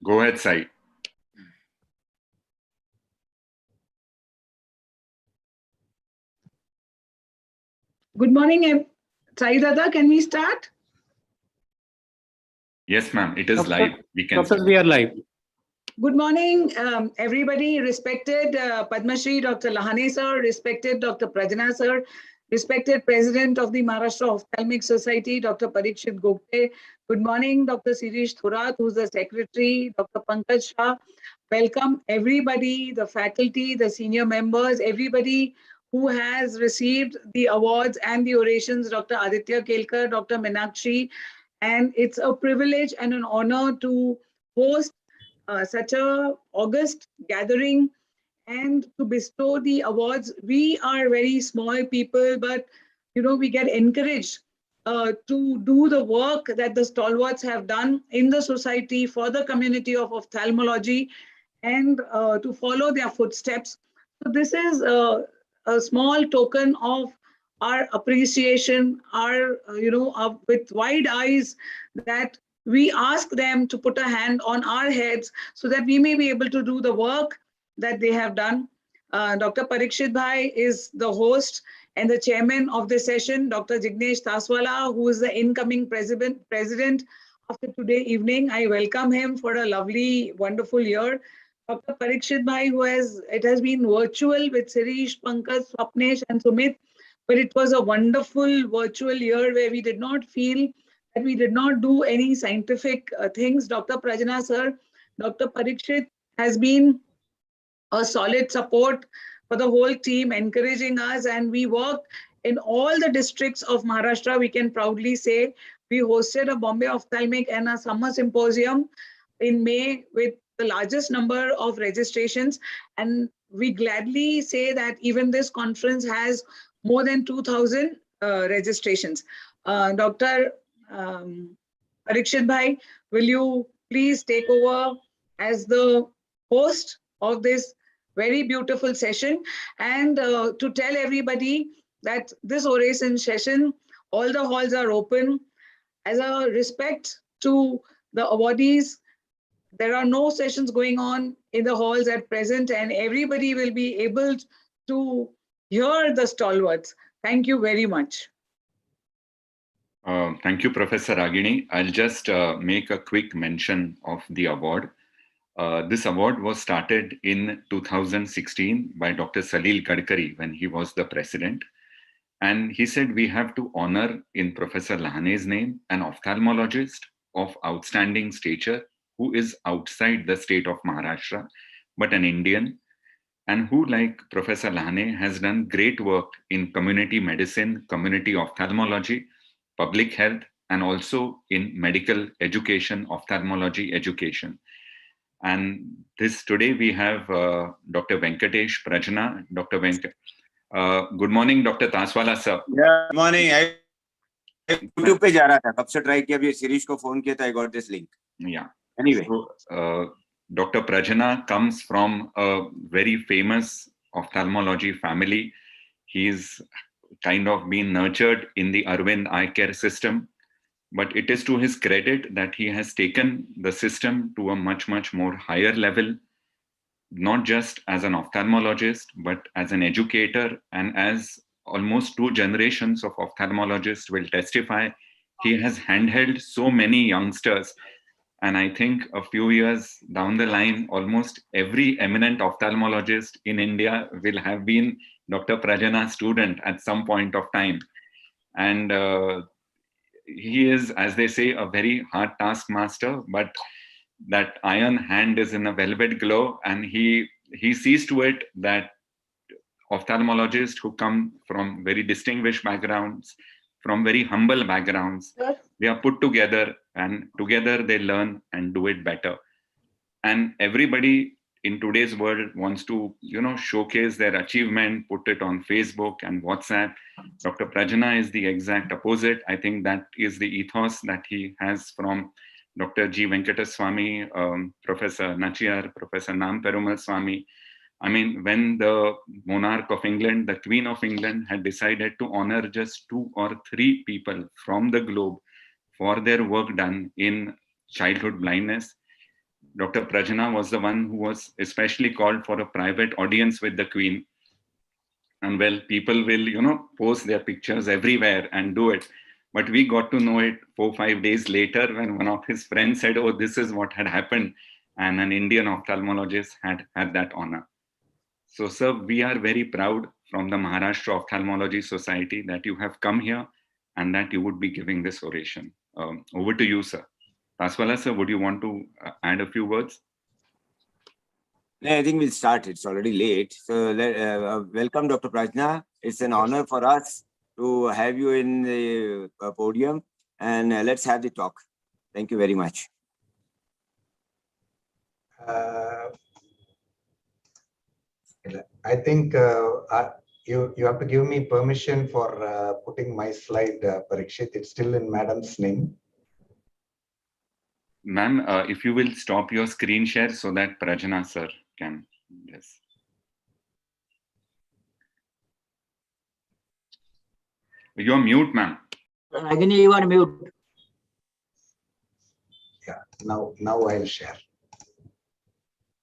Go ahead, Sai. Good morning, Sai Dada. Can we start? Yes, ma'am. It is live. We can. Doctor, we are live. Good morning, everybody. Respected Padma Shri Dr. Lahane sir, respected Dr. Prajna sir, respected President of the Maharashtra Ophthalmic Society, Dr. Parikshit Gogte. Good morning, Dr. Sirish Thorat, who's the Secretary, Dr. Pankaj Shah. Welcome everybody, the faculty, the senior members, everybody who has received the awards and the orations, Dr. Aditya Kelkar, Dr. Meenakshi. And it's a privilege and an honor to host such a august gathering and to bestow the awards. We are very small people, but we get encouraged to do the work that the stalwarts have done in the society for the community of ophthalmology and to follow their footsteps. So this is a small token of our appreciation, our with wide eyes, that we ask them to put a hand on our heads so that we may be able to do the work that they have done. Dr. Parikshit Bhai is the host and the chairman of the session. Dr. Jignesh Taswala, who is the incoming president after today evening. I welcome him for a lovely, wonderful year. Dr. Parikshit Bhai, it has been virtual with Sirish, Pankaj, Swapnesh and Sumit, but it was a wonderful virtual year where we did not feel that we did not do any scientific things. Dr. Prajna sir, Dr. Parikshit has been a solid support for the whole team, encouraging us, and we worked in all the districts of Maharashtra. We can proudly say we hosted a Bombay Ophthalmic and a summer symposium in May with the largest number of registrations, and we gladly say that even this conference has more than 2,000 registrations. Dr. Parikshit Bhai, will you please take over as the host of this very beautiful session, and to tell everybody that this oration session, all the halls are open. As a respect to the awardees, there are no sessions going on in the halls at present, and everybody will be able to hear the stalwarts. Thank you very much. Thank you, Professor Ragini. I'll just make a quick mention of the award. This award was started in 2016 by Dr. Salil Gadkari when he was the president. And he said we have to honor in Professor Lahane's name an ophthalmologist of outstanding stature who is outside the state of Maharashtra, but an Indian, and who, like Professor Lahane, has done great work in community medicine, community ophthalmology, public health, and also in medical education, ophthalmology education. And today we have Dr. Venkatesh Prajna. Dr. Good morning, Dr. Taswala sir. Yeah, good morning. I YouTube पे जा रहा था, कब से try किया, अभी शिरीष को phone किया था, I got this link. Yeah. Anyway. So, Dr. Prajna comes from a very famous ophthalmology family. He's kind of been nurtured in the Arvind eye care system, but it is to his credit that he has taken the system to a much, much more higher level, not just as an ophthalmologist, but as an educator, and as almost 2 generations of ophthalmologists will testify, he has handheld so many youngsters. And I think a few years down the line, almost every eminent ophthalmologist in India will have been Dr. Prajna's student at some point of time. And he is, as they say, a very hard taskmaster, but that iron hand is in a velvet glove, and he sees to it that ophthalmologists who come from very distinguished backgrounds, from very humble backgrounds, they are put together, and together they learn and do it better. And everybody in today's world wants to, showcase their achievement, put it on Facebook and WhatsApp. Dr. Prajna is the exact opposite. I think that is the ethos that he has from Dr. G. Venkataswamy, Professor Nachiyar, Professor Nam Perumal Swami. I mean, when the monarch of England, the Queen of England, had decided to honor just 2 or 3 people from the globe for their work done in childhood blindness, Dr. Prajna was the one who was especially called for a private audience with the Queen. And well, people will, post their pictures everywhere and do it. But we got to know it 4 or 5 days later when one of his friends said, oh, this is what had happened. And an Indian ophthalmologist had had that honor. So, sir, we are very proud from the Maharashtra Ophthalmology Society that you have come here and that you would be giving this oration. Over to you, sir. Taswala, sir, would you want to add a few words? I think we'll start. It's already late. So welcome, Dr. Prajna. It's an honor for us to have you in the podium, and let's have the talk. Thank you very much. I think you have to give me permission for putting my slide, Parikshit. It's still in Madam's name. Ma'am, if you will stop your screen share so that Prajna sir can. Yes. You're mute, ma'am. Ragini, you are mute. Yeah, now I'll share.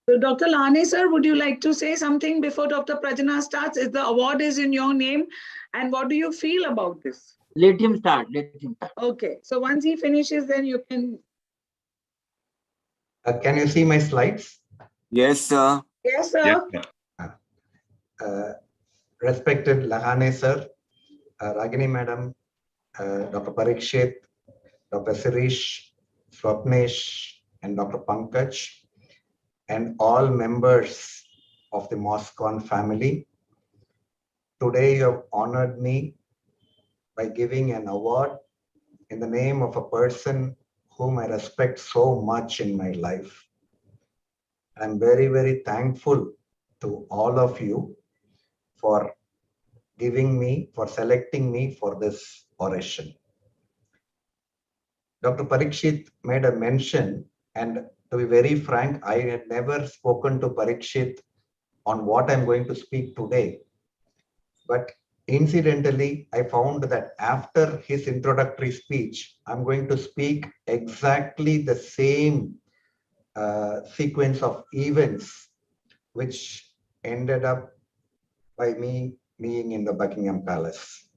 So Dr. Lahane sir, would you like to say something before Dr. Prajna starts? Is the award is in your name, and what do you feel about this? Let him start. Let him start. Okay, so once he finishes, then you can. Can you see my slides? Yes, sir. Yes, sir. Yes. Respected Lahane sir, Ragini madam, Dr. Parikshit, Dr. Sirish, Swapnesh, and Dr. Pankaj, and all members of the Moskon family. Today you have honored me by giving an award in the name of a person whom I respect so much in my life. I'm very, very thankful to all of you for selecting me for this oration. Dr. Parikshit made a mention, and to be very frank, I had never spoken to Parikshit on what I'm going to speak today. But incidentally, I found that after his introductory speech, I'm going to speak exactly the same sequence of events which ended up by me being in the Buckingham Palace.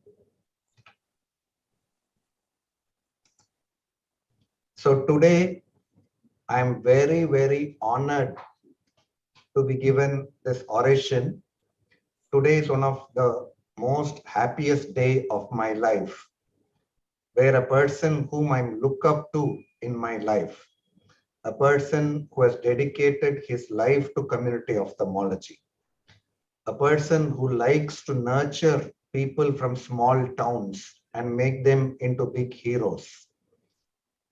So today, I'm very, very honored to be given this oration. Today is one of the most happiest day of my life, where a person whom I look up to in my life, a person who has dedicated his life to community ophthalmology, a person who likes to nurture people from small towns and make them into big heroes,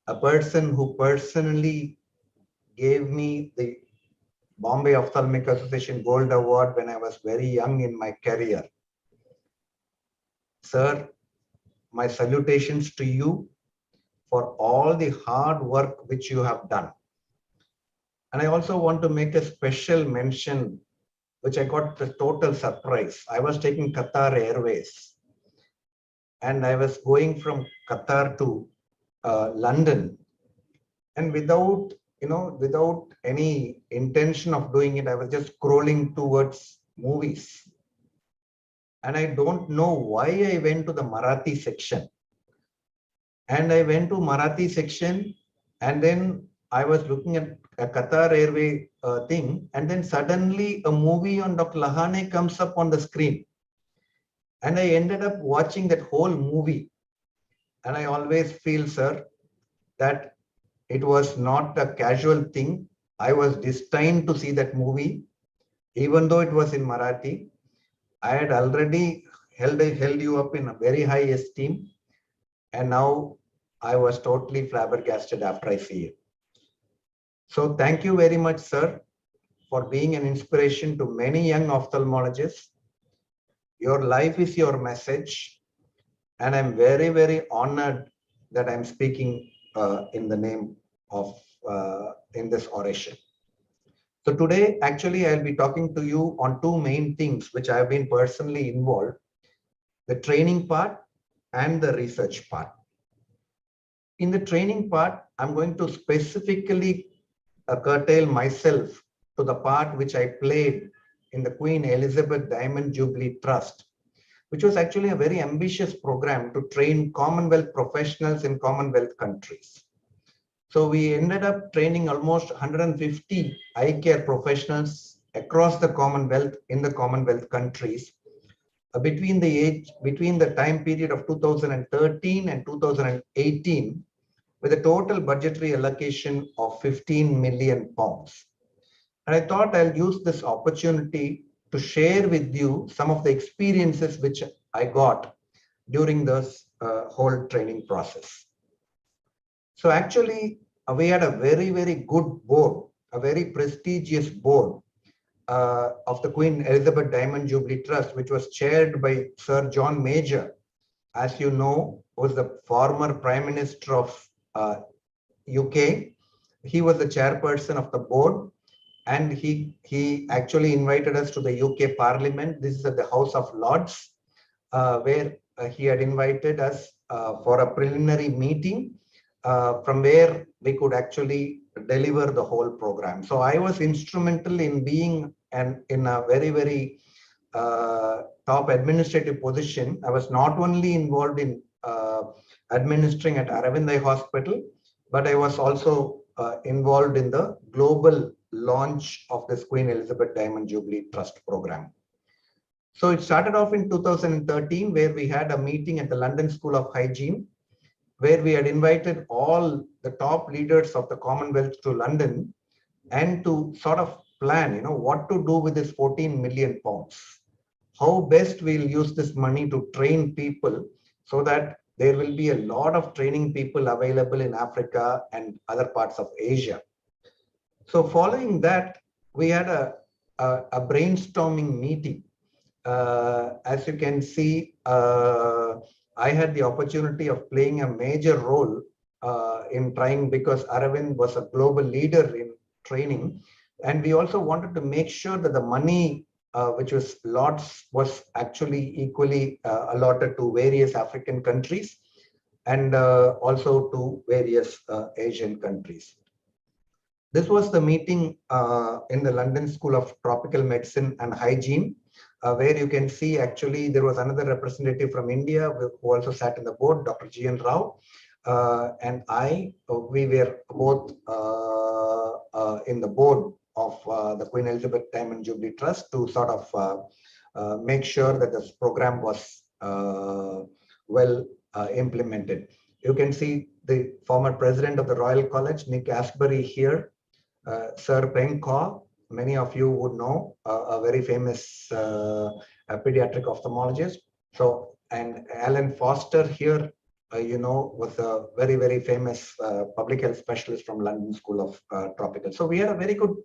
a person who personally gave me the Bombay Ophthalmic Association Gold Award when I was very young in my career. Sir, my salutations to you for all the hard work which you have done. And I also want to make a special mention, which I got the total surprise. I was taking Qatar Airways and I was going from Qatar to London, and without any intention of doing it, I was just scrolling towards movies. And I don't know why I went to the Marathi section. And I went to Marathi section, and then I was looking at a Qatar Airway thing, and then suddenly a movie on Dr. Lahane comes up on the screen. And I ended up watching that whole movie. And I always feel, sir, that it was not a casual thing. I was destined to see that movie, even though it was in Marathi. I had already held you up in a very high esteem, and now I was totally flabbergasted after I see it. So thank you very much, sir, for being an inspiration to many young ophthalmologists. Your life is your message, and I'm very, very honored that I'm speaking in the name of in this oration. So today, actually, I'll be talking to you on two main things which I have been personally involved: the training part and the research part. In the training part, I'm going to specifically curtail myself to the part which I played in the Queen Elizabeth Diamond Jubilee Trust, which was actually a very ambitious program to train Commonwealth professionals in Commonwealth countries. So we ended up training almost 150 eye care professionals across the Commonwealth in the Commonwealth countries between the time period of 2013 and 2018, with a total budgetary allocation of 15 million pounds. And I thought I'll use this opportunity to share with you some of the experiences which I got during this whole training process. So actually, we had a very, very good board, a very prestigious board of the Queen Elizabeth Diamond Jubilee Trust, which was chaired by Sir John Major. As you know, was the former Prime Minister of UK. He was the chairperson of the board, and he actually invited us to the UK Parliament. This is at the House of Lords, where he had invited us for a preliminary meeting from where we could actually deliver the whole program. So I was instrumental in being in a very, very top administrative position. I was not only involved in administering at Aravind Eye Hospital, but I was also involved in the global launch of this Queen Elizabeth Diamond Jubilee Trust program. So it started off in 2013, where we had a meeting at the London School of Hygiene, where we had invited all the top leaders of the Commonwealth to London and to sort of plan, what to do with this 14 million pounds. How best we'll use this money to train people so that there will be a lot of training people available in Africa and other parts of Asia. So following that, we had a brainstorming meeting. As you can see, I had the opportunity of playing a major role in trying, because Aravind was a global leader in training. And we also wanted to make sure that the money, which was lots, was actually equally allotted to various African countries and also to various Asian countries. This was the meeting in the London School of Tropical Medicine and Hygiene, where you can see actually there was another representative from India who also sat in the board, Dr. G.N. Rao, and we were both in the board of the Queen Elizabeth Diamond Jubilee Trust to sort of make sure that this program was well implemented. You can see the former president of the Royal College, Nick Asbury, here, Sir Peng Kaw, many of you would know, a very famous pediatric ophthalmologist. So, and Alan Foster here, was a very, very famous public health specialist from London School of Tropical. So we had a very good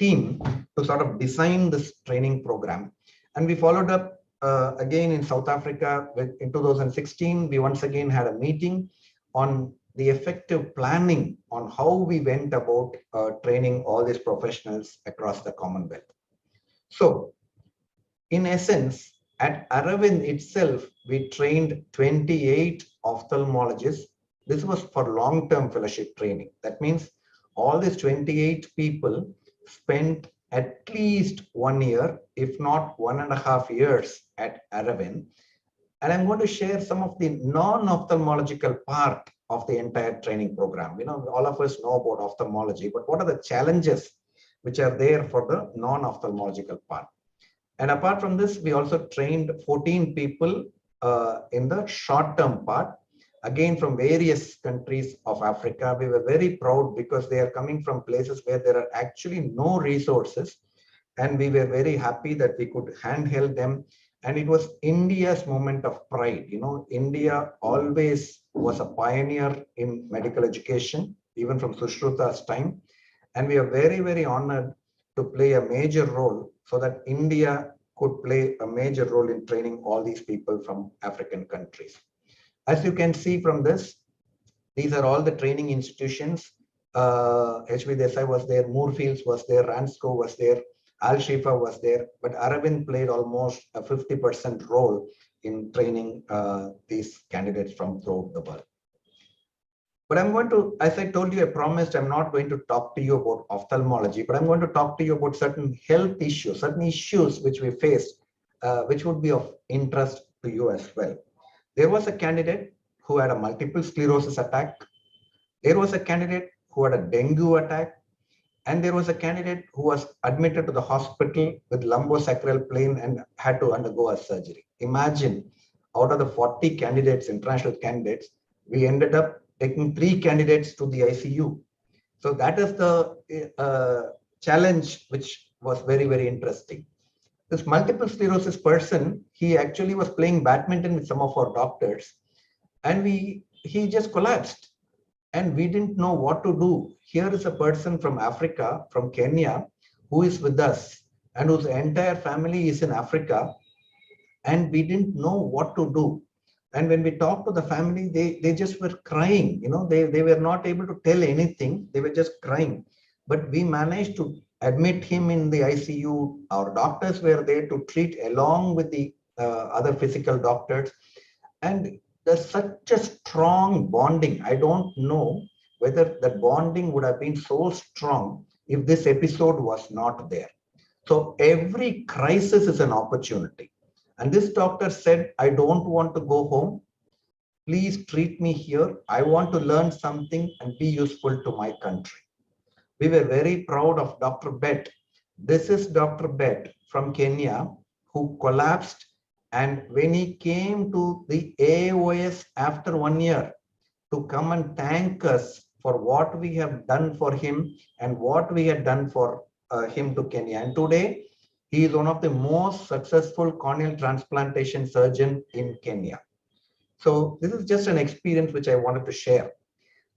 team to sort of design this training program. And we followed up again in South Africa in 2016. We once again had a meeting on the effective planning on how we went about training all these professionals across the Commonwealth. So in essence, at Aravind itself, we trained 28 ophthalmologists. This was for long-term fellowship training. That means all these 28 people spent at least 1 year, if not 1.5 years at Aravind. And I'm going to share some of the non-ophthalmological part of the entire training program. All of us know about ophthalmology, but what are the challenges which are there for the non-ophthalmological part? And apart from this, we also trained 14 people in the short-term part, again from various countries of Africa. We were very proud because they are coming from places where there are actually no resources. And we were very happy that we could handheld them. And it was India's moment of pride. India always was a pioneer in medical education, even from Sushruta's time. And we are very, very honored to play a major role so that India could play a major role in training all these people from African countries. As you can see from this, these are all the training institutions. HV Desai was there, Moorfields was there, Ransco was there, Al Shifa was there, but Aravind played almost a 50% role in training these candidates from throughout the world. But I'm going to, as I told you, I promised I'm not going to talk to you about ophthalmology, but I'm going to talk to you about certain health issues, certain issues which we faced, which would be of interest to you as well. There was a candidate who had a multiple sclerosis attack. There was a candidate who had a dengue attack. And there was a candidate who was admitted to the hospital with lumbosacral plane and had to undergo a surgery. Imagine, out of the 40 candidates, international candidates, we ended up taking 3 candidates to the ICU. So that is the challenge, which was very, very interesting. This multiple sclerosis person, he actually was playing badminton with some of our doctors, and he just collapsed. And we didn't know what to do. Here is a person from Africa, from Kenya, who is with us and whose entire family is in Africa. And we didn't know what to do. And when we talked to the family, they just were crying. You know, they were not able to tell anything. They were just crying. But we managed to admit him in the ICU. Our doctors were there to treat along with the other physical doctors. And there's such a strong bonding. I don't know whether that bonding would have been so strong if this episode was not there. So every crisis is an opportunity. And this doctor said, I don't want to go home. Please treat me here. I want to learn something and be useful to my country. We were very proud of Dr. Bet. This is Dr. Bet from Kenya, who collapsed. And when he came to the AOS after 1 year to come and thank us for what we have done for him and what we had done for him to Kenya. And today, he is one of the most successful corneal transplantation surgeon in Kenya. So this is just an experience which I wanted to share.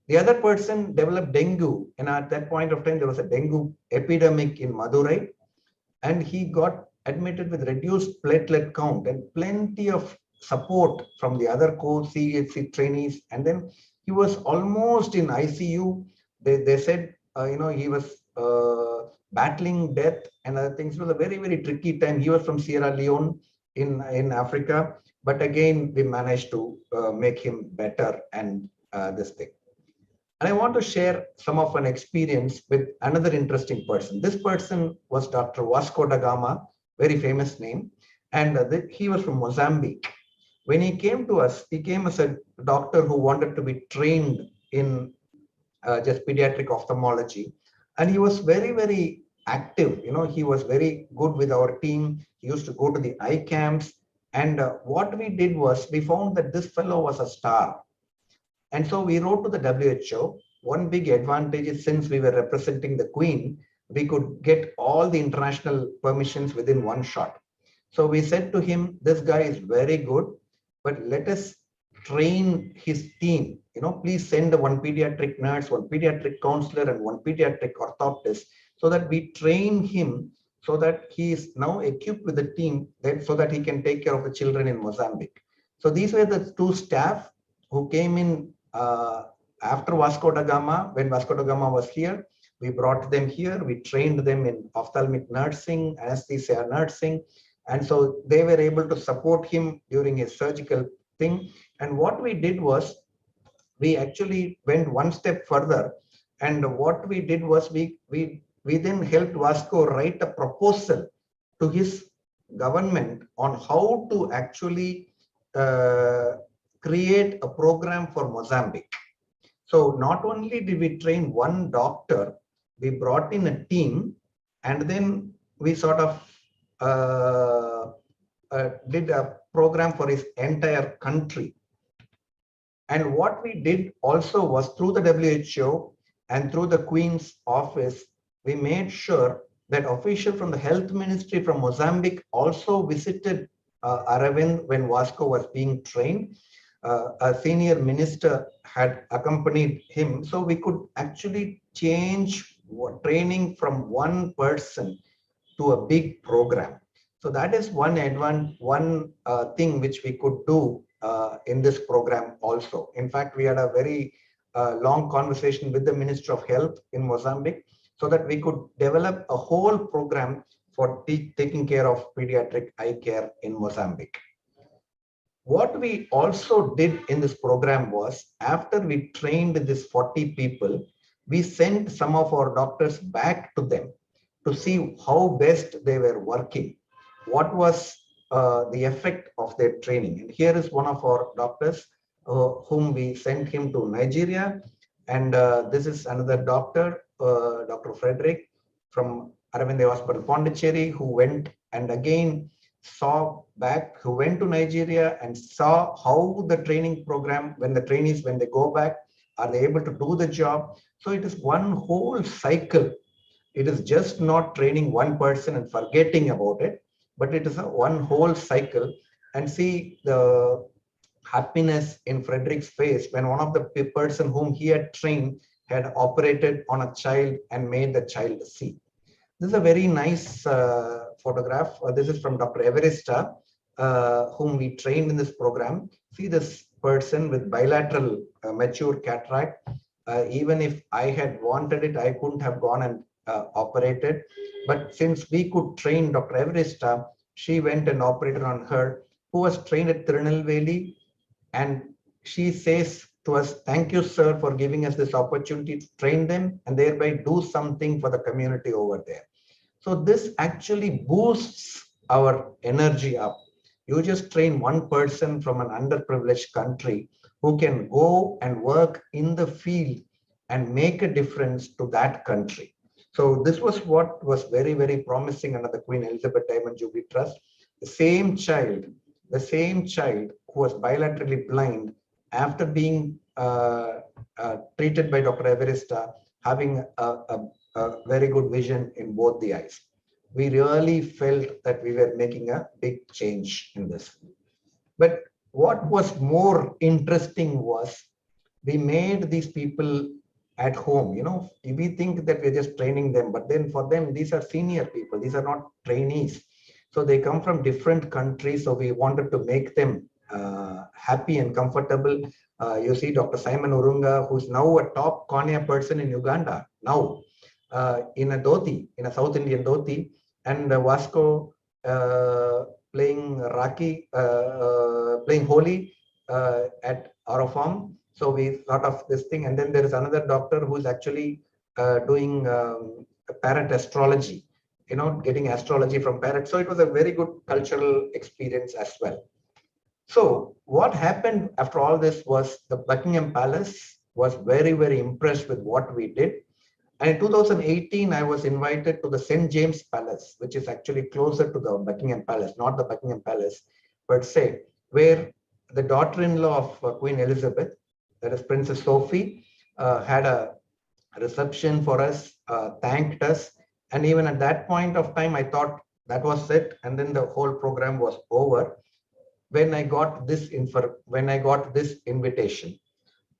The other person developed dengue, and at that point of time, there was a dengue epidemic in Madurai, and he got admitted with reduced platelet count and plenty of support from the other co-CHC trainees. And then he was almost in ICU. They said, he was battling death and other things. It was a very, very tricky time. He was from Sierra Leone in Africa. But again, we managed to make him better and this thing. And I want to share some of an experience with another interesting person. This person was Dr. Vasco da Gama, very famous name. And he was from Mozambique. When he came to us, he came as a doctor who wanted to be trained in just pediatric ophthalmology. And he was very, very active. You know, he was very good with our team. He used to go to the eye camps. And what we did was we found that this fellow was a star. And so we wrote to the WHO. One big advantage is since we were representing the Queen, we could get all the international permissions within one shot. So we said to him, this guy is very good, but let us train his team. You know, please send one pediatric nurse, one pediatric counselor, and one pediatric orthoptist so that we train him so that he is now equipped with a team so that he can take care of the children in Mozambique. So these were the 2 staff who came in after Vasco da Gama. When Vasco da Gama was here, we brought them here. We trained them in ophthalmic nursing, anesthesia nursing. And so they were able to support him during his surgical thing. And what we did was, we actually went one step further. And what we did was, we then helped Vasco write a proposal to his government on how to actually create a program for Mozambique. So not only did we train one doctor, we brought in a team, and then we sort of did a program for his entire country. And what we did also was, through the WHO and through the Queen's office, we made sure that officials from the health ministry from Mozambique also visited Aravind when Vasco was being trained. A senior minister had accompanied him. So we could actually change training from one person to a big program. So that is one thing which we could do in this program also. In fact, we had a very long conversation with the Minister of Health in Mozambique so that we could develop a whole program for taking care of pediatric eye care in Mozambique. What we also did in this program was, after we trained this 40 people, we sent some of our doctors back to them to see how best they were working, what was the effect of their training. And here is one of our doctors whom we sent him to Nigeria. And this is another doctor, Dr. Frederick from Aravind Hospital, Pondicherry, who went and again saw back, who went to Nigeria and saw how the training program, when the trainees, when they go back, are they able to do the job? So it is one whole cycle. It is just not training one person and forgetting about it, but it is a one whole cycle. And see the happiness in Frederick's face when one of the person whom he had trained had operated on a child and made the child see. This is a very nice photograph. This is from Dr. Everesta, whom we trained in this program. See this person with bilateral mature cataract. Even if I had wanted it, I couldn't have gone and operated. But since we could train Dr. Everesta, she went and operated on her, who was trained at Tirunelveli. And she says to us, thank you, sir, for giving us this opportunity to train them and thereby do something for the community over there. So this actually boosts our energy up. You just train one person from an underprivileged country who can go and work in the field and make a difference to that country. So this was what was very, very promising under the Queen Elizabeth Diamond Jubilee Trust. The same child who was bilaterally blind, after being treated by Dr. Everesta, having a very good vision in both the eyes. We really felt that we were making a big change in this. But what was more interesting was we made these people at home. You know, we think that we're just training them, but then for them, these are senior people. These are not trainees. So they come from different countries. So we wanted to make them happy and comfortable. You see Dr. Simon Urunga, who's now a top cornea person in Uganda, now in a dhoti, in a South Indian dhoti, and Vasco playing Raki, playing Holi at Orofarm. So we thought of this thing. And then there is another doctor who's actually doing parrot astrology, you know, getting astrology from parrots. So it was a very good cultural experience as well. So what happened after all this was the Buckingham Palace was very, very impressed with what we did. And in 2018, I was invited to the St. James Palace, which is actually closer to the Buckingham Palace, not the Buckingham Palace per se, where the daughter-in-law of Queen Elizabeth, that is Princess Sophie, had a reception for us, thanked us. And even at that point of time, I thought that was it. And then the whole program was over when I got this invitation.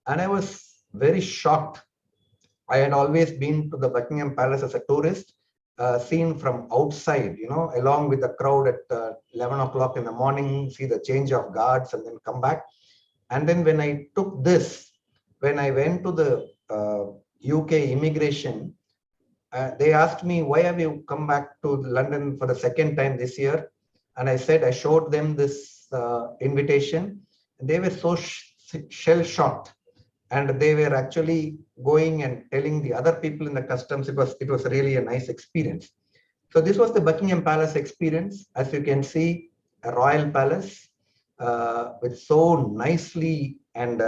And I was very shocked. I had always been to the Buckingham Palace as a tourist, seen from outside, you know, along with the crowd at 11 o'clock in the morning, see the change of guards and then come back. And then when I took this, when I went to the UK immigration, they asked me, why have you come back to London for the second time this year? And I said, I showed them this invitation. And they were so shell-shocked. And they were actually going and telling the other people in the customs. It was really a nice experience. So this was the Buckingham Palace experience. As you can see, a royal palace with so nicely and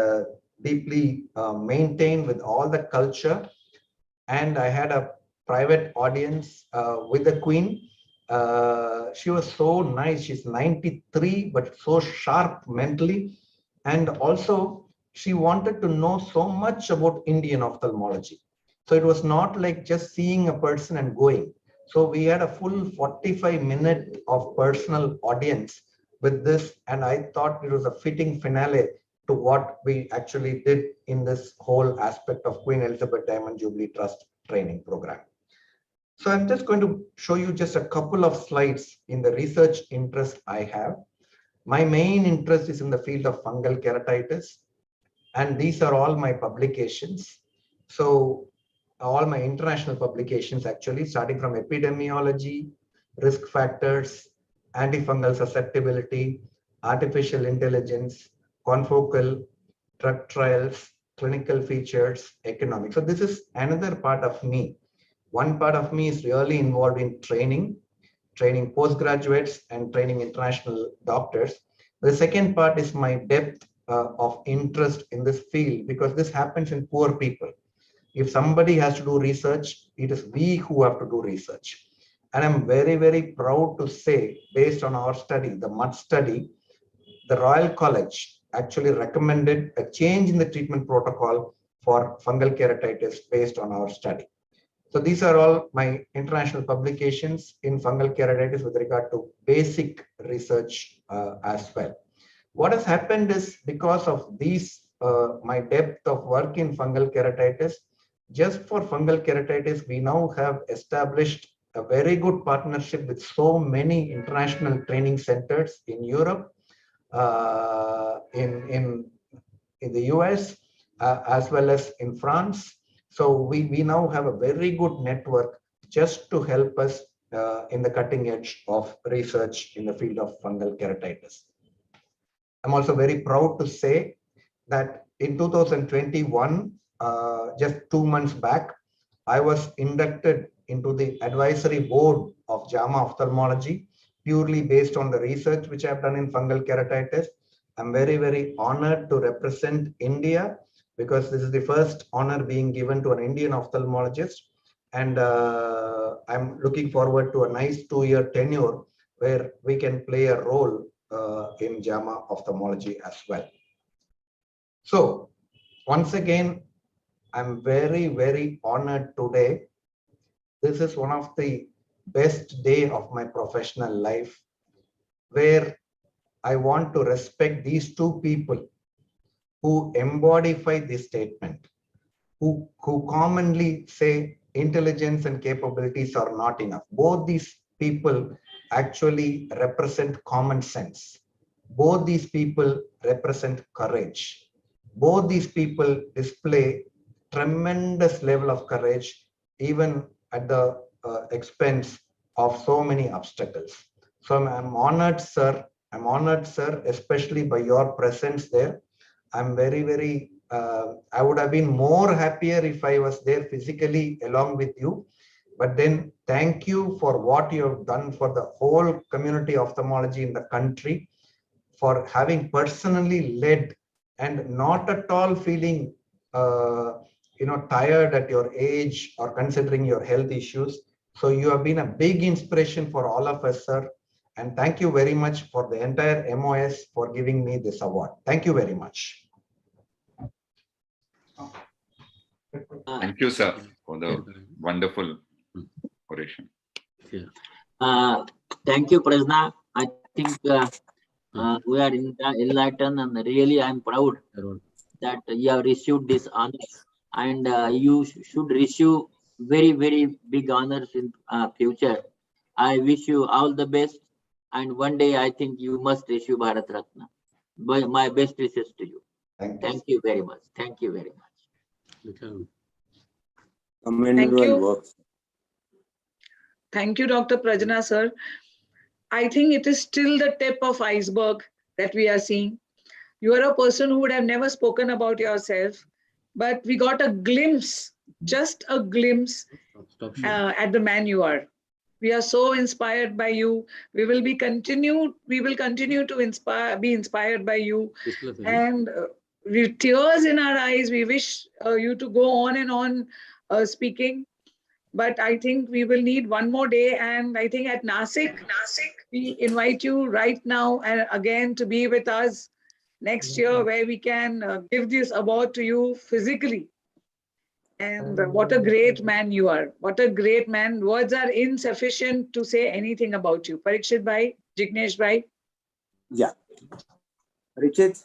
deeply maintained with all the culture. And I had a private audience with the Queen. She was so nice. She's 93, but so sharp mentally. And also, she wanted to know so much about Indian ophthalmology. So it was not like just seeing a person and going. So we had a full 45-minute of personal audience with this. And I thought it was a fitting finale to what we actually did in this whole aspect of Queen Elizabeth Diamond Jubilee Trust training program. So I'm just going to show you just a couple of slides in the research interest I have. My main interest is in the field of fungal keratitis. And these are all my publications. So all my international publications actually, starting from epidemiology, risk factors, antifungal susceptibility, artificial intelligence, confocal, drug trials, clinical features, economics. So this is another part of me. One part of me is really involved in training postgraduates and training international doctors. The second part is my depth of interest in this field, because this happens in poor people. If somebody has to do research, it is we who have to do research. And I'm very, very proud to say, based on our study, the MUD study, the Royal College actually recommended a change in the treatment protocol for fungal keratitis based on our study. So these are all my international publications in fungal keratitis with regard to basic research as well. What has happened is, because of these, my depth of work in fungal keratitis, just for fungal keratitis, we now have established a very good partnership with so many international training centers in Europe, in the US, as well as in France. So we now have a very good network just to help us in the cutting edge of research in the field of fungal keratitis. I'm also very proud to say that in 2021, just 2 months back, I was inducted into the advisory board of JAMA Ophthalmology, purely based on the research which I've done in fungal keratitis. I'm very, very honored to represent India, because this is the first honor being given to an Indian ophthalmologist. And I'm looking forward to a nice 2-year tenure where we can play a role in JAMA Ophthalmology as well. So once again, I'm very, very honored today. This is one of the best day of my professional life, where I want to respect these two people who embodify this statement, who commonly say intelligence and capabilities are not enough. Both these people actually represent common sense. Both these people represent courage. Both these people display tremendous level of courage, even at the expense of so many obstacles. So I'm honored, sir. I'm honored, sir, especially by your presence there. I'm very, very, I would have been more happier if I was there physically along with you. But then thank you for what you have done for the whole community of ophthalmology in the country, for having personally led and not at all feeling tired at your age or considering your health issues. So you have been a big inspiration for all of us, sir. And thank you very much for the entire MOS for giving me this award. Thank you very much. Thank you, sir, for the wonderful oration. Thank you, Prajna. I think we are enlightened, and really I'm proud that you have received this honor, and you should receive very, very big honors in future. I wish you all the best, and one day I think you must receive Bharat Ratna. My best wishes to you. Thank you very much. Thank you very much. Commendable work. Thank you, Dr. Prajna, sir. I think it is still the tip of iceberg that we are seeing. You are a person who would have never spoken about yourself, but we got a glimpse, just a glimpse at the man you are. We are so inspired by you. We will continue to be inspired by you. And with tears in our eyes, we wish you to go on and on speaking. But I think we will need one more day. And I think at Nasik, we invite you right now and again to be with us next year, where we can give this award to you physically. And what a great man you are. What a great man. Words are insufficient to say anything about you. Parikshit bhai, Jignesh bhai. Yeah. Parikshit,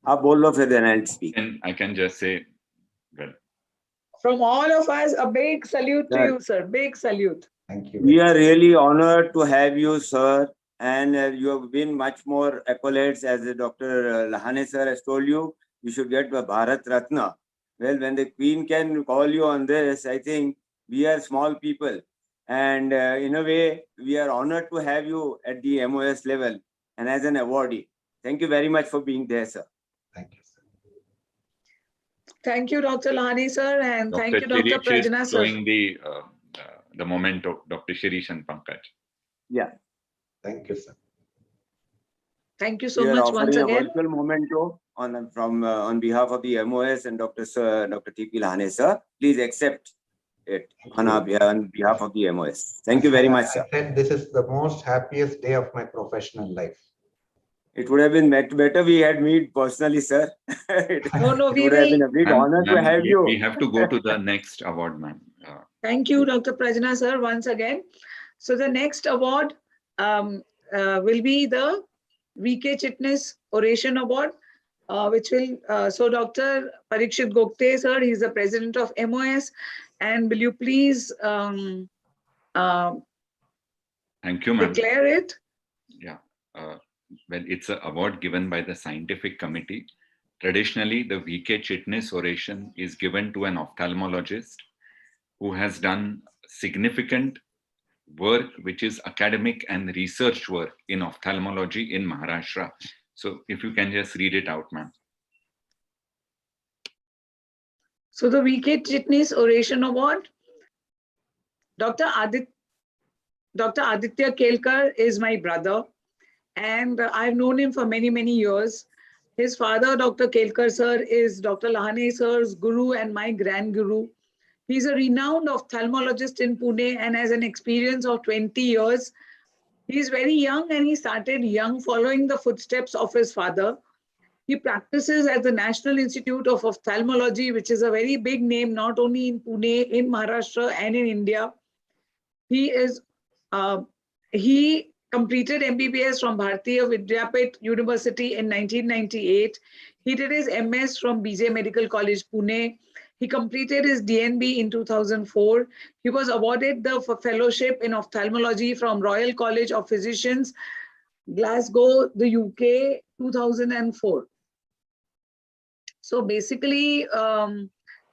आप बोल लो फिर then I'll speak. And I can just say, well, From all of us, a big salute to you, sir. Big salute. Thank you. We are really honored to have you, sir. And you have been much more accolades, as Dr. Lahane sir has told you. You should get the Bharat Ratna. Well, when the Queen can call you on this, I think we are small people. And in a way, we are honored to have you at the MOS level and as an awardee. Thank you very much for being there, sir. Thank you, sir. Thank you, Dr. Lahani, sir, and thank you, Dr. Shirish is Prajna, sir. showing the memento, Dr. Shirish and Pankaj. Yeah. Thank you, sir. Thank you We so are much once offering a again. virtual memento on behalf of the MOS and Dr. T.P. Lahane, sir. Please accept it on behalf of the MOS. Thank you very much, sir. I said this is the most happiest day of my professional life. It would have been better we had met personally, sir. No, It we would have been will. a big Ma'am, honor to ma'am, have you. we have to go to the next award, ma'am. Thank you, Dr. Prajna, sir, once again. So the next award will be the VK Chitnis Oration Award, which will, so Dr. Parikshit Gokte, sir, he's the president of MOS. And will you please Thank you, ma'am. declare it? Yeah. Well, it's an award given by the scientific committee. Traditionally, the VK Chitnis Oration is given to an ophthalmologist who has done significant work, which is academic and research work in ophthalmology in Maharashtra. So if you can just read it out, ma'am. So the VK Chitnis Oration Award, Dr. Aditya Kelkar is my brother, and I've known him for many, many years. His father, Dr. Kelkar sir, is Dr. Lahane sir's guru and my grand guru. He's a renowned ophthalmologist in Pune and has an experience of 20 years. He's very young and he started young, following the footsteps of his father. He practices at the National Institute of Ophthalmology, which is a very big name, not only in Pune, in Maharashtra and in India. He completed MBBS from Bharatiya Vidyapit University in 1998. He did his MS from BJ Medical College, Pune. He completed his DNB in 2004. He was awarded the fellowship in ophthalmology from Royal College of Physicians, Glasgow, the UK, 2004. So basically,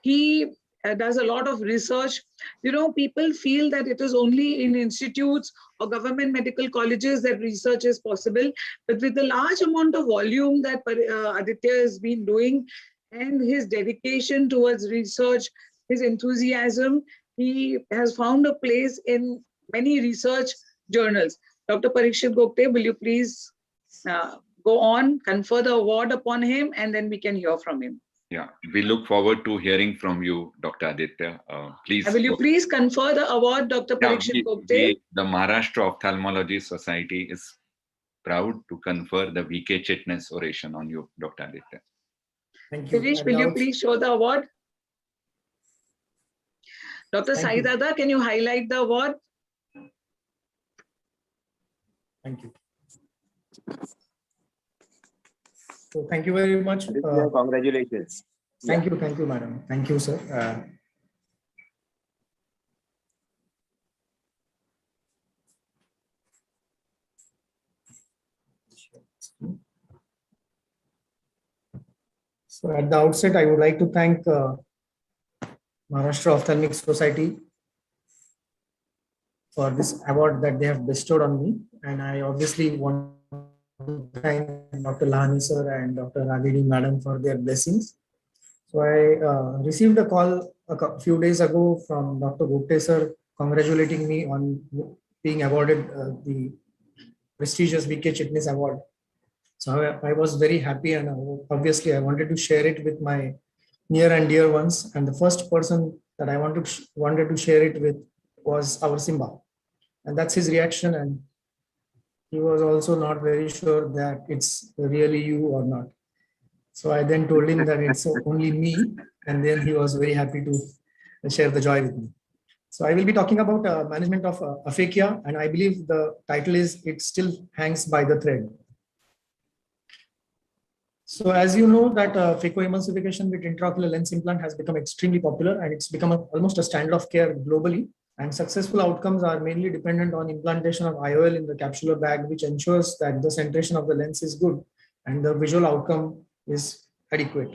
he does a lot of research. You know, people feel that it is only in institutes or government medical colleges that research is possible. But with the large amount of volume that Aditya has been doing and his dedication towards research, his enthusiasm, he has found a place in many research journals. Dr. Parikshit Gokte, will you please go on, confer the award upon him, and then we can hear from him. Yeah, we look forward to hearing from you, Dr. Aditya. Please. Will you please confer the award, Dr. Parikshit Gokte? The Maharashtra Ophthalmology Society is proud to confer the VK Chitnis Oration on you, Dr. Aditya. Thank you. Shirish, will you please show the award? Dr. Sai Dada, can you highlight the award? Thank you. So thank you very much. Congratulations. Thank you, madam. Thank you, sir. So at the outset, I would like to thank Maharashtra Ophthalmic Society for this award that they have bestowed on me. And I obviously want to thank Dr. Lahani sir and Dr. Radhini madam for their blessings. So I received a call a few days ago from Dr. Gupte sir congratulating me on being awarded the prestigious VK Chitnis Award. So I was very happy, and obviously I wanted to share it with my near and dear ones. And the first person that I wanted to share it with was our Simba. And that's his reaction. And he was also not very sure that it's really you or not. So I then told him that it's only me. And then he was very happy to share the joy with me. So I will be talking about management of aphakia. And I believe the title is It Still Hangs by the Thread. So as you know that phacoemulsification with intraocular lens implant has become extremely popular, and it's become almost a standard of care globally. And successful outcomes are mainly dependent on implantation of IOL in the capsular bag, which ensures that the centration of the lens is good and the visual outcome is adequate.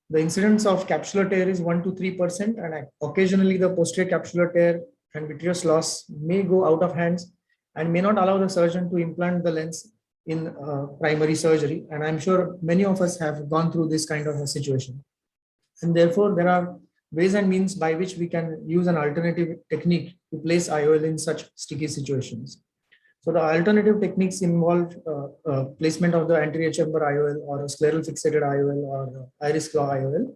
The incidence of capsular tear is 1 to 3%, and occasionally the posterior capsular tear and vitreous loss may go out of hands and may not allow the surgeon to implant the lens in primary surgery. And I'm sure many of us have gone through this kind of a situation. And therefore, there are ways and means by which we can use an alternative technique to place IOL in such sticky situations. So the alternative techniques involve placement of the anterior chamber IOL or a scleral fixated IOL or iris claw IOL.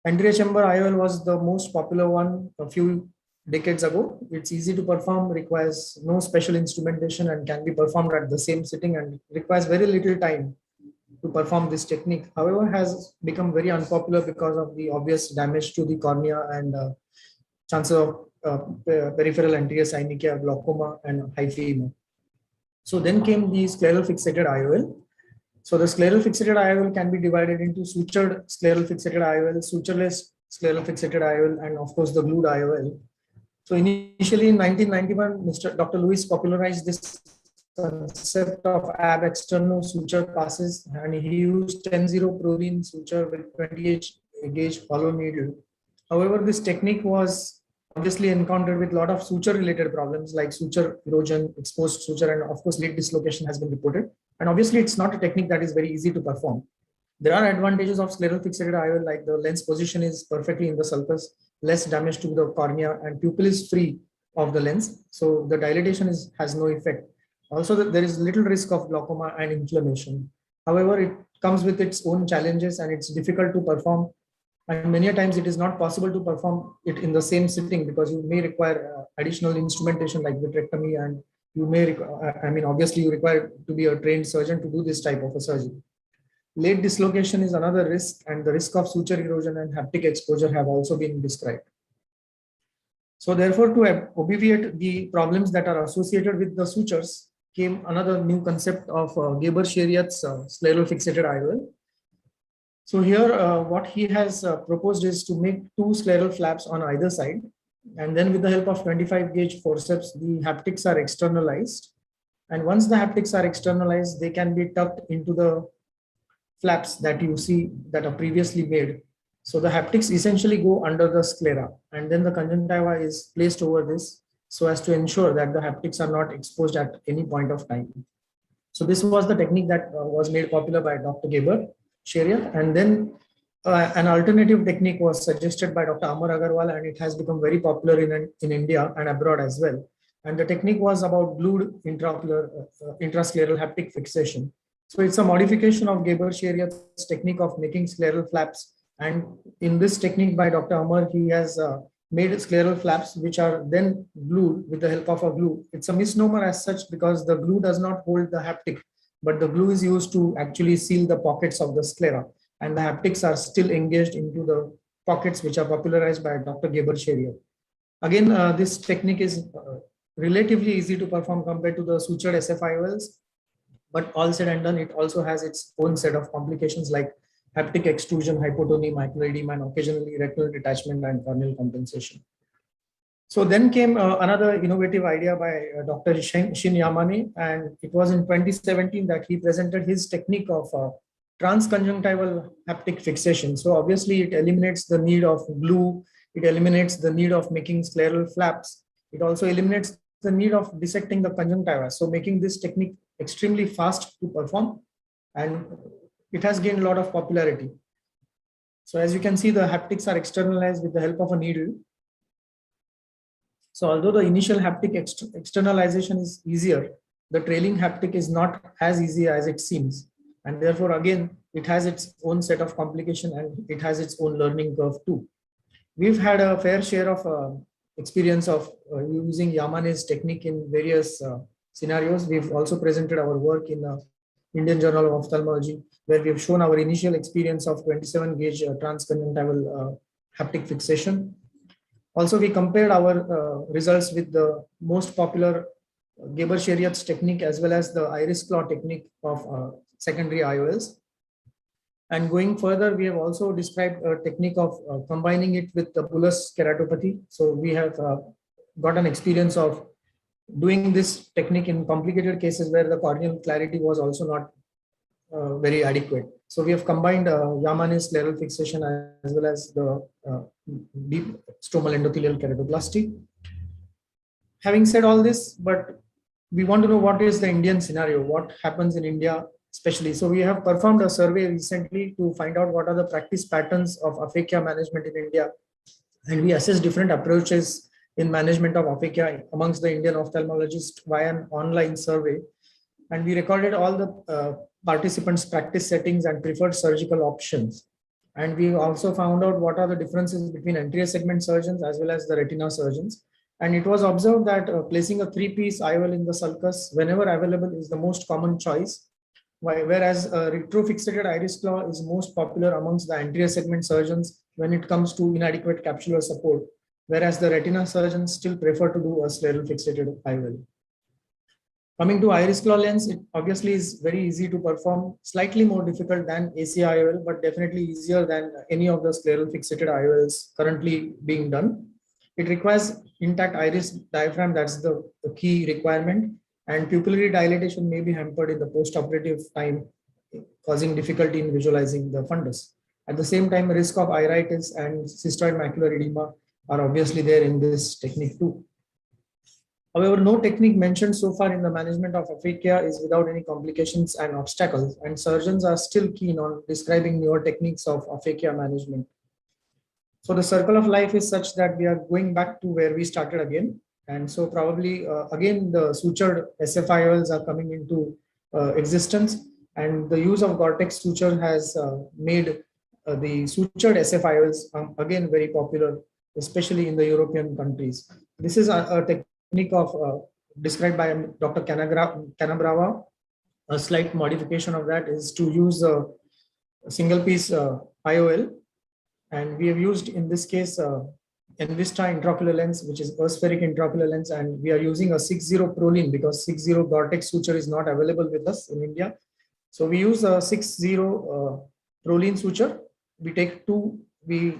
Anterior chamber IOL was the most popular one a few decades ago. It's easy to perform, requires no special instrumentation, and can be performed at the same sitting, and requires very little time to perform this technique. However, has become very unpopular because of the obvious damage to the cornea and chances of peripheral anterior synechia, glaucoma, and hyphema. So then came the scleral fixated IOL. So the scleral fixated IOL can be divided into sutured scleral fixated IOL, sutureless scleral fixated IOL, and of course the glued IOL. So initially in 1991, Dr. Lewis popularized this concept of ab externo suture passes, and he used 10-0 prurine suture with 28 gauge hollow needle. However, this technique was obviously encountered with a lot of suture related problems like suture erosion, exposed suture, and of course late dislocation has been reported. And obviously it's not a technique that is very easy to perform. There are advantages of scleral fixated IOL, like the lens position is perfectly in the sulcus, less damage to the cornea, and pupil is free of the lens. So the dilatation has no effect. Also, there is little risk of glaucoma and inflammation. However, it comes with its own challenges and it's difficult to perform. And many times it is not possible to perform it in the same sitting because you may require additional instrumentation like vitrectomy, and you may, obviously you require to be a trained surgeon to do this type of a surgery. Late dislocation is another risk, and the risk of suture erosion and haptic exposure have also been described. So therefore, to obviate the problems that are associated with the sutures came another new concept of Geber-Sheriat's scleral fixated IOL. So here, what he has proposed is to make two scleral flaps on either side. And then with the help of 25 gauge forceps, the haptics are externalized. And once the haptics are externalized, they can be tucked into the flaps that you see that are previously made. So the haptics essentially go under the sclera, and then the conjunctiva is placed over this so as to ensure that the haptics are not exposed at any point of time. So this was the technique that was made popular by Dr. Geber-Sheriat, and then an alternative technique was suggested by Dr. Amar Agarwal, and it has become very popular in India and abroad as well. And the technique was about glued intrascleral haptic fixation. So it's a modification of Geber-Sheriat's technique of making scleral flaps. And in this technique by Dr. Amar, he has made scleral flaps which are then glued with the help of a glue. It's a misnomer as such because the glue does not hold the haptic, but the glue is used to actually seal the pockets of the sclera, and the haptics are still engaged into the pockets which are popularized by Dr. Geber-Sheriat. Again, this technique is relatively easy to perform compared to the sutured SFIOLs, but all said and done, it also has its own set of complications like haptic extrusion, hypotony, macular edema, and occasionally retinal detachment and corneal compensation. So then came another innovative idea by Dr. Shin Yamane, and it was in 2017 that he presented his technique of transconjunctival haptic fixation. So obviously it eliminates the need of glue, it eliminates the need of making scleral flaps, it also eliminates the need of dissecting the conjunctiva, so making this technique extremely fast to perform, and it has gained a lot of popularity. So as you can see, the haptics are externalized with the help of a needle. So although the initial haptic externalization is easier, the trailing haptic is not as easy as it seems. And therefore, again, it has its own set of complications and it has its own learning curve too. We've had a fair share of experience of using Yamane's technique in various scenarios. We've also presented our work in Indian Journal of Ophthalmology, where we've shown our initial experience of 27 gauge transconjunctival haptic fixation. Also, we compared our results with the most popular Geber-Sheriat's technique as well as the iris claw technique of secondary IOLs. And going further, we have also described a technique of combining it with the bullous keratopathy. So we have got an experience of doing this technique in complicated cases where the corneal clarity was also not very adequate. So we have combined Yamane's scleral fixation as well as the deep stromal endothelial keratoplasty. Having said all this, but we want to know what is the Indian scenario, what happens in India especially. So we have performed a survey recently to find out what are the practice patterns of aphakia management in India. And we assess different approaches in management of aphakia amongst the Indian ophthalmologists via an online survey. And we recorded all the participants' practice settings and preferred surgical options. And we also found out what are the differences between anterior segment surgeons as well as the retina surgeons. And it was observed that placing a 3-piece IOL in the sulcus whenever available is the most common choice, whereas retrofixated iris claw is most popular amongst the anterior segment surgeons when it comes to inadequate capsular support, whereas the retina surgeons still prefer to do a scleral fixated IOL. Coming to iris claw lens, it obviously is very easy to perform, slightly more difficult than AC IOL, but definitely easier than any of the scleral fixated IOLs currently being done. It requires intact iris diaphragm, that's the key requirement, and pupillary dilatation may be hampered in the post-operative time, causing difficulty in visualizing the fundus. At the same time, risk of iritis and cystoid macular edema are obviously there in this technique too. However, no technique mentioned so far in the management of aphakia is without any complications and obstacles, and surgeons are still keen on describing newer techniques of aphakia management. So the circle of life is such that we are going back to where we started again. And so probably again, the sutured SFIOLs are coming into existence, and the use of Gore-Tex suture has made the sutured SFIOLs again very popular, especially in the European countries. This is a technique of described by Dr. Canabrava. A slight modification of that is to use a single piece IOL, and we have used in this case Envista intraocular lens, which is aspheric intraocular lens, and we are using a 6-0 Prolene because 6-0 Gore-Tex suture is not available with us in India. So we use a 6-0 Prolene suture. We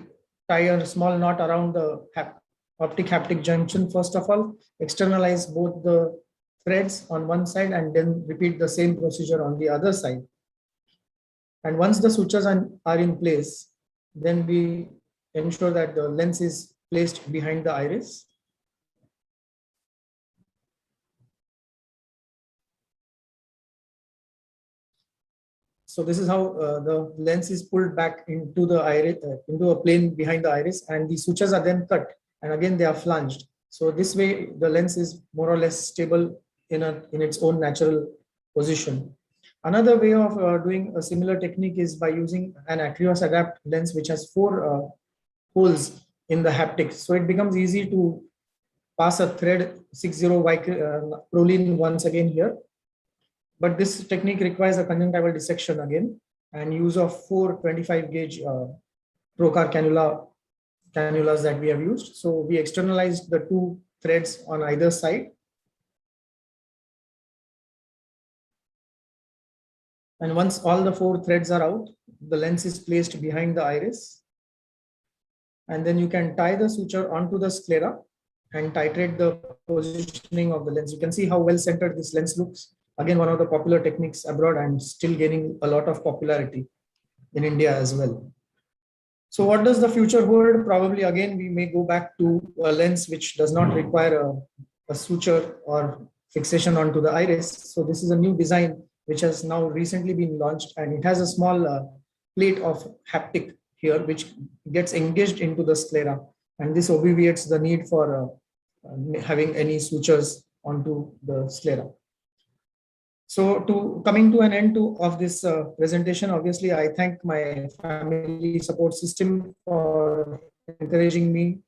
tie a small knot around the optic haptic junction first of all, externalize both the threads on one side, and then repeat the same procedure on the other side. And once the sutures are in place, then we ensure that the lens is placed behind the iris. So this is how the lens is pulled back into the iris, into a plane behind the iris, and the sutures are then cut, and again they are flanged. So this way the lens is more or less stable in its own natural position. Another way of doing a similar technique is by using an Acryos Adapt lens, which has 4 holes in the haptics. So it becomes easy to pass a thread 6-0 Prolene once again here. But this technique requires a conjunctival dissection again and use of 4 25 gauge Procar cannulas that we have used. So we externalized the 2 threads on either side. And once all the 4 threads are out, the lens is placed behind the iris. And then you can tie the suture onto the sclera and titrate the positioning of the lens. You can see how well centered this lens looks. Again, one of the popular techniques abroad and still gaining a lot of popularity in India as well. So what does the future hold? Probably again, we may go back to a lens which does not require a suture or fixation onto the iris. So this is a new design which has now recently been launched, and it has a small plate of haptic here which gets engaged into the sclera, and this obviates the need for having any sutures onto the sclera. So coming to an end of this presentation, obviously I thank my family support system for encouraging me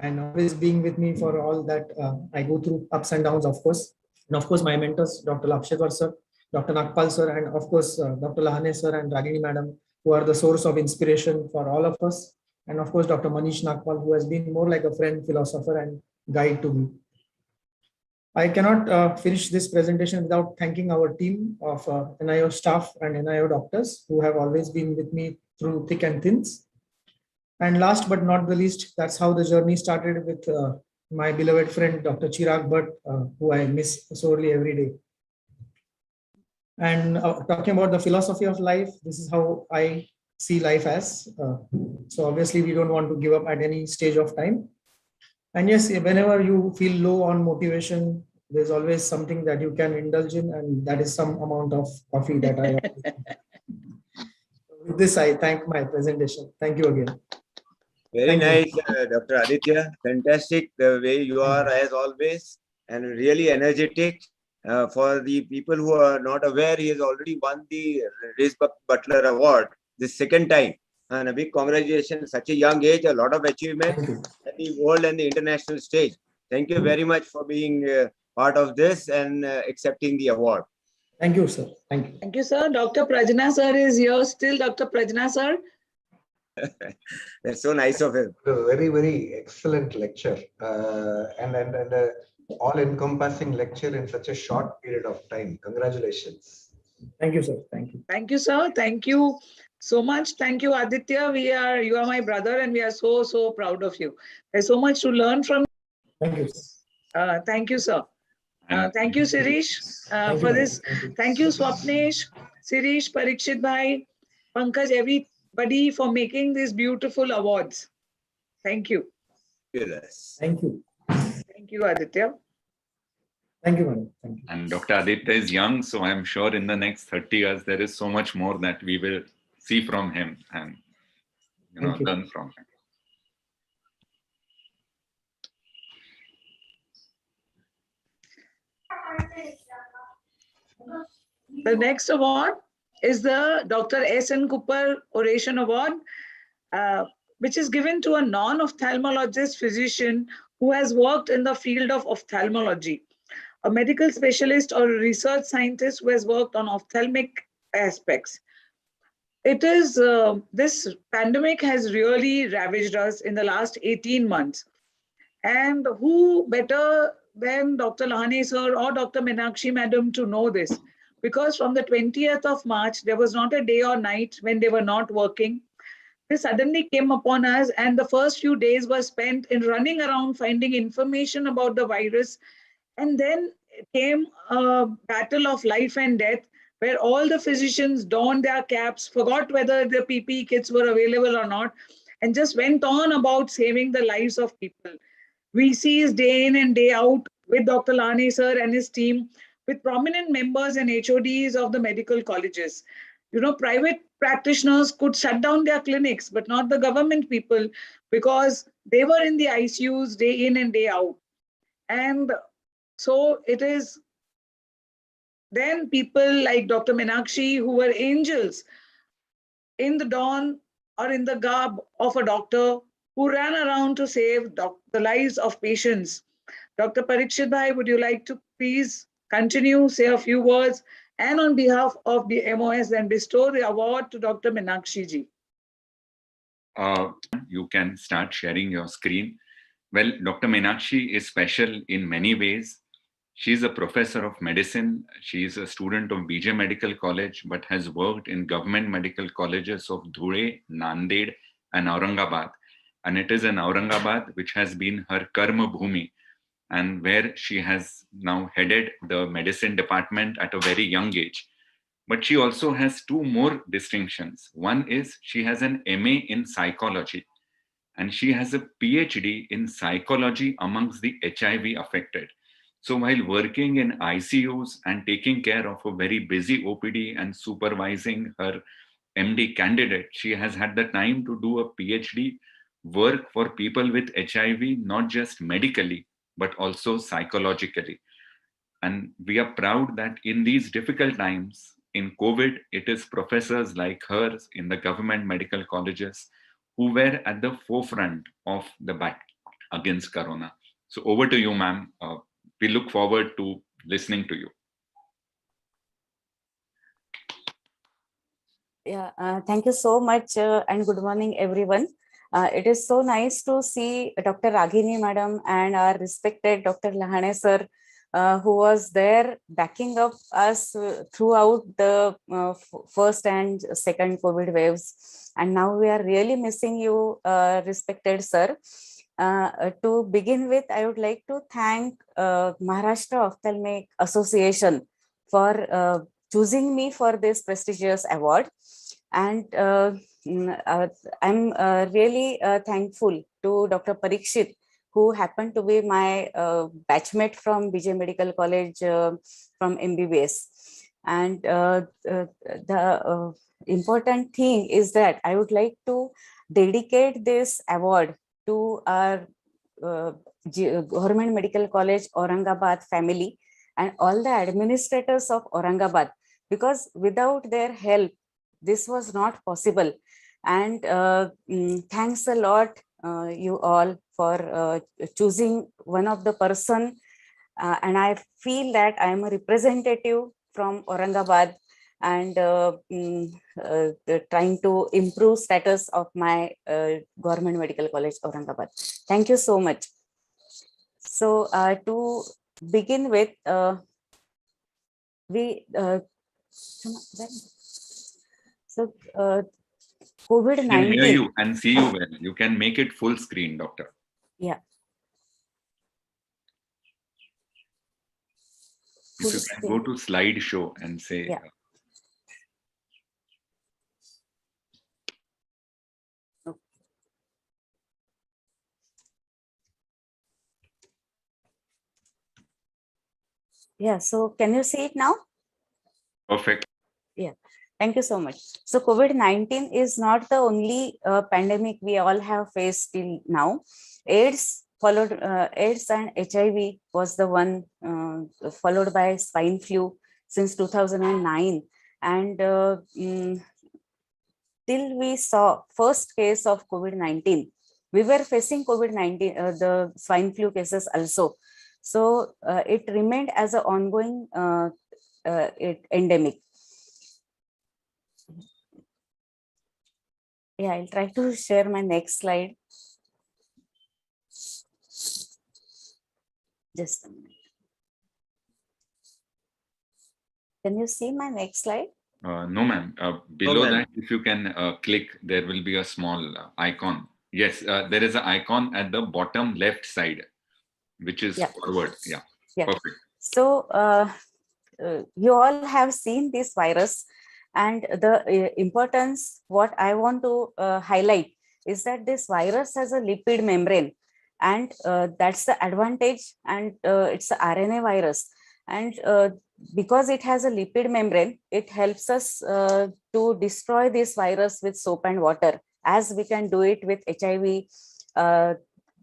and always being with me for all that I go through, ups and downs, of course. And of course my mentors, Dr. Lakshedwar sir, Dr. Nagpal sir, and of course Dr. Lahane sir and Ragini madam, who are the source of inspiration for all of us. And of course Dr. Manish Nagpal, who has been more like a friend, philosopher and guide to me. I cannot finish this presentation without thanking our team of NIO staff and NIO doctors who have always been with me through thick and thins. And last but not the least, that's how the journey started with my beloved friend, Dr. Chirag Bhatt, who I miss sorely every day. And talking about the philosophy of life, this is how I see life as. So obviously we don't want to give up at any stage of time. And yes, whenever you feel low on motivation, there's always something that you can indulge in, and that is some amount of coffee that I with this, I thank my presentation. Thank you again. Very Thank you. nice, Dr. Aditya. Fantastic the way you are as always, and really energetic. For the people who are not aware, he has already won the Riz Butler Award this second time. And a big congratulations, such a young age, a lot of achievements Thank you. at the world and the international stage. Thank you very much for being part of this and accepting the award. Thank you, sir. Thank you. Thank you, sir. Dr. Prajna sir is here still. Dr. Prajna sir. That's so nice of him. A very, very excellent lecture and all-encompassing lecture in such a short period of time. Congratulations. Thank you, sir. Thank you. Thank you, sir. Thank you so much. Thank you, Aditya. You are my brother, and we are so proud of you. There's so much to learn from. Thank you, sir. Thank you, sir. Thank you, Sirish, Thank for you, this. Thank you, Swapnesh, Sirish, Parikshit Bhai, Pankaj, everybody for making these beautiful awards. Thank you. Yes. Thank you. Thank you, Aditya. Thank you, madam. Thank you. And Dr. Aditya is young, so I'm sure in the next 30 years, there is so much more that we will see from him and Thank you. learn from him. The next award is the Dr. S.N. Cooper Oration Award, which is given to a non-ophthalmologist physician who has worked in the field of ophthalmology, a medical specialist or a research scientist who has worked on ophthalmic aspects. It is, this pandemic has really ravaged us in the last 18 months. And who better than Dr. Lahane sir or Dr. Meenakshi madam to know this? Because from the 20th of March, there was not a day or night when they were not working. This suddenly came upon us, and the first few days were spent in running around finding information about the virus. And then came a battle of life and death, where all the physicians donned their caps, forgot whether the PPE kits were available or not, and just went on about saving the lives of people. We see his day in and day out with Dr. Lahane sir and his team, with prominent members and HODs of the medical colleges. Private practitioners could shut down their clinics, but not the government people, because they were in the ICUs day in and day out. And so it is then people like Dr. Meenakshi, who were angels in the dawn or in the garb of a doctor, who ran around to save the lives of patients. Dr. Parikshit Bhai, would you like to please continue, say a few words, and on behalf of the MOS, then bestow the award to Dr. Meenakshi ji. You can start sharing your screen. Well, Dr. Meenakshi is special in many ways. She's a professor of medicine. She is a student of BJ Medical College, but has worked in government medical colleges of Dhule, Nanded, and Aurangabad. And it is in Aurangabad which has been her karma bhumi, and where she has now headed the medicine department at a very young age. But she also has two more distinctions. One is she has an MA in psychology, and she has a PhD in psychology amongst the HIV affected. So while working in ICUs and taking care of a very busy OPD and supervising her MD candidate, she has had the time to do a PhD work for people with HIV, not just medically, but also psychologically. And we are proud that in these difficult times, in COVID, it is professors like hers in the government medical colleges who were at the forefront of the battle against Corona. So over to you, ma'am. We look forward to listening to you. Yeah, thank you so much and good morning, everyone. It is so nice to see Dr. Raghini madam and our respected Dr. Lahane sir, who was there backing up us throughout the first and second COVID waves. And now we are really missing you, respected sir. To begin with, I would like to thank Maharashtra Ophthalmic Association for choosing me for this prestigious award. And I'm really thankful to Dr. Parikshit, who happened to be my batchmate from BJ Medical College from MBBS. And the important thing is that I would like to dedicate this award to our Government Medical College Aurangabad family and all the administrators of Aurangabad, because without their help, this was not possible. And thanks a lot, you all, for choosing one of the person. And I feel that I am a representative from Aurangabad and trying to improve status of my Government Medical College Aurangabad. Thank you so much. So to begin with, COVID-19. I can hear you and see you well. You can make it full screen, doctor. Yeah. If you can go to slideshow and say. Yeah. Yeah, so can you see it now? Perfect. Yeah, thank you so much. So COVID-19 is not the only pandemic we all have faced till now. AIDS and HIV was the one, followed by swine flu since 2009. And till we saw first case of COVID-19, we were facing COVID-19, the swine flu cases also. So it remained as an ongoing endemic. Yeah, I'll try to share my next slide. Just a minute. Can you see my next slide? No, ma'am. Below that, if you can click, there will be a small icon. Yes, there is an icon at the bottom left side, which is forward. Yeah, perfect. So you all have seen this virus, and the importance, what I want to highlight is that this virus has a lipid membrane, and that's the advantage, and it's an RNA virus. And because it has a lipid membrane, it helps us to destroy this virus with soap and water, as we can do it with HIV,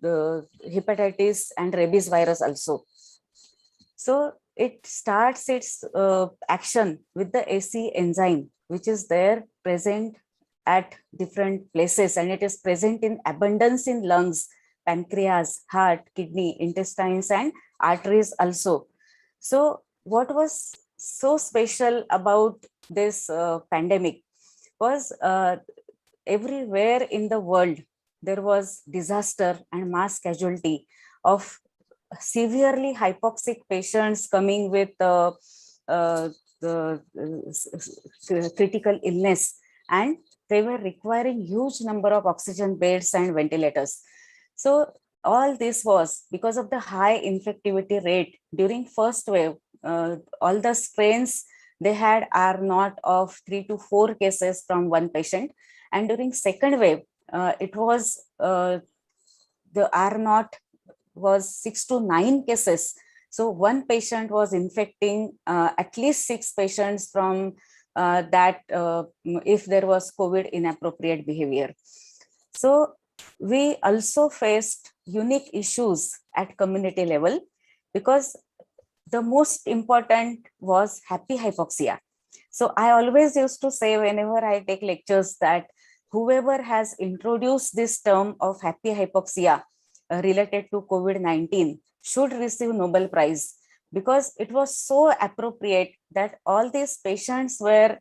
the hepatitis and rabies virus also. So it starts its action with the AC enzyme, which is there present at different places, and it is present in abundance in lungs, pancreas, heart, kidney, intestines, and arteries also. So what was so special about this pandemic was everywhere in the world, there was disaster and mass casualty of severely hypoxic patients coming with critical illness, and they were requiring huge number of oxygen beds and ventilators. So all this was because of the high infectivity rate during first wave. All the strains they had are not of 3 to 4 cases from one patient, and during second wave, it was the R naught was 6 to 9 cases. So one patient was infecting at least 6 patients from that if there was COVID inappropriate behavior. So we also faced unique issues at community level, because the most important was happy hypoxia. So I always used to say whenever I take lectures that whoever has introduced this term of happy hypoxia related to COVID-19 should receive Nobel Prize, because it was so appropriate that all these patients were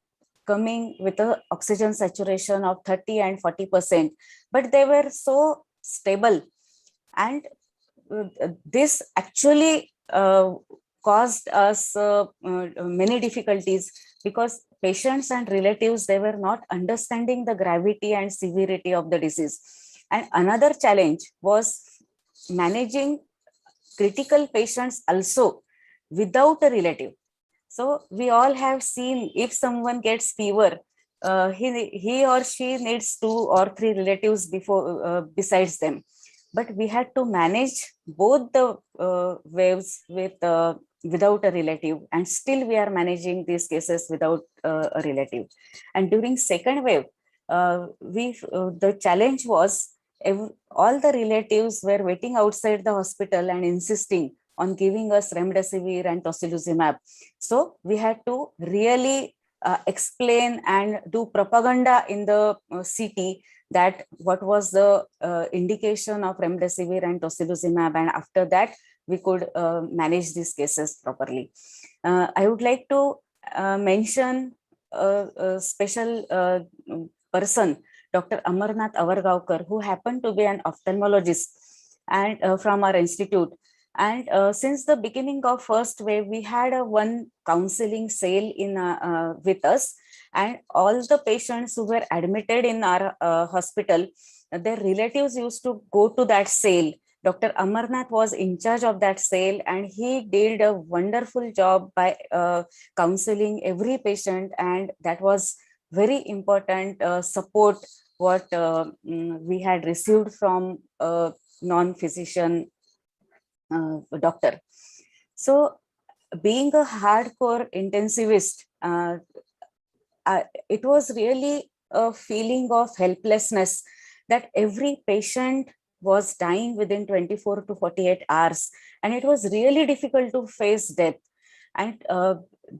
coming with an oxygen saturation of 30 and 40%, but they were so stable. And this actually caused us many difficulties, because patients and relatives, they were not understanding the gravity and severity of the disease. And another challenge was managing critical patients also without a relative. So we all have seen, if someone gets fever, he or she needs 2 or 3 relatives before besides them. but we had to manage both the waves without a relative, and still we are managing these cases without a relative. And during second wave, the challenge was all the relatives were waiting outside the hospital and insisting on giving us remdesivir and tocilizumab. So we had to really explain and do propaganda in the city that what was the indication of remdesivir and tocilizumab, and after that we could manage these cases properly. I would like to mention a special person, Dr. Amarnath Avargaonkar, who happened to be an ophthalmologist and from our institute. And since the beginning of first wave, we had one counseling cell in with us, and all the patients who were admitted in our hospital, their relatives used to go to that cell. Dr. Amarnath was in charge of that cell, and he did a wonderful job by counseling every patient, and that was very important support what we had received from non-physician doctor. So being a hardcore intensivist, it was really a feeling of helplessness that every patient was dying within 24 to 48 hours. And it was really difficult to face death. And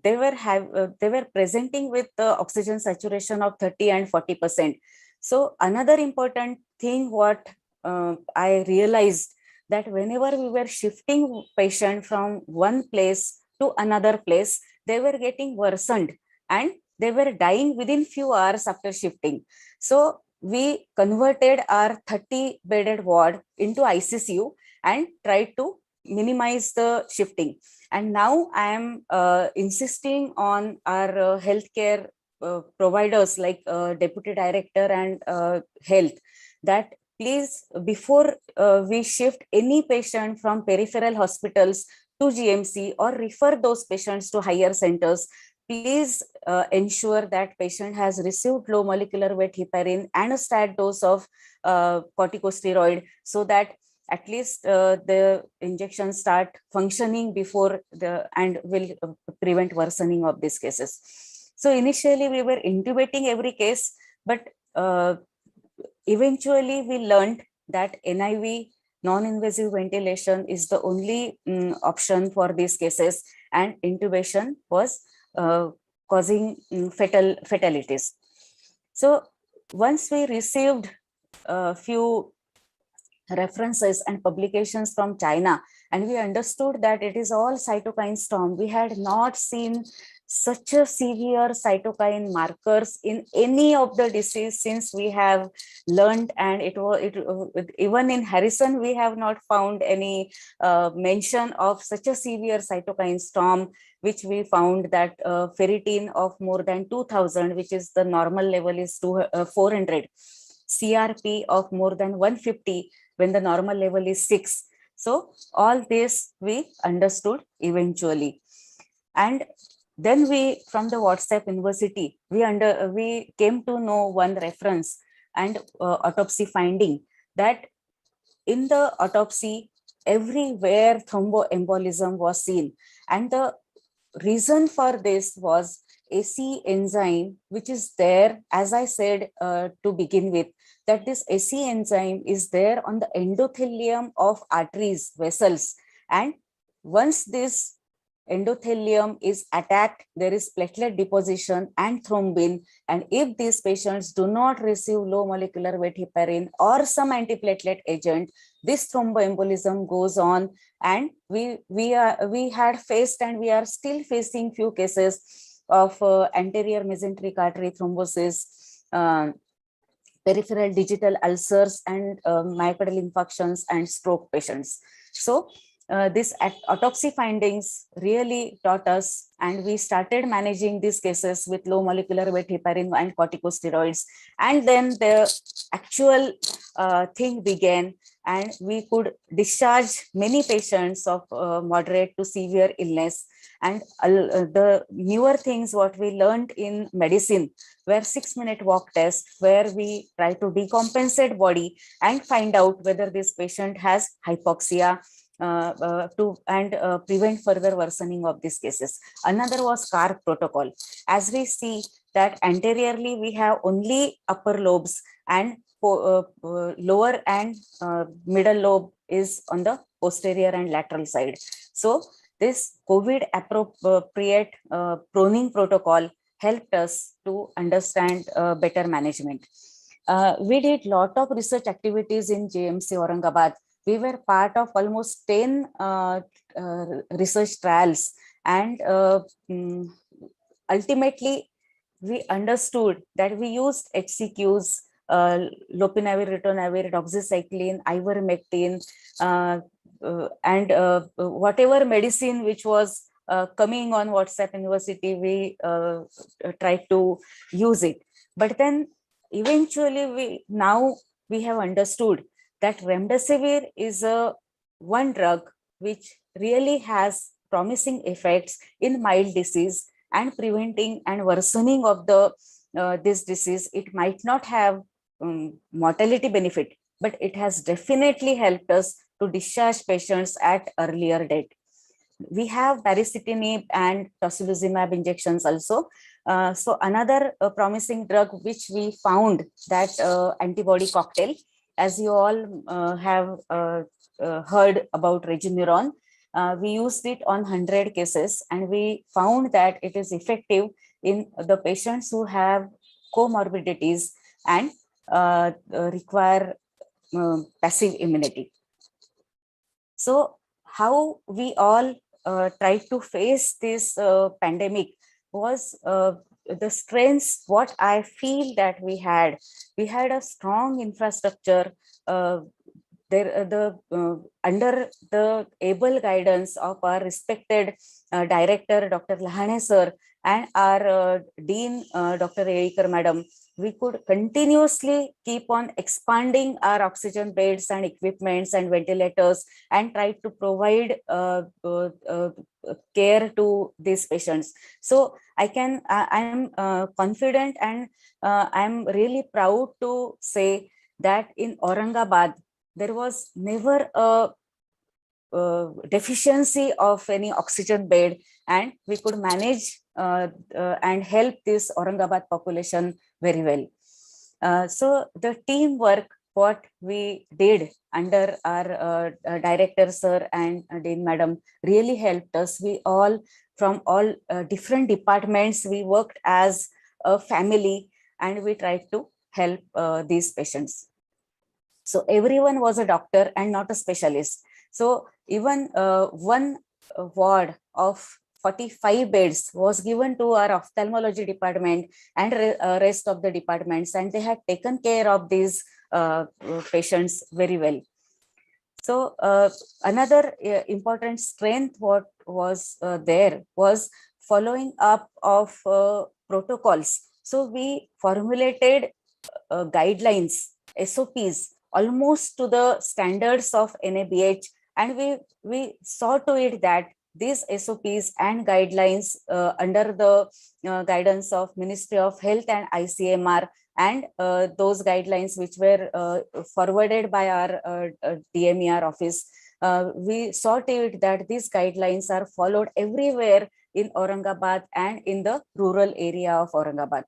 they were presenting with the oxygen saturation of 30 and 40%. So another important thing what I realized, that whenever we were shifting patient from one place to another place, they were getting worsened and they were dying within few hours after shifting. So we converted our 30-bedded ward into ICCU and tried to minimize the shifting. And now I am insisting on our healthcare providers like Deputy Director and Health, that please, before we shift any patient from peripheral hospitals to GMC or refer those patients to higher centers, please ensure that patient has received low molecular weight heparin and a stat dose of corticosteroid, so that at least the injections start functioning before and will prevent worsening of these cases. So initially we were intubating every case, but eventually we learned that NIV, non-invasive ventilation, is the only option for these cases, and intubation was causing fatalities. So once we received a few references and publications from China, and we understood that it is all cytokine storm. We had not seen such a severe cytokine markers in any of the disease since we have learned, and even in Harrison we have not found any mention of such a severe cytokine storm, which we found that ferritin of more than 2000, which is the normal level is 400, CRP of more than 150 when the normal level is 6. So all this we understood eventually. And then we, from the WhatsApp University, we came to know one reference and autopsy finding, that in the autopsy everywhere thromboembolism was seen, and the reason for this was AC enzyme, which is there, as I said to begin with, that this AC enzyme is there on the endothelium of arteries, vessels, and once this endothelium is attacked, there is platelet deposition and thrombin, and if these patients do not receive low molecular weight heparin or some antiplatelet agent, this thromboembolism goes on. And we had faced, and we are still facing, few cases of anterior mesenteric artery thrombosis, peripheral digital ulcers, and myocardial infarctions and stroke patients. So this autopsy findings really taught us, and we started managing these cases with low molecular weight heparin and corticosteroids. And then the actual thing began, and we could discharge many patients of moderate to severe illness. And the newer things what we learned in medicine were 6-minute walk test, where we try to decompensate body and find out whether this patient has hypoxia, prevent further worsening of these cases. Another was CAR protocol. As we see that anteriorly we have only upper lobes, and lower and middle lobe is on the posterior and lateral side. So this COVID appropriate proning protocol helped us to understand better management. We did lot of research activities in JMC Aurangabad. We were part of almost 10 research trials, and ultimately we understood that we used HCQs, lopinavir, ritonavir, doxycycline, ivermectin, and whatever medicine which was coming on WhatsApp University, we tried to use it. But then eventually we have understood that remdesivir is one drug which really has promising effects in mild disease and preventing and worsening of the this disease. It might not have mortality benefit, but it has definitely helped us to discharge patients at earlier date. We have baricitinib and tocilizumab injections also. So another promising drug which we found, that antibody cocktail, as you all have heard about Regeneron. We used it on 100 cases, and we found that it is effective in the patients who have comorbidities and require passive immunity. So how we all tried to face this pandemic was the strengths. What I feel that we had a strong infrastructure under the able guidance of our respected director, Dr. Lahane sir, and our dean, Dr. Eikar madam. We could continuously keep on expanding our oxygen beds and equipments and ventilators, and try to provide care to these patients. So I'm confident, and I'm really proud to say that in Aurangabad, there was never a deficiency of any oxygen bed, and we could manage and help this Aurangabad population very well. So the teamwork, what we did under our director sir and Dean madam, really helped us. We all, from all different departments, we worked as a family, and we tried to help these patients. So everyone was a doctor and not a specialist. So even one ward of 45 beds was given to our ophthalmology department and rest of the departments, and they had taken care of these patients very well. So another important strength what was there was following up of protocols. So we formulated guidelines, SOPs, almost to the standards of NABH, and we saw to it that these SOPs and guidelines under the guidance of Ministry of Health and ICMR, and those guidelines which were forwarded by our DMER office, we saw to it that these guidelines are followed everywhere in Aurangabad and in the rural area of Aurangabad.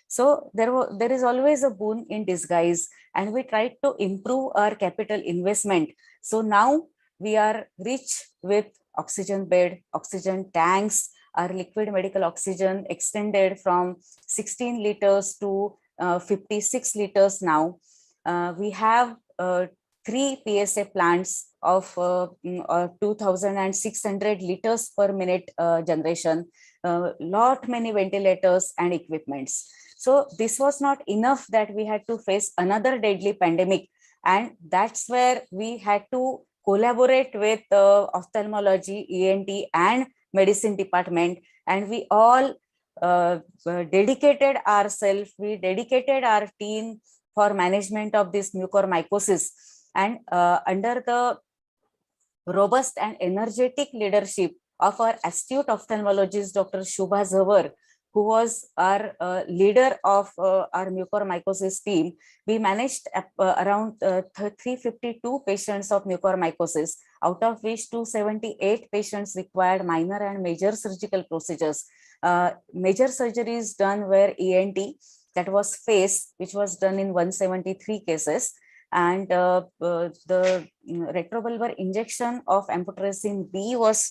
So there is always a boon in disguise, and we tried to improve our capital investment. So now we are rich with oxygen bed, oxygen tanks. Our liquid medical oxygen extended from 16 liters to 56 liters now. We have 3 PSA plants of 2,600 liters per minute generation, many ventilators and equipments. So this was not enough that we had to face another deadly pandemic, and that's where we had to collaborate with ophthalmology, ENT, and medicine department, and we all dedicated ourselves, we dedicated our team for management of this mucormycosis. And under the robust and energetic leadership of our astute ophthalmologist, Dr. Shubha Zawar, who was our leader of our mucormycosis team, we managed around 352 patients of mucormycosis, out of which 278 patients required minor and major surgical procedures. Major surgeries done were ENT, that was face, which was done in 173 cases, and the retrobulbar injection of amphotericin B was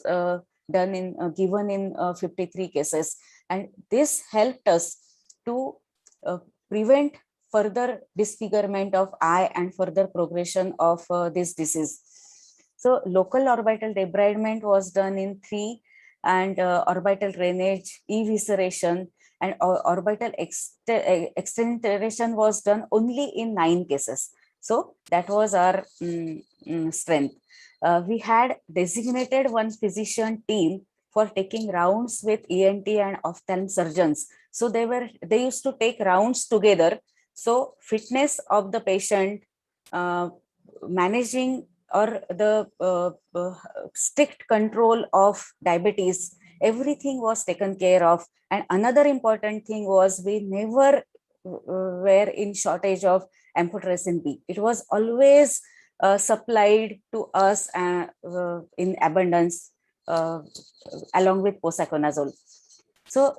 given in 53 cases, and this helped us to prevent further disfigurement of eye and further progression of this disease. So local orbital debridement was done in 3, and orbital drainage, evisceration, and orbital extenteration was done only in 9 cases. So that was our strength. We had designated one physician team for taking rounds with ENT and ophthalm surgeons. So they used to take rounds together. So fitness of the patient, managing or the strict control of diabetes, everything was taken care of. And another important thing was we never were in shortage of amphotericin B. It was always supplied to us in abundance along with posaconazole. So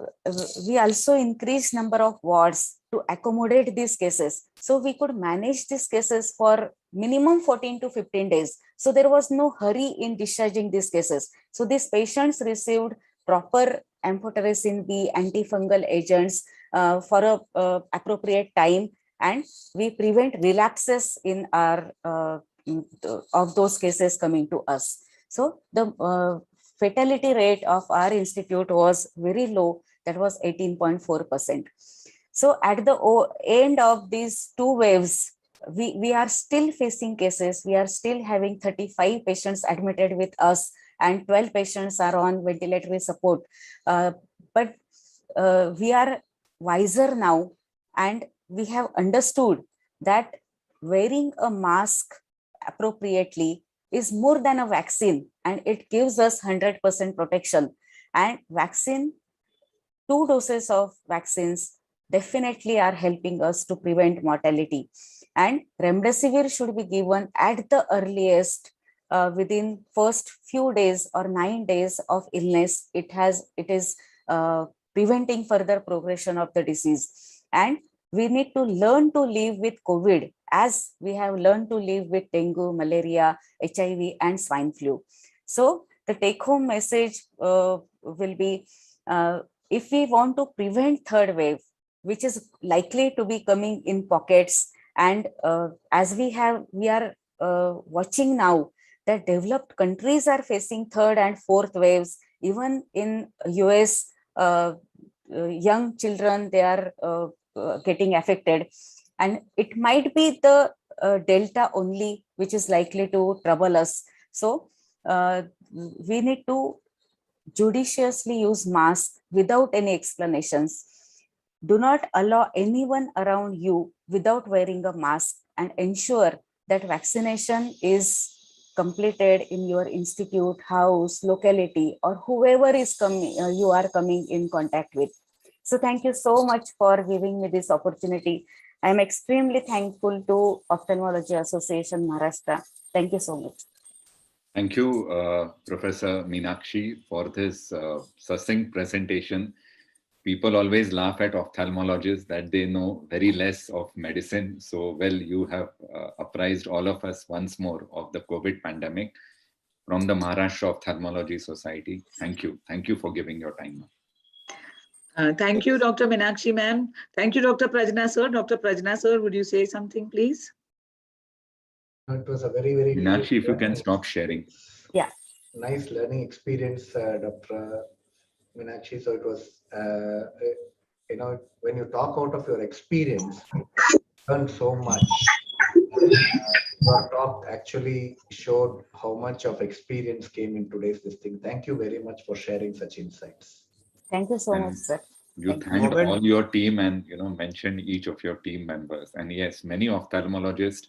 we also increased number of wards to accommodate these cases. So we could manage these cases for minimum 14 to 15 days. So there was no hurry in discharging these cases. So these patients received proper amphotericin B antifungal agents for a appropriate time, and we prevent relapses in our of those cases coming to us. So the fatality rate of our institute was very low, that was 18.4%. So at the end of these 2 waves, we are still facing cases. We are still having 35 patients admitted with us, and 12 patients are on ventilatory support. But we are wiser now, and we have understood that wearing a mask appropriately is more than a vaccine, and it gives us 100% protection. And vaccine, 2 doses of vaccines definitely are helping us to prevent mortality. And remdesivir should be given at the earliest within first few days or 9 days of illness. It is preventing further progression of the disease. And we need to learn to live with COVID as we have learned to live with dengue, malaria, HIV, and swine flu. So the take-home message will be, if we want to prevent 3rd wave, which is likely to be coming in pockets, and as we are watching now that developed countries are facing 3rd and 4th waves. Even in US, young children, they are getting affected, and it might be the Delta only which is likely to trouble us. So we need to judiciously use masks without any explanations. Do not allow anyone around you without wearing a mask, and ensure that vaccination is completed in your institute, house, locality, or whoever is coming, you are coming in contact with. So thank you so much for giving me this opportunity. I am extremely thankful to Ophthalmology Association Maharashtra. Thank you so much. Thank you, Professor Meenakshi, for this succinct presentation. People always laugh at ophthalmologists that they know very less of medicine. So, well, you have apprised all of us once more of the COVID pandemic from the Maharashtra Ophthalmology Society. Thank you. Thank you for giving your time. Thank you, Dr. Meenakshi ma'am. Thank you, Dr. Prajna sir. Dr. Prajna sir, would you say something, please? It was a very, very Meenakshi, if you can stop sharing. Yeah. Nice learning experience, Dr. Meenakshi. So it was, when you talk out of your experience, you learn so much. Your talk actually showed how much of experience came in today's this thing. Thank you very much for sharing such insights. Thank you so And much, sir. you Thank you. thanked Moment. all your team and mentioned each of your team members. And yes, many ophthalmologists,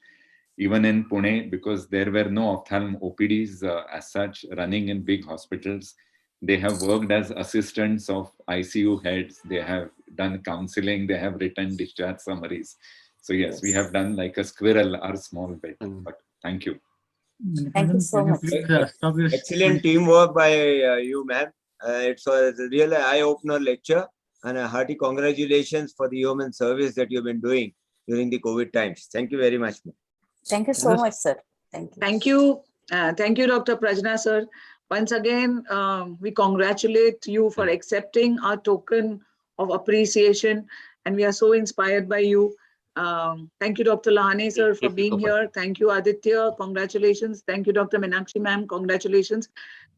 even in Pune, because there were no ophthalm OPDs as such running in big hospitals, they have worked as assistants of ICU heads. They have done counseling. They have written discharge summaries. So yes, we have done like a squirrel our small bit. But thank you. Thank you so much. Excellent teamwork by you, ma'am. It's a real eye-opener lecture, and a hearty congratulations for the human service that you've been doing during the COVID times. Thank you very much, ma'am. Thank you so much, sir. Thank you. Thank you. Thank you, Dr. Prajna, sir. Once again, we congratulate you for accepting our token of appreciation, and we are so inspired by you. Thank you, Dr. Lahane, sir, for being here. Thank you, Aditya. Congratulations. Thank you, Dr. Meenakshi, ma'am. Congratulations.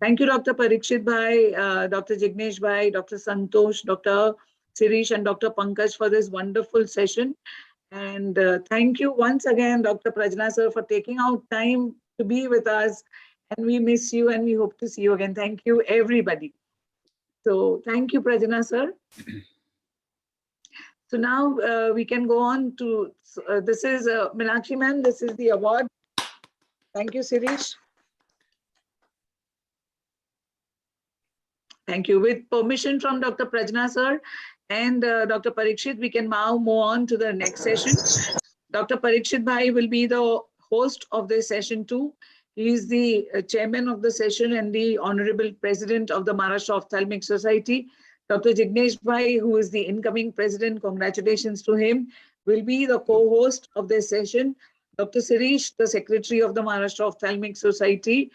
Thank you, Dr. Parikshit bhai, Dr. Jignesh bhai, Dr. Santosh, Dr. Sirish, and Dr. Pankaj for this wonderful session. And thank you once again, Dr. Prajna, sir, for taking out time to be with us. And we miss you and we hope to see you again. Thank you, everybody. So thank you, Prajna, sir. So now we can go on to, this is Meenakshi ma'am, this is the award. Thank you, Sirish. Thank you. With permission from Dr. Prajna, sir, and Dr. Parikshit, we can now move on to the next session. Dr. Parikshit bhai will be the host of this session too. He is the chairman of the session and the honorable president of the Maharashtra Ophthalmic Society. Dr. Jignesh bhai, who is the incoming president, congratulations to him, will be the co-host of this session. Dr. Sirish, the secretary of the Maharashtra Ophthalmic Society,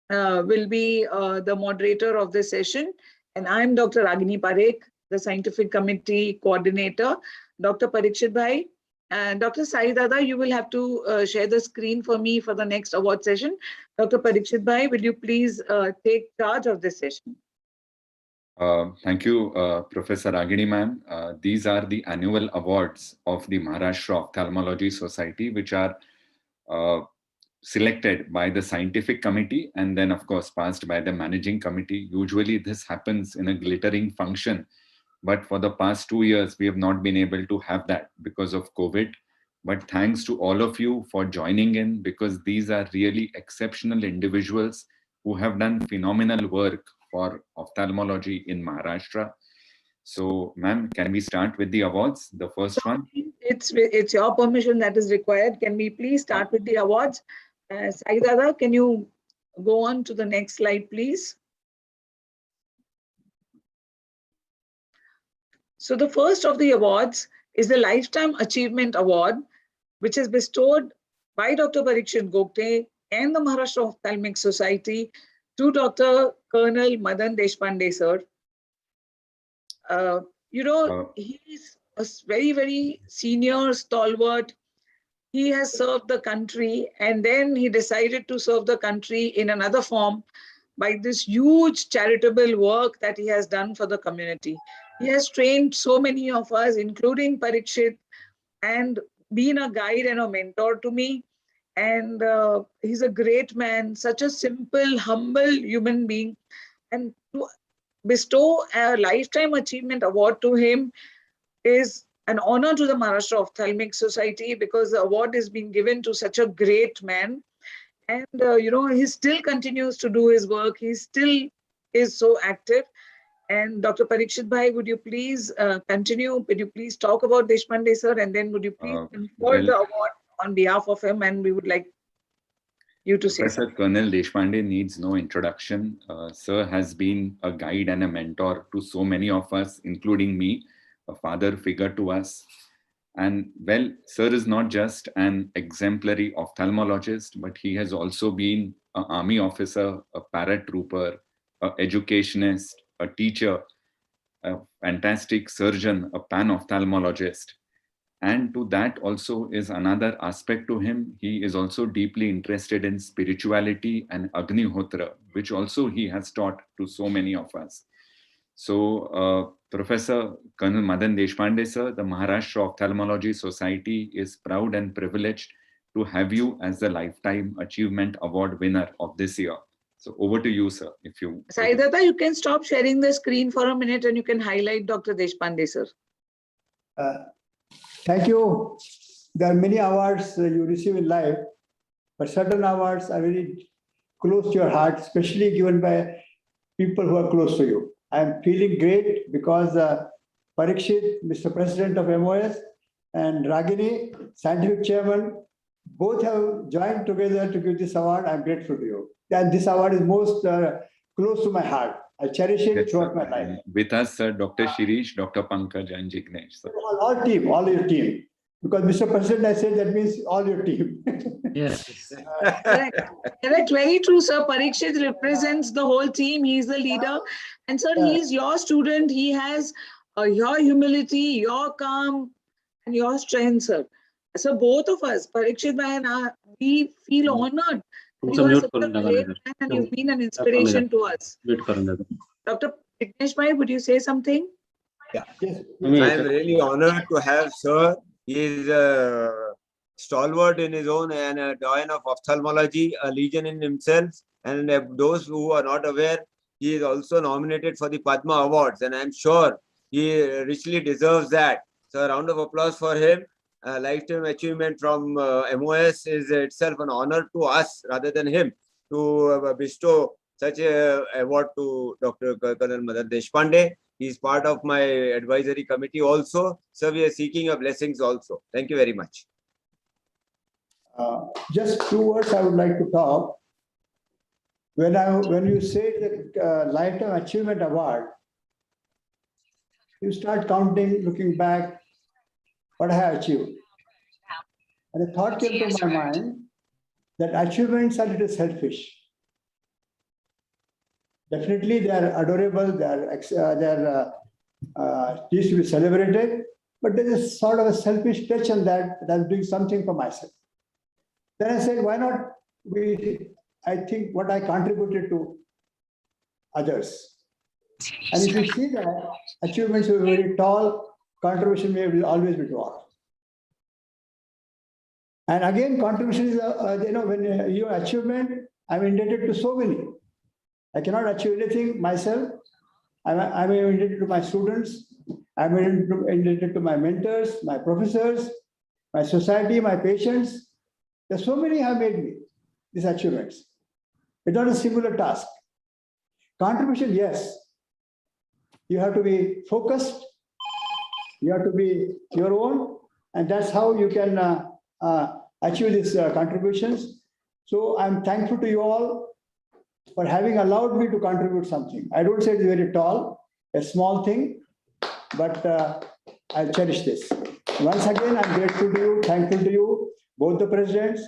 will be the moderator of this session. And I'm Dr. Ragini Parekh, the scientific committee coordinator. Dr. Parikshit bhai, and Dr. Sai Dada, you will have to share the screen for me for the next award session. Dr. Parikshit bhai, will you please take charge of this session? Thank you, Professor Ragini ma'am. These are the annual awards of the Maharashtra Ophthalmology Society, which are selected by the scientific committee and then, of course, passed by the managing committee. Usually this happens in a glittering function, but for the past 2 years, we have not been able to have that because of COVID. But thanks to all of you for joining in, because these are really exceptional individuals who have done phenomenal work for ophthalmology in Maharashtra. So, ma'am, can we start with the awards? The first one? It's your permission that is required. Can we please start with the awards? Sai Dada, can you go on to the next slide, please? So the first of the awards is the Lifetime Achievement Award, which is bestowed by Dr. Parikshit Gopte and the Maharashtra Ophthalmic Society to Dr. Colonel Madan Deshpande, sir. He is a very, very senior stalwart. He has served the country, and then he decided to serve the country in another form by this huge charitable work that he has done for the community. He has trained so many of us, including Parikshit, and been a guide and a mentor to me. And he's a great man, such a simple, humble human being. And to bestow a Lifetime Achievement Award to him is an honor to the Maharashtra Ophthalmic Society, because the award is being given to such a great man. And, he still continues to do his work. He still is so active. And Dr. Parikshit bhai, would you please continue? Would you please talk about Deshpande, sir? And then would you please confer the award on behalf of him? And we would like you to say Professor Colonel Deshpande needs no introduction. Sir has been a guide and a mentor to so many of us, including me, a father figure to us. And well, sir is not just an exemplary ophthalmologist, but he has also been an army officer, a paratrooper, an educationist, a teacher, a fantastic surgeon, a pan-ophthalmologist. And to that also is another aspect to him. He is also deeply interested in spirituality and Agnihotra, which also he has taught to so many of us. So, Professor Colonel Madan Deshpande, sir, the Maharashtra Ophthalmology Society is proud and privileged to have you as the Lifetime Achievement Award winner of this year. So over to you, sir. If you Saidata, you can stop sharing the screen for a minute and you can highlight Dr. Deshpande, sir. Thank you. There are many awards you receive in life, but certain awards are very close to your heart, especially given by people who are close to you. I am feeling great because Parikshit, Mr. President of MOS, and Ragini, Scientific Chairman, both have joined together to give this award. I'm grateful to you. And this award is most close to my heart. I cherish it Yes, throughout sir. my life. With us, sir, Dr. Shirish, Dr. Pankaj, and Jignesh. Sir. All team, all your team. Because Mr. President, I said that means all your team. Yes. Correct. Correct. Very true, sir. Parikshit represents the whole team. He's the leader. And sir, he is your student. He has your humility, your calm, and your strength, sir. So both of us, Parikshit bhai and I, we feel honored. You are such a great man and you've been an inspiration to us. Dr. Jignesh bhai, would you say something? Yeah. I am really honored to have sir. He is a stalwart in his own and a doyen of ophthalmology, a legion in himself. And those who are not aware, he is also nominated for the Padma Awards. And I'm sure he richly deserves that. So a round of applause for him. Lifetime achievement from MOS is itself an honor to us rather than him to bestow such a award to Dr. Colonel Madar Deshpande. He is part of my advisory committee also. So we are seeking your blessings also. Thank you very much. Just 2 words I would like to talk. When you say the Lifetime Achievement Award, you start counting, looking back, what I have achieved. And a thought came to my mind that achievements are a little selfish. Definitely, they are adorable, they are used to be celebrated, but there is sort of a selfish touch on that I'm doing something for myself. Then I said, why not I think what I contributed to others. And if you see that, achievements were very tall, contribution will always be dwarf. And again, contribution is, when your achievement, I'm indebted to so many. I cannot achieve anything myself. I'm indebted to my students. I'm indebted to my mentors, my professors, my society, my patients. There's so many have made me these achievements. It's not a singular task. Contribution, yes. You have to be focused. You have to be your own. And that's how you can achieve these contributions. So I'm thankful to you all for having allowed me to contribute something. I don't say it's very tall, a small thing, but I cherish this. Once again, I'm grateful to you, thankful to you, both the presidents,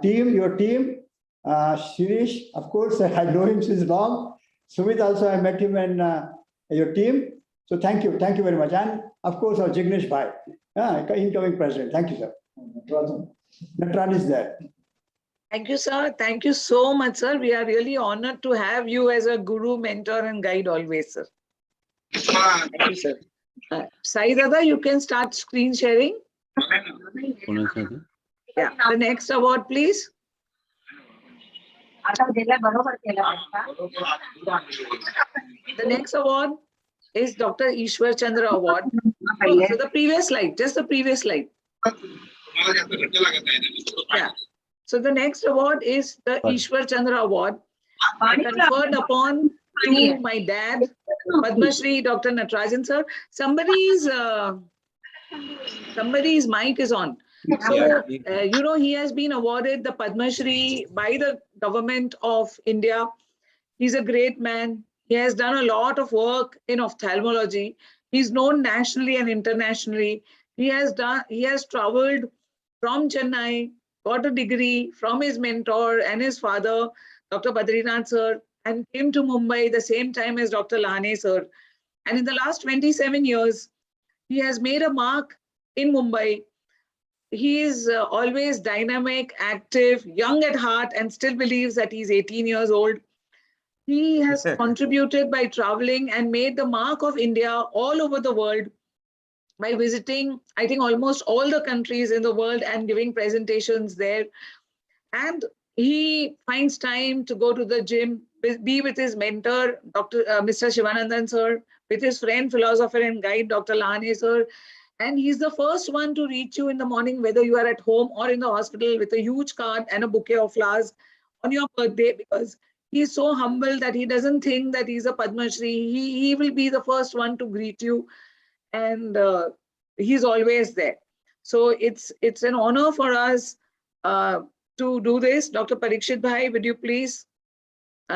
team, your team, Shirish, of course, I know him since long. Sumit also, I met him and your team. So thank you very much. And of course, our Jignesh Bhai, incoming president. Thank you, sir. Natran is there. Thank you, sir. Thank you so much, sir. We are really honored to have you as a guru, mentor, and guide always, sir. Thank you, sir. Sai Dada, you can start screen sharing. Yeah, the next award, please. The next award is Dr. Ishwar Chandra Award. So the previous slide, just the previous slide. Yeah. So the next award is the Ishwar Chandra Award, conferred upon to my dad, Padma Shri Dr. Natarajan sir. Somebody's mic is on. So, he has been awarded the Padma Shri by the government of India. He's a great man. He has done a lot of work in ophthalmology. He's known nationally and internationally. He has traveled from Chennai, got a degree from his mentor and his father, Dr. Badrinath sir, and came to Mumbai the same time as Dr. Lahane sir. And in the last 27 years, he has made a mark in Mumbai. He is always dynamic, active, young at heart, and still believes that he's 18 years old. He has contributed by traveling and made the mark of India all over the world. by visiting, I think, almost all the countries in the world and giving presentations there. And he finds time to go to the gym, be with his mentor, Mr. Shivanandan sir, with his friend, philosopher and guide, Dr. Lahane sir. And he's the first one to reach you in the morning, whether you are at home or in the hospital, with a huge card and a bouquet of flowers on your birthday, because he's so humble that he doesn't think that he's a Padma Shri. He will be the first one to greet you, and he's always there. So it's an honor for us to do this. Dr. Parikshit Bhai, would you please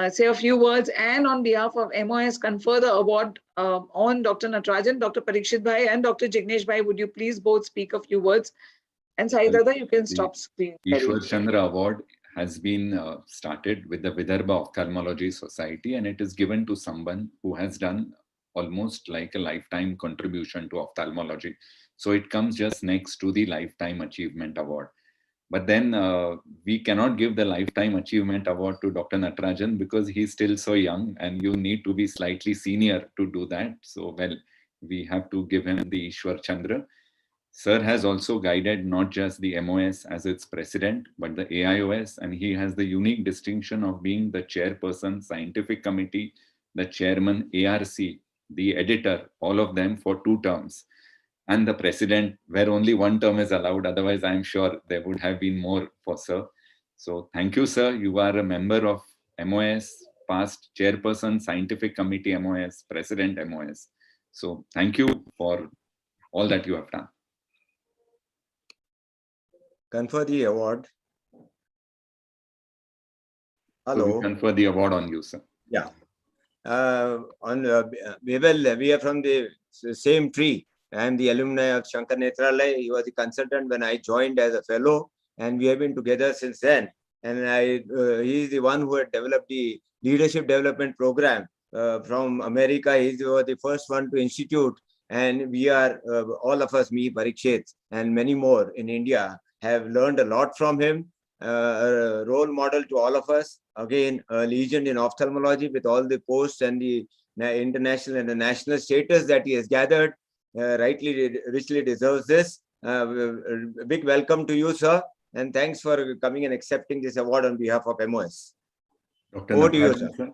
say a few words, and on behalf of MOS confer the award on Dr. Natarajan. Dr. Parikshit Bhai and Dr. Jignesh Bhai, would you please both speak a few words? And Sai Dada, you can stop screen. Ishwar Chandra Award has been started with the Vidarbha Ophthalmology Society, and it is given to someone who has done almost like a lifetime contribution to ophthalmology. So it comes just next to the Lifetime Achievement Award. But then we cannot give the Lifetime Achievement Award to Dr. Natarajan because he's still so young, and you need to be slightly senior to do that. So, well, we have to give him the Ishwar Chandra. Sir has also guided not just the MOS as its president, but the AIOS, and he has the unique distinction of being the chairperson, scientific committee, the chairman, ARC, the editor, all of them for 2 terms, and the president, where only 1 term is allowed. Otherwise, I'm sure there would have been more for sir. So thank you, sir. You are a member of MOS, past chairperson, scientific committee MOS, president MOS. So thank you for all that you have done. Confer the award. Hello. So we confer the award on you, sir. Yeah. We are from the same tree. I am the alumni of Shankar Netralaya. He was the consultant when I joined as a fellow, and we have been together since then. And he is the one who had developed the leadership development program from America. He was the first one to institute, and we are all of us, me, Parikshit, and many more in India, have learned a lot from him. A role model to all of us. Again, a legend in ophthalmology with all the posts and the international and the national status that he has gathered. Richly deserves this. A big welcome to you, sir, and thanks for coming and accepting this award on behalf of MOS. Dr. Over to you, sir.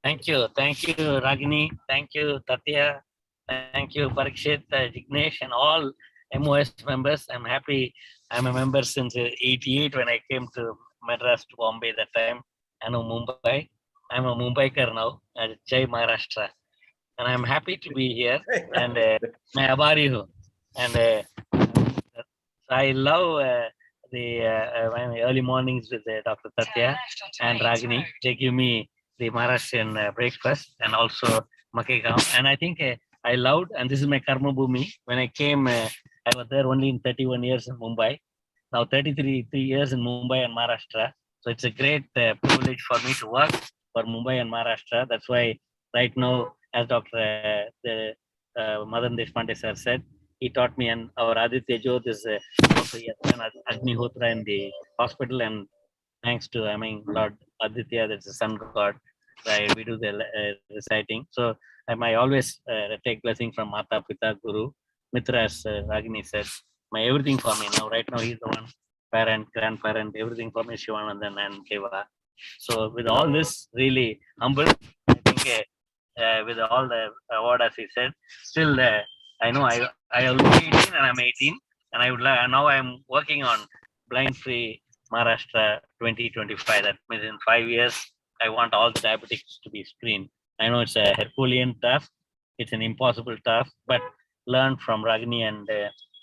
Thank you, Ragini. Thank you, Tatya. Thank you, Parikshit, Jignesh, and all MOS members. I'm happy. I'm a member since '88 when I came to Madras to Bombay that time. I know Mumbai. I'm a Mumbaiker now, Jai Maharashtra. And I'm happy to be here. And my abari hu. And I love my early mornings with Dr. Tatya and Ragini. They give me the Maharashtrian breakfast and also Makegam. And I think I loved, and this is my Karma Bhumi. When I came, I was there only in 31 years in Mumbai. Now 33 years in Mumbai and Maharashtra. So it's a great privilege for me to work for Mumbai and Maharashtra. That's why right now, as Dr. Madan Deshpande sir said, he taught me, and our Aditya Jodh is also Agnihotra in the hospital. And thanks to, Lord Aditya, that's the sun god, we do the reciting. So I always take blessing from Mata, Pita, Guru, Mitra, as Ragini said. My everything for me now. Right now, he's the one parent, grandparent, everything for me, Shivanandan and Deva. So with all this, really humble. I think with all the award, as he said, still I know I am 18 and I'm 18, and I would now I'm working on blind free Maharashtra 2025. That means in 5 years, I want all the diabetics to be screened. I know it's a Herculean task. It's an impossible task, but learn from Ragini and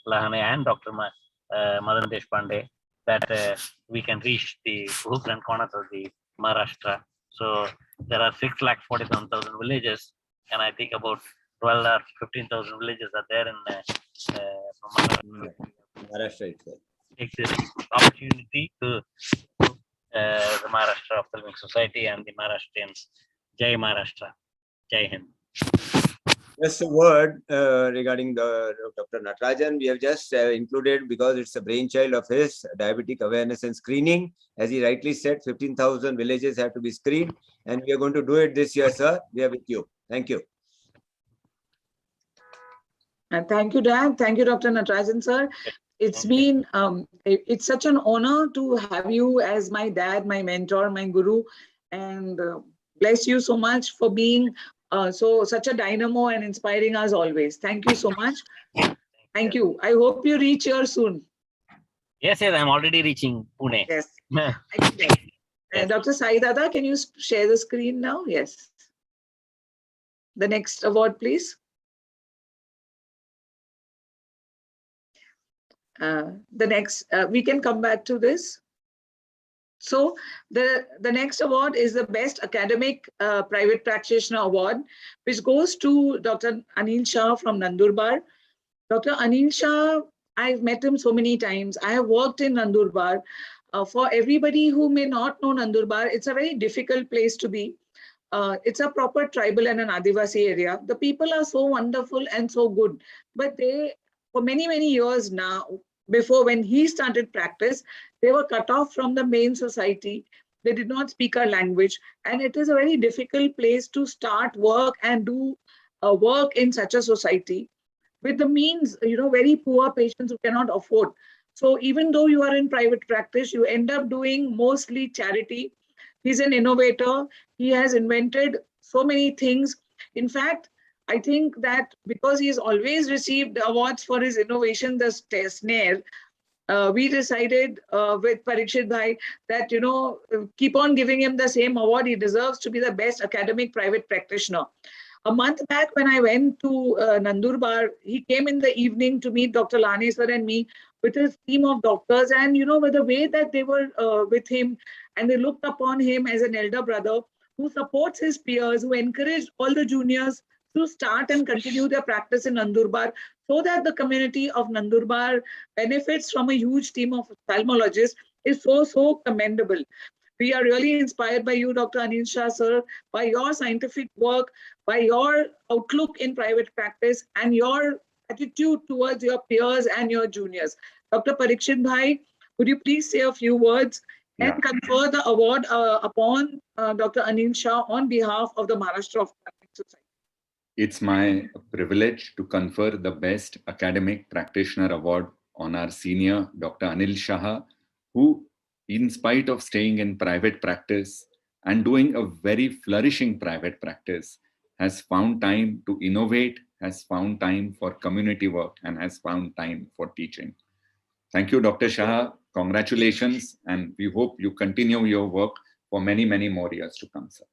Lahane and Dr. Madan Deshpande that we can reach the hooks and corners of the Maharashtra. So there are 6,47,000 villages, and I think about 12 or 15,000 villages are there in Maharashtra itself. Take this opportunity to the Maharashtra Ophthalmic Society and the Maharashtrians. Jai Maharashtra. Jai Hind. Just a word regarding the Dr. Natarajan. We have just included, because it's a brainchild of his, diabetic awareness and screening. As he rightly said, 15,000 villages have to be screened, and we are going to do it this year, sir. We are with you. Thank you. And thank you, Dan. Thank you, Dr. Natarajan, sir. It's been, it's such an honor to have you as my dad, my mentor, my guru, and bless you so much for being such a dynamo and inspiring us always. Thank you so much. Thank you. I hope you reach here soon. Yes, yes, I'm already reaching Pune. Yes. Yes. Dr. Sai Dada, can you share the screen now? Yes. The next award, please. The next, we can come back to this. So the next award is the Best Academic Private Practitioner Award, which goes to Dr. Anil Shah from Nandurbar. Dr. Anil Shah, I've met him so many times. I have worked in Nandurbar. For everybody who may not know Nandurbar, it's a very difficult place to be. It's a proper tribal and an Adivasi area. The people are so wonderful and so good, but they, for many, many years now, before when he started practice, they were cut off from the main society. They did not speak our language. And it is a very difficult place to start work and do work in such a society with the means, very poor patients who cannot afford. So even though you are in private practice, you end up doing mostly charity. He's an innovator. He has invented so many things. In fact, I think that because he's always received awards for his innovation, the snare, we decided with Parikshit Bhai that, keep on giving him the same award. He deserves to be the best academic private practitioner. A month back when I went to Nandurbar, he came in the evening to meet Dr. Lane sir and me with his team of doctors. And, with the way that they were with him and they looked upon him as an elder brother who supports his peers, who encouraged all the juniors to start and continue their practice in Nandurbar so that the community of Nandurbar benefits from a huge team of ophthalmologists is so commendable. We are really inspired by you, Dr. Anil Shah, sir, by your scientific work, by your outlook in private practice, and your attitude towards your peers and your juniors. Dr. Parikshit Bhai, would you please say a few words and confer the award upon Dr. Anil Shah on behalf of the Maharashtra Ophthalmic Society? It's my privilege to confer the Best Academic Practitioner Award on our senior, Dr. Anil Shah, who, in spite of staying in private practice and doing a very flourishing private practice, has found time to innovate, has found time for community work, and has found time for teaching. Thank you, Dr. Shah. Congratulations, and we hope you continue your work for many, many more years to come, sir.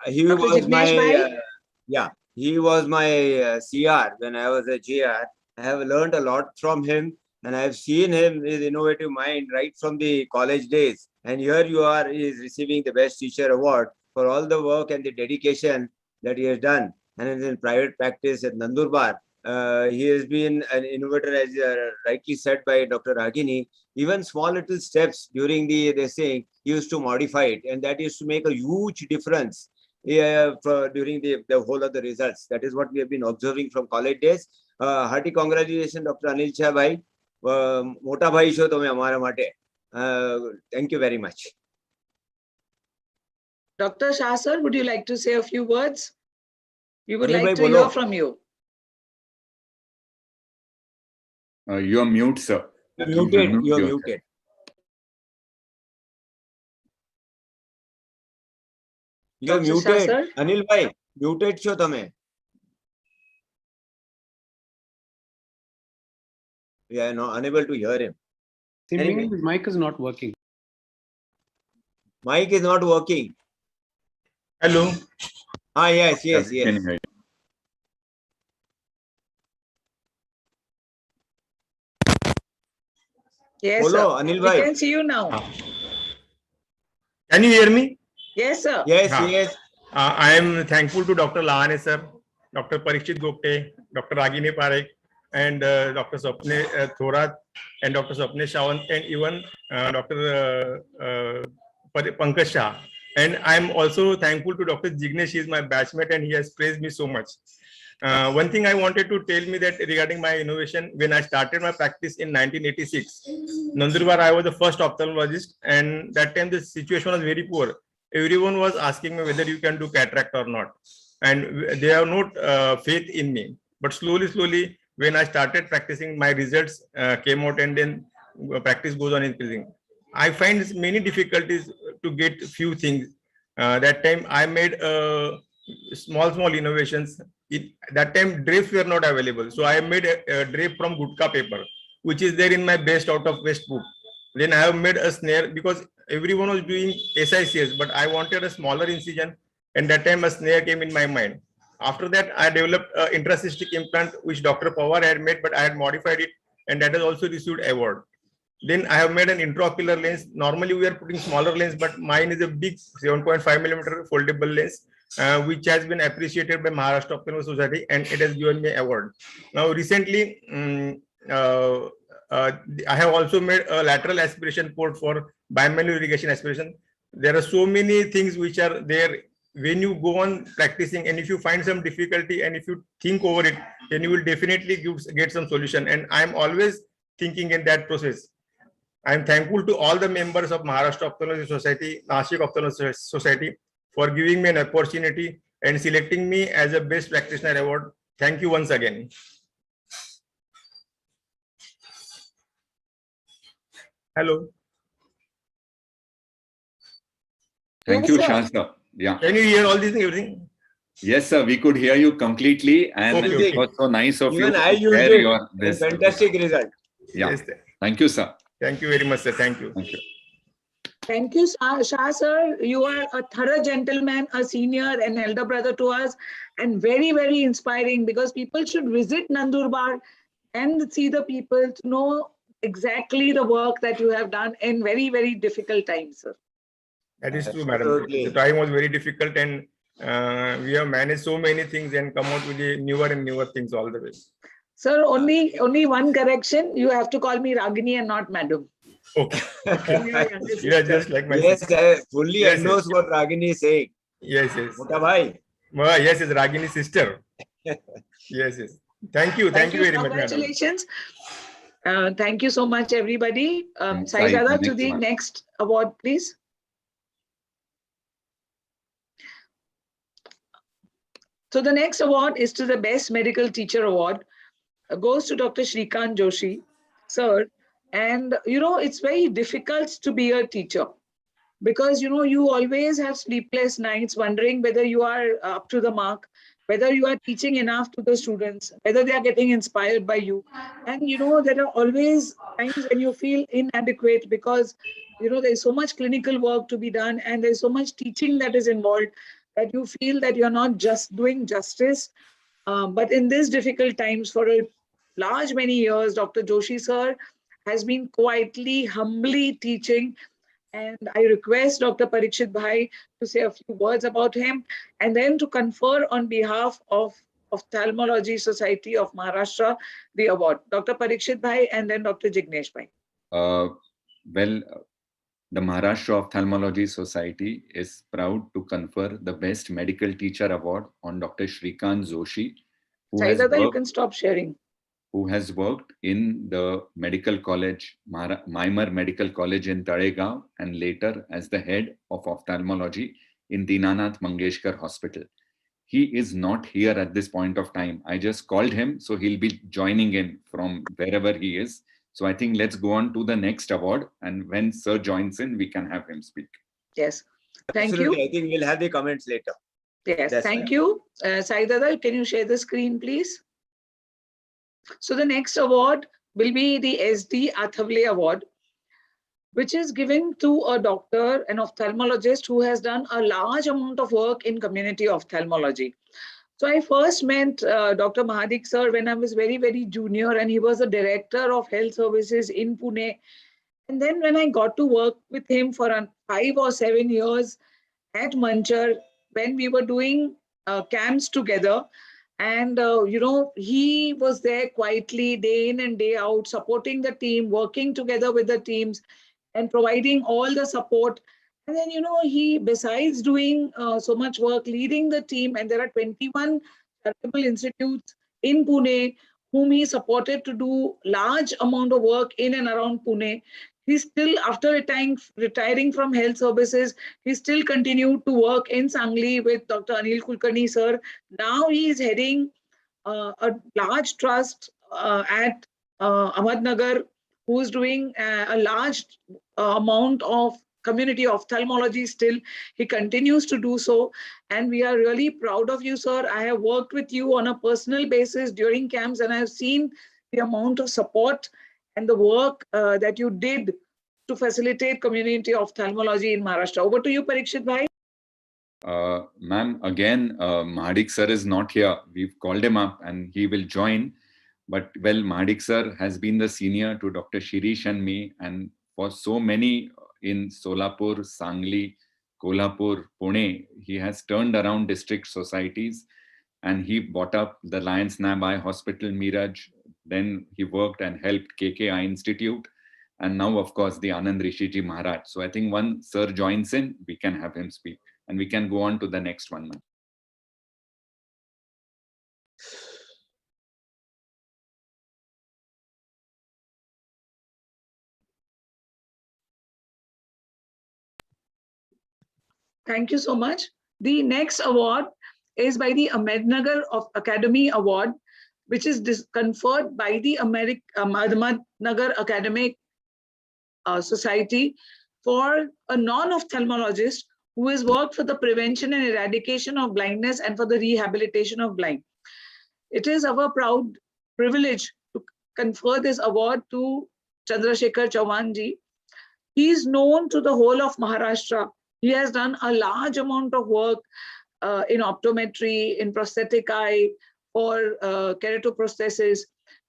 He was my he was my CR when I was a GR. I have learned a lot from him, and I have seen him, his innovative mind right from the college days. And here you are, he is receiving the Best Teacher Award for all the work and the dedication that he has done. And in private practice at Nandurbar, he has been an innovator, as rightly said by Dr. Ragini. Even small little steps during the he used to modify it, and that used to make a huge difference during the whole of the results. That is what we have been observing from college days. Hearty congratulations, Dr. Anil Shah bhai. Mota bhai sho tome hamara mate. Thank you very much. Dr. Shah sir, would you like to say a few words? We would Anil like bhai, to bolo. hear from you. You are mute, sir. Muted. You are muted. You are Dr. Shah, muted. sir? Anil bhai, muted sho tame. We are not unable to hear him. Anyway. His mic is not working. Mic is not working. Hello. Yes. Can you hear you? Yes, Bolo, sir. Anil We bhai. can see you now. Can you hear me? Yes, sir. Yes. I am thankful to Dr. Lahane sir, Dr. Parikshit Gopte, Dr. Ragini Parekh, and Dr. Swapne Thorat, and Dr. Swapne Shawant, and even Dr. Pankaj Shah. And I am also thankful to Dr. Jignesh. He is my batchmate and he has praised me so much. One thing I wanted to tell me that regarding my innovation, when I started my practice in 1986, Nandurbar, I was the first ophthalmologist, and that time the situation was very poor. Everyone was asking me whether you can do cataract or not, and they have not faith in me. But slowly, when I started practicing, my results came out, and then practice goes on increasing. I find many difficulties to get few things. That time I made small innovations. That time drapes were not available, so I made a drape from gutka paper, which is there in my best out of West book. Then I have made a snare because everyone was doing SICS, but I wanted a smaller incision, and that time a snare came in my mind. After that, I developed an intracystic implant, which Dr. Pawar had made, but I had modified it, and that has also received award. Then I have made an intraocular lens. Normally, we are putting smaller lens, but mine is a big 7.5 millimeter foldable lens, which has been appreciated by Maharashtra Ophthalmology Society, and it has given me award. Now, recently, I have also made a lateral aspiration port for bimanual irrigation aspiration. There are so many things which are there when you go on practicing, and if you find some difficulty and if you think over it, then you will definitely get some solution. And I'm always thinking in that process. I'm thankful to all the members of Maharashtra Ophthalmology Society, Nashik Ophthalmology Society for giving me an opportunity and selecting me as a Best Practitioner Award. Thank you once again. Hello. Thank Yes, you, sir. Shastra. Yeah. Can you hear all these things, everything? Yes, sir. We could hear you completely, and Okay. it was so nice of Even you I to used share it. your And this. fantastic result. Yeah. Yes. Thank you, sir. Thank you very much, sir. Thank you. Thank you. Thank you, Shah sir. You are a thorough gentleman, a senior and elder brother to us, and very, very inspiring, because people should visit Nandurbar and see the people to know exactly the work that you have done in very, very difficult times, sir. That is true, madam. Absolutely. The time was very difficult, and we have managed so many things and come out with the newer and newer things all the way. Sir, only one correction. You have to call me Ragini and not madam. Okay. I'm your younger You are sister. just like my Yes, sister. I fully Yes, endorse what Ragini is saying. Yes, yes. Mota bhai. Yes, it's Ragini's sister. Yes, yes. Thank you. Thank you very much, madam. Congratulations. Thank you so much, everybody. Sai Sai, Dada, the to next the one. next award, please. So the next award is to the Best Medical Teacher Award. Goes to Dr. Shrikant Joshi, sir. And, it's very difficult to be a teacher, because, you always have sleepless nights wondering whether you are up to the mark, whether you are teaching enough to the students, whether they are getting inspired by you. And, there are always times when you feel inadequate, because, there's so much clinical work to be done, and there's so much teaching that is involved, that you feel that you're not just doing justice. But in these difficult times, for a large many years, Dr. Joshi sir has been quietly, humbly teaching. And I request Dr. Parikshit Bhai to say a few words about him, and then to confer on behalf of Ophthalmology Society of Maharashtra the award. Dr. Parikshit Bhai and then Dr. Jignesh Bhai. Well, the Maharashtra Ophthalmology Society is proud to confer the Best Medical Teacher Award on Dr. Shrikant Joshi, Saidada, you can stop sharing. Who has worked in the medical college, Maimar Medical College in Talegaon, and later as the head of ophthalmology in Dinanath Mangeshkar Hospital. He is not here at this point of time. I just called him, so he'll be joining in from wherever he is. So I think let's go on to the next award, and when Sir joins in, we can have him speak. Yes, thank Absolutely. you. I think we'll have the comments later. Yes, That's thank fine. you. Saidada, can you share the screen, please? So the next award will be the SD Athavale Award, which is given to a doctor, an ophthalmologist who has done a large amount of work in community ophthalmology. So I first met Dr. Mahadik sir when I was very, very junior, and he was the director of health services in Pune. And then when I got to work with him for 5 or 7 years at Manchar, when we were doing camps together, and, he was there quietly day in and day out, supporting the team, working together with the teams and providing all the support. And then, he, besides doing so much work, leading the team, and there are 21 charitable institutes in Pune whom he supported to do large amount of work in and around Pune. He still, after retiring from health services, he still continued to work in Sangli with Dr. Anil Kulkarni sir. Now he is heading a large trust at Ahmednagar, who is doing a large amount of community ophthalmology still. He continues to do so. And we are really proud of you, sir. I have worked with you on a personal basis during camps, and I have seen the amount of support and the work that you did to facilitate community ophthalmology in Maharashtra. Over to you, Parikshit Bhai. Ma'am, again, Mahadik sir is not here. We've called him up and he will join. But well, Mahadik sir has been the senior to Dr. Shirish and me, and for so many in Solapur, Sangli, Kolhapur, Pune, he has turned around district societies, and he bought up the Lions Nab Eye Hospital, Miraj. Then he worked and helped KKI Institute, and now, of course, the Anand Rishiji Maharaj. So I think once sir joins in, we can have him speak, and we can go on to the next one. Thank you so much. The next award is by the Ahmednagar of Academy Award, which is conferred by the Ahmednagar Academic Society for a non-ophthalmologist who has worked for the prevention and eradication of blindness and for the rehabilitation of blind. It is our proud privilege to confer this award to Chandrasekhar Chauhan ji. He is known to the whole of Maharashtra. He has done a large amount of work in optometry, in prosthetic eye, or keratoprosthesis.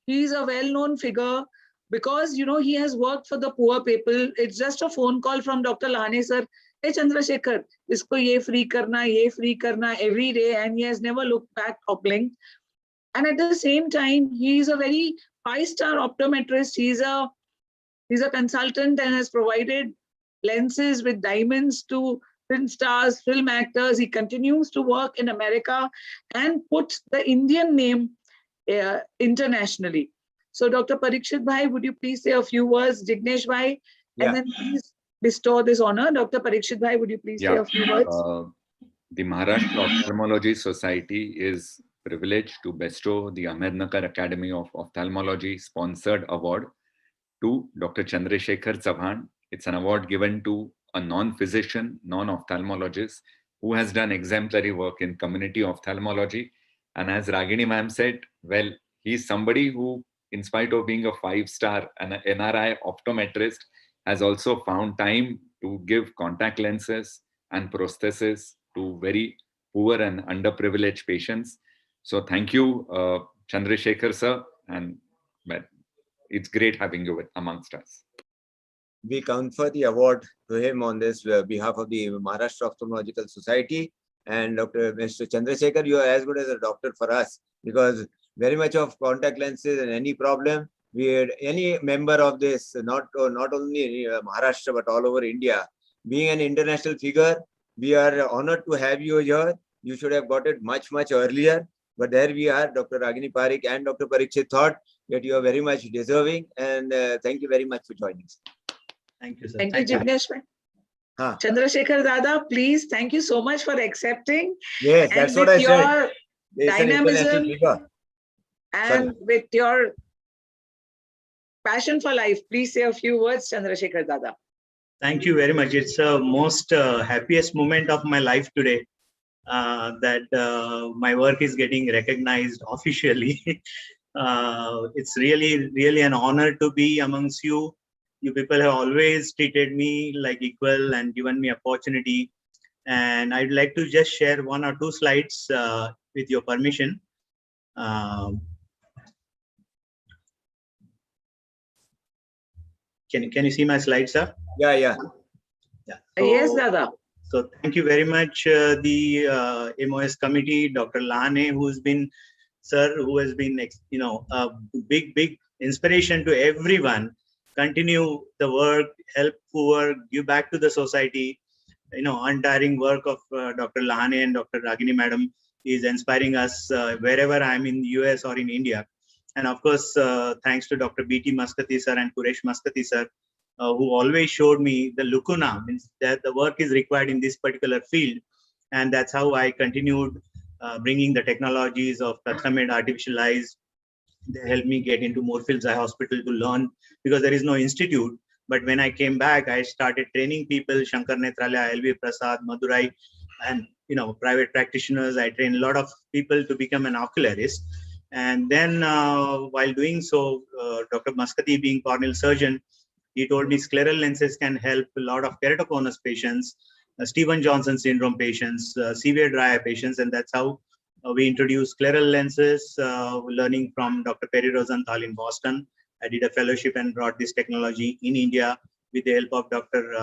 He is a well-known figure because, you know, he has worked for the poor people. It's just a phone call from Dr. Lahane sir, hey Chandrasekhar, isko ye free karna every day, and he has never looked back or blinked. And at the same time, he is a very 5-star optometrist. He's a consultant and has provided lenses with diamonds to film stars, film actors. He continues to work in America and put the Indian name internationally. So Dr. Parikshit Bhai, would you please say a few words? Jignesh Bhai, and then please bestow this honor. Dr. Parikshit Bhai, would you please say a few words? The Maharashtra Ophthalmology Society is privileged to bestow the Ahmednagar Academy of Ophthalmology sponsored award to Dr. Chandrasekhar Chauhan. It's an award given to a non-physician, non-ophthalmologist who has done exemplary work in community ophthalmology. And as Ragini ma'am said, well, he's somebody who, in spite of being a 5-star and an NRI optometrist, has also found time to give contact lenses and prosthesis to very poor and underprivileged patients. So thank you, Chandrasekhar sir, and well, it's great having you amongst us. We confer the award to him on this behalf of the Maharashtra Ophthalmological Society. And Mr. Chandrasekhar, you are as good as a doctor for us, because very much of contact lenses and any problem, we had any member of this, not only Maharashtra, but all over India. Being an international figure, we are honored to have you here. You should have got it much earlier. But there we are, Dr. Ragini Parikh and Dr. Parikshit thought that you are very much deserving. And thank you very much for joining us. Thank you, sir. Thank you, Jignesh. Chandrasekhar Dada, please, thank you so much for accepting. Yes, that's what I said. Dynamism and with your passion for life, please say a few words, Chandrasekhar Dada. Thank you very much. It's the most happiest moment of my life today, that my work is getting recognized officially. It's really an honor to be amongst you. You people have always treated me like equal and given me opportunity. And I'd like to just share 1 or 2 slides with your permission. Can you see my slides, sir? Yeah. So, yes, Dada. So thank you very much, the MOS committee, Dr. Lahane, who has been a big inspiration to everyone. Continue the work, help poor, give back to the society. Untiring work of Dr. Lahane and Dr. Ragini madam is inspiring us wherever I'm in the US or in India. And of course, thanks to Dr. B.T. Maskati sir and Kuresh Maskati sir, who always showed me the lacuna, means that the work is required in this particular field. And that's how I continued bringing the technologies of custom-made artificial eyes. They helped me get into Moorfields Eye Hospital to learn, because there is no institute. But when I came back, I started training people, Shankar Netralaya, LV Prasad, Madurai, and private practitioners. I trained a lot of people to become an ocularist. And then while doing so, Dr. Maskati, being corneal surgeon, he told me scleral lenses can help a lot of keratoconus patients, Stephen Johnson syndrome patients, severe dry eye patients, and that's how we introduced scleral lenses, learning from Dr. Perry Rosenthal in Boston. I did a fellowship and brought this technology in India with the help of Dr.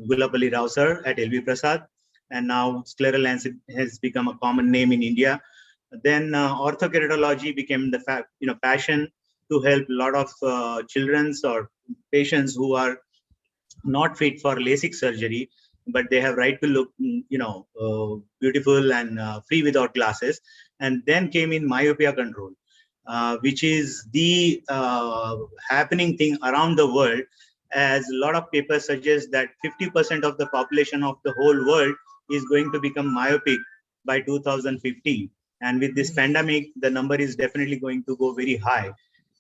Gulabali Rao sir at LV Prasad. And now scleral lens has become a common name in India. Then orthokeratology became the passion to help a lot of children's or patients who are not fit for LASIK surgery, but they have right to look, beautiful and free without glasses. And then came in myopia control, which is the happening thing around the world, as a lot of papers suggest that 50% of the population of the whole world is going to become myopic by 2050. And with this pandemic, the number is definitely going to go very high.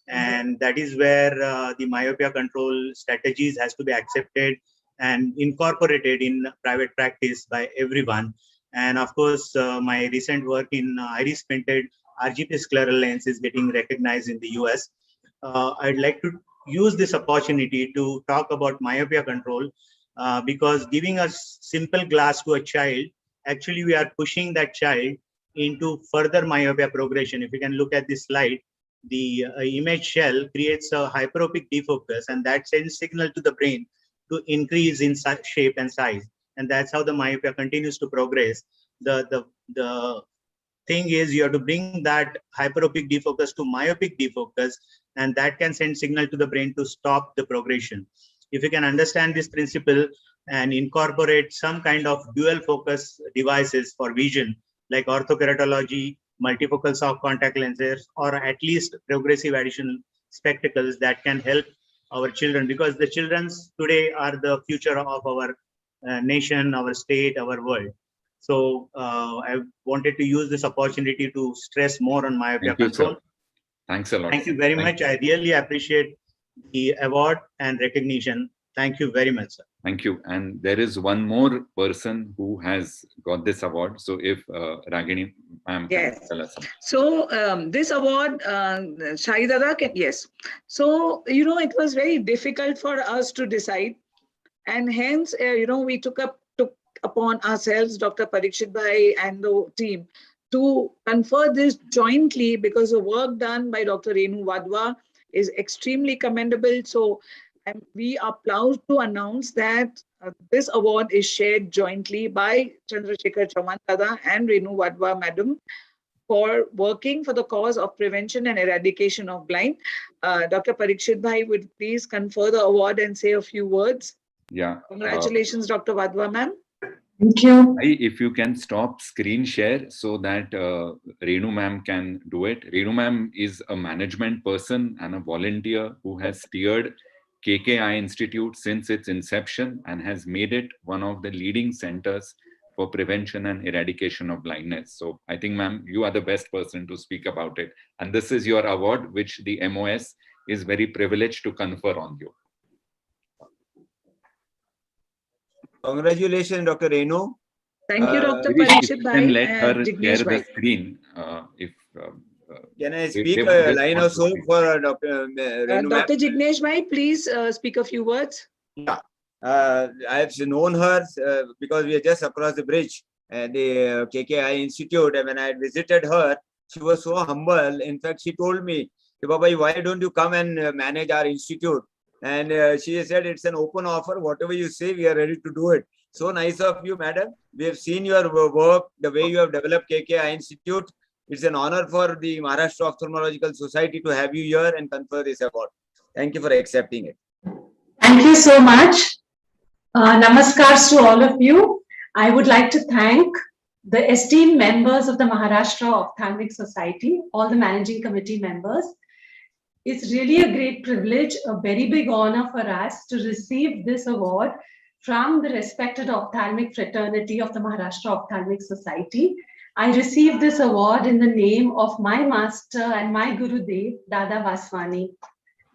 And that is where the myopia control strategies has to be accepted and incorporated in private practice by everyone. And of course, my recent work in iris printed RGP scleral lens is getting recognized in the US. I'd like to use this opportunity to talk about myopia control, because giving a simple glass to a child, actually we are pushing that child into further myopia progression. If you can look at this slide, the image shell creates a hyperopic defocus, and that sends signal to the brain to increase in shape and size. And that's how the myopia continues to progress. The thing is, you have to bring that hyperopic defocus to myopic defocus, and that can send signal to the brain to stop the progression. If you can understand this principle and incorporate some kind of dual focus devices for vision, like orthokeratology, multifocal soft contact lenses, or at least progressive additional spectacles, that can help our children, because the children today are the future of our nation, our state, our world. So I wanted to use this opportunity to stress more on myopia control. Thanks a lot. Thank you very much. I really appreciate the award and recognition. Thank you very much, sir. Thank you. And there is one more person who has got this award. So if Ragini ma'am can tell us something. So this award, Shahidada can, yes. So, it was very difficult for us to decide. And hence, we took upon ourselves, Dr. Parikshit Bhai and the team, to confer this jointly, because the work done by Dr. Renu Wadhwa is extremely commendable. So we are proud to announce that this award is shared jointly by Chandrasekhar Chauhan Dada and Renu Wadhwa Madam for working for the cause of prevention and eradication of blind. Dr. Parikshit Bhai would please confer the award and say a few words. Yeah. Congratulations, Dr. Wadhwa ma'am. Thank you. If you can stop screen share so that Renu ma'am can do it. Renu ma'am is a management person and a volunteer who has steered KKI Institute since its inception and has made it one of the leading centers for prevention and eradication of blindness. So I think, ma'am, you are the best person to speak about it. And this is your award, which the MOS is very privileged to confer on you. Congratulations, Dr. Renu. Thank you, Dr. Parikshit Bhai. Let her share the screen. Can I speak a line or so for Dr. Renu? Dr. Jignesh Bhai, please speak a few words. Yeah, I have known her because we are just across the bridge at the KKI Institute. And when I had visited her, she was so humble. In fact, she told me, Baba, why don't you come and manage our institute? And she said, it's an open offer. Whatever you say, we are ready to do it. So nice of you, madam. We have seen your work, the way you have developed KKI Institute. It's an honor for the Maharashtra Ophthalmological Society to have you here and confer this award. Thank you for accepting it. Thank you so much. Namaskars to all of you. I would like to thank the esteemed members of the Maharashtra Ophthalmic Society, all the managing committee members. It's really a great privilege, a very big honor for us to receive this award from the respected ophthalmic fraternity of the Maharashtra Ophthalmic Society. I received this award in the name of my master and my Gurudev, Dada Vaswani.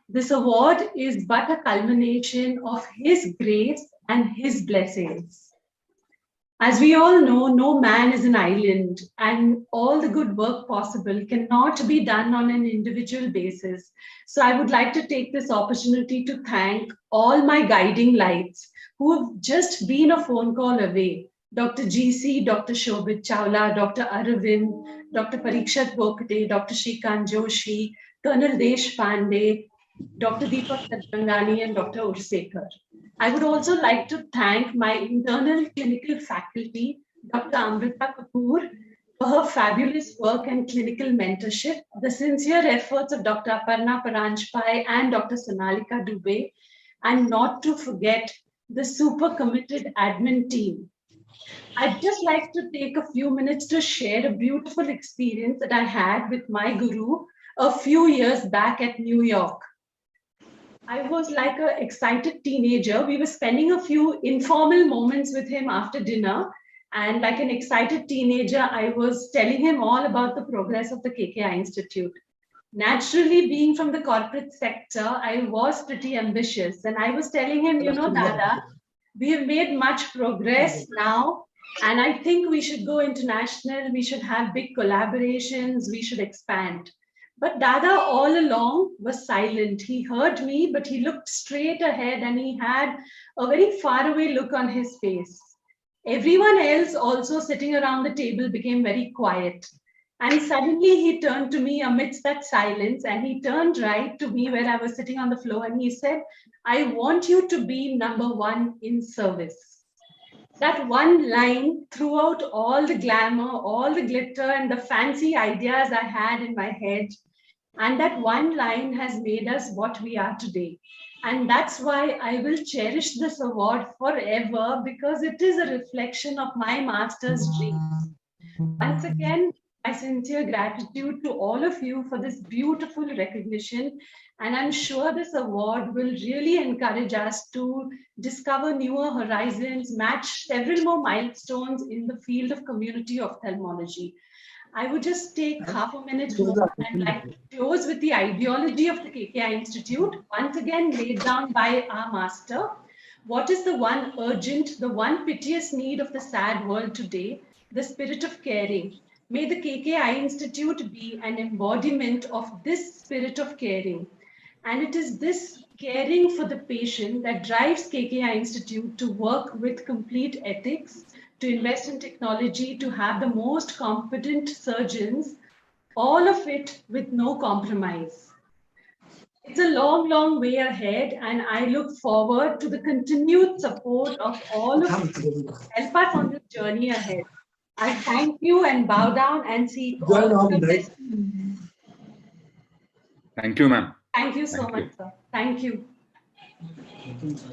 This award is but a culmination of his grace and his blessings. As we all know, no man is an island, and all the good work possible cannot be done on an individual basis. So I would like to take this opportunity to thank all my guiding lights who have just been a phone call away. Dr. GC, Dr. Shobhit Chawla, Dr. Arvind, Dr. Parikshat Gokte, Dr. Shrikant Joshi, Colonel Deshpande, Dr. Deepak Satrangani, and Dr. Ursekar. I would also like to thank my internal clinical faculty, Dr. Amrita Kapoor, for her fabulous work and clinical mentorship, the sincere efforts of Dr. Aparna Paranjpai and Dr. Sonalika Dubey, and not to forget the super committed admin team. I'd just like to take a few minutes to share a beautiful experience that I had with my guru a few years back at New York. I was like an excited teenager. We were spending a few informal moments with him after dinner. And like an excited teenager, I was telling him all about the progress of the KKI Institute. Naturally, being from the corporate sector, I was pretty ambitious. And I was telling him, you know, Dada, we have made much progress now. And I think we should go international. We should have big collaborations. We should expand. But Dada all along was silent. He heard me, but he looked straight ahead and he had a very faraway look on his face. Everyone else also sitting around the table became very quiet. And suddenly he turned to me amidst that silence and he turned right to me where I was sitting on the floor and he said, I want you to be number one in service. That one line throughout all the glamour, all the glitter and the fancy ideas I had in my head. And that one line has made us what we are today. And that's why I will cherish this award forever because it is a reflection of my master's dream. Once again, my sincere gratitude to all of you for this beautiful recognition. And I'm sure this award will really encourage us to discover newer horizons, match several more milestones in the field of community ophthalmology. I would just take half a minute more and like to close with the ideology of the KKI Institute, once again laid down by our master. What is the one urgent, the one piteous need of the sad world today? The spirit of caring. May the KKI Institute be an embodiment of this spirit of caring. And it is this caring for the patient that drives KKI Institute to work with complete ethics, to invest in technology, to have the most competent surgeons, all of it with no compromise. It's a long, long way ahead, and I look forward to the continued support of all of you to help us on this journey ahead. I thank you and bow down and seek all the best. Thank you, ma'am. Thank you so much, sir. Thank you.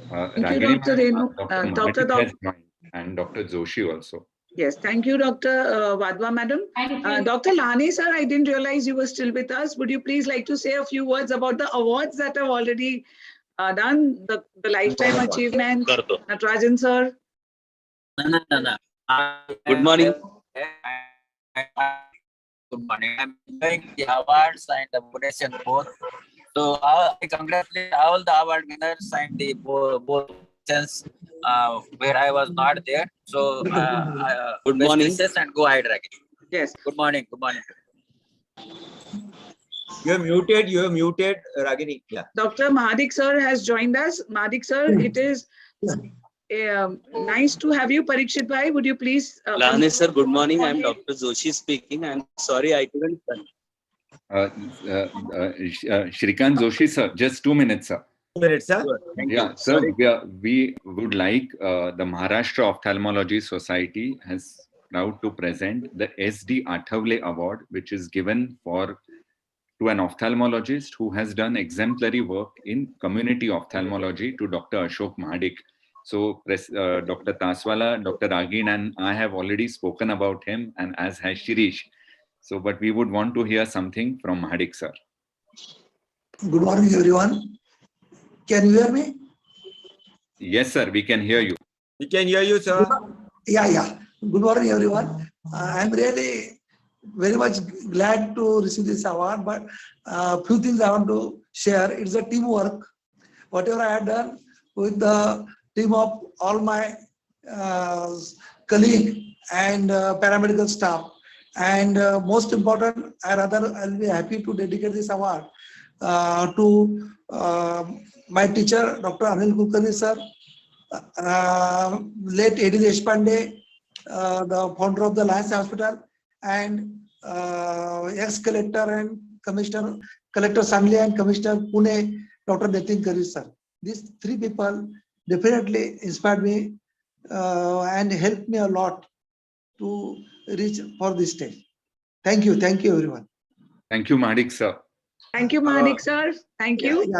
Thank you, Dr. Renu. Dr. Mahadik has joined, and Dr. Joshi also. Yes, thank you, Dr. Wadhwa, madam. Thank you. Dr. Lahane, sir, I didn't realize you were still with us. Would you please like to say a few words about the awards that have already done, the Lifetime Achievement, Natarajan, sir? No. Good morning. Good morning. I'm enjoying the awards and the donation both. So I congratulate all the award winners and the both where I was not there. So good morning and go ahead, Ragini. Yes. Good morning. Good morning. You are muted, Ragini. Yeah. Dr. Mahadik, sir, has joined us. Mahadik, sir, it is nice to have you. Parikshit bhai, would you please? Lahane, sir, good morning. I'm Dr. Joshi speaking. I'm sorry I couldn't. Shrikant Joshi, sir, just 2 minutes, sir. 2 minutes, sir. Yeah, sir, we would like the Maharashtra Ophthalmology Society has proud to present the SD Athavle Award, which is given to an ophthalmologist who has done exemplary work in community ophthalmology to Dr. Ashok Mahadik. So Dr. Taswala, Dr. Agin and I have already spoken about him, and as has Shirish. So, but we would want to hear something from Mahadik, sir. Good morning, everyone. Can you hear me? Yes, sir, we can hear you. We can hear you, sir. Yeah. Good morning, everyone. I'm really very much glad to receive this award, but few things I want to share. It's a teamwork. Whatever I had done with the team of all my colleague and paramedical staff. And most important, I'll be happy to dedicate this award to my teacher, Dr. Anil Kulkarni sir, late A.D. Deshpande, the founder of the Lions Hospital, and ex-collector and commissioner, Collector Sangli and Commissioner Pune, Dr. Nitin Kari sir. These three people definitely inspired me and helped me a lot to reach for this stage. Thank you everyone. Thank you, Madik sir. Thank you, Manik sir. Thank you.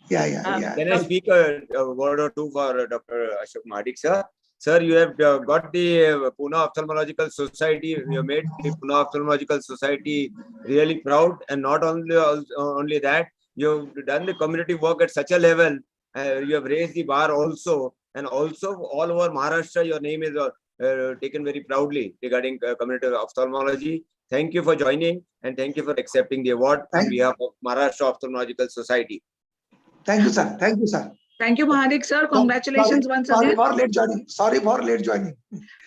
Yeah. Can I speak a word or two for Dr. Ashok Madik, sir? Sir, you have got the Pune Ophthalmological Society. You made the Pune Ophthalmological Society really proud, and not only that, you have done the community work at such a level. You have raised the bar also, and also all over Maharashtra, your name is taken very proudly regarding community ophthalmology. Thank you for joining, and thank you for accepting the award on behalf of Maharashtra Ophthalmological Society. Thank you, sir. Thank you, Mahadik sir. Congratulations once again. Sorry for late joining.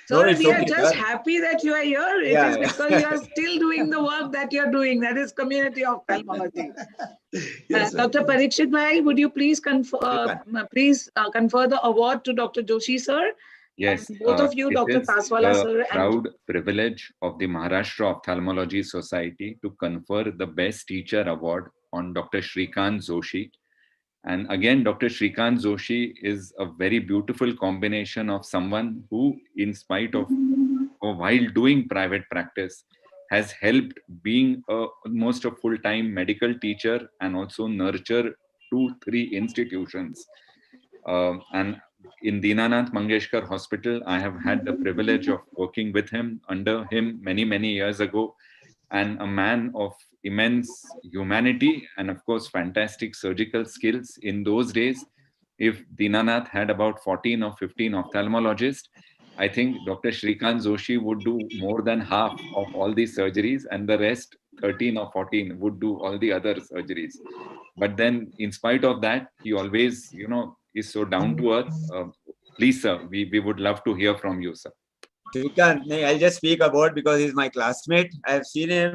Sir, No, we are just happy that you are here. It is because you are still doing the work that you are doing. That is community ophthalmology. Yes, Dr. Parikshit Bhai, would you please confer the award to Dr. Joshi sir? Yes, And both of you, it Dr. is Taswala the sir. proud privilege of the Maharashtra Ophthalmology Society to confer the Best Teacher Award on Dr. Shrikant Joshi. And again, Dr. Shrikant Joshi is a very beautiful combination of someone who, in spite of, or while doing private practice, has helped being almost a full-time medical teacher and also nurture 2-3 institutions. And in Dinanath Mangeshkar Hospital, I have had the privilege of working with him, under him many years ago, and a man of immense humanity and of course fantastic surgical skills. In those days, if Dinanath had about 14 or 15 ophthalmologists, I think Dr. Shrikant Joshi would do more than half of all these surgeries, and the rest 13 or 14 would do all the other surgeries. But then in spite of that, he always, is so down to earth. Please, sir, we would love to hear from you, sir. Shrikant, I'll just speak about because he's my classmate. I've seen him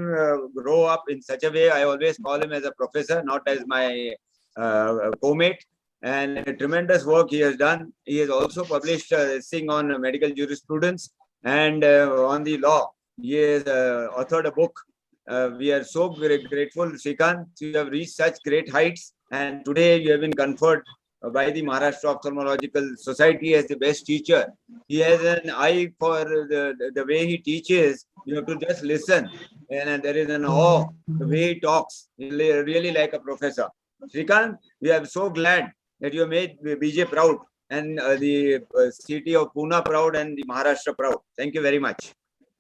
grow up in such a way. I always call him as a professor, not as my co-mate. And a tremendous work he has done. He has also published a thing on medical jurisprudence and on the law. He has authored a book. We are so grateful, Shrikant. You have reached such great heights, and today you have been conferred by the Maharashtra Ophthalmological Society as the best teacher. He has an eye for the way he teaches. You have to just listen, and there is an awe the way he talks. He really like a professor. Shrikant, we are so glad that you made BJ proud and the city of Pune proud and the Maharashtra proud. Thank you very much.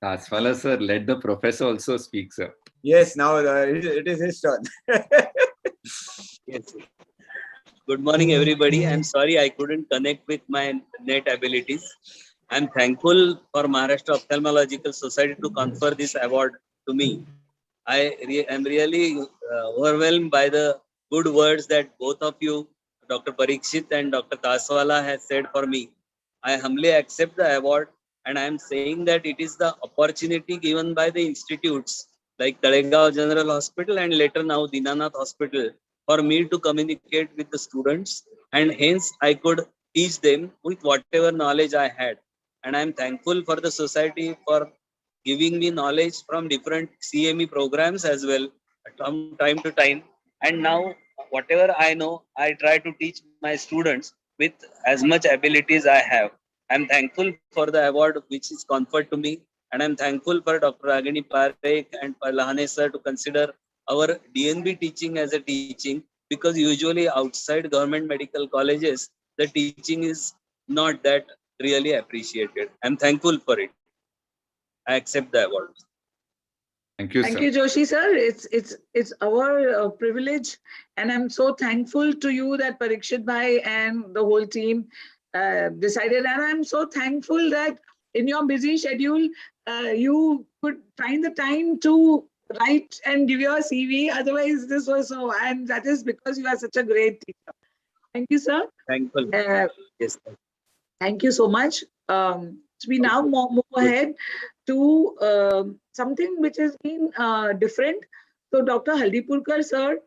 Taswala sir, let the professor also speak, sir. Yes, now it is his turn. Yes. Good morning, everybody. I'm sorry I couldn't connect with my net abilities. I'm thankful for Maharashtra Ophthalmological Society to confer this award to me. I am really overwhelmed by the good words that both of you, Dr. Parikshit and Dr. Taswala, has said for me. I humbly accept the award, and I am saying that it is the opportunity given by the institutes like Talegaon General Hospital and later now Dinanath Hospital for me to communicate with the students, and hence I could teach them with whatever knowledge I had. And I am thankful for the society for giving me knowledge from different CME programs as well from time to time. And now whatever I know, I try to teach my students with as much abilities I have. I'm thankful for the award which is conferred to me, and I'm thankful for Dr. Ragini Parekh and Lahane sir to consider our DNB teaching as a teaching, because usually outside government medical colleges, the teaching is not that really appreciated. I'm thankful for it. I accept the award. Thank you, sir. Thank you, Joshi sir. It's our privilege, and I'm so thankful to you that Parikshit Bhai and the whole team decided. And I'm so thankful that in your busy schedule, you could find the time to write and give your CV. Otherwise, this was so, and that is because you are such a great teacher. Thank you, sir. Thankful. Yes, sir. Thank you so much. So we now move ahead to something which has been different. So Dr. Haldipurkar sir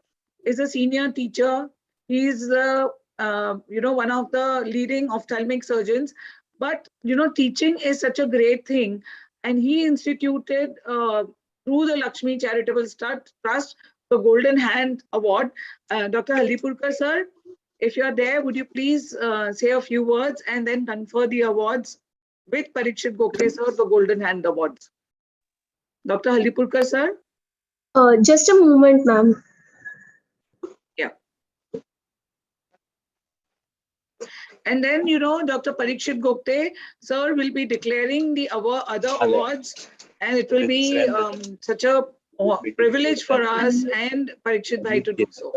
is a senior teacher. He is one of the leading ophthalmic surgeons. But teaching is such a great thing, and he instituted through the Lakshmi Charitable Trust the Golden Hand Award. Dr. Haldipurkar sir, if you are there, would you please say a few words and then confer the awards with Parikshit Gokhale sir, the Golden Hand Awards. Dr. Haldipurkar sir? Just a moment, ma'am. Yeah. And then, Dr. Parikshit Gokhale sir will be declaring the other awards, and it will be such a privilege for us and Parikshit bhai to do so.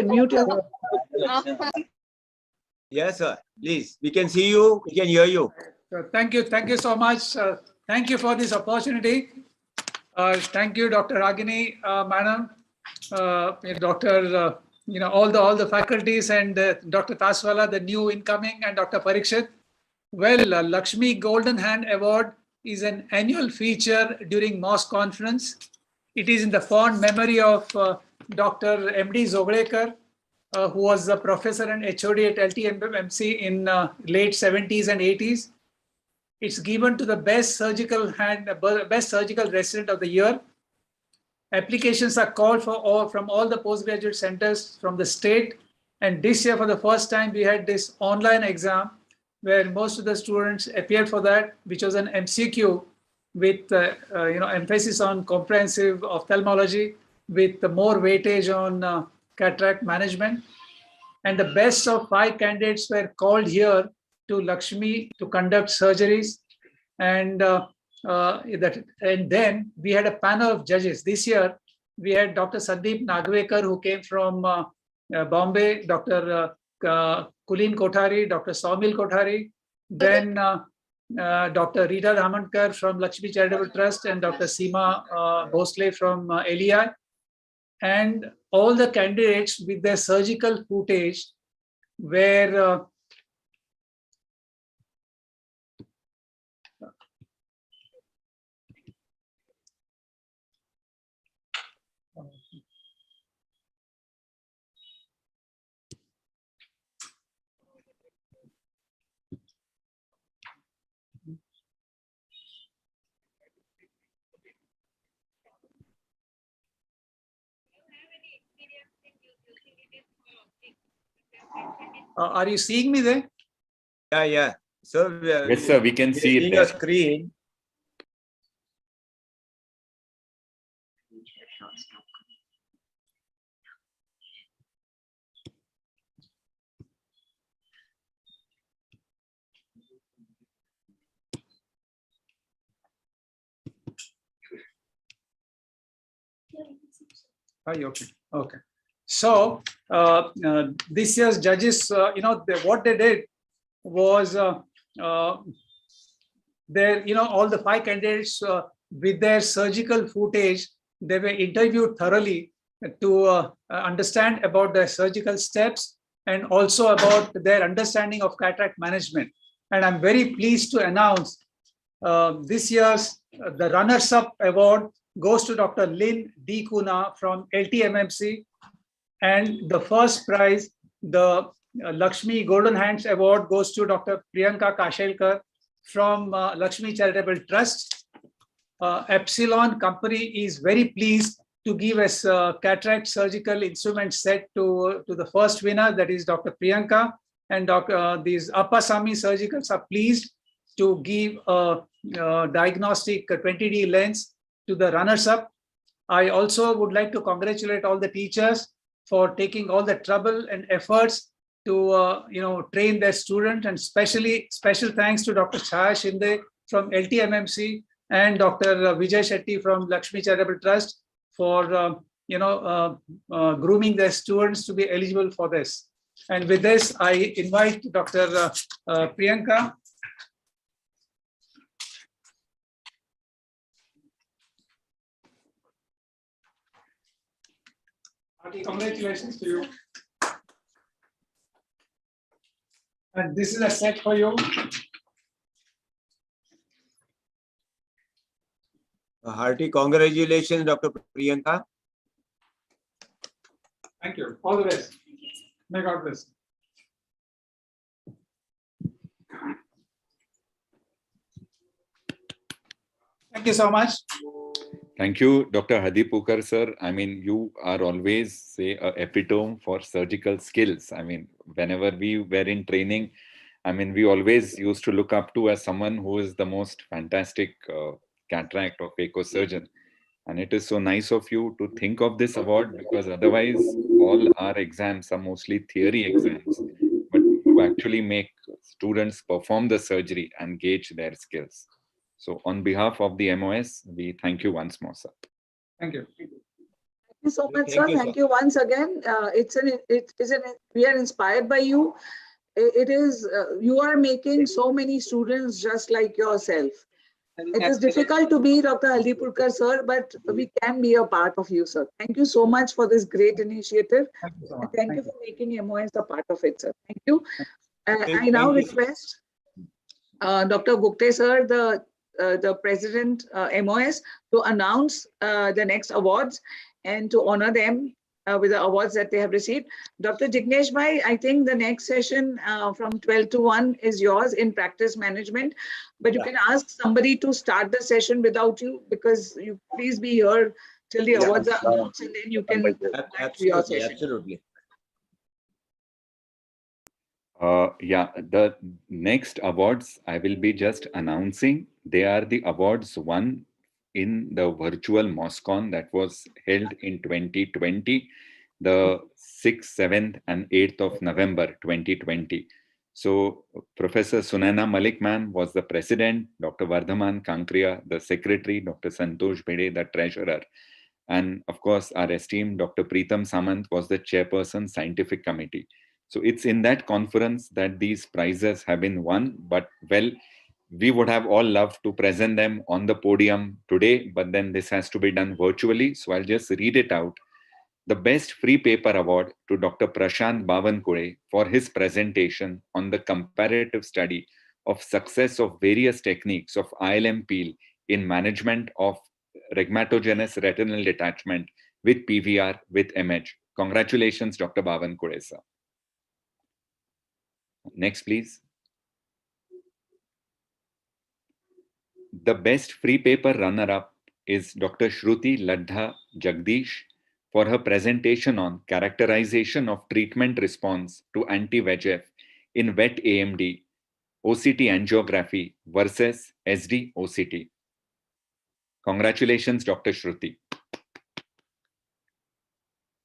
Muted. Yes, sir. Please, we can see you, we can hear you. Thank you so much. Thank you for this opportunity. Thank you, Dr. Ragini, madam, Dr. all the faculties, and Dr. Taswala, the new incoming, and Dr. Parikshit. Well, Lakshmi Golden Hand Award is an annual feature during MOS conference. It is in the fond memory of Dr. M.D. Zoglekar, who was a professor and HOD at LTMMC in late 70s and 80s. It's given to the best surgical resident of the year. Applications are called from all the postgraduate centers from the state. And this year, for the first time, we had this online exam where most of the students appeared for that, which was an MCQ with emphasis on comprehensive ophthalmology, with more weightage on cataract management. And the best of 5 candidates were called here to Lakshmi to conduct surgeries. And then we had a panel of judges. This year, we had Dr. Sandeep Nagvekar, who came from Bombay, Dr. Kulin Kothari, Dr. Saumil Kothari, then Dr. Rita Ramankar from Lakshmi Charitable Trust, and Dr. Seema Bhosle from LEI. And all the candidates with their surgical footage were are you seeing me there? Yeah. So yes, sir, we can see it your screen. Okay. So this year's judges, what they did was all the 5 candidates with their surgical footage, they were interviewed thoroughly to understand about their surgical steps and also about their understanding of cataract management. And I'm very pleased to announce this year's the runners-up award goes to Dr. Lin D. Kuna from LTMMC. And the first prize, the Lakshmi Golden Hands Award, goes to Dr. Priyanka Kashelkar from Lakshmi Charitable Trust. Epsilon Company is very pleased to give us a cataract surgical instrument set to the first winner, that is Dr. Priyanka. And these Appasamy Surgicals are pleased to give a diagnostic 20D lens to the runners-up. I also would like to congratulate all the teachers for taking all the trouble and efforts to train their students, and especially special thanks to Dr. Chaya Shinde from LTMMC and Dr. Vijay Shetty from Lakshmi Charitable Trust for grooming their students to be eligible for this. And with this, I invite Dr. Priyanka. Congratulations to you. And this is a set for you. A hearty congratulations, Dr. Priyanka. Thank you. All the best. May God bless. Thank you so much. Thank you, Dr. Hadipukar, sir. I mean, you are always, say, a epitome for surgical skills. I mean, whenever we were in training, I mean, we always used to look up to as someone who is the most fantastic cataract or phaco surgeon. And it is so nice of you to think of this award, because otherwise all our exams are mostly theory exams, but you actually make students perform the surgery and gauge their skills. So on behalf of the MOS, we thank you once more, sir. Thank you. Thank you so much, sir. Thank you once again. We are inspired by you. It is, you are making so many students just like yourself. It is difficult to be Dr. Hadipukar, sir, but we can be a part of you, sir. Thank you so much for this great initiative. And thank you for making MOS a part of it, sir. Thank you. I now request Dr. Gupte, sir, the President MOS, to announce the next awards and to honor them with the awards that they have received. Dr. Jignesh Bhai, I think the next session from 12 to 1 is yours in practice management, but you can ask somebody to start the session without you, because you please be here till the awards are announced, and then you can go back to your session. Absolutely. Yeah, the next awards I will be just announcing. They are the awards won in the virtual MOSCON that was held in 2020, the 6th, 7th, and 8th of November 2020. So Professor Sunaina Malik ma'am was the president, Dr. Vardhaman Kankriya, the secretary, Dr. Santosh Bede, the treasurer, and of course our esteemed Dr. Preetam Samant was the chairperson, scientific committee. So it's in that conference that these prizes have been won, but well, we would have all loved to present them on the podium today, but then this has to be done virtually. So I'll just read it out. The Best Free Paper Award to Dr. Prashant Bawankure for his presentation on the comparative study of success of various techniques of ILM peel in management of rhegmatogenous retinal detachment with PVR with MH. Congratulations, Dr. Bawankure, sir. Next, please. The Best Free Paper Runner-Up is Dr. Shruti Ladha Jagdish for her presentation on characterization of treatment response to anti-VEGF in wet AMD, OCT angiography versus SD OCT. Congratulations, Dr. Shruti.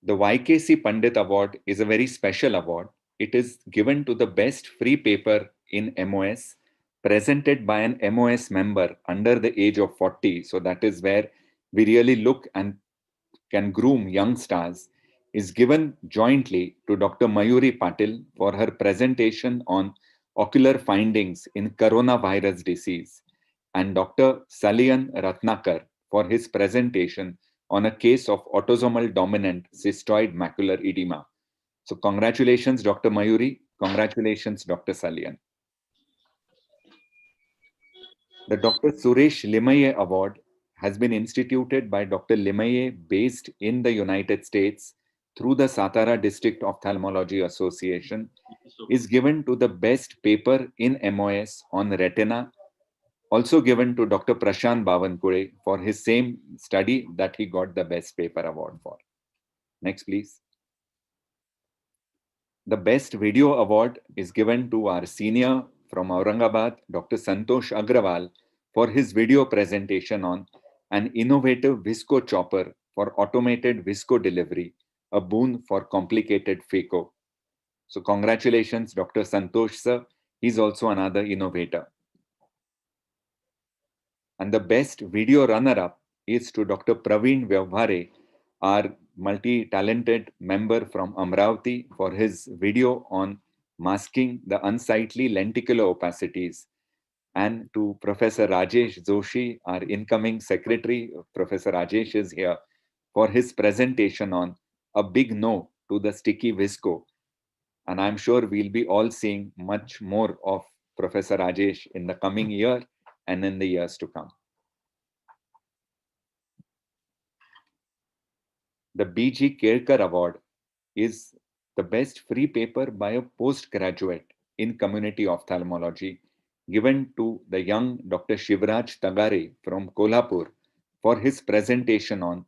The YKC Pandit Award is a very special award. It is given to the best free paper in MOS presented by an MOS member under the age of 40. So that is where we really look and can groom young stars, is given jointly to Dr. Mayuri Patil for her presentation on ocular findings in coronavirus disease, and Dr. Salian Ratnakar for his presentation on a case of autosomal dominant cystoid macular edema. So congratulations, Dr. Mayuri. Congratulations, Dr. Salian. The Dr. Suresh Limaye Award has been instituted by Dr. Limaye based in the United States through the Satara District Ophthalmology Association, is given to the best paper in MOS on retina, also given to Dr. Prashant Bawankure for his same study that he got the best paper award for. Next, please. The best video award is given to our senior from Aurangabad, Dr. Santosh Agrawal, for his video presentation on an innovative visco chopper for automated visco delivery, a boon for complicated phaco. So congratulations, Dr. Santosh sir. He's also another innovator. And the best video runner-up is to Dr. Praveen Vyavhare, our multi-talented member from Amravati, for his video on masking the unsightly lenticular opacities, and to Professor Rajesh Joshi, our incoming secretary. Professor Rajesh is here for his presentation on a big no to the sticky visco. And I'm sure we'll be all seeing much more of Professor Rajesh in the coming year and in the years to come. The B.G. Kerkar Award is the best free paper by a postgraduate in community ophthalmology, given to the young Dr. Shivraj Tagare from Kolhapur for his presentation on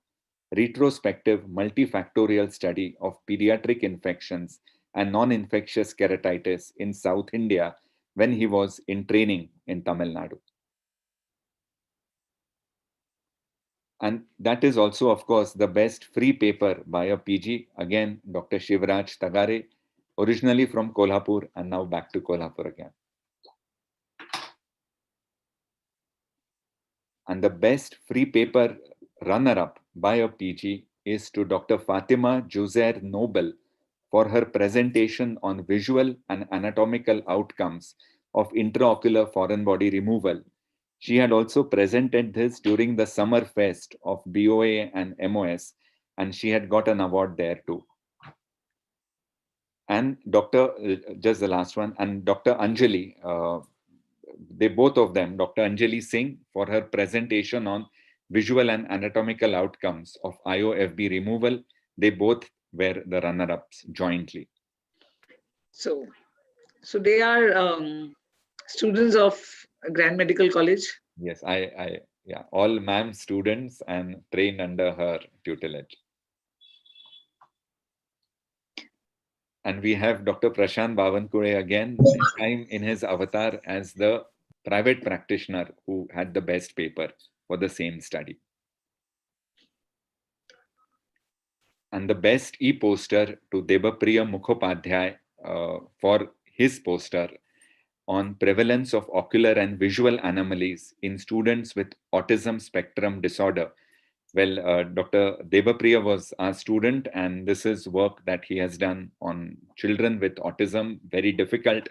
retrospective multifactorial study of pediatric infections and non-infectious keratitis in South India when he was in training in Tamil Nadu. And that is also, of course, the best free paper by a PG, again, Dr. Shivraj Tagare, originally from Kolhapur and now back to Kolhapur again. And the best free paper runner-up by a PG is to Dr. Fatima Juzair Noble for her presentation on visual and anatomical outcomes of intraocular foreign body removal. She had also presented this during the summer fest of BOA and MOS, and she had got an award there too. And just the last one, and Dr. Anjali, they both of them, Dr. Anjali Singh for her presentation on visual and anatomical outcomes of IOFB removal. They both were the runner-ups jointly. So they are students of Grand Medical College. Yes, yeah, all ma'am students and trained under her tutelage. And we have Dr. Prashant Bavankure again, this time in his avatar as the private practitioner who had the best paper for the same study. And the best e-poster to Debapriya Mukhopadhyay for his poster on prevalence of ocular and visual anomalies in students with autism spectrum disorder. Well, Dr. Debapriya was our student, and this is work that he has done on children with autism, very difficult,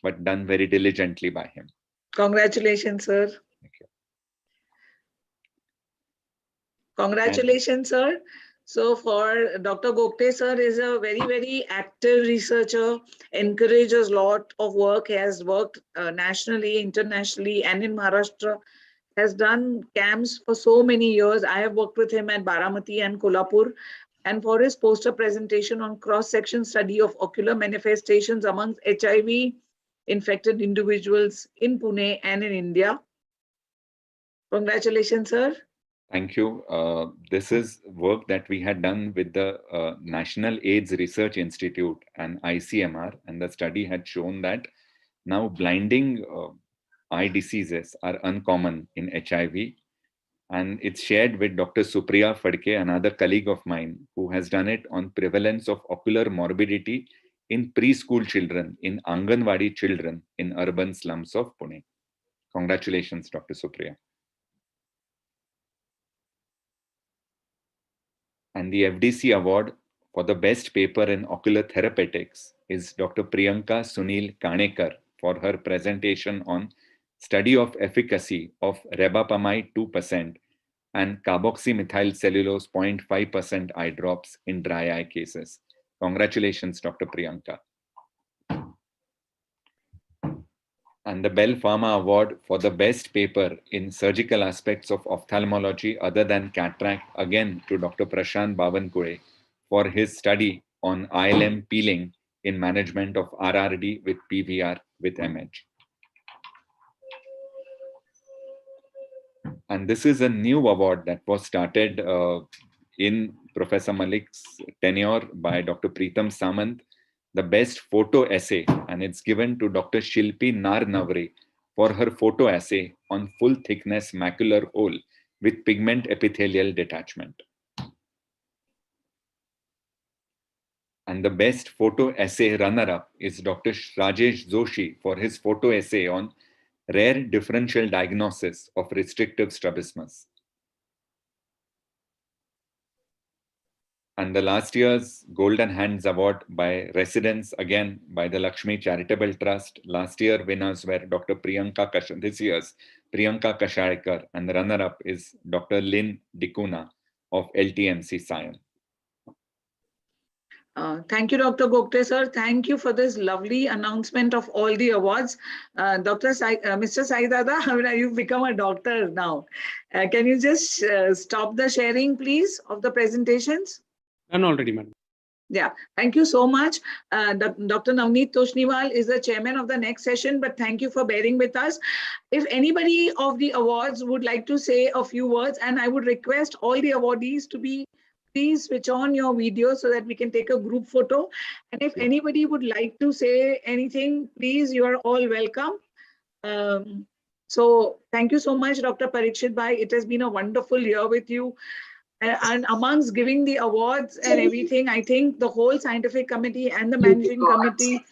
but done very diligently by him. Congratulations, sir. Thank you. Congratulations, sir. So for Dr. Gopte, sir is a very, very active researcher, encourages a lot of work, has worked nationally, internationally, and in Maharashtra, has done camps for so many years. I have worked with him at Baramati and Kolhapur. And for his poster presentation on cross-section study of ocular manifestations amongst HIV infected individuals in Pune and in India. Congratulations, sir. Thank you. This is work that we had done with the National AIDS Research Institute and ICMR, and the study had shown that now blinding eye diseases are uncommon in HIV. And it's shared with Dr. Supriya Fadke, another colleague of mine, who has done it on prevalence of ocular morbidity in preschool children, in Anganwadi children in urban slums of Pune. Congratulations, Dr. Supriya. And the FDC award for the best paper in ocular therapeutics is Dr. Priyanka Sunil Kanekar for her presentation on study of efficacy of rebapamide 2% and carboxymethylcellulose 0.5% eye drops in dry eye cases. Congratulations, Dr. Priyanka. And the Bell Pharma Award for the best paper in surgical aspects of ophthalmology other than cataract, again to Dr. Prashant Bavankure for his study on ILM peeling in management of RRD with PVR with MH. And this is a new award that was started in Professor Malik's tenure by Dr. Preetham Samant the best photo essay, and it's given to Dr. Shilpi Narnavre for her photo essay on full thickness macular hole with pigment epithelial detachment. And the best photo essay runner-up is Dr. Rajesh Joshi for his photo essay on rare differential diagnosis of restrictive strabismus. And the last year's Golden Hands Award by residents, again by the Lakshmi Charitable Trust. Last year winners were Dr. Priyanka Kashar, this year's Priyanka Kasharkar, and the runner-up is Dr. Lynn Dikuna of LTMC Sion. Thank you, Dr. Gokte, sir. Thank you for this lovely announcement of all the awards. Mr. Saidada, you've become a doctor now. Can you just stop the sharing, please, of the presentations? Done already, madam. Yeah, thank you so much. Dr. Navneet Toshniwal is the chairman of the next session, but thank you for bearing with us. If anybody of the awards would like to say a few words, and I would request all the awardees to be, please switch on your video so that we can take a group photo. And if anybody would like to say anything, please, you are all welcome. So thank you so much, Dr. Parikshit Bhai. It has been a wonderful year with you. And amongst giving the awards and everything, I think the whole scientific committee and the managing committee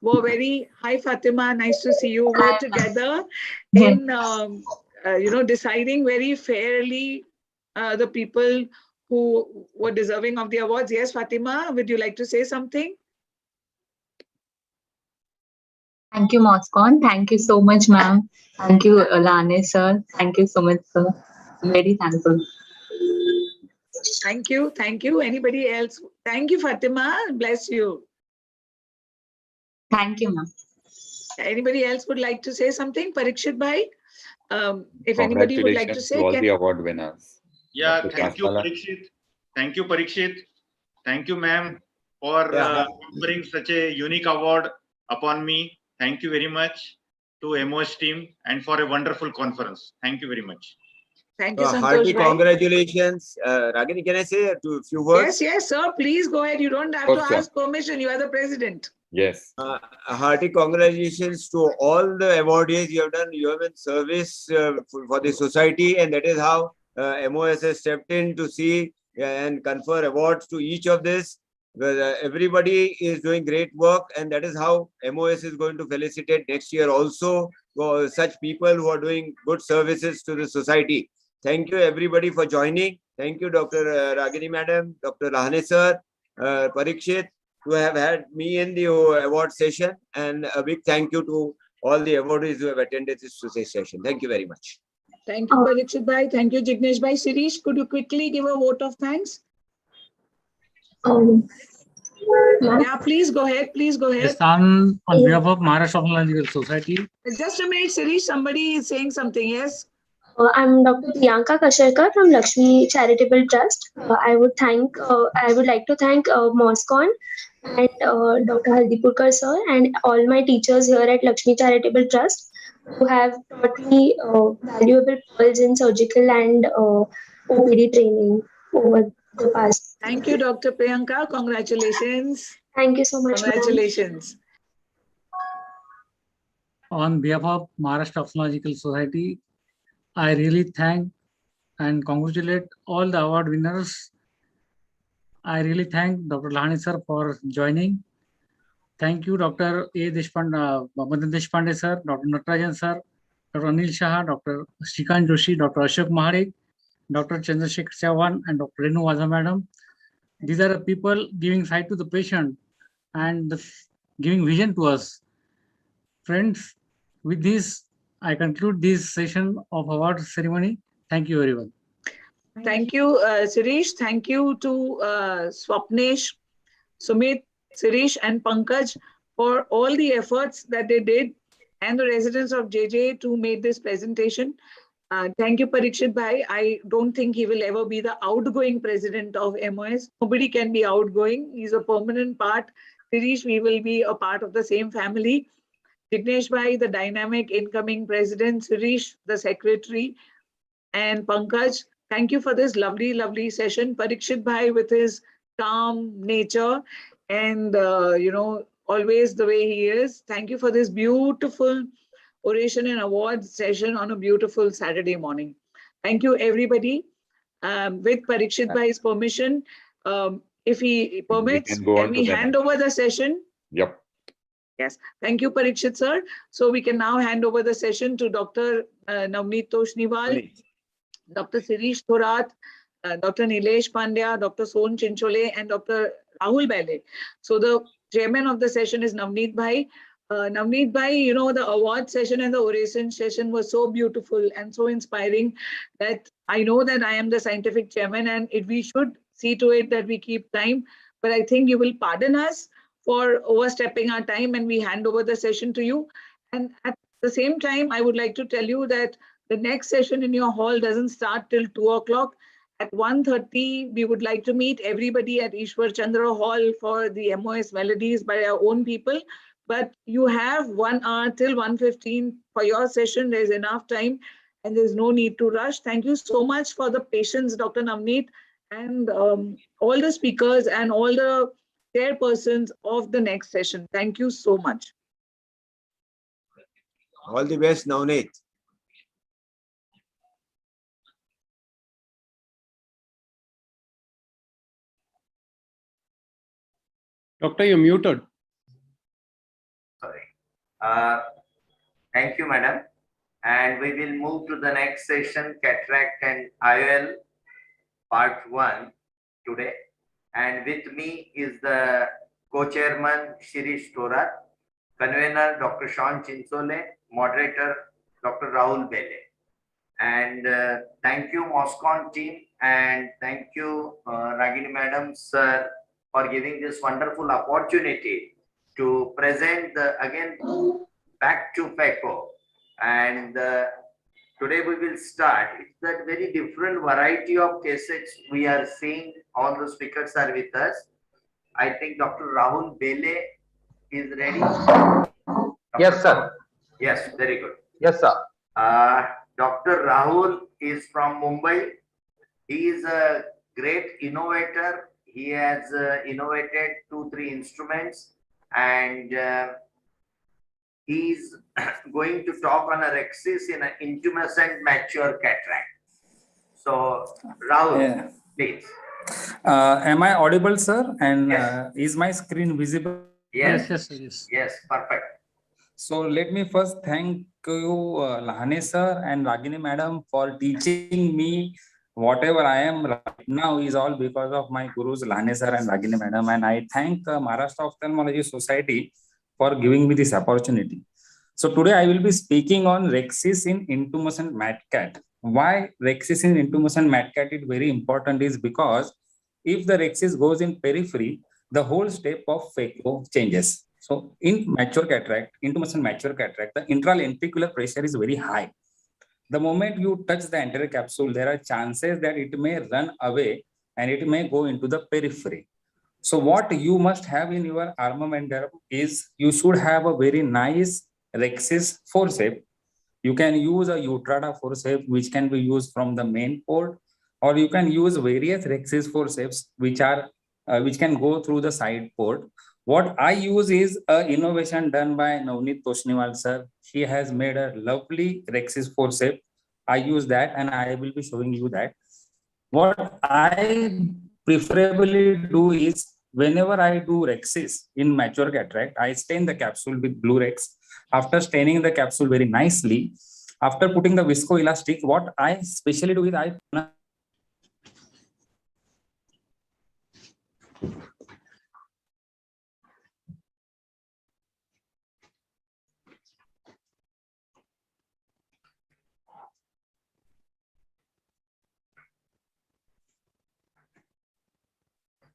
were very, hi Fatima, nice to see you, were together in, deciding very fairly the people who were deserving of the awards. Yes, Fatima, would you like to say something? Thank you, Moscon. Thank you so much, ma'am. Thank you, Lane, sir. Thank you so much, sir. Very thankful. Thank you. Thank you. Anybody else? Thank you, Fatima. Bless you. Thank you, ma'am. Anybody else would like to say something? Parikshit Bhai, if anybody would like to say. To all the award winners. Yeah, Dr. thank you, Kasala. Parikshit. Thank you, Parikshit. Thank you, ma'am, for conferring such a unique award upon me. Thank you very much to MOS team and for a wonderful conference. Thank you very much. Thank you, Hearty Santosh Bhai. congratulations. Ragini, can I say a few words? Yes, yes, sir. Please go ahead. You don't have to ask permission. You are the president. Yes. Hearty congratulations to all the awardees you have done. You have been service for the society, and that is how MOS has stepped in to see and confer awards to each of this. Everybody is doing great work, and that is how MOS is going to felicitate next year also such people who are doing good services to the society. Thank you everybody for joining. Thank you, Dr. Ragini madam, Dr. Lahane sir, Parikshit, to have had me in the award session, and a big thank you to all the awardees who have attended this session. Thank you very much. Thank you, Parikshit Bhai. Thank you, Jignesh Bhai. Sirish, could you quickly give a vote of thanks? Yeah, please go ahead. Please go ahead. Yes, on behalf of Maharashtra Ophthalmological Society. Just a minute, Sirish. Somebody is saying something. Yes. I'm Dr. Priyanka Kasharkar from Lakshmi Charitable Trust. I would like to thank Moscon and Dr. Haldipurkar sir and all my teachers here at Lakshmi Charitable Trust who have taught me valuable pearls in surgical and OPD training over the past. Thank you, Dr. Priyanka. Congratulations. Thank you so much. Congratulations. On behalf of Maharashtra Ophthalmological Society, I really thank and congratulate all the award winners. I really thank Dr. Lahane sir for joining. Thank you, Dr. Madan Deshpande sir, Dr. Natarajan sir, Dr. Anil Shah, Dr. Shrikant Joshi, Dr. Ashok Maharik, Dr. Chandrasekhar Chauhan, and Dr. Renu Vaza madam. These are the people giving sight to the patient and giving vision to us. Friends, with this, I conclude this session of award ceremony. Thank you, everyone. Thank you, Sirish. Thank you to Swapnesh, Sumit, Sirish, and Pankaj for all the efforts that they did, and the residents of JJ to make this presentation. Thank you, Parikshit Bhai. I don't think he will ever be the outgoing president of MOS. Nobody can be outgoing. He's a permanent part. Sirish, we will be a part of the same family. Jignesh Bhai, the dynamic incoming president, Sirish, the secretary, and Pankaj, thank you for this lovely, lovely session. Parikshit Bhai with his calm nature and always the way he is. Thank you for this beautiful oration and awards session on a beautiful Saturday morning. Thank you, everybody. With Parikshit Bhai's permission, if he permits, can go on can to we the hand next. over the session? Yep. Yes. Thank you, Parikshit sir. So we can now hand over the session to Dr. Navneet Toshniwal, Dr. Sirish Thorat, Dr. Nilesh Pandya, Dr. Son Chinchole, and Dr. Rahul Bele. So the chairman of the session is Navneet Bhai. Navneet Bhai, the award session and the oration session was so beautiful and so inspiring that I know that I am the scientific chairman and we should see to it that we keep time. But I think you will pardon us for overstepping our time, and we hand over the session to you. And at the same time, I would like to tell you that the next session in your hall doesn't start till 2 o'clock. At 1:30, we would like to meet everybody at Ishwar Chandra Hall for the MOS melodies by our own people. But you have 1 hour till 1:15 for your session. There's enough time and there's no need to rush. Thank you so much for the patience, Dr. Navneet, and all the speakers and all the chairpersons of the next session. Thank you so much. All the best, Navneet. Doctor, you're muted. Sorry. Thank you, madam. And we will move to the next session, cataract and IOL, part 1 today. And with me is the co-chairman, Shirish Thorat, convener, Dr. Sean Chinsole, moderator, Dr. Rahul Bele. And thank you, Moscon team, and thank you, Ragini madam, sir, for giving this wonderful opportunity to present again back to FECO. And today we will start. It's that very different variety of cases we are seeing. All the speakers are with us. I think Dr. Rahul Bele is ready. Yes, sir. Yes, very good. Yes, sir. Dr. Rahul is from Mumbai. He is a great innovator. He has innovated 2-3 instruments, and he's going to talk on a rhexis in an intumescent mature cataract. So, Rahul, please. Am I audible, sir? And is my screen visible? Yes. Yes. Yes, perfect. So let me first thank you, Lahane sir and Ragini madam, for teaching me whatever I am right now is all because of my gurus Lahane sir and Ragini madam. And I thank Maharashtra Ophthalmology Society for giving me this opportunity. So today I will be speaking on rhexis in intumescent matcat. Why rhexis in intumescent matcat is very important is because if the rhexis goes in periphery, the whole step of phaco changes. So in mature cataract, intumescent mature cataract, the intralenticular pressure is very high. The moment you touch the anterior capsule, there are chances that it may run away and it may go into the periphery. So what you must have in your armamentarium is you should have a very nice rhexis forceps. You can use a Utrada forceps which can be used from the main port, or you can use various rhexis forceps which can go through the side port. What I use is an innovation done by Navneet Toshniwal sir. He has made a lovely rhexis forceps. I use that and I will be showing you that. What I preferably do is whenever I do rhexis in mature cataract, I stain the capsule with blue rex. After staining the capsule very nicely, after putting the viscoelastic, what I specially do is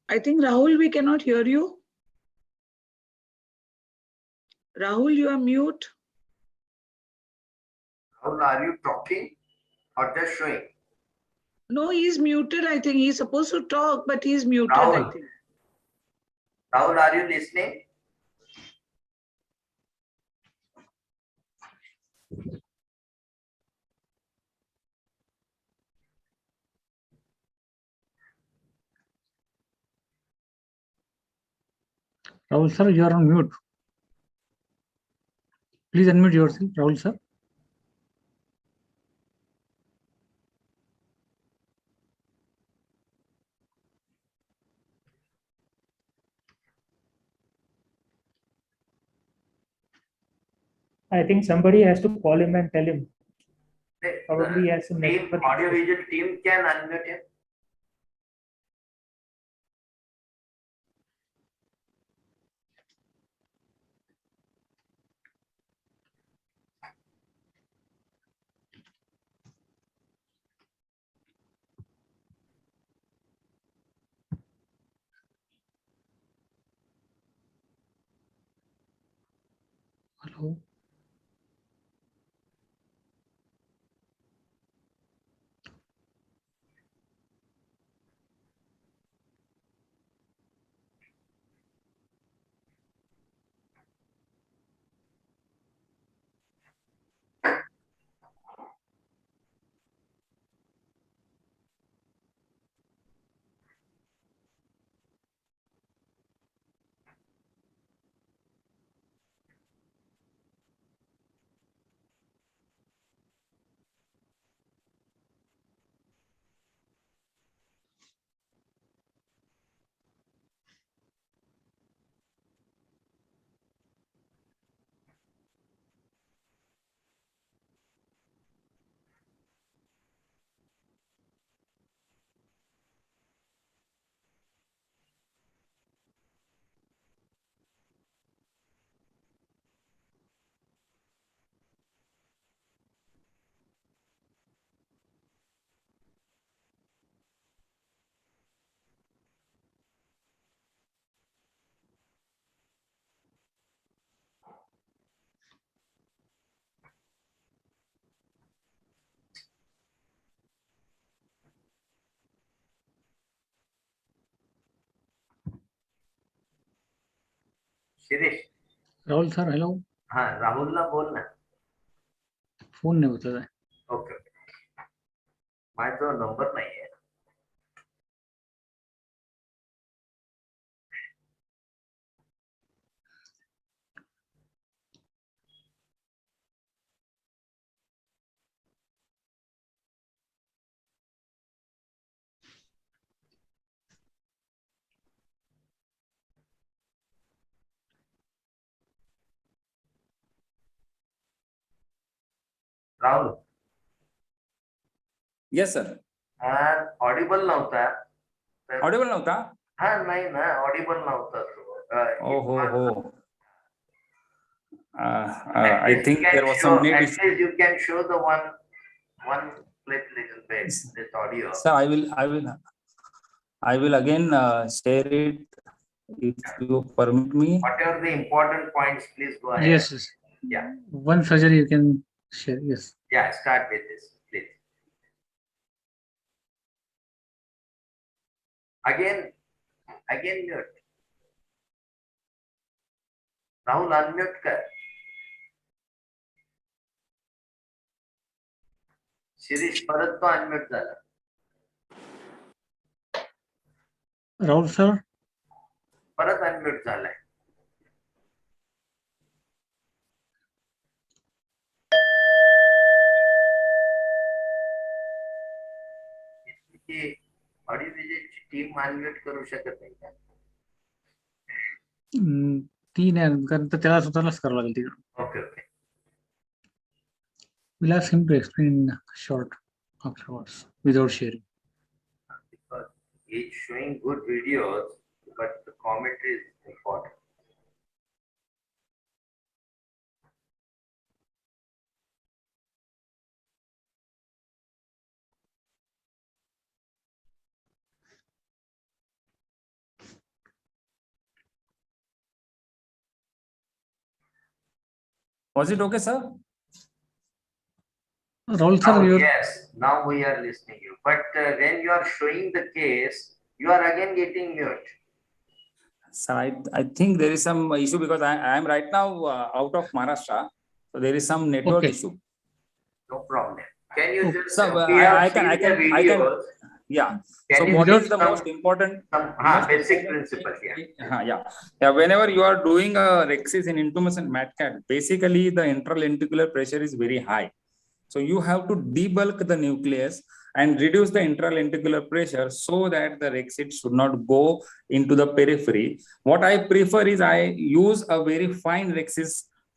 I think, Rahul, we cannot hear you. Rahul, you are mute. Rahul, are you talking or just showing? No, he's muted. I think he's supposed to talk, but he's muted, Rahul. I think. Rahul, are you listening? Rahul sir, you are on mute. Please unmute yourself, Rahul sir. I think somebody has to call him and tell him. Probably he has some Team, network audio issues. visual team can unmute him. Hello. Shirish. Rahul sir hello. हाँ, राहुलला बोल ना. Phone नाही होत आहे. Okay. माझा number नाही आहे. राहुल. Yes sir. ऑडिबल नव्हता. ऑडिबल नव्हता. हा नाही ना, ऑडिबल नव्हता. Oh, oh. I think there was some net issue. At least you can show the one clip little bit, this audio. Sir, I will again share it if you permit me. Whatever the important points, please go ahead. Yes. Yeah. One surgery you can share. Yes. Yeah, start with this, please. Again mute. Rahul, unmute कर. शिरीष परत तो unmute झाला. Rahul sir परत unmute झालाय. Audio विजयची team unmute करू शकत नाही का? तीन आहे कारण त्याला स्वतःलाच करावं लागेल तिकडे. Okay okay. We'll ask him to explain short afterwards without sharing. Because he's showing good videos, but the commentary is important. Was it okay, sir? Rahul sir, yes, now we are listening you. But when you are showing the case, you are again getting mute. Sir, I think there is some issue because I am right now out of Maharashtra, so there is some network issue. No problem. Can you just? Sir, Yeah. Can So you what give is the some- most important? Basic principles, Yeah. Whenever you are doing a rexis in intumescent MATCAT, basically the intralenticular pressure is very high. So you have to debulk the nucleus and reduce the intralenticular pressure so that the rexit should not go into the periphery. What I prefer is I use a very fine rexis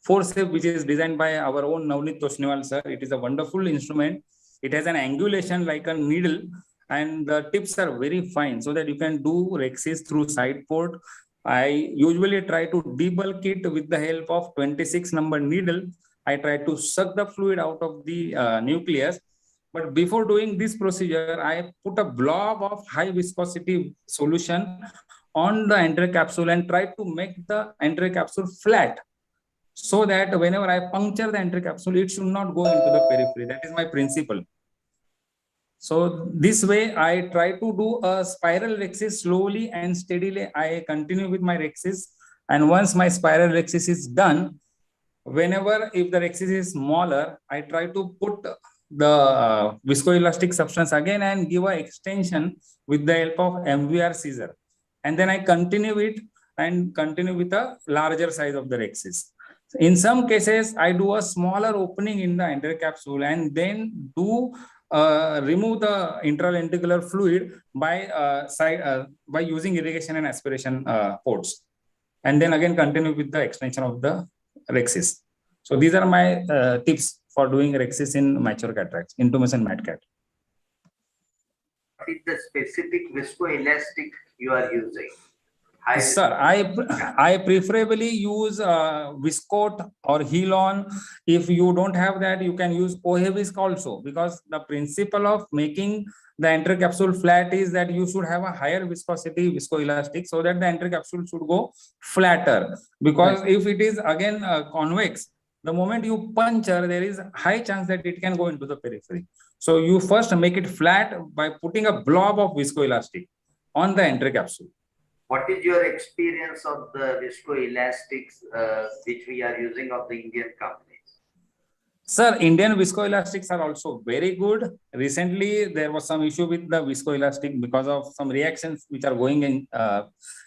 forceps, which is designed by our own Navneet Tosniwal sir. It is a wonderful instrument. It has an angulation like a needle, and the tips are very fine so that you can do rexis through side port. I usually try to debulk it with the help of 26 number needle. I try to suck the fluid out of the nucleus. But before doing this procedure, I put a blob of high viscosity solution on the entire capsule and try to make the entire capsule flat, so that whenever I puncture the entire capsule, it should not go into the periphery. That is my principle. So this way, I try to do a spiral rexis slowly and steadily. I continue with my rexis. And once my spiral rexis is done, whenever if the rexis is smaller, I try to put the viscoelastic substance again and give an extension with the help of MVR scissor. And then I continue it and continue with a larger size of the rexis. In some cases, I do a smaller opening in the entire capsule and then do remove the intralenticular fluid by using irrigation and aspiration ports, and then again continue with the extension of the rexis. So these are my tips for doing rexis in mature cataracts, intumescent MATCAT. What is the specific viscoelastic you are using? Sir, I preferably use Viscoat or Helon. If you don't have that, you can use Ohevisc also, because the principle of making the entire capsule flat is that you should have a higher viscosity viscoelastic so that the entire capsule should go flatter. Because if it is again convex, the moment you puncture, there is high chance that it can go into the periphery. So you first make it flat by putting a blob of viscoelastic on the entire capsule. What is your experience of the viscoelastics which we are using of the Indian companies? Sir, Indian viscoelastics are also very good. Recently, there was some issue with the viscoelastic because of some reactions which are going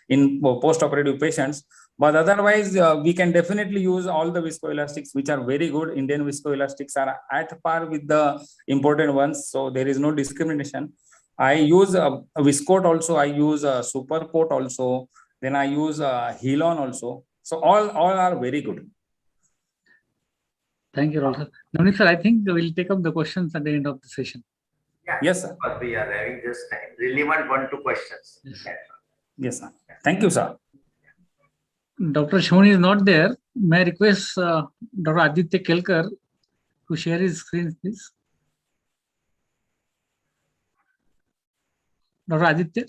in post-operative patients. But otherwise, we can definitely use all the viscoelastics which are very good. Indian viscoelastics are at par with the imported ones, so there is no discrimination. I use a Viscoat also. I use a Supercoat also. Then I use a Helon also. So all are very good. Thank you, Rahul. Navneet sir, I think we'll take up the questions at the end of the session. Yeah, yes, sir. But we are having just relevant 1-2 questions. Yes, sir. Thank you, sir. Dr. Shoni is not there. May I request Dr. Aditya Kelkar to share his screen, please? Dr. Aditya?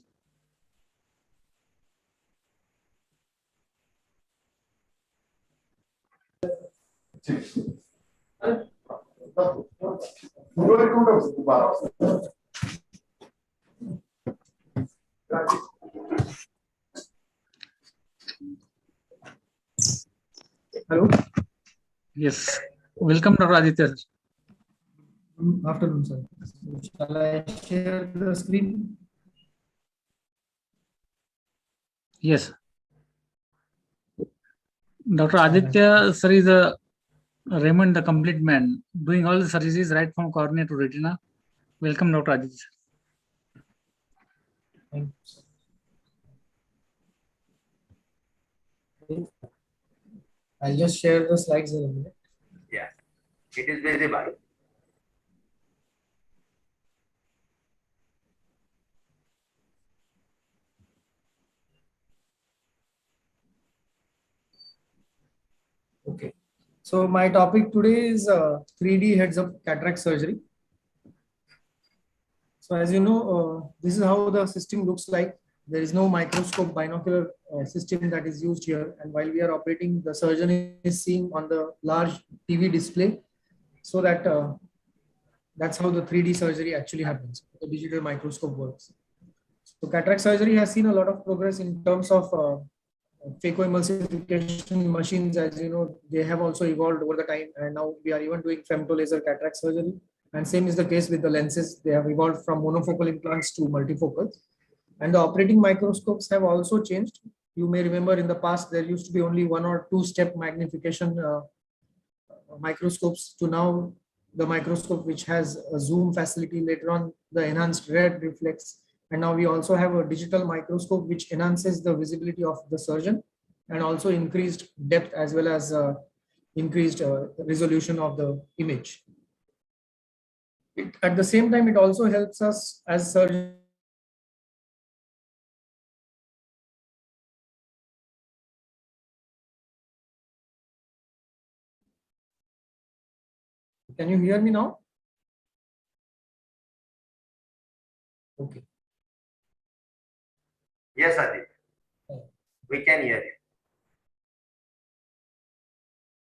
Hello. Yes. Welcome, Dr. Aditya. Good afternoon, sir. Shall I share the screen? Yes. Dr. Aditya sir is a Raymond, the complete man, doing all the surgeries right from cornea to retina. Welcome, Dr. Aditya. Thank you, sir. I'll just share the slides in a minute. Yeah, it is visible. Okay. So my topic today is 3D heads-up cataract surgery. So as you know, this is how the system looks like. There is no microscope binocular system that is used here. And while we are operating, the surgeon is seeing on the large TV display, so that that's how the 3D surgery actually happens. The digital microscope works. So cataract surgery has seen a lot of progress in terms of phacoemulsification machines. As you know, they have also evolved over the time, and now we are even doing femtolaser cataract surgery. And same is the case with the lenses. They have evolved from monofocal implants to multifocals. And the operating microscopes have also changed. You may remember in the past, there used to be only 1 or 2 step magnification microscopes to now the microscope which has a zoom facility, later on the enhanced red reflex. And now we also have a digital microscope which enhances the visibility of the surgeon and also increased depth as well as increased resolution of the image. At the same time, it also helps us as surgeons. Can you hear me now? Okay. Yes, Adit. We can hear you.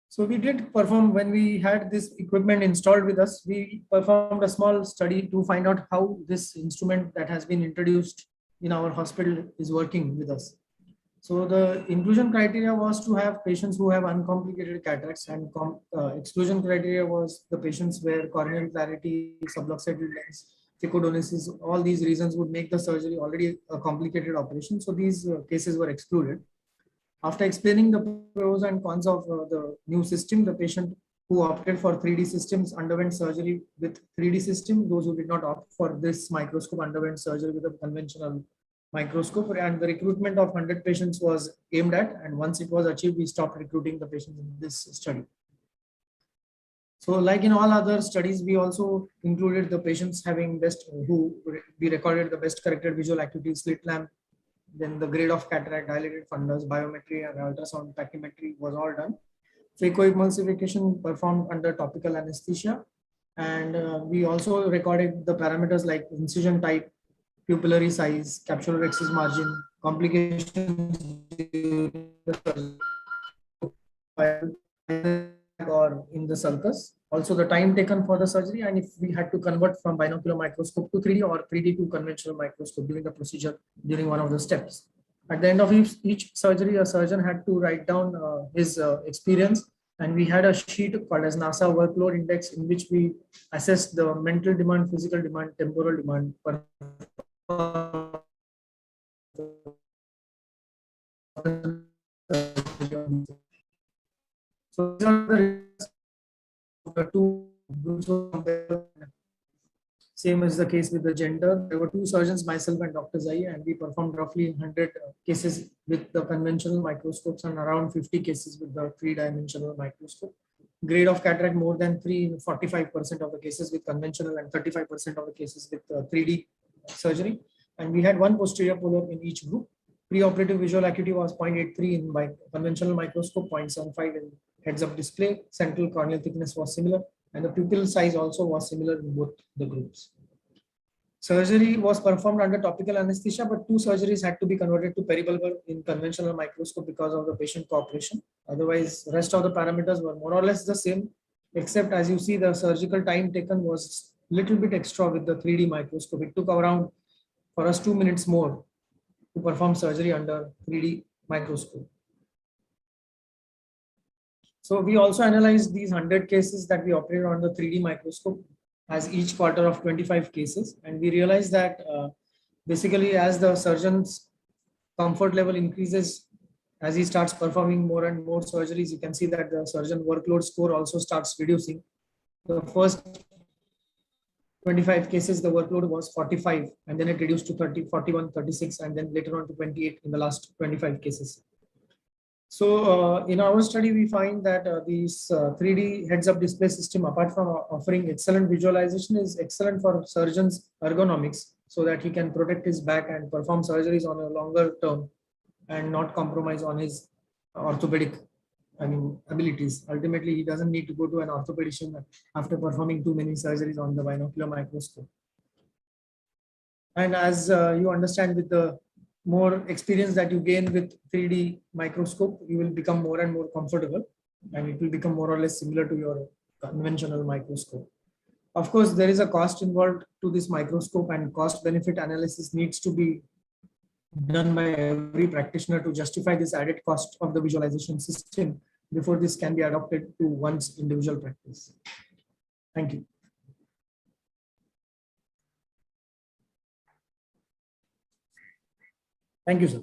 So we did perform, when we had this equipment installed with us, we performed a small study to find out how this instrument that has been introduced in our hospital is working with us. So the inclusion criteria was to have patients who have uncomplicated cataracts, and exclusion criteria was the patients where corneal clarity, subluxated lens, phycodonesis, all these reasons would make the surgery already a complicated operation. So these cases were excluded. After explaining the pros and cons of the new system, the patient who opted for 3D systems underwent surgery with 3D system. Those who did not opt for this microscope underwent surgery with a conventional microscope, and the recruitment of 100 patients was aimed at, and once it was achieved, we stopped recruiting the patients in this study. So like in all other studies, we also included the patients having we recorded the best corrected visual acuity slit lamp, then the grade of cataract, dilated fundus, biometry and ultrasound tachymetry was all done. Phacoemulsification performed under topical anesthesia, and we also recorded the parameters like incision type, pupillary size, capsular excess margin, complications or in the sulcus. Also the time taken for the surgery, and if we had to convert from binocular microscope to 3D or 3D to conventional microscope during the procedure, during one of the steps. At the end of each surgery, a surgeon had to write down his experience, and we had a sheet called as NASA workload index, in which we assessed the mental demand, physical demand, temporal demand. So these are the two groups. Same is the case with the gender. There were 2 surgeons, myself and Dr. Zai, and we performed roughly 100 cases with the conventional microscopes and around 50 cases with the 3-dimensional microscope. Grade of cataract more than 3 in 45% of the cases with conventional and 35% of the cases with 3D surgery. And we had 1 posterior pull-up in each group. Preoperative visual acuity was 0.83 in by conventional microscope, 0.75 in heads-up display. Central corneal thickness was similar, and the pupil size also was similar in both the groups. Surgery was performed under topical anesthesia, but 2 surgeries had to be converted to peribulbar in conventional microscope because of the patient cooperation. Otherwise, rest of the parameters were more or less the same, except as you see, the surgical time taken was little bit extra with the 3D microscope. It took around for us 2 minutes more to perform surgery under 3D microscope. So we also analyzed these 100 cases that we operated on the 3D microscope as each quarter of 25 cases. And we realized that basically as the surgeon's comfort level increases, as he starts performing more and more surgeries, you can see that the surgeon workload score also starts reducing. The first 25 cases, the workload was 45, and then it reduced to 30, 41, 36, and then later on to 28 in the last 25 cases. So in our study, we find that these 3D heads-up display system, apart from offering excellent visualization, is excellent for surgeons' ergonomics, so that he can protect his back and perform surgeries on a longer term and not compromise on his orthopedic abilities. Ultimately, he doesn't need to go to an orthopedician after performing too many surgeries on the binocular microscope. And as you understand, with the more experience that you gain with 3D microscope, you will become more and more comfortable, and it will become more or less similar to your conventional microscope. Of course, there is a cost involved to this microscope, and cost benefit analysis needs to be done by every practitioner to justify this added cost of the visualization system before this can be adopted to one's individual practice. Thank you. Thank you, sir.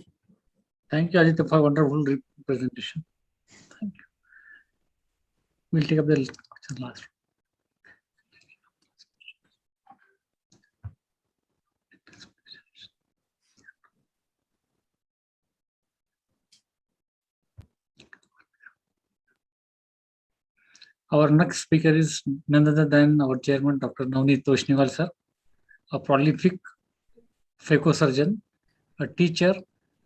Thank you, Aditya, for wonderful presentation. Thank you. We'll take up the last. Our next speaker is none other than our chairman, Dr. Navneet Toshniwal, sir, a prolific phacosurgeon, a teacher,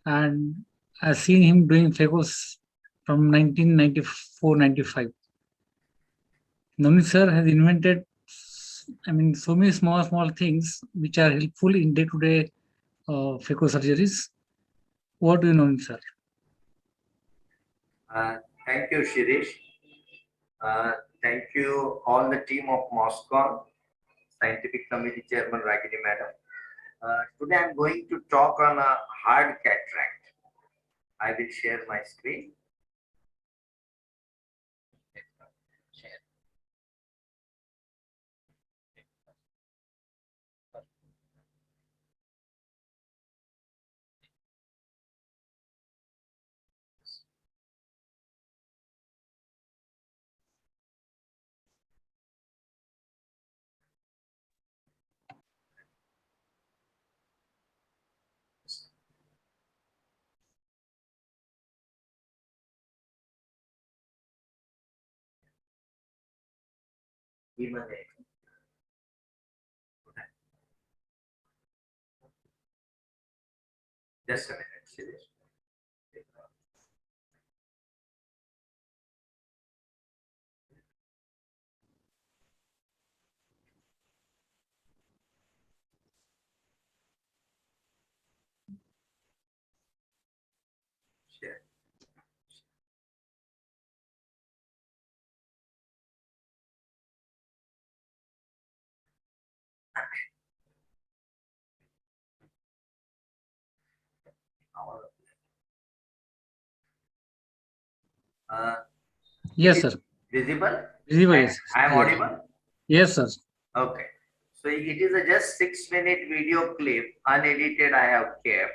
and I've seen him doing phacos from 1994-95. Navneet sir has invented, so many small things which are helpful in day-to-day phacosurgeries. What do you know, sir? Thank you, Shirish. Thank you, all the team of MOSCON, Scientific Committee Chairman Ragini Madam. Today I'm going to talk on a hard cataract. I will share my screen. Just a minute, Shirish. Share. Yes, sir. Visible? Visible, And yes. I am Yes. audible? Yes, sir. Okay. So it is a just 6-minute video clip, unedited I have kept.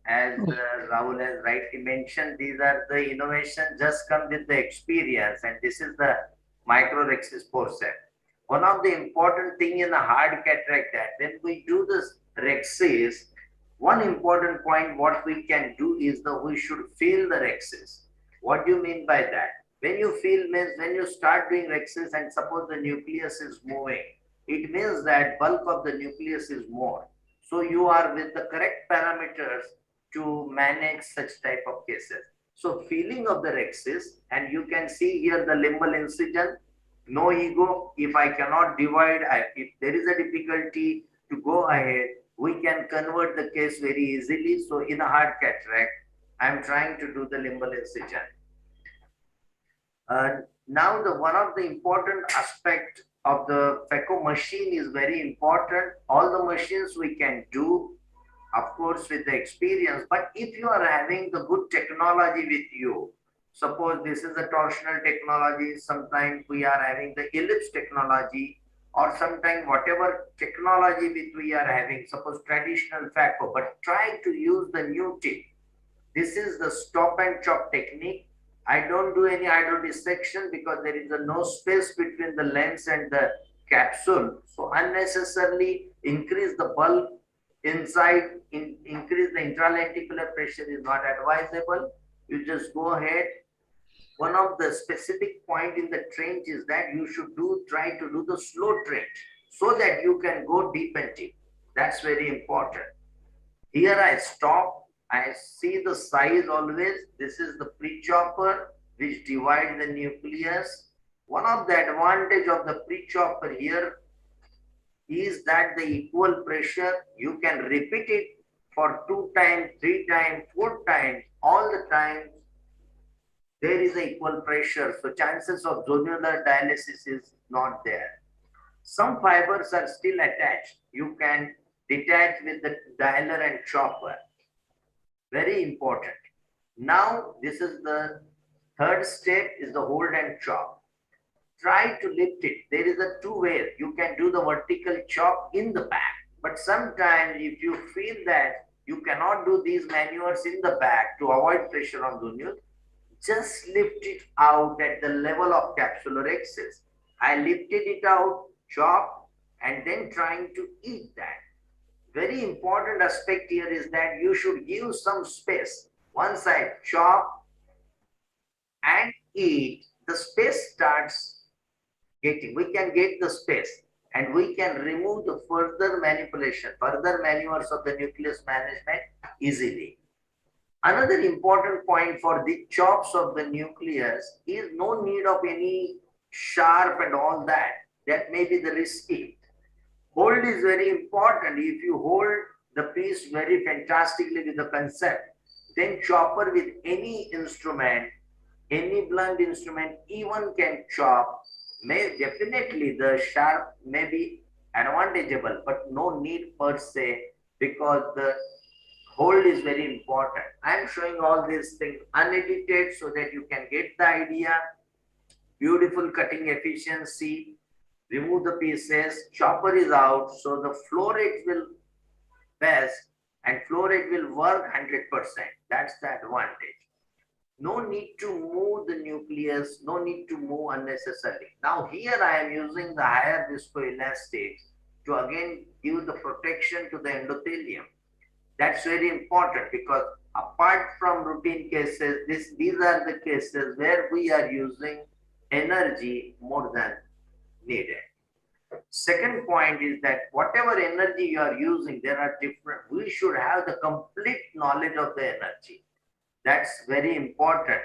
As Rahul has rightly mentioned, these are the innovations just come with the experience, and this is the microrhexis porcel. One of the important thing in the hard cataract that when we do this rhexis, one important point what we can do is that we should feel the rhexis. What do you mean by that? When you feel means when you start doing rhexis and suppose the nucleus is moving, it means that bulk of the nucleus is more. So you are with the correct parameters to manage such type of cases. So feeling of the rhexis, and you can see here the limbal incision, no ego. If I cannot divide, if there is a difficulty to go ahead, we can convert the case very easily. So in a hard cataract, I'm trying to do the limbal incision. Now one of the important aspect of the phaco machine is very important. All the machines we can do, of course, with the experience, but if you are having the good technology with you, suppose this is a torsional technology, sometimes we are having the ellipse technology, or sometimes whatever technology which we are having, suppose traditional phaco, but try to use the new tip. This is the stop and chop technique. I don't do any hydrodissection because there is no space between the lens and the capsule. So unnecessarily increase the bulk inside, increase the intralenticular pressure is not advisable. You just go ahead. One of the specific point in the trench is that you should try to do the slow trench so that you can go deep and deep. That's very important. Here I stop. I see the size always. This is the pre-chopper which divides the nucleus. One of the advantage of the pre-chopper here is that the equal pressure, you can repeat it for 2 times, 3 times, 4 times, all the time there is a equal pressure. So chances of zonular dialysis is not there. Some fibers are still attached. You can detach with the dialer and chopper. Very important. Now, this is the third step is the hold and chop. Try to lift it. There is a 2 ways. You can do the vertical chop in the back. But sometimes if you feel that You cannot do these maneuvers in the back to avoid pressure on the nuke. Just lift it out at the level of capsular axis. I lifted it out, chop, and then trying to eat that. Very important aspect here is that you should give some space. Once I chop and eat, the space starts getting, we can get the space and we can remove the further manipulation, further maneuvers of the nucleus management easily. Another important point for the chops of the nucleus is no need of any sharp and all that. That may be the risky. Hold is very important. If you hold the piece very fantastically with the concept, then chopper with any instrument, any blunt instrument even can chop. May definitely the sharp may be advantageable, but no need per se, because the hold is very important. I am showing all these things unedited so that you can get the idea. Beautiful cutting efficiency. Remove the pieces. Chopper is out, so the flow rate will best and flow rate will work 100%. That's the advantage. No need to move the nucleus, no need to move unnecessarily. Now here I am using the higher viscoelastics to again give the protection to the endothelium. That's very important because apart from routine cases, these are the cases where we are using energy more than needed. Second point is that whatever energy you are using, there are different, we should have the complete knowledge of the energy. That's very important.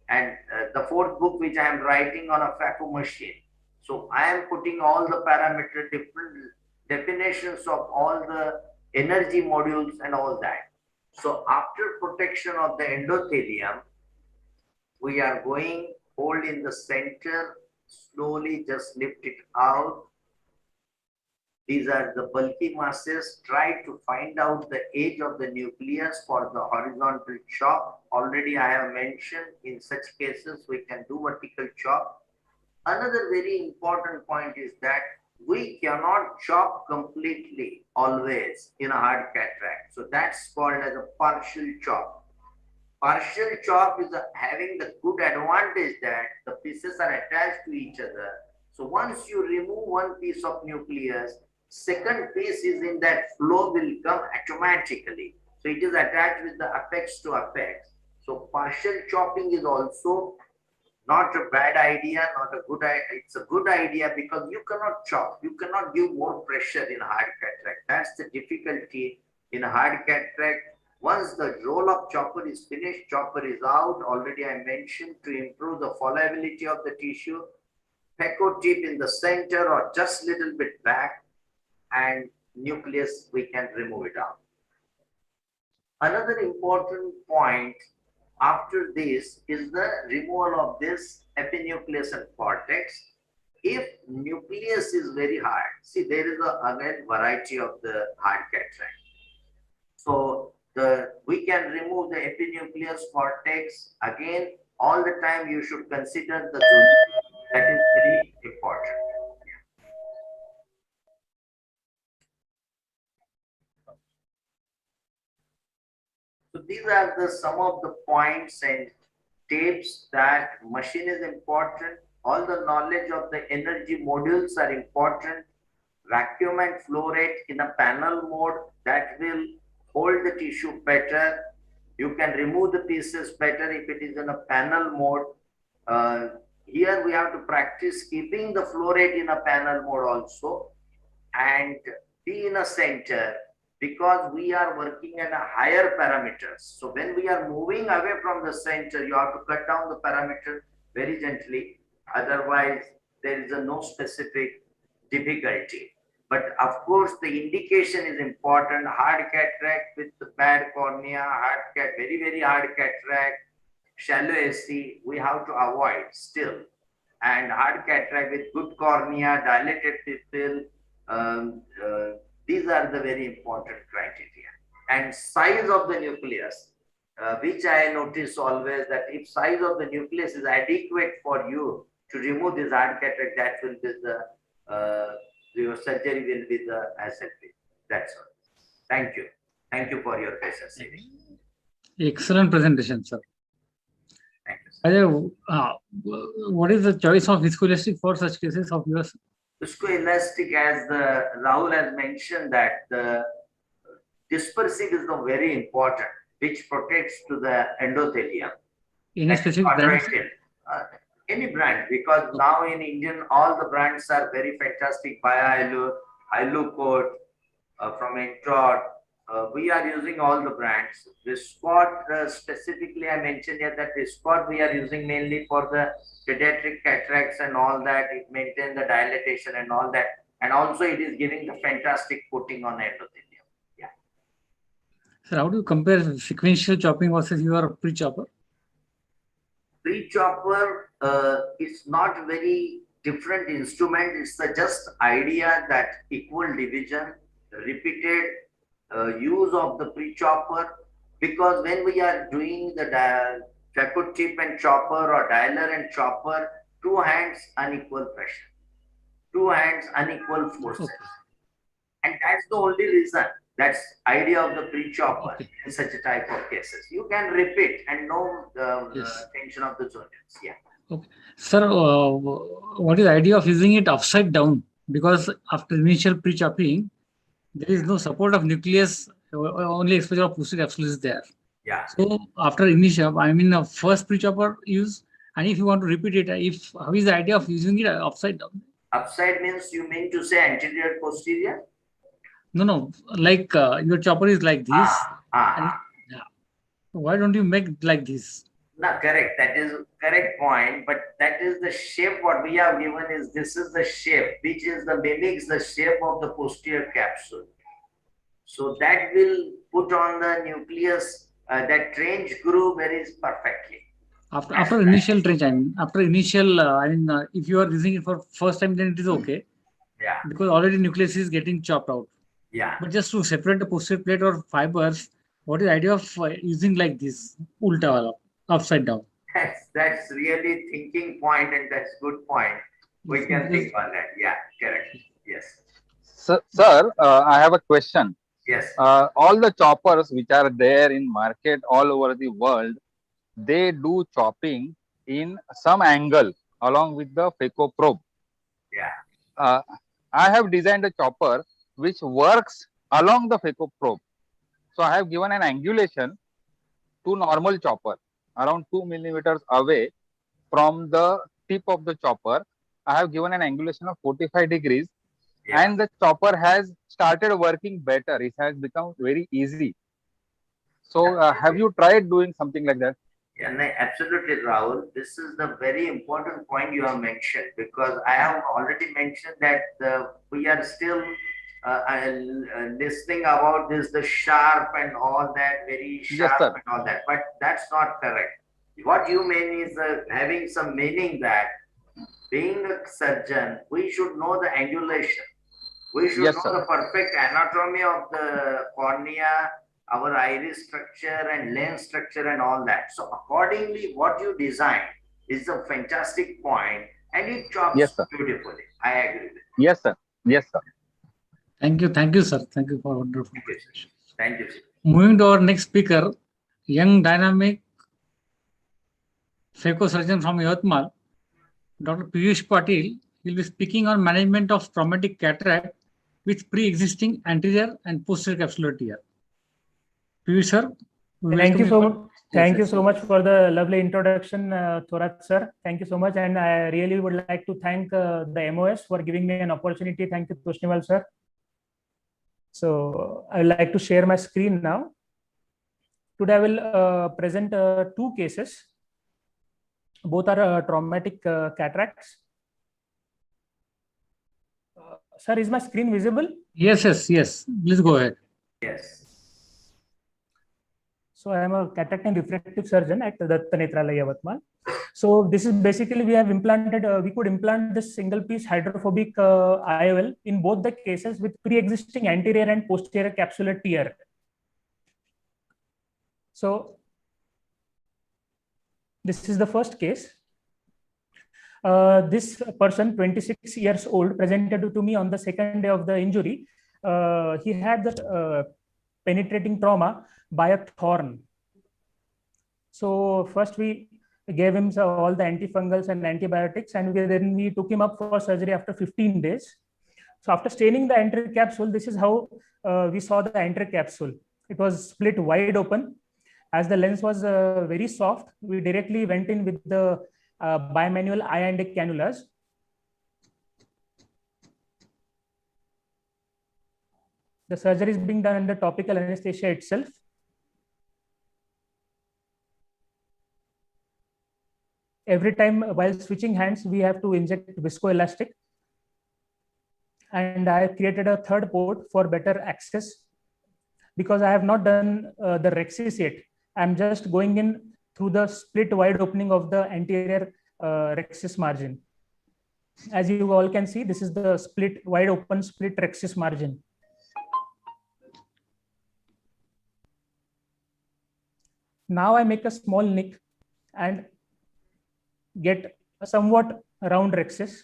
And the fourth book which I am writing on a FACO machine. So I am putting all the parameter, different definitions of all the energy modules and all that. So after protection of the endothelium, we are going, hold in the center, slowly just lift it out. These are the bulky masses. Try to find out the age of the nucleus for the horizontal chop. Already I have mentioned in such cases we can do vertical chop. Another very important point is that we cannot chop completely always in a hard cataract. So that's called as a partial chop. Partial chop is having the good advantage that the pieces are attached to each other. So once you remove one piece of nucleus, second piece is in that flow will come automatically. So it is attached with the apex to apex. So partial chopping is also not a bad idea, not a good idea. It's a good idea because you cannot chop. You cannot give more pressure in hard cataract. That's the difficulty in hard cataract. Once the roll of chopper is finished, chopper is out. Already I mentioned to improve the fallibility of the tissue. Phaco tip in the center or just little bit back, and nucleus we can remove it out. Another important point after this is the removal of this epinucleus and cortex. If nucleus is very hard, see there is again variety of the hard cataract. So we can remove the epinucleus cortex. Again, all the time you should consider the zone. That is very important. So these are some of the points and tips that machine is important. All the knowledge of the energy modules are important. Vacuum and flow rate in a panel mode, that will hold the tissue better. You can remove the pieces better if it is in a panel mode. Here we have to practice keeping the flow rate in a panel mode also and be in a center, because we are working at a higher parameters. So when we are moving away from the center, you have to cut down the parameter very gently. Otherwise, there is no specific difficulty. But of course, the indication is important. Hard cataract with the bad cornea, very, very hard cataract, shallow AC, we have to avoid still. And hard cataract with good cornea, dilated pupil, these are the very important criteria. And size of the nucleus, which I notice always that if size of the nucleus is adequate for you to remove this hard cataract, that will be your surgery will be the asset. That's all. Thank you. Thank you for your patience. Excellent presentation, sir. Thank you. What is the choice of viscoelastic for such cases of yours? Viscoelastic, as Rahul has mentioned, that the dispersive is the very important, which protects to the endothelium. Any specific brand? Any brand, because now in Indian, all the brands are very fantastic. Biohyalur, Hylucort, from Introd. We are using all the brands. Viscot, specifically, I mentioned here that Viscot we are using mainly for the pediatric cataracts and all that. It maintains the dilatation and all that. And also it is giving the fantastic coating on endothelium. Yeah. Sir, how do you compare sequential chopping versus your pre-chopper? Pre-chopper is not very different instrument. It's the just idea that equal division, repeated use of the pre-chopper, because when we are doing the Facot tip and chopper or dialer and chopper, two hands unequal pressure, two hands unequal forces. And that's the only reason. That's idea of the pre-chopper in such a type of cases. You can repeat and know the tension of the joints. Yeah. Okay. Sir, what is the idea of using it upside down? Because after initial pre-chopping, there is no support of nucleus, only exposure of posterior capsule is there. Yeah. So after initial, I mean, first pre-chopper use, and if you want to repeat it, how is the idea of using it upside down? Upside means you mean to say anterior posterior? No, like your chopper is like this. Yeah. Why don't you make like this? No, correct. That is correct point. But that is the shape. What we have given is this is the shape, which is the mimics the shape of the posterior capsule. So that will put on the nucleus that trench groove very perfectly. After initial trench, I mean, after initial, if you are using it for first time, then it is okay. Yeah. Because already nucleus is getting chopped out. Yeah. But just to separate the posterior plate or fibers, what is the idea of using like this, ulta wala, upside down? That's really thinking point, and that's good point. We can think on that. Yeah, correct. Yes. Sir, I have a question. Yes. All the choppers which are there in market all over the world, they do chopping in some angle along with the phaco probe. Yeah. I have designed a chopper which works along the phaco probe. So I have given an angulation to normal chopper around 2 millimeters away from the tip of the chopper. I have given an angulation of 45 degrees. Yeah. And the chopper has started working better. It has become very easy. So have you tried doing something like that? Yeah, no, absolutely, Rahul. This is the very important point you have mentioned, because I have already mentioned that we are still listening about this, the sharp and all that, very sharp and all that. But that's not correct. What you mean is having some meaning that being a surgeon, we should know the angulation. We should know the perfect anatomy of the cornea, our iris structure and lens structure and all that. So accordingly, what you design is a fantastic point, and it chops beautifully. I agree with it. Yes, sir. Yes, sir. Thank you, sir. Thank you for wonderful presentation. Thank you, sir. Moving to our next speaker, young dynamic phaco surgeon from Yatmal, Dr. Piyush Patil, will be speaking on management of traumatic cataract with pre-existing anterior and posterior capsular tear. Piyush sir. Thank you so much. Thank you so much for the lovely introduction, Thorat sir. Thank you so much. And I really would like to thank the MOS for giving me an opportunity. Thank you, Toshniwal sir. So I would like to share my screen now. Today I will present two cases. Both are traumatic cataracts. Sir, is my screen visible? Yes. Please go ahead. Yes. So I am a cataract and refractive surgeon at Datta Netralaya, Yavatmal. So this is basically we have implanted, we could implant this single piece hydrophobic IOL in both the cases with pre-existing anterior and posterior capsular tear. So this is the first case. This person, 26 years old, presented to me on the second day of the injury. He had that penetrating trauma by a thorn. So first we gave him all the antifungals and antibiotics, and then we took him up for surgery after 15 days. So after staining the entire capsule, this is how we saw the entire capsule. It was split wide open. As the lens was very soft, we directly went in with the bimanual eye and cannulas. The surgery is being done under topical anesthesia itself. Every time while switching hands, we have to inject viscoelastic. And I created a third port for better access because I have not done the rhexis yet. I'm just going in through the split wide opening of the anterior rhexis margin. As you all can see, this is the split wide open split rhexis margin. Now I make a small nick and get a somewhat round rhexis.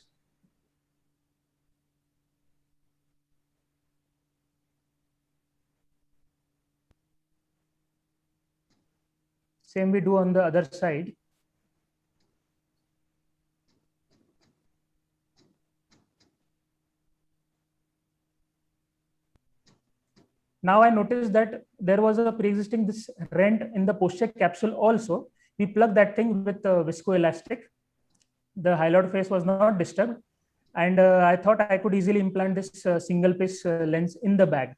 Same we do on the other side. Now I noticed that there was a pre-existing this rent in the posterior capsule also. We plugged that thing with viscoelastic. The hyaloid face was not disturbed. And I thought I could easily implant this single piece lens in the bag.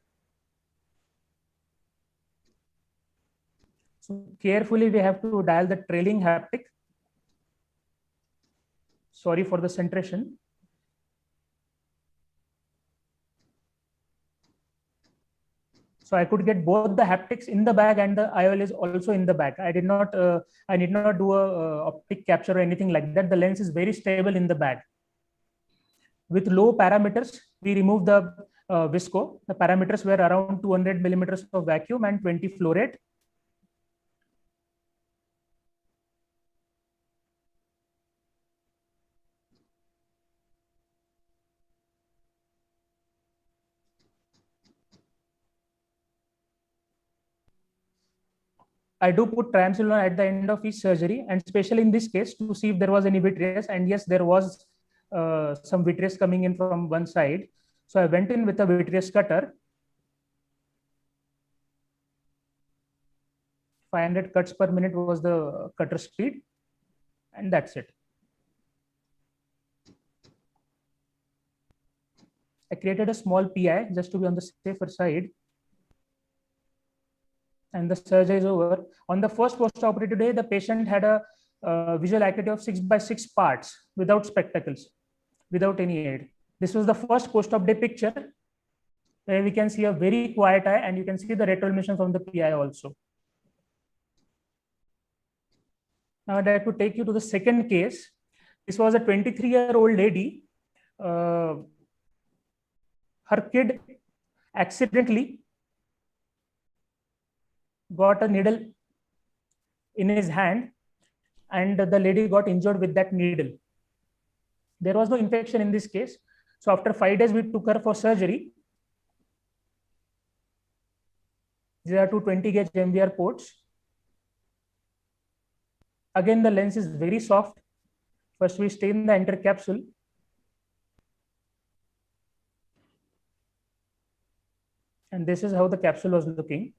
So carefully we have to dial the trailing haptic. Sorry for the centration. So I could get both the haptics in the bag and the IOL is also in the bag. I need not do a optic capture or anything like that. The lens is very stable in the bag. With low parameters, we removed the visco. The parameters were around 200 millimeters of vacuum and 20 flow rate. I do put triamcinolone at the end of each surgery, and especially in this case to see if there was any vitreous. And yes, there was some vitreous coming in from one side. So I went in with a vitreous cutter. 500 cuts per minute was the cutter speed, and that's it. I created a small PI just to be on the safer side. And the surgery is over. On the first post-operative day, the patient had a visual acuity of 6x6 parts without spectacles, without any aid. This was the first post-op day picture where we can see a very quiet eye, and you can see the retroillumination from the PI also. Now I'd like to take you to the second case. This was a 23-year-old lady. Her kid accidentally got a needle in his hand, and the lady got injured with that needle. There was no infection in this case. So after 5 days, we took her for surgery. These are two 20 gauge MVR ports. Again, the lens is very soft. First, we stain the entire capsule. And this is how the capsule was looking.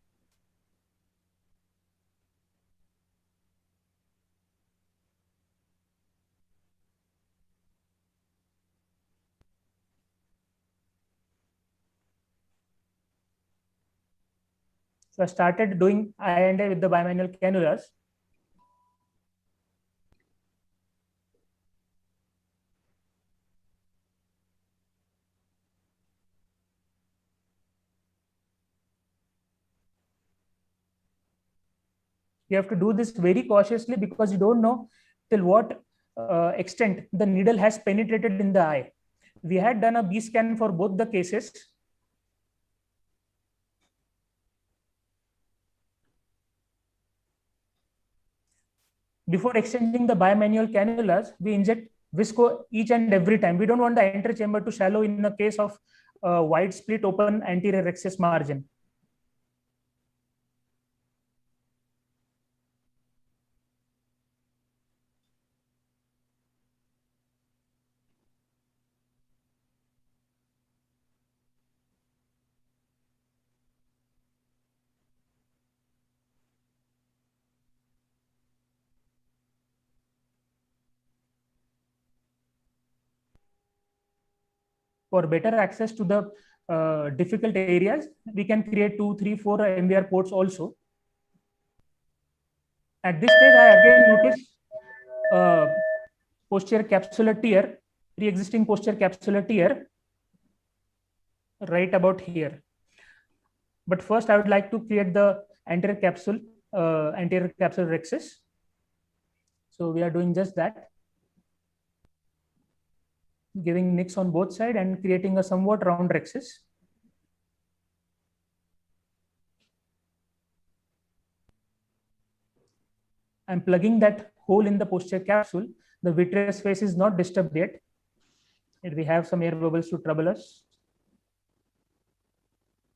So I started doing I&A with the bimanual cannulas. You have to do this very cautiously because you don't know till what extent the needle has penetrated in the eye. We had done a B scan for both the cases. Before exchanging the bimanual cannulas, we inject visco each and every time. We don't want the entire chamber to shallow in the case of wide split open anterior rhexis margin. for better access to the difficult areas, we can create 2, 3, 4 MVR ports also. At this stage, I again notice posterior capsular tear, pre-existing posterior capsular tear, right about here. But first, I would like to create the anterior capsule rhexis. So we are doing just that, giving nicks on both sides and creating a somewhat round rhexis. I'm plugging that hole in the posterior capsule. The vitreous face is not disturbed yet. We have some air bubbles to trouble us.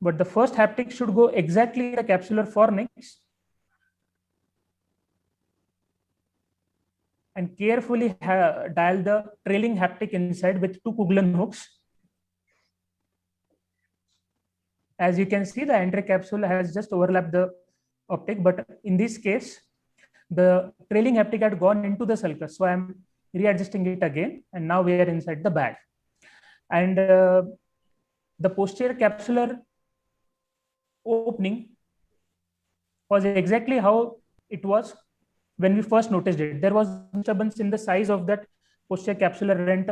But the first haptic should go exactly in the capsular fornix and carefully dial the trailing haptic inside with 2 Kuglen hooks. As you can see, the anterior capsule has just overlapped the optic, but in this case, the trailing haptic had gone into the sulcus. So I'm readjusting it again, and now we are inside the bag. And the posterior capsular opening was exactly how it was when we first noticed it. There was disturbance in the size of that posterior capsular rent.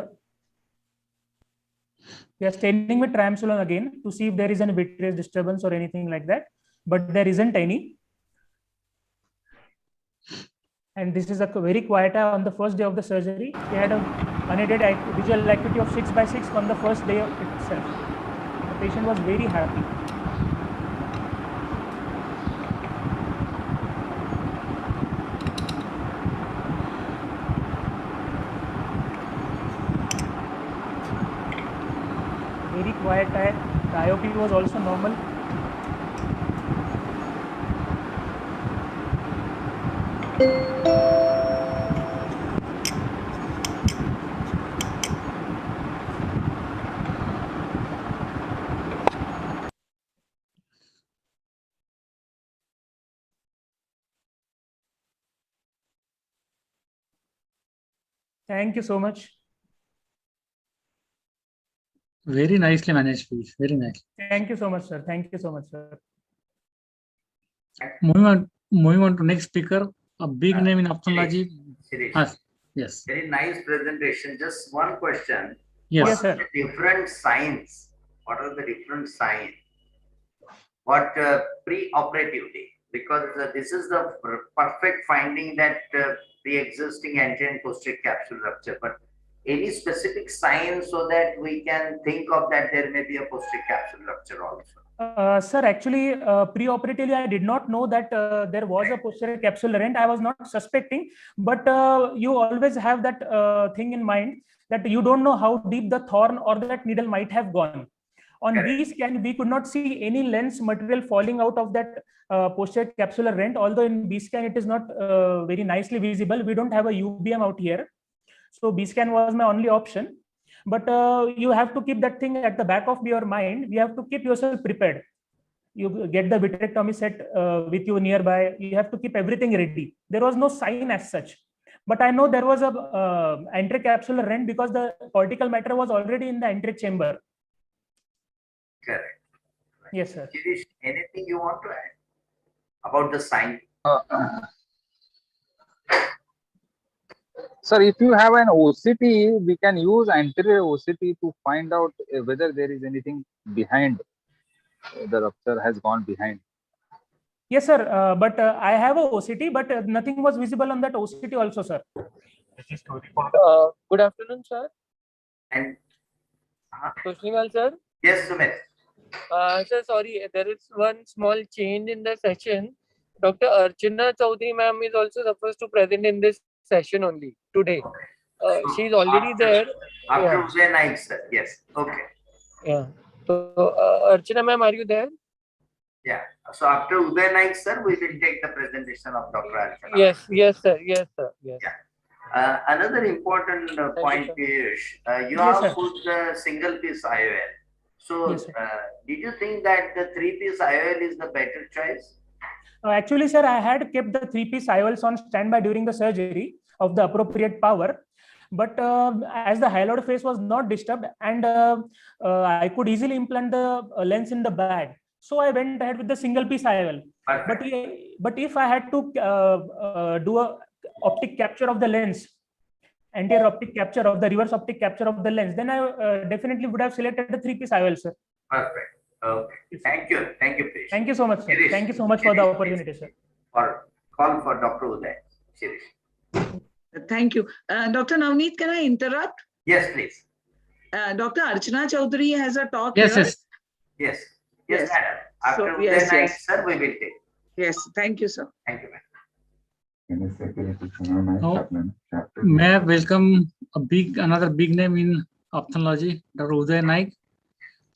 We are staining with triamcinolone again to see if there is any vitreous disturbance or anything like that, but there isn't any. And this is a very quiet eye on the first day of the surgery. We had a unaided visual acuity of 6/6 on the first day itself. The patient was very happy. Very quiet eye. The IOP was also normal. Thank you so much. Very nicely managed, please. Very nice. Thank you so much, sir. Thank you so much, sir. Moving on to next speaker, a big name in ophthalmology. Yes. Very nice presentation. Just one question. Yes. What are the different signs? What are the different signs? What pre-operatively? Because this is the perfect finding that pre-existing anterior and posterior capsule rupture. But any specific signs so that we can think of that there may be a posterior capsule rupture also? Sir, actually, pre-operatively, I did not know that there was a posterior capsular rent. I was not suspecting, but you always have that thing in mind that you don't know how deep the thorn or that needle might have gone. On B scan, we could not see any lens material falling out of that posterior capsular rent, although in B scan, it is not very nicely visible. We don't have a UBM out here. So B scan was my only option. But you have to keep that thing at the back of your mind. You have to keep yourself prepared. You get the vitrectomy set with you nearby. You have to keep everything ready. There was no sign as such. But I know there was a anterior capsular rent because the cortical matter was already in the anterior chamber. Correct. Yes, sir. Anything you want to add about the sign? Sir, if you have an OCT, we can use anterior OCT to find out whether there is anything behind. The rupture has gone behind. Yes, sir. But I have a OCT, but nothing was visible on that OCT also, sir. Good afternoon, sir. And Tushniwal, sir. Yes, Sumit. Sir, sorry, there is one small change in the session. Dr. Archana Chaudhary ma'am is also supposed to present in this session only today. She is already there. After Uday night, sir. Yes. Okay. Yeah. So, Archana ma'am, are you there? Yeah. So after Uday night, sir, we will take the presentation of Dr. Archana. Yes. Yes, sir. Yes, sir. Yes. Yeah. Another important point is you Yes, have sir. put the single piece IOL. So Yes, did you think that the 3-piece IOL is the better choice? Actually, sir, I had kept the 3-piece IOLs on standby during the surgery of the appropriate power. But as the hyaloid phase was not disturbed, and I could easily implant the lens in the bag, so I went ahead with the single piece IOL. But if I had to do a optic capture of the lens, anterior optic capture of the reverse optic capture of the lens, then I definitely would have selected the 3-piece IOL, sir. Perfect. Okay. Thank you. Thank you, please. Thank you so much, sir. Shirish. Thank you so much for the opportunity, sir. For call for Dr. Uday. Shirish. Thank you. Dr. Navneet, can I interrupt? Yes, please. Dr. Archana Chaudhary has a talk Yes, here. yes. Yes. Yes, madam. After So, Uday yes, Naik, yes. sir, we will take. Yes, thank you, sir. Thank you, madam. Now, may I welcome another big name in ophthalmology, Dr. Uday Naik,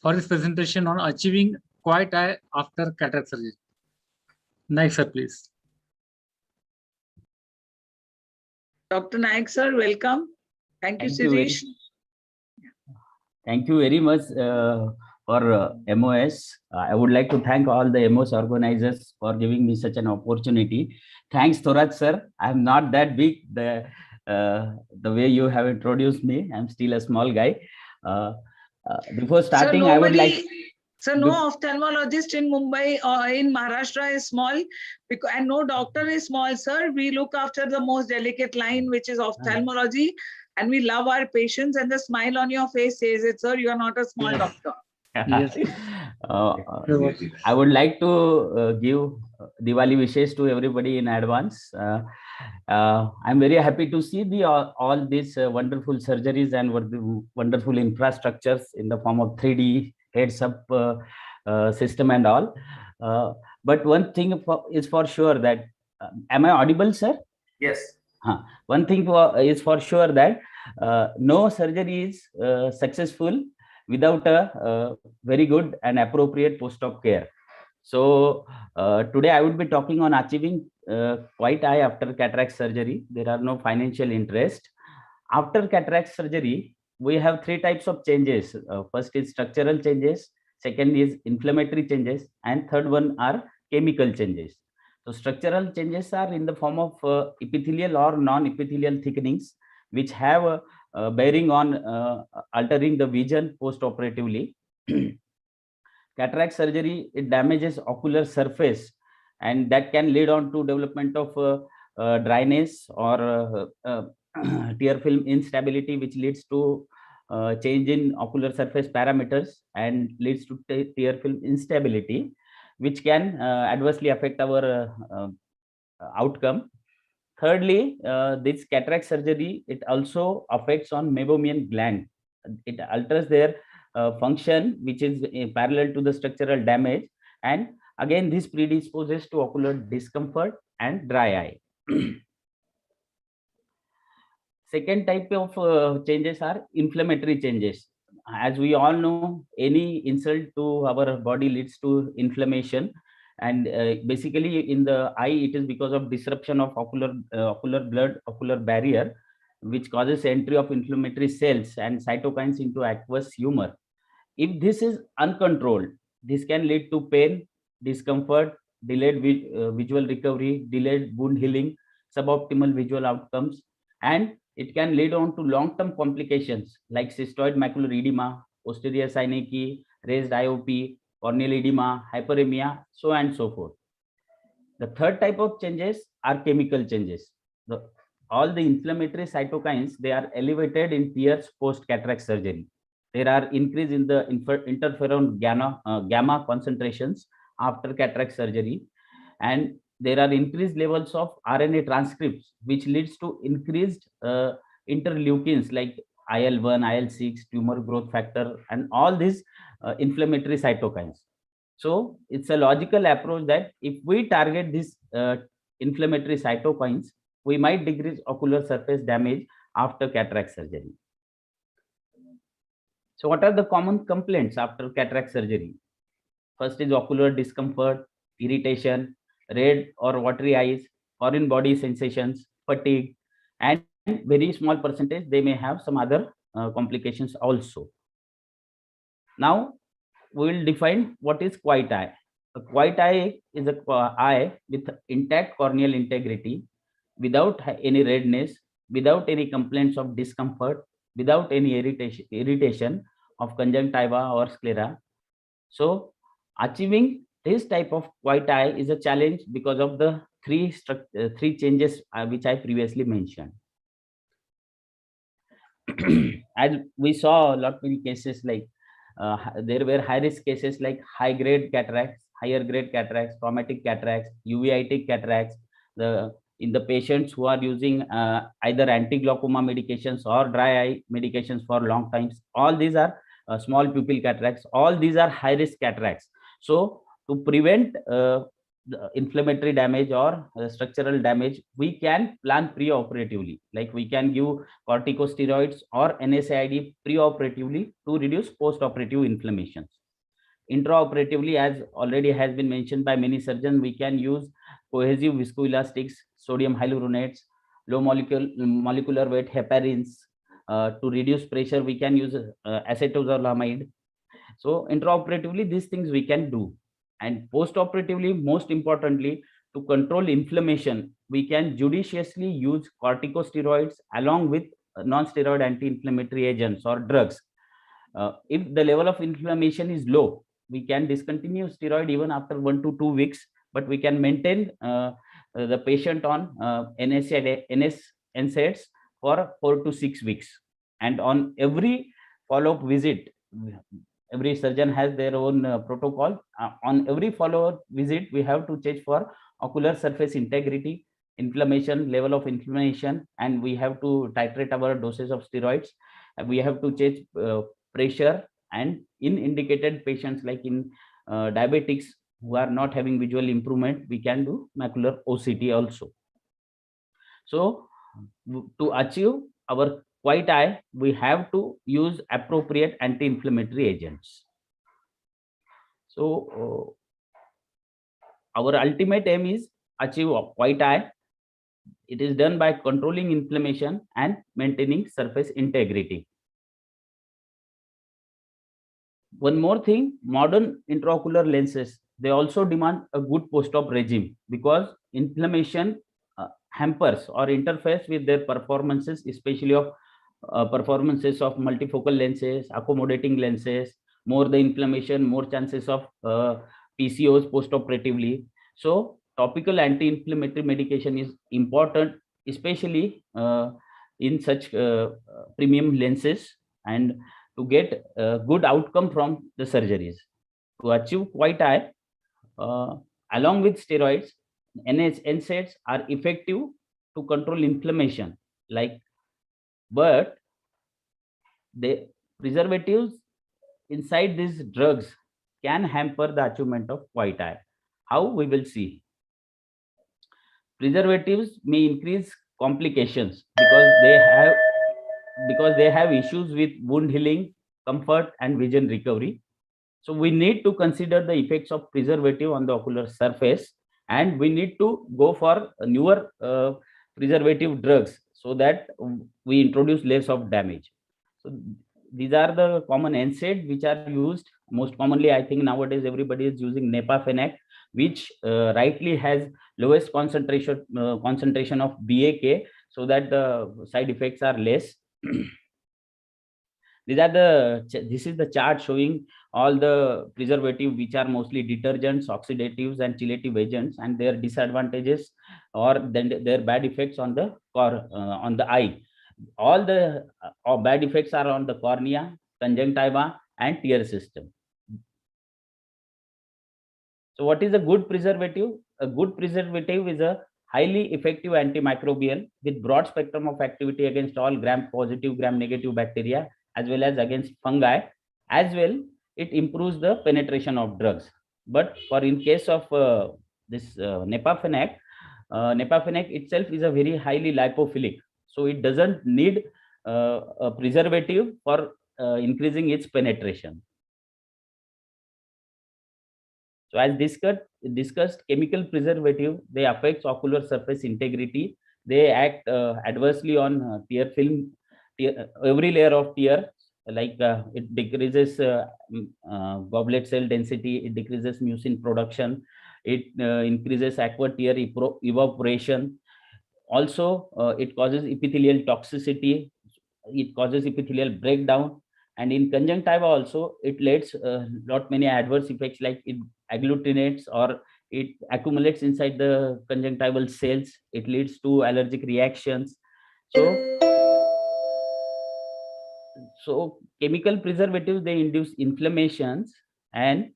for his presentation on achieving quiet eye after cataract surgery. Naik, sir, please. Dr. Naik, sir, welcome. Thank you, Sirish. Thank you very much for MOS. I would like to thank all the MOS organizers for giving me such an opportunity. Thanks, Thorat sir. I'm not that big. The way you have introduced me, I'm still a small guy. Before starting, Sir, I would like. Sir, no ophthalmologist in Mumbai or in Maharashtra is small, because, and no doctor is small, sir. We look after the most delicate line, which is ophthalmology, and we love our patients, and the smile on your face says it, sir. You are not a small doctor. Yes. I would like to give Diwali wishes to everybody in advance. I'm very happy to see all these wonderful surgeries and wonderful infrastructures in the form of 3D heads-up system and all. But one thing is for sure that, am I audible, sir? Yes. One thing is for sure that no surgery is successful without a very good and appropriate post-op care. So today I would be talking on achieving quiet eye after cataract surgery. There are no financial interest. After cataract surgery, we have 3 types of changes. First is structural changes, second is inflammatory changes, and third one are chemical changes. So structural changes are in the form of epithelial or non-epithelial thickenings, which have a bearing on altering the vision post-operatively. Cataract surgery, it damages ocular surface, and that can lead on to development of dryness or tear film instability, which leads to change in ocular surface parameters and leads to tear film instability, which can adversely affect our outcome. Thirdly, this cataract surgery, it also affects on meibomian gland. It alters their function, which is parallel to the structural damage, and again this predisposes to ocular discomfort and dry eye. Second type of changes are inflammatory changes. As we all know, any insult to our body leads to inflammation, and basically in the eye it is because of disruption of ocular blood ocular barrier, which causes entry of inflammatory cells and cytokines into aqueous humor. If this is uncontrolled, this can lead to pain, discomfort, delayed visual recovery, delayed wound healing, suboptimal visual outcomes, and it can lead on to long-term complications like cystoid macular edema, posterior synecdoche, raised IOP, corneal edema, hyperemia, so and so forth. The third type of changes are chemical changes. All the inflammatory cytokines, they are elevated in peers post-cataract surgery. There are increase in the interferon gamma concentrations after cataract surgery, and there are increased levels of RNA transcripts, which leads to increased interleukins like IL-1, IL-6, tumor growth factor, and all these inflammatory cytokines. So it's a logical approach that if we target these inflammatory cytokines, we might decrease ocular surface damage after cataract surgery. So what are the common complaints after cataract surgery? First is ocular discomfort, irritation, red or watery eyes, foreign body sensations, fatigue, and very small percentage, they may have some other complications also. Now, we will define what is quiet eye. A quiet eye is a eye with intact corneal integrity, without any redness, without any complaints of discomfort, without any irritation of conjunctiva or sclera. So achieving this type of quiet eye is a challenge because of the three changes which I previously mentioned. As we saw a lot many cases, like there were high risk cases like high grade cataracts, higher grade cataracts, traumatic cataracts, uveitic cataracts, in the patients who are using either anti-glaucoma medications or dry eye medications for long times. All these are small pupil cataracts. All these are high risk cataracts. So to prevent the inflammatory damage or structural damage, we can plan pre-operatively. Like we can give corticosteroids or NSAID pre-operatively to reduce post-operative inflammations. Intraoperatively, as already has been mentioned by many surgeons, we can use cohesive viscoelastics, sodium hyaluronates, low molecular weight heparins. To reduce pressure, we can use acetozolamide. So intraoperatively, these things we can do. And post-operatively, most importantly, to control inflammation, we can judiciously use corticosteroids along with non-steroid anti-inflammatory agents or drugs. If the level of inflammation is low, we can discontinue steroid even after 1 to 2 weeks, but we can maintain the patient on NSAIDs for 4 to 6 weeks. And on every follow-up visit, every surgeon has their own protocol. On every follow-up visit, we have to check for ocular surface integrity, inflammation, level of inflammation, and we have to titrate our doses of steroids. We have to check pressure, and in indicated patients like in diabetics who are not having visual improvement, we can do macular OCT also. So to achieve our quiet eye, we have to use appropriate anti-inflammatory agents. So our ultimate aim is achieve a quiet eye. It is done by controlling inflammation and maintaining surface integrity. One more thing, modern intraocular lenses, they also demand a good post-op regime because inflammation hampers or interferes with their performances, especially of performances of multifocal lenses, accommodating lenses. More the inflammation, more chances of PCOs post-operatively. So topical anti-inflammatory medication is important, especially in such premium lenses, and to get a good outcome from the surgeries. To achieve quiet eye, along with steroids, NSAIDs are effective to control inflammation, but the preservatives inside these drugs can hamper the achievement of quiet eye. How? We will see. Preservatives may increase complications because they have issues with wound healing, comfort, and vision recovery. So we need to consider the effects of preservative on the ocular surface, and we need to go for newer preservative drugs so that we introduce less of damage. So these are the common NSAID which are used most commonly. I think nowadays everybody is using Nepafenac, which rightly has lowest concentration of BAK, so that the side effects are less. This is the chart showing all the preservative which are mostly detergents, oxidatives, and chelative agents, and their disadvantages or then their bad effects on the eye. All the bad effects are on the cornea, conjunctiva, and tear system. So what is a good preservative? A good preservative is a highly effective antimicrobial with broad spectrum of activity against all gram-positive, gram-negative bacteria, as well as against fungi. As well, it improves the penetration of drugs. But for in case of this Nepafenac, Nepafenac itself is a very highly lipophilic, so it doesn't need a preservative for increasing its penetration. So as discussed, chemical preservative, they affect ocular surface integrity. They act adversely on tear film, every layer of tear, like it decreases goblet cell density, it decreases mucin production, it increases aqua tear evaporation. Also, it causes epithelial toxicity, it causes epithelial breakdown, and in conjunctiva also it leads lot many adverse effects, like it agglutinates or it accumulates inside the conjunctival cells. It leads to allergic reactions. So chemical preservatives, they induce inflammations, and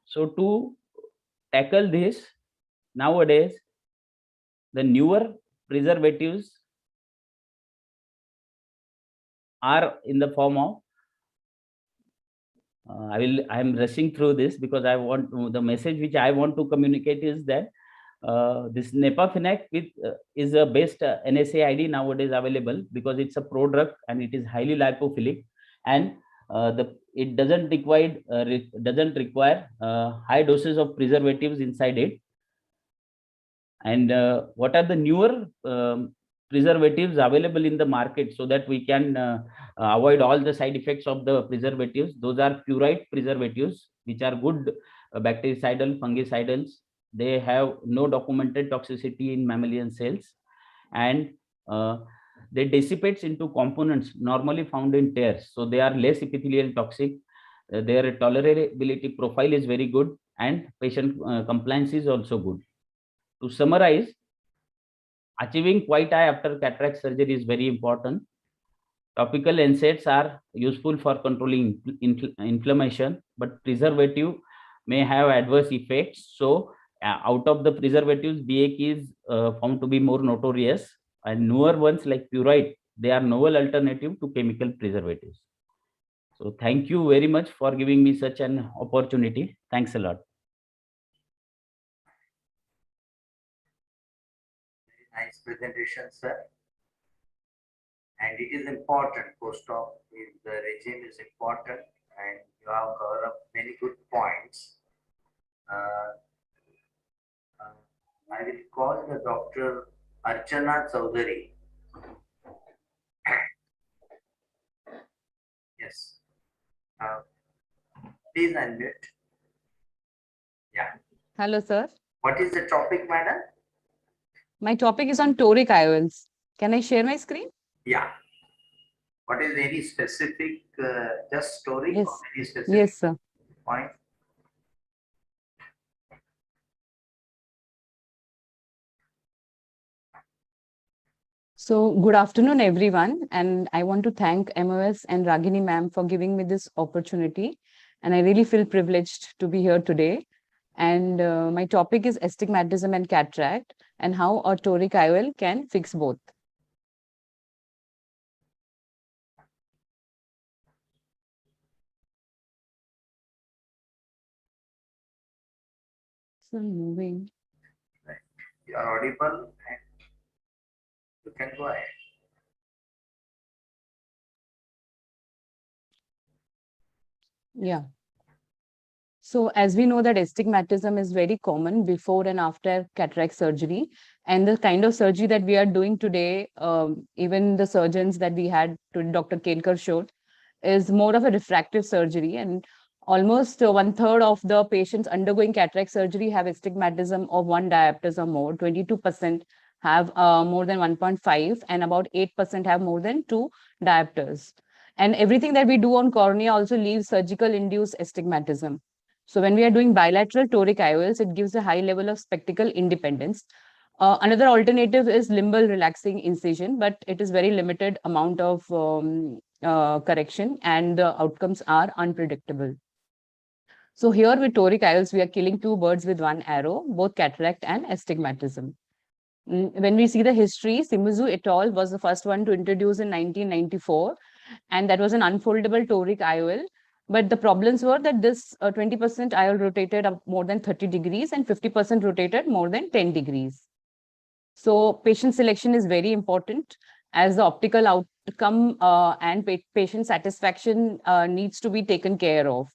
so to tackle this, nowadays the newer preservatives are in the form of I am rushing through this because I want the message which I want to communicate is that this nepafenac with is a best NSAID nowadays available, because it's a prodrug and it is highly lipophilic, and it doesn't require high doses of preservatives inside it. And what are the newer preservatives available in the market, so that we can avoid all the side effects of the preservatives? Those are purite preservatives, which are good bactericidal, fungicidals. They have no documented toxicity in mammalian cells, and they dissipate into components normally found in tears, so they are less epithelial toxic. Their tolerability profile is very good, and patient compliance is also good. To summarize, achieving quiet eye after cataract surgery is very important. Topical NSAIDs are useful for controlling inflammation, but preservative may have adverse effects. So out of the preservatives, BAK is found to be more notorious, and newer ones like purite, they are novel alternative to chemical preservatives. So thank you very much for giving me such an opportunity. Thanks a lot. Nice presentation, sir. And it is important, post-op, the regime is important, and you have covered up many good points. I will call the Dr. Archana Chaudhary. Yes. Please unmute. Yeah. Hello, sir. What is the topic, madam? My topic is on toric IOLs. Can I share my screen? Yeah. What is any specific, just story Yes. or any specific Yes, sir. point? So good afternoon, everyone. And I want to thank MOS and Ragini ma'am for giving me this opportunity. And I really feel privileged to be here today. And my topic is astigmatism and cataract, and how a toric IOL can fix both. So moving. You are audible and you can go ahead. Yeah. So as we know that astigmatism is very common before and after cataract surgery, and the kind of surgery that we are doing today, even the surgeons that we had, Dr. Kelkar showed, is more of a refractive surgery, and almost 1/3 of the patients undergoing cataract surgery have astigmatism of 1 diopters or more. 22% have more than 1.5, and about 8% have more than 2 diopters. And everything that we do on cornea also leaves surgical induced astigmatism. So when we are doing bilateral toric IOLs, it gives a high level of spectacle independence. Another alternative is limbal relaxing incision, but it is very limited amount of correction, and the outcomes are unpredictable. So here with toric IOLs, we are killing 2 birds with 1 arrow, both cataract and astigmatism. When we see the history, Shimizu et al. Was the first one to introduce in 1994, and that was an unfoldable toric IOL. But the problems were that this 20% IOL rotated up more than 30 degrees and 50% rotated more than 10 degrees. So patient selection is very important, as the optical outcome and patient satisfaction needs to be taken care of.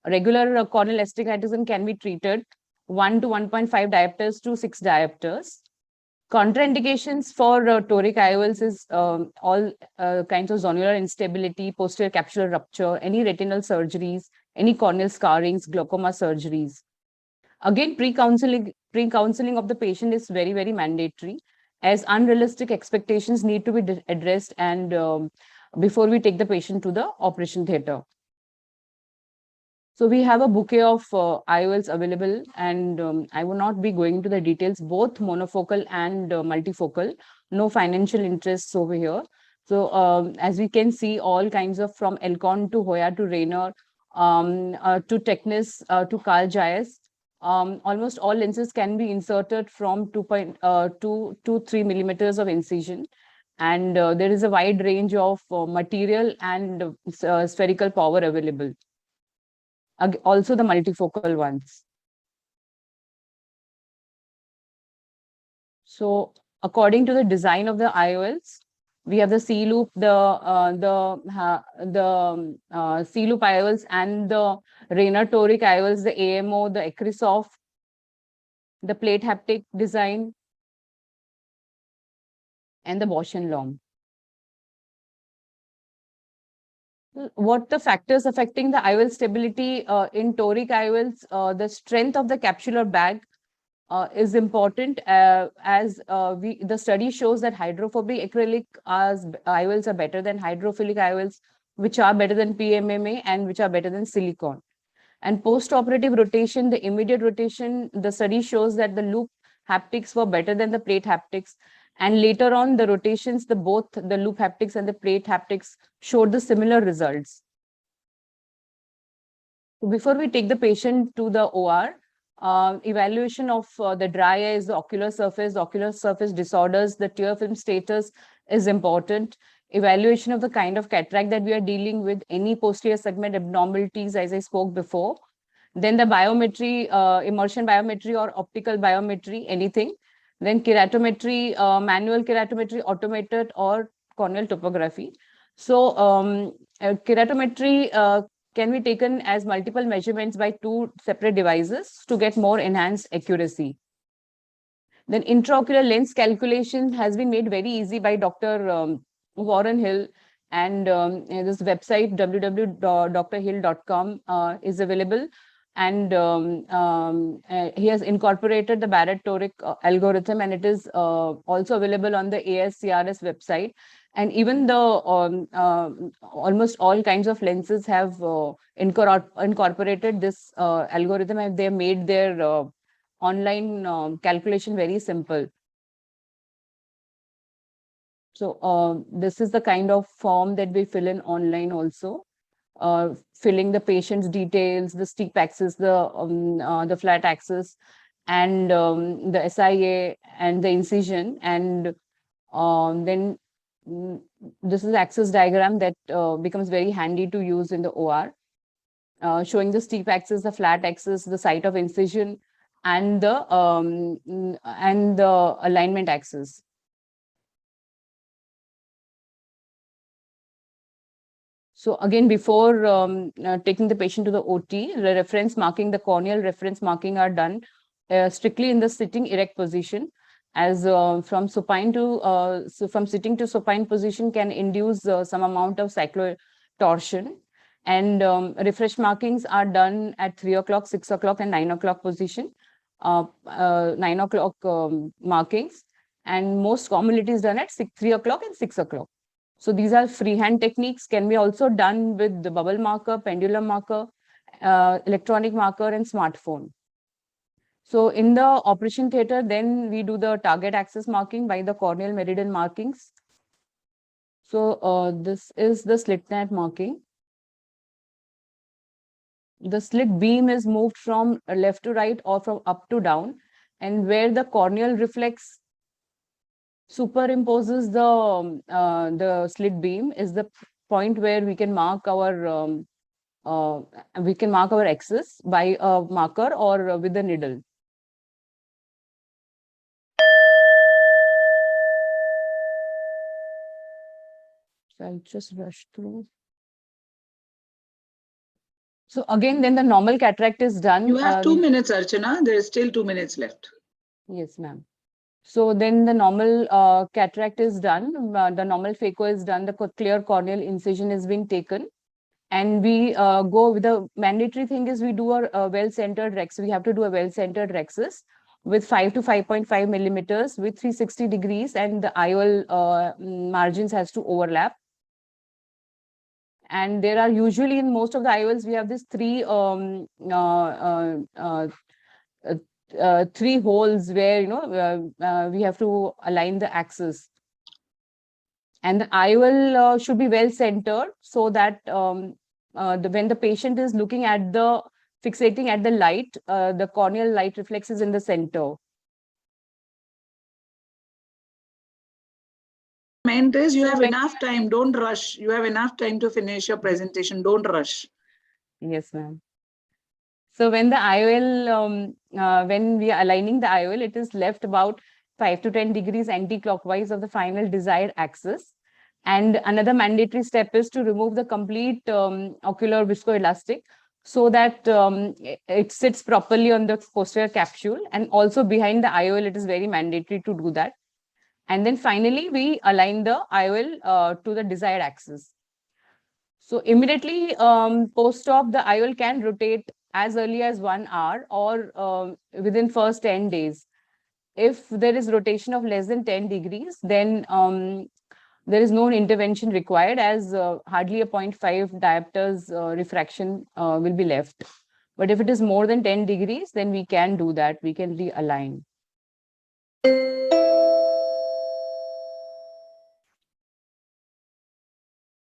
Regular corneal astigmatism can be treated 1 to 1.5 diopters to 6 diopters. Contraindications for toric IOLs is all kinds of zonular instability, posterior capsular rupture, any retinal surgeries, any corneal scarrings, glaucoma surgeries. Again, pre-counseling of the patient is very, very mandatory. as unrealistic expectations need to be addressed and before we take the patient to the operation theater. So we have a bouquet of IOLs available, and I will not be going into the details, both monofocal and multifocal. No financial interests over here. So as we can see, all kinds of, from Elcon to Hoya to Rayner to Technis to Carl Zeiss, almost all lenses can be inserted from 2.2 to 3 millimeters of incision. And there is a wide range of material and spherical power available. Also the multifocal ones. So according to the design of the IOLs, we have the C-loop, the C-loop IOLs and the Rayner toric IOLs, the AMO, the Acrisoft, the plate haptic design, and the Bausch and Lomb. What the factors affecting the IOL stability in toric IOLs, the strength of the capsular bag is important, as the study shows that hydrophobic acrylic IOLs are better than hydrophilic IOLs, which are better than PMMA and which are better than silicone. And post-operative rotation, the immediate rotation, the study shows that the loop haptics were better than the plate haptics. And later on, the rotations, both the loop haptics and the plate haptics showed the similar results. Before we take the patient to the OR, evaluation of the dry eyes, the ocular surface disorders, the tear film status is important. Evaluation of the kind of cataract that we are dealing with, any posterior segment abnormalities, as I spoke before. Then the biometry, immersion biometry or optical biometry, anything. Then keratometry, manual keratometry, automated or corneal topography. So keratometry can be taken as multiple measurements by 2 separate devices to get more enhanced accuracy. Then intraocular lens calculation has been made very easy by Dr. Warren Hill, and this website www.drhill.com is available. And he has incorporated the Barrett toric algorithm, and it is also available on the ASCRS website. And even the almost all kinds of lenses have incorporated this algorithm, and they have made their online calculation very simple. So this is the kind of form that we fill in online also. Filling the patient's details, the steep axis, the flat axis, and the SIA and the incision. And then this is axis diagram that becomes very handy to use in the OR, showing the steep axis, the flat axis, the site of incision, and the alignment axis. So again, before taking the patient to the OT, the reference marking, the corneal reference marking are done strictly in the sitting erect position, as from supine to from sitting to supine position can induce some amount of cyclotorsion. And refresh markings are done at 3 o'clock, 6 o'clock, and 9 o'clock position. 9 o'clock markings, and most commonly it is done at 3 o'clock and 6 o'clock. So these are freehand techniques, can be also done with the bubble marker, pendulum marker, electronic marker, and smartphone. So in the operation theater, then we do the target axis marking by the corneal meridian markings. So this is the slit net marking. The slit beam is moved from left to right or from up to down, and where the corneal reflex superimposes the slit beam is the point where we can mark our axis by a marker or with a needle. So I'll just rush through. So again, then the normal cataract is done. You have 2 minutes, Archana. There is still 2 minutes left. Yes, ma'am. So then the normal cataract is done. The normal phaco is done. The clear corneal incision is being taken. And we go with the mandatory thing is we do a well-centered rex. We have to do a well-centered rexus. with 5 to 5.5 millimeters with 360 degrees, and the IOL margins has to overlap. And there are usually in most of the IOLs, we have this three three holes where, you know, we have to align the axis. And the IOL should be well centered so that when the patient is looking at fixating at the light, the corneal light reflex is in the center. Meant is you have enough time, don't rush. You have enough time to finish your presentation, don't rush. Yes, ma'am. So when the IOL, when we are aligning the IOL, it is left about 5 to 10 degrees anti-clockwise of the final desired axis. And another mandatory step is to remove the complete ocular viscoelastic so that it sits properly on the posterior capsule. And also behind the IOL, it is very mandatory to do that. And then finally, we align the IOL to the desired axis. So immediately post-op, the IOL can rotate as early as 1 hour or within first 10 days. If there is rotation of less than 10 degrees, then there is no intervention required, as hardly a 0.5 diopters refraction will be left. But if it is more than 10 degrees, then we can do that. We can realign.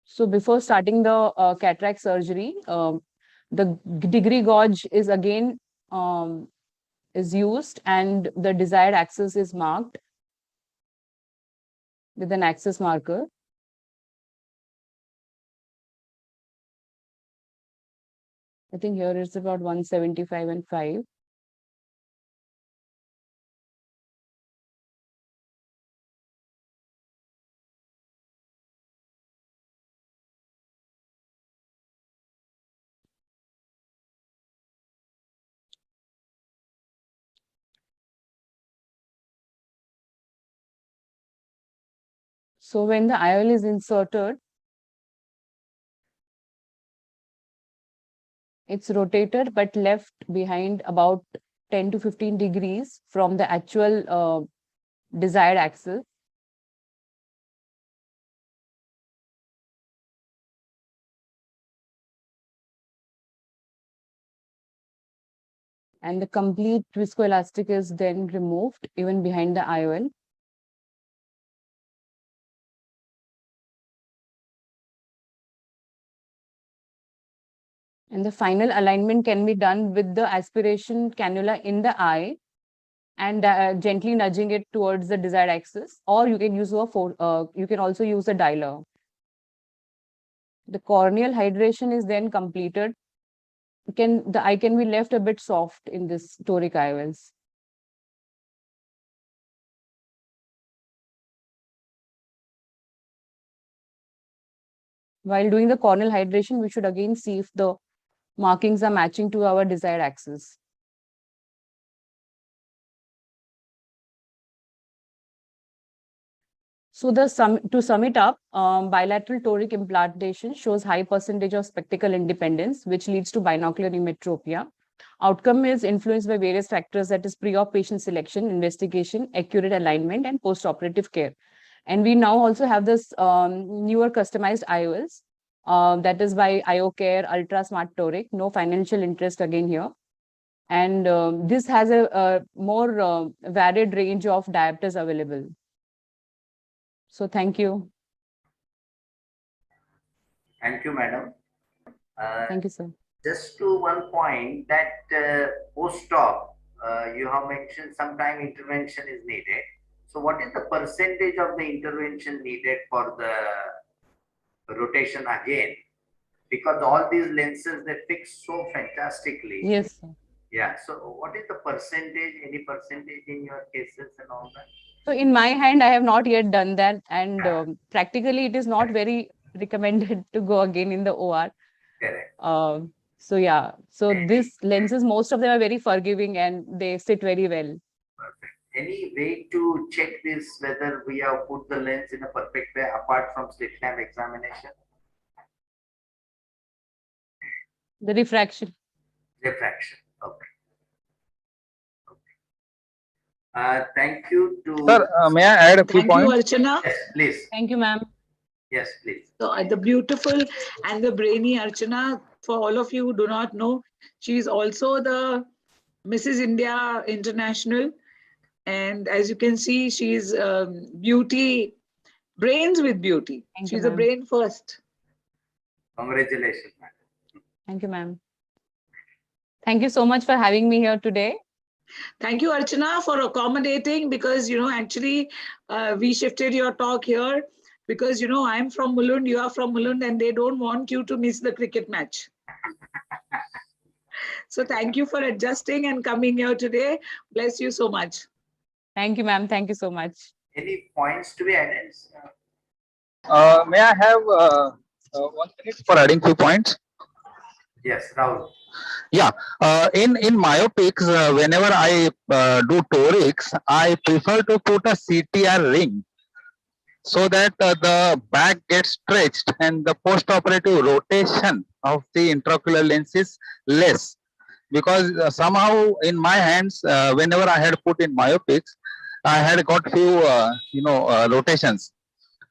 So before starting the cataract surgery, the degree gauge is again is used, and the desired axis is marked with an axis marker. I think here it's about 175 and 5. So when the IOL is inserted, it's rotated but left behind about 10 to 15 degrees from the actual desired axis. And the complete viscoelastic is then removed even behind the IOL. And the final alignment can be done with the aspiration cannula in the eye and gently nudging it towards the desired axis, or you can use you can also use a dialer. The corneal hydration is then completed. The eye can be left a bit soft in this toric IOLs. While doing the corneal hydration, we should again see if the markings are matching to our desired axis. So to sum it up, bilateral toric implantation shows high percentage of spectacle independence, which leads to binocular emmetropia. Outcome is influenced by various factors, that is pre-op patient selection, investigation, accurate alignment, and post-operative care. And we now also have this newer customized IOLs, that is by IOCare Ultra Smart Toric. No financial interest again here. And this has a more varied range of diopters available. So thank you. Thank you, madam. Thank you, sir. Just to one point that post-op, you have mentioned sometime intervention is needed. So what is the percentage of the intervention needed for the rotation again? Because all these lenses, they fix so fantastically. Yes, sir. Yeah. So what is the percentage, any percentage in your cases and all that? So in my hand, I have not yet done that. And practically, it is not very recommended to go again in the OR. Correct. So yeah, so these lenses, most of them are very forgiving and they sit very well. Perfect. Any way to check this, whether we have put the lens in a perfect way apart from slit lamp examination? The refraction. Refraction. Okay. Thank you to. Sir, may I add a few Thank you, points? Archana. Yes, please. Thank you, ma'am. Yes, please. So the beautiful and the brainy Archana, for all of you who do not know, she is also the Mrs. India International. And as you can see, she's beauty, brains with beauty. Thank you, She's a ma'am. brain first. Congratulations, madam. Thank you, ma'am. Thank you so much for having me here today. Thank you, Archana, for accommodating, because, actually we shifted your talk here because, I'm from Mulund, you are from Mulund, and they don't want you to miss the cricket match. So thank you for adjusting and coming here today. Bless you so much. Thank you, ma'am. Thank you so much. Any points to be added? May I have 1 minute for adding few points? Yes, Rahul. Yeah, in myopics, whenever I do torics, I prefer to put a CTR ring so that the back gets stretched and the post-operative rotation of the intraocular lens is less. Because somehow in my hands, whenever I had put in myopics, I had got few rotations.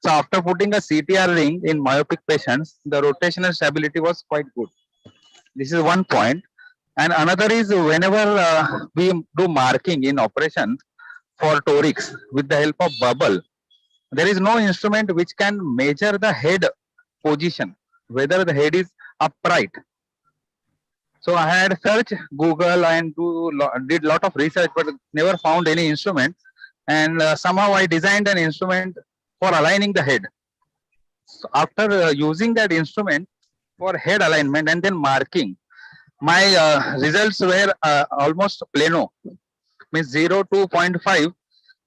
So after putting a CTR ring in myopic patients, the rotational stability was quite good. This is one point. And another is whenever we do marking in operation for torics with the help of bubble, there is no instrument which can measure the head position, whether the head is upright. So I had searched Google and did lot of research, but never found any instrument. And somehow I designed an instrument for aligning the head. So after using that instrument for head alignment and then marking, my results were almost plano, means 0 to 0.5,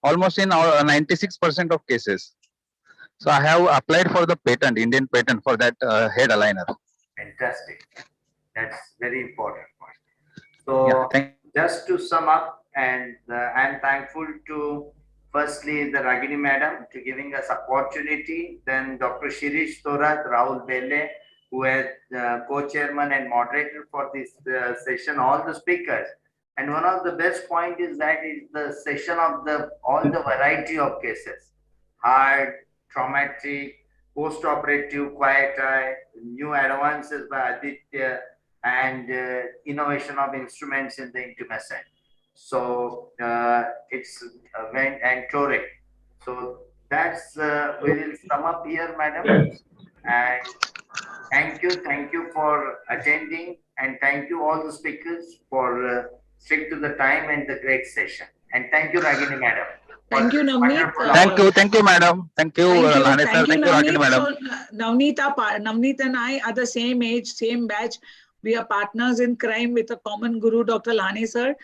almost in 96% of cases. So I have applied for the patent, Indian patent, for that head aligner. Fantastic. That's very important point. So just to sum up, and I'm thankful to firstly the Ragini madam to giving us opportunity, then Dr. Shirish Thorat, Rahul Bele, who is co-chairman and moderator for this session, all the speakers. And one of the best point is that is the session of all the variety of cases, hard, traumatic, post-operative, quiet eye, new advances by Aditya, and innovation of instruments in the intumescent. So it's went and toric. So that's we will sum up here, madam. And thank you for attending, and thank you all the speakers for stick to the time and the great session. And thank you, Ragini madam. Thank you, Navneet. Thank you, madam. Thank you, Lahane sir. Thank you, Ragini madam. So Navneet and I are the same age, same batch. We are partners in crime with a common guru, Dr. Lahane sir.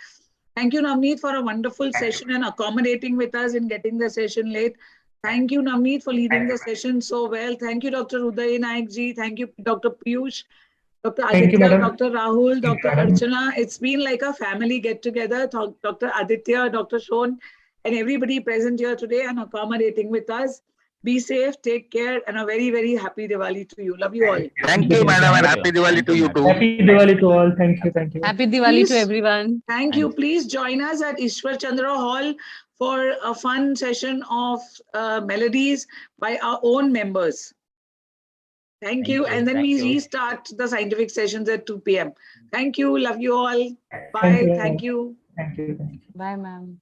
Thank you, Navneet, for a wonderful session and accommodating with us in getting the session late. Thank you, Navneet, for leading the session so well. Thank you, Dr. Uday Naik ji. Thank you, Dr. Piyush, Dr. Thank you, Aditya, madam. Dr. Rahul, Dr. Archana. It's been like a family get together. Dr. Aditya, Dr. Shon, and everybody present here today and accommodating with us. Be safe, take care, and a very, very happy Diwali to you. Love you all. Thank you, madam, and happy Diwali to you too. Happy Diwali to all. Thank you. Thank you. Happy Diwali to everyone. Thank you. Please join us at Ishwar Chandra Hall for a fun session of melodies by our own members. Thank you. And then we restart the scientific sessions at 2 p.m. Thank you. Love you all. Bye. Thank you. Thank you. Bye, ma'am.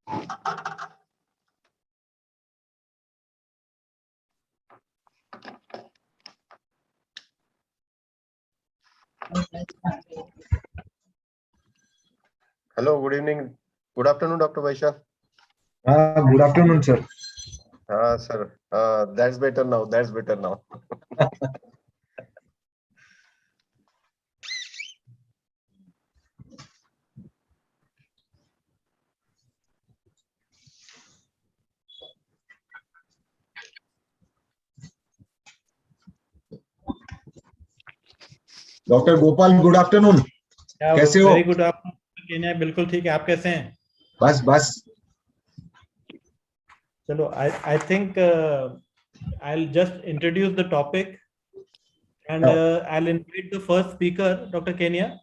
Hello, good evening. Good afternoon, Dr. Vaishal. Good afternoon, sir. Sir, that's better now. That's better now. Doctor Gopal good afternoon कैसे हो very good afternoon Kenya बिल्कुल ठीक है आप कैसे हैं बस बस चलो I think I'll just introduce the topic and I'll invite the first speaker Dr. Kenya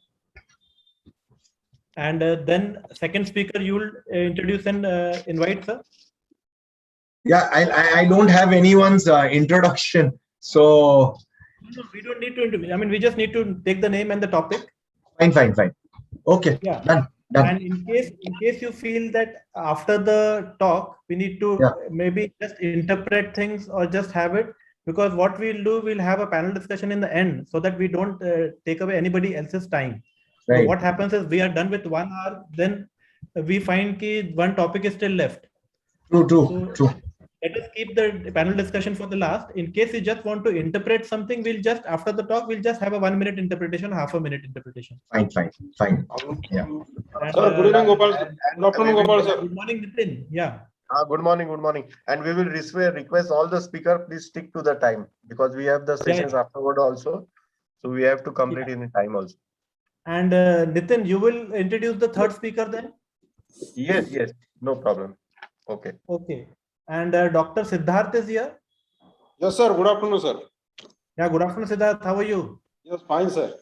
and then second speaker you'll introduce and invite sir. Yeah, I don't have anyone's introduction, so no, we don't need to introduce. I mean, we just need to take the name and the topic. Fine. Okay. Yeah. Done. And in case you feel that after the talk we need to maybe just interpret things or just have it, because what we'll do, we'll have a panel discussion in the end so that we don't take away anybody else's time. Right. So what happens is we are done with 1 hour, then we find that one topic is still left. True. Let us keep the panel discussion for the last. In case you just want to interpret something, we'll just, after the talk, we'll just have a 1 minute interpretation, half a minute interpretation. Fine. Yeah. And, Sir, good evening, Gopal. Good afternoon, Gopal, sir. Good morning, Nitin. Yeah. Good morning. And we will request all the speaker, please stick to the time because we have the sessions afterward also. So we have to complete in time also. And Nitin, you will introduce the third speaker then? Yes. No problem. Okay. And Dr. Siddharth is here. Yes, sir. Good afternoon, sir. Yeah, good afternoon, Siddharth. How are you? Yes, fine, sir.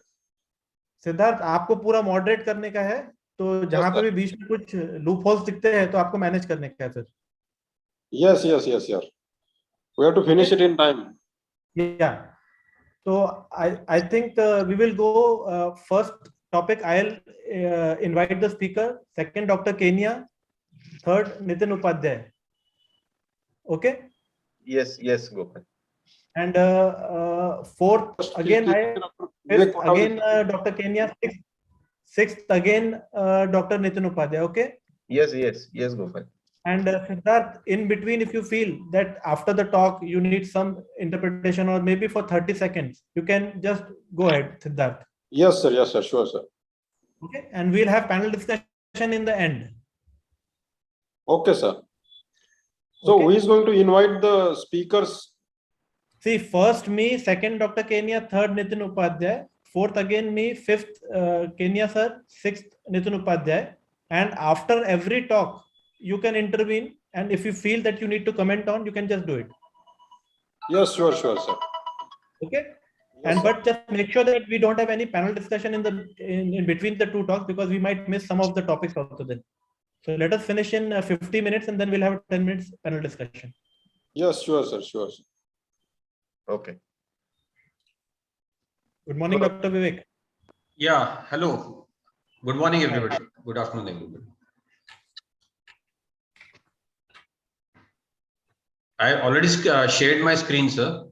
Siddharth आपको पूरा moderate करने का है, तो जहां पे भी बीच में कुछ लूप होल्स दिखते हैं तो आपको मैनेज करने का है फिर. Yes. We have to finish it in time. Yeah. So I think we will go first topic. I'll invite the speaker. Second, Dr. Kenya. Third, Nitin Upadhyay. Okay. Yes, Gopal. And fourth again fifth again Dr. Kenya. Sixth again Dr. Nitin Upadhyay. Okay. Yes, Gopal. And Siddharth, in between, if you feel that after the talk you need some interpretation or maybe for 30 seconds, you can just go ahead, Siddharth. Yes, sir. Sure, sir. Okay. And we'll have panel discussion in the end. Okay, sir. So who is going to invite the speakers? See, first me, second Dr. Kenya, third Nitin Upadhyay, fourth again me, fifth Kenya sir, sixth Nitin Upadhyay. And after every talk, you can intervene. And if you feel that you need to comment on, you can just do it. Yes, sure, sir. Okay. And but just make sure that we don't have any panel discussion in between the two talks, because we might miss some of the topics also then. So let us finish in 50 minutes and then we'll have 10 minutes panel discussion. Yes, sure, sir. Okay. Good morning, Dr. Vivek. Yeah, hello. Good morning, everybody. Good afternoon, everybody. I already shared my screen, sir.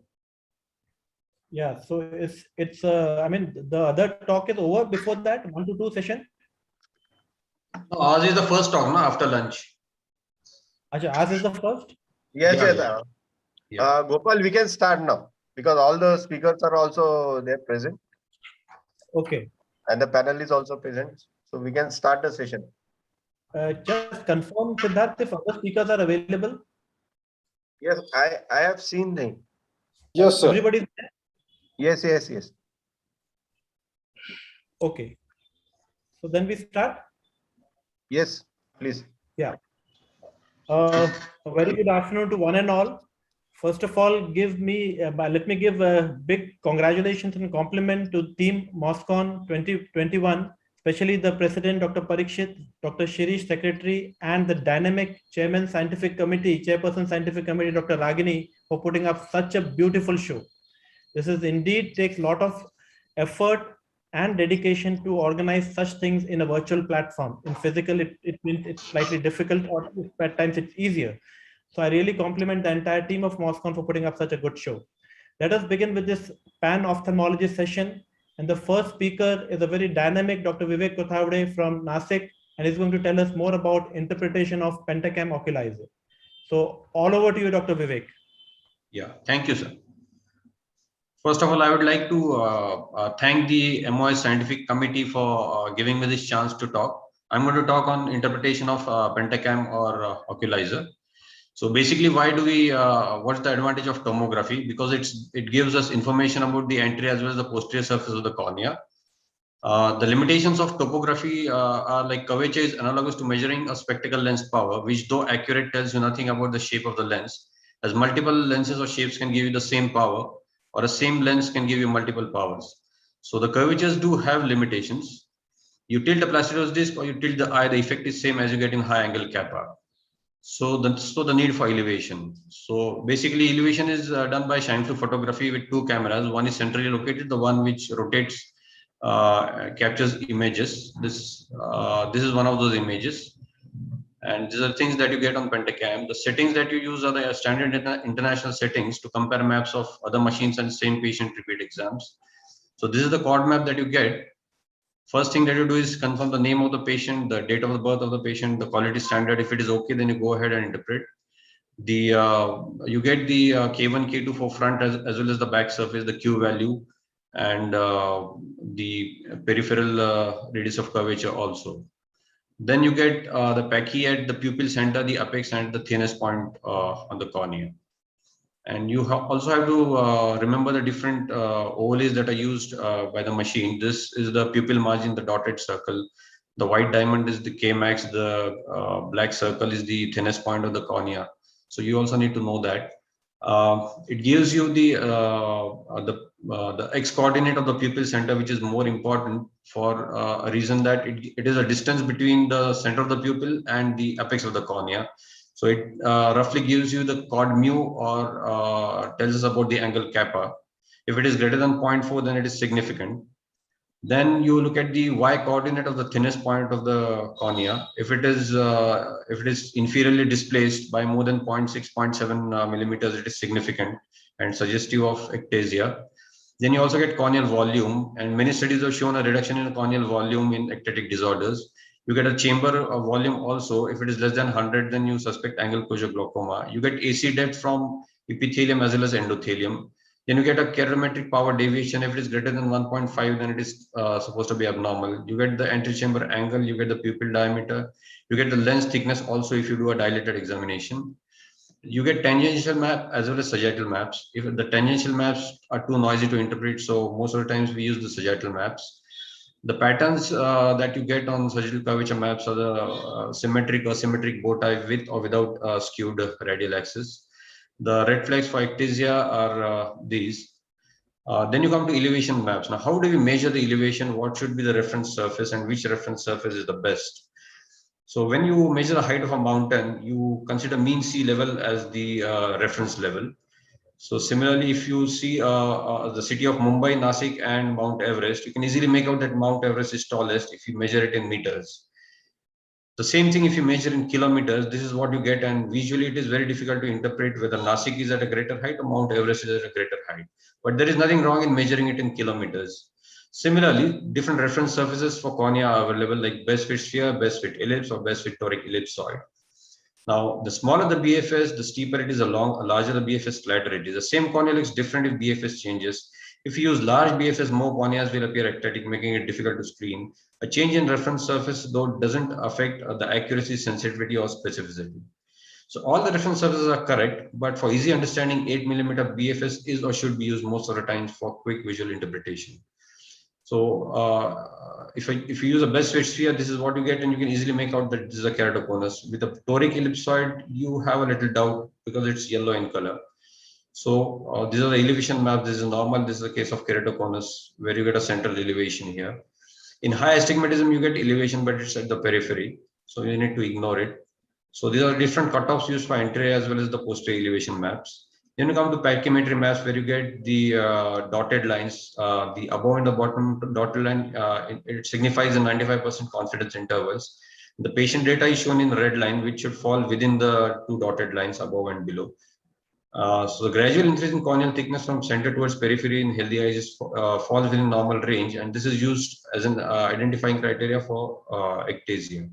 Yeah, so it's I mean, the other talk is over before that, 1 to 2 session. No, ours is the first talk, no, after lunch. Achha, ours is the first? Yes. Gopal, we can start now because all the speakers are also there present. Okay. And the panel is also present. So we can start the session. Just confirm, Siddharth, if other speakers are available. Yes, I have seen them. Yes, sir. Everybody is there? Yes. Okay. So then we start? Yes, please. Yeah. A very good afternoon to one and all. First of all, let me give a big congratulations and compliment to Team Moscon 2021, especially the President, Dr. Parikshit, Dr. Shirish, Secretary, and the dynamic Chairperson Scientific Committee, Dr. Ragini, for putting up such a beautiful show. This is indeed takes a lot of effort and dedication to organize such things in a virtual platform. In physical, it means it's slightly difficult, or at times it's easier. So I really compliment the entire team of MOSCON for putting up such a good show. Let us begin with this pan-ophthalmology session. And the first speaker is a very dynamic Dr. Vivek Kothawade from Nasik, and he's going to tell us more about interpretation of Pentacam oculizer. So all over to you, Dr. Vivek. Yeah, thank you, sir. First of all, I would like to thank the MOS Scientific Committee for giving me this chance to talk. I'm going to talk on interpretation of Pentacam or oculizer. So basically, why do we, what's the advantage of tomography? Because it gives us information about the anterior as well as the posterior surface of the cornea. The limitations of topography are like curvature is analogous to measuring a spectacle lens power, which though accurate tells you nothing about the shape of the lens, as multiple lenses or shapes can give you the same power, or a same lens can give you multiple powers. So the curvatures do have limitations. You tilt the placidus disc or you tilt the eye, the effect is same as you get in high angle kappa. So the need for elevation. So basically elevation is done by shine through photography with two cameras. One is centrally located, the one which rotates captures images. This is one of those images, and these are things that you get on Pentacam. The settings that you use are the standard international settings to compare maps of other machines and same patient repeat exams. So this is the chord map that you get. First thing that you do is confirm the name of the patient, the date of the birth of the patient, the quality standard. If it is okay, then you go ahead and interpret. You get the K1, K2 for front as well as the back surface, the Q value, and the peripheral radius of curvature also. Then you get the Pachy at the pupil center, the apex, and the thinnest point on the cornea. And you also have to remember the different overlays that are used by the machine. This is the pupil margin, the dotted circle. The white diamond is the K-max. The black circle is the thinnest point of the cornea. So you also need to know that. It gives you the x coordinate of the pupil center, which is more important for a reason that it is a distance between the center of the pupil and the apex of the cornea. So it roughly gives you the chord mu, or tells us about the angle kappa. If it is greater than 0.4, then it is significant. Then you look at the y coordinate of the thinnest point of the cornea. If it is inferiorly displaced by more than 0.6, 0.7 millimeters, it is significant and suggestive of ectasia. Then you also get corneal volume, and many studies have shown a reduction in corneal volume in ectatic disorders. You get a chamber volume also. If it is less than 100, then you suspect angle closure glaucoma. You get AC depth from epithelium as well as endothelium. Then you get a keratometric power deviation. If it is greater than 1.5, then it is supposed to be abnormal. You get the antechamber angle, you get the pupil diameter, you get the lens thickness also if you do a dilated examination. You get tangential map as well as sagittal maps. If the tangential maps are too noisy to interpret, so most of the times we use the sagittal maps. The patterns that you get on sagittal curvature maps are the symmetric or symmetric bow tie with or without skewed radial axis. The red flags for ectasia are these. Then you come to elevation maps. Now, how do we measure the elevation? What should be the reference surface, and which reference surface is the best? So when you measure the height of a mountain, you consider mean sea level as the reference level. So similarly, if you see the city of Mumbai, Nasik, and Mount Everest, you can easily make out that Mount Everest is tallest if you measure it in meters. The same thing if you measure in kilometers, this is what you get, and visually it is very difficult to interpret whether Nasik is at a greater height or Mount Everest is at a greater height. But there is nothing wrong in measuring it in kilometers. Similarly, different reference surfaces for cornea are available, like best fit sphere, best fit ellipse, or best fit toric ellipsoid. Now, the smaller the BFS, the steeper it is along, larger the BFS, flatter it is. The same cornea looks different if BFS changes. If you use large BFS, more corneas will appear ectatic, making it difficult to screen. A change in reference surface, though, doesn't affect the accuracy, sensitivity, or specificity. So all the reference surfaces are correct, but for easy understanding, 8 millimeter BFS is or should be used most of the times for quick visual interpretation. So if you use a best fit sphere, this is what you get, and you can easily make out that this is a keratoconus. With a toric ellipsoid, you have a little doubt because it's yellow in color. So these are the elevation maps. This is normal. This is the case of keratoconus, where you get a central elevation here. In high astigmatism, you get elevation, but it's at the periphery. So you need to ignore it. So these are different cutoffs used for anterior as well as the posterior elevation maps. Then you come to pachymetry maps where you get the dotted lines, the above and the bottom dotted line, it signifies the 95% confidence intervals. The patient data is shown in red line, which should fall within the two dotted lines above and below. So the gradual increase in corneal thickness from center towards periphery in healthy eyes falls within normal range, and this is used as an identifying criteria for ectasia.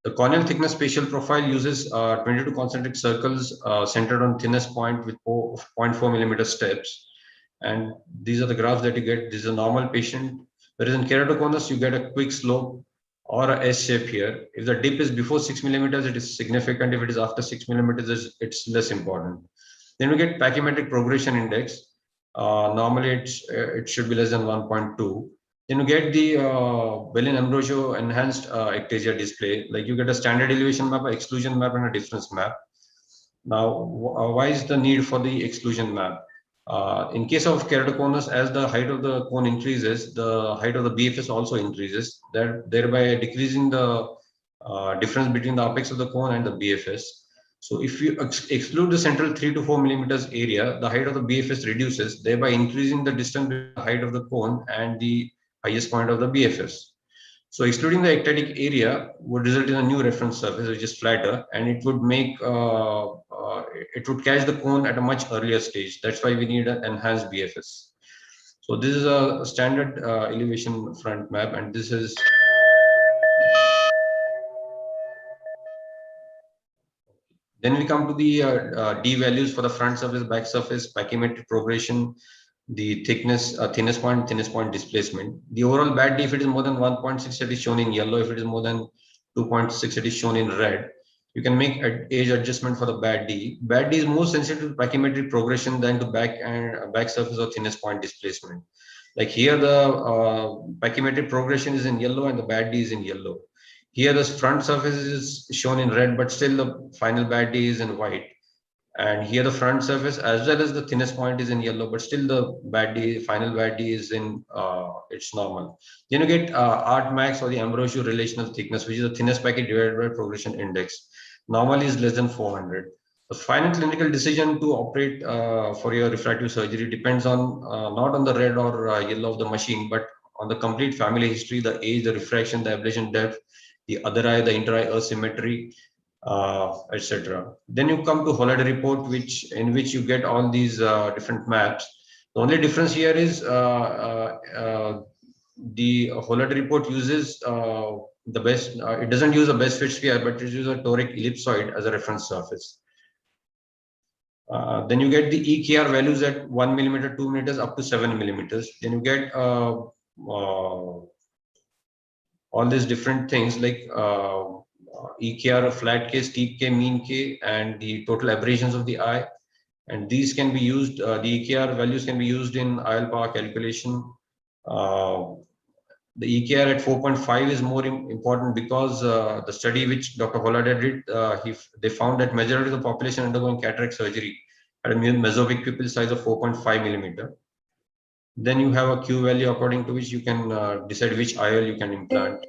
The corneal thickness spatial profile uses 22 concentric circles centered on thinnest point with 0.4 millimeter steps. And these are the graphs that you get. This is a normal patient. Whereas in keratoconus, you get a quick slope or a S shape here. If the dip is before 6 millimeters, it is significant. If it is after 6 millimeters, it's less important. Then we get pachymetric progression index. Normally, it should be less than 1.2. Then you get the Bellin-Ambrosio enhanced ectasia display. Like you get a standard elevation map, an exclusion map, and a difference map. Now, why is the need for the exclusion map? In case of keratoconus, as the height of the cone increases, the height of the BFS also increases, thereby decreasing the difference between the apex of the cone and the BFS. So if you exclude the central 3 to 4 millimeters area, the height of the BFS reduces, thereby increasing the distance between the height of the cone and the highest point of the BFS. So excluding the ectatic area would result in a new reference surface, which is flatter, and it would make it would catch the cone at a much earlier stage. That's why we need an enhanced BFS. So this is a standard elevation front map, and this is then we come to the D values for the front surface, back surface, pachymetric progression, the thickness, thinnest point displacement. The overall bad D, if it is more than 1.6, it is shown in yellow. If it is more than 2.6, it is shown in red. You can make an age adjustment for the bad D. Bad D is more sensitive to pachymetric progression than to back surface or thinnest point displacement. Like here, the pachymetric progression is in yellow and the bad D is in yellow. Here, the front surface is shown in red, but still the final bad D is in white. And here the front surface as well as the thinnest point is in yellow, but still the bad D, final bad D is in it's normal. Then you get art max or the Ambrosio relational thickness, which is the thinnest packet divided by progression index. Normally is less than 400. The final clinical decision to operate for your refractive surgery depends on not on the red or yellow of the machine, but on the complete family history, the age, the refraction, the ablation depth, the other eye, the inter-eye asymmetry, etc. Then you come to holiday report, in which you get all these different maps. The only difference here is the holiday report uses the best. It doesn't use a best fit sphere, but it uses a toric ellipsoid as a reference surface. Then you get the EKR values at 1 millimeter, 2 millimeters, up to 7 millimeters. Then you get all these different things like EKR, flat K, steep K, mean K, and the total aberrations of the eye. And these can be used, the EKR values can be used in IL power calculation. The EKR at 4.5 is more important because the study which Dr. Holladay did, they found that majority of the population undergoing cataract surgery had a mesopic pupil size of 4.5 millimeter. Then you have a Q value according to which you can decide which IOL you can implant.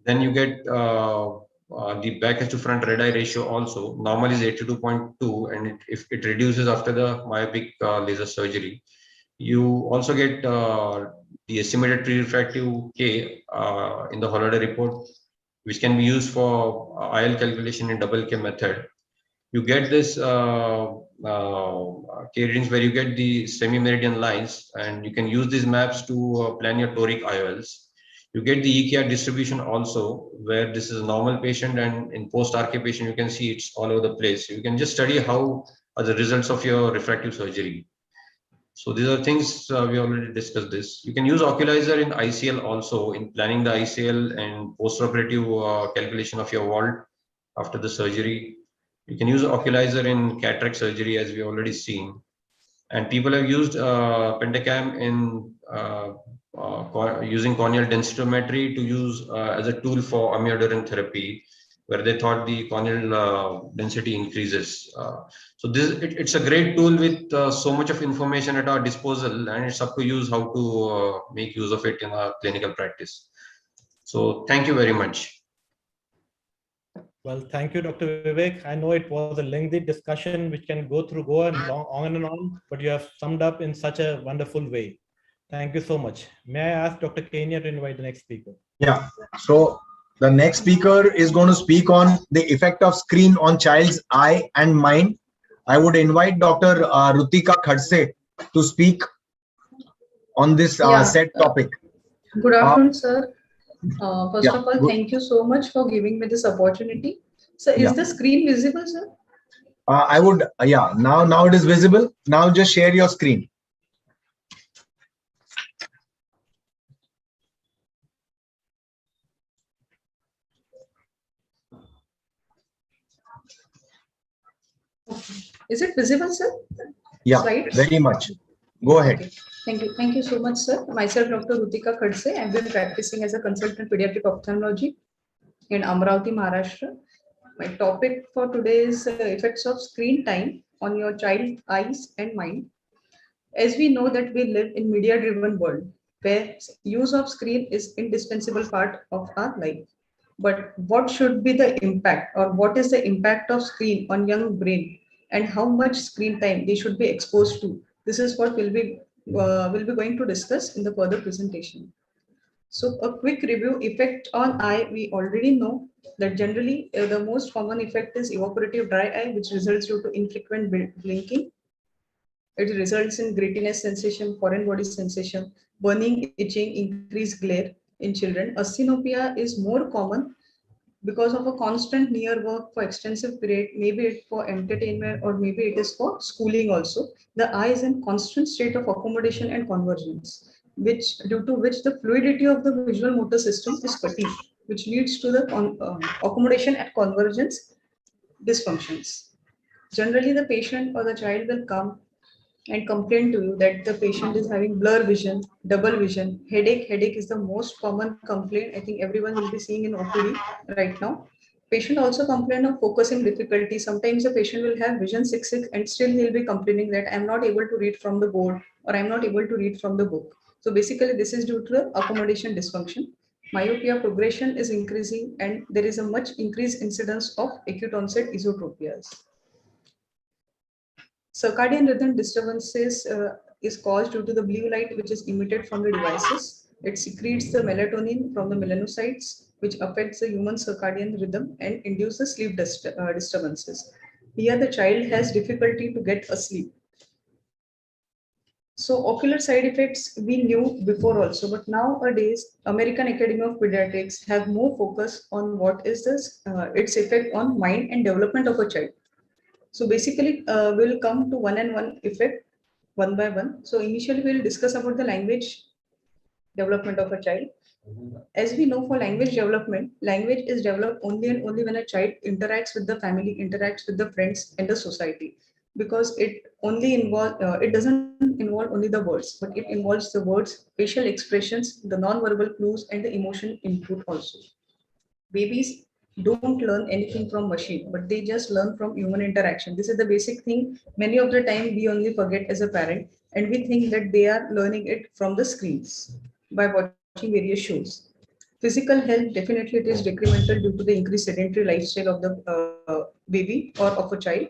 Then you get the back to front red eye ratio also. Normal is 82.2, and if it reduces after the myopic laser surgery. You also get the estimated pre-refractive K in the holiday report, which can be used for IL calculation in double K method. You get this K readings where you get the semi-meridian lines, and you can use these maps to plan your toric IOLs. You get the EKR distribution also, where this is a normal patient, and in post-RK patient, you can see it's all over the place. You can just study how are the results of your refractive surgery. So these are things we already discussed this. You can use oculizer in ICL also in planning the ICL and post-operative calculation of your vault after the surgery. You can use oculizer in cataract surgery, as we already seen. And people have used Pentacam in using corneal densitometry to use as a tool for amiodarone therapy, where they thought the corneal density increases. So it's a great tool with so much of information at our disposal, and it's up to use how to make use of it in our clinical practice. So thank you very much. Well, thank you, Dr. Vivek. I know it was a lengthy discussion which can go on and on, but you have summed up in such a wonderful way. Thank you so much. May I ask Dr. Kenya to invite the next speaker? Yeah. So the next speaker is going to speak on the effect of screen on child's eye and mind. I would invite Dr. Rutika Khadse to speak on this said topic. Good afternoon, sir. First Yeah, of all, good. thank you so much for giving me this opportunity. So, is Yeah. the screen visible, sir? I would, yeah, now it is visible. Now just share your screen. Is it visible, sir? Yeah, Slides? very much. Go ahead. Okay. Thank you. Thank you so much, sir. Myself, Dr. Rutika Khadse. I've been practicing as a consultant pediatric ophthalmology in Amravati, Maharashtra. My topic for today is effects of screen time on your child's eyes and mind. As we know that we live in media-driven world where use of screen is indispensable part of our life. But what should be the impact, or what is the impact of screen on young brain, and how much screen time they should be exposed to? This is what we'll be going to discuss in the further presentation. So a quick review: effect on eye. We already know that generally the most common effect is evaporative dry eye, which results due to infrequent blinking. It results in grittiness sensation, foreign body sensation, burning, itching, increased glare in children. Asynopia is more common because of a constant near work for extensive period, maybe it for entertainment or maybe it is for schooling also. The eye is in constant state of accommodation and convergence, which due to which the fluidity of the visual motor system is fatigued, which leads to the accommodation and convergence dysfunctions. Generally, the patient or the child will come and complain to you that the patient is having blur vision, double vision, headache. Headache is the most common complaint. I think everyone will be seeing in OPD right now. Patient also complain of focusing difficulty. Sometimes the patient will have vision 6 and still he'll be complaining that I'm not able to read from the board or I'm not able to read from the book. So basically this is due to the accommodation dysfunction. Myopia progression is increasing and there is a much increased incidence of acute onset esotropias. Circadian rhythm disturbances is caused due to the blue light which is emitted from the devices. It secretes the melatonin from the melanocytes, which affects the human circadian rhythm and induces sleep disturbances. Here the child has difficulty to get asleep. So ocular side effects we knew before also, but nowadays American Academy of Pediatrics have more focus on what is this its effect on mind and development of a child. So basically, we'll come to one and one effect one by one. So initially, we'll discuss about the language development of a child. As we know, for language development, language is developed only and only when a child interacts with the family, interacts with the friends and the society, because it only it doesn't involve only the words, but it involves the words, facial expressions, the non-verbal clues, and the emotion input also. Babies don't learn anything from machine, but they just learn from human interaction. This is the basic thing. Many of the time we only forget as a parent, and we think that they are learning it from the screens by watching various shows. Physical health, definitely it is decremental due to the increased sedentary lifestyle of the baby or of a child.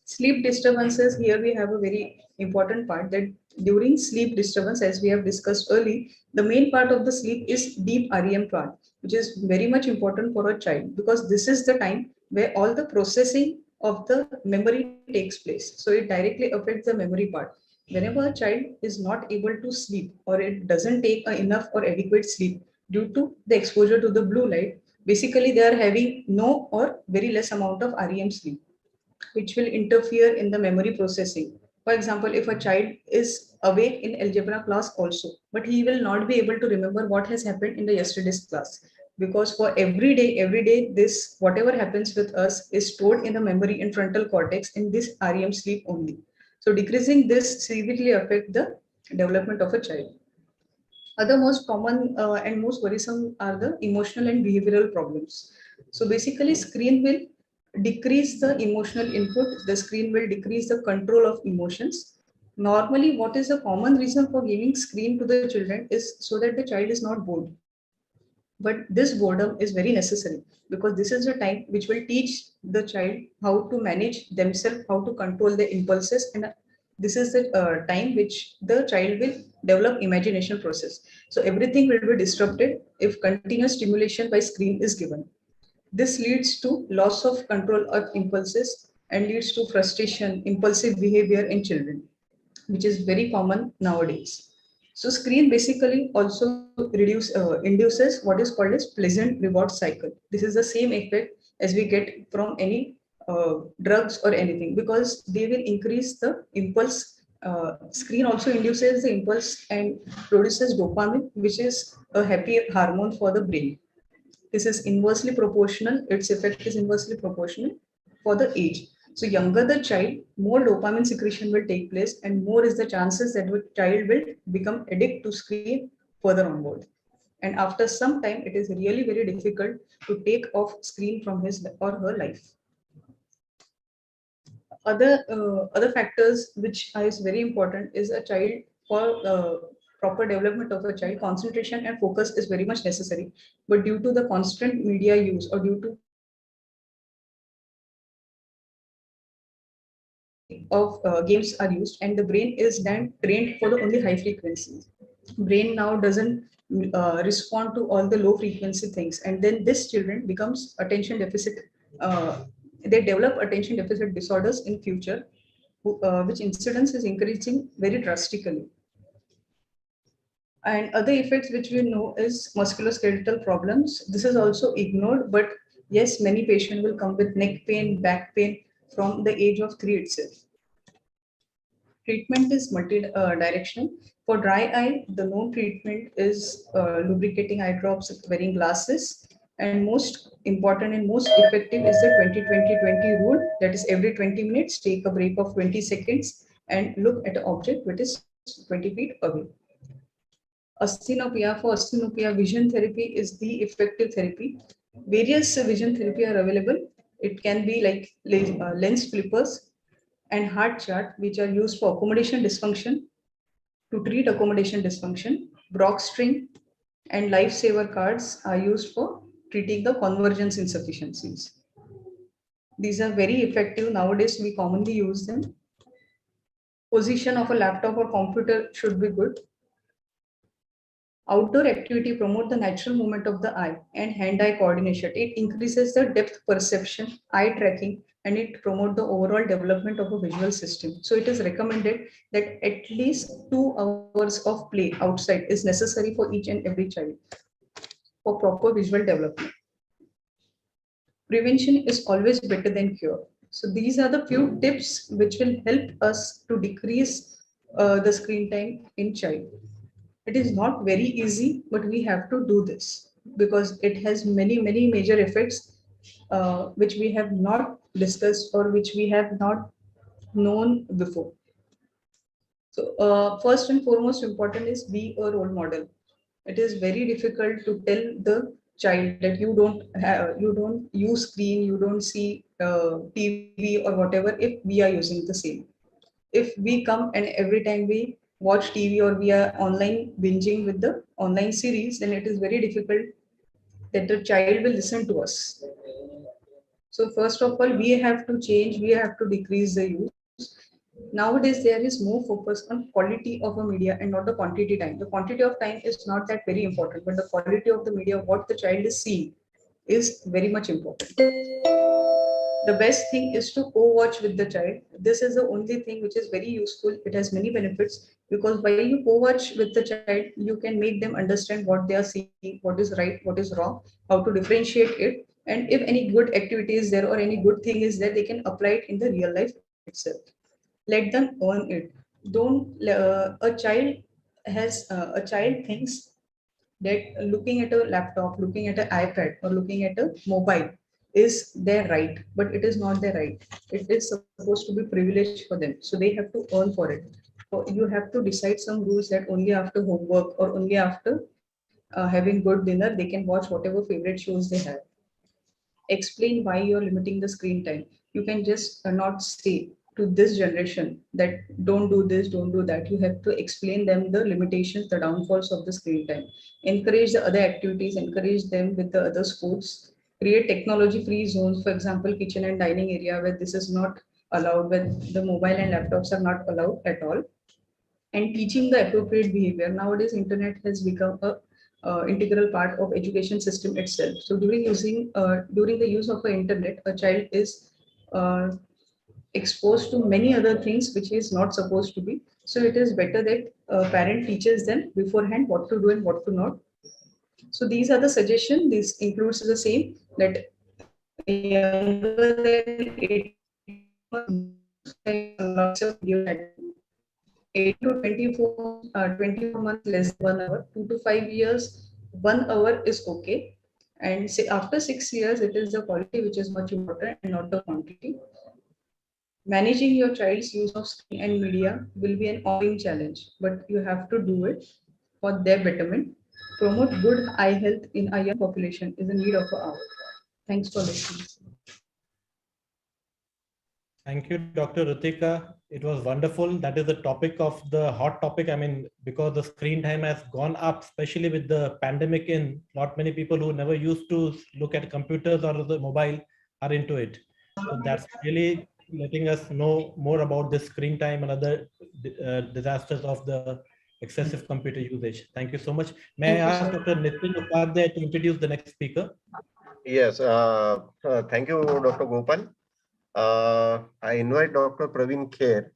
Sleep disturbances, here we have a very important part that during sleep disturbance, as we have discussed early, the main part of the sleep is deep REM part, which is very much important for a child because this is the time where all the processing of the memory takes place. So it directly affects the memory part. Whenever a child is not able to sleep or it doesn't take enough or adequate sleep due to the exposure to the blue light, basically they are having no or very less amount of REM sleep, which will interfere in the memory processing. For example, if a child is awake in algebra class also, but he will not be able to remember what has happened in the yesterday's class, because for every day, this whatever happens with us is stored in the memory in frontal cortex in this REM sleep only. So decreasing this severely affect the development of a child. Other most common and most worrisome are the emotional and behavioral problems. So basically, screen will decrease the emotional input. The screen will decrease the control of emotions. Normally, what is the common reason for giving screen to the children is so that the child is not bored. But this boredom is very necessary because this is the time which will teach the child how to manage themselves, how to control their impulses, and this is the time which the child will develop imagination process. So everything will be disrupted if continuous stimulation by screen is given. This leads to loss of control of impulses and leads to frustration, impulsive behavior in children, which is very common nowadays. So screen basically also induces what is called as pleasant reward cycle. This is the same effect as we get from any drugs or anything, because they will increase the impulse. Screen also induces the impulse and produces dopamine, which is a happy hormone for the brain. This is inversely proportional. Its effect is inversely proportional for the age. So younger the child, more dopamine secretion will take place, and more is the chances that the child will become addict to screen further onward. And after some time, it is really very difficult to take off screen from his or her life. Other factors which is very important is a child for proper development of a child. Concentration and focus is very much necessary, but due to the constant media use or due to of games are used, and the brain is then trained for the only high frequencies. Brain now doesn't respond to all the low frequency things, and then this children becomes attention deficit. They develop attention deficit disorders in future, which incidence is increasing very drastically. And other effects which we know is musculoskeletal problems. This is also ignored, but yes, many patients will come with neck pain, back pain from the age of 3 itself. Treatment is multi-directional. For dry eye, the known treatment is lubricating eye drops, wearing glasses, and most important and most effective is the 20-20-20 rule. That is, every 20 minutes, take a break of 20 seconds and look at an object which is 20 feet away. Asthenopia. For asthenopia, vision therapy is the effective therapy. Various vision therapy are available. It can be like lens flippers and heart chart, which are used for accommodation dysfunction, to treat accommodation dysfunction. Brock string and lifesaver cards are used for treating the convergence insufficiencies. These are very effective. Nowadays, we commonly use them. Position of a laptop or computer should be good. Outdoor activity promote the natural movement of the eye and hand-eye coordination. It increases the depth perception, eye tracking, and it promote the overall development of a visual system. So it is recommended that at least 2 hours of play outside is necessary for each and every child for proper visual development. Prevention is always better than cure. So these are the few tips which will help us to decrease the screen time in child. It is not very easy, but we have to do this because it has many major effects which we have not discussed or which we have not known before. So first and foremost important is be a role model. It is very difficult to tell the child that you don't use screen, you don't see TV or whatever if we are using the same. If we come and every time we watch TV or we are online binging with the online series, then it is very difficult that the child will listen to us. So first of all, we have to change, we have to decrease the use. Nowadays, there is more focus on quality of a media and not the quantity time. The quantity of time is not that very important, but the quality of the media, what the child is seeing, is very much important. The best thing is to co-watch with the child. This is the only thing which is very useful. It has many benefits because while you co-watch with the child, you can make them understand what they are seeing, what is right, what is wrong, how to differentiate it. And if any good activity is there or any good thing is there, they can apply it in the real life itself. Let them earn it. Don't a child thinks that looking at a laptop, looking at an iPad, or looking at a mobile is their right, but it is not their right. It is supposed to be privilege for them. So they have to earn for it. So you have to decide some rules that only after homework or only after having good dinner, they can watch whatever favorite shows they have. Explain why you're limiting the screen time. You can just not say to this generation that don't do this, don't do that. You have to explain them the limitations, the downfalls of the screen time. Encourage the other activities, encourage them with the other sports. Create technology-free zones, for example, kitchen and dining area where this is not allowed, where the mobile and laptops are not allowed at all. And teaching the appropriate behavior. Nowadays, internet has become a integral part of education system itself. So during the use of the internet, a child is exposed to many other things which is not supposed to be. So it is better that a parent teaches them beforehand what to do and what to not. So these are the suggestions. This includes the same that younger than 8 to 24 months less than 1 hour, 2 to 5 years, 1 hour is okay. And say after 6 years, it is the quality which is much important and not the quantity. Managing your child's use of screen and media will be an ongoing challenge, but you have to do it for their betterment. Promote good eye health in a young population is a need of our hour. Thanks for listening. Thank you, Dr. Rutika. It was wonderful. That is the topic of the hot topic. I mean, because the screen time has gone up, especially with the pandemic in, not many people who never used to look at computers or the mobile are into it. So that's really letting us know more about this screen time and other disasters of the excessive computer usage. Thank you so much. May I ask Dr. Nitin Upadhyay to introduce the next speaker? Yes, thank you, Dr. Gopal. I invite Dr. Praveen Kher,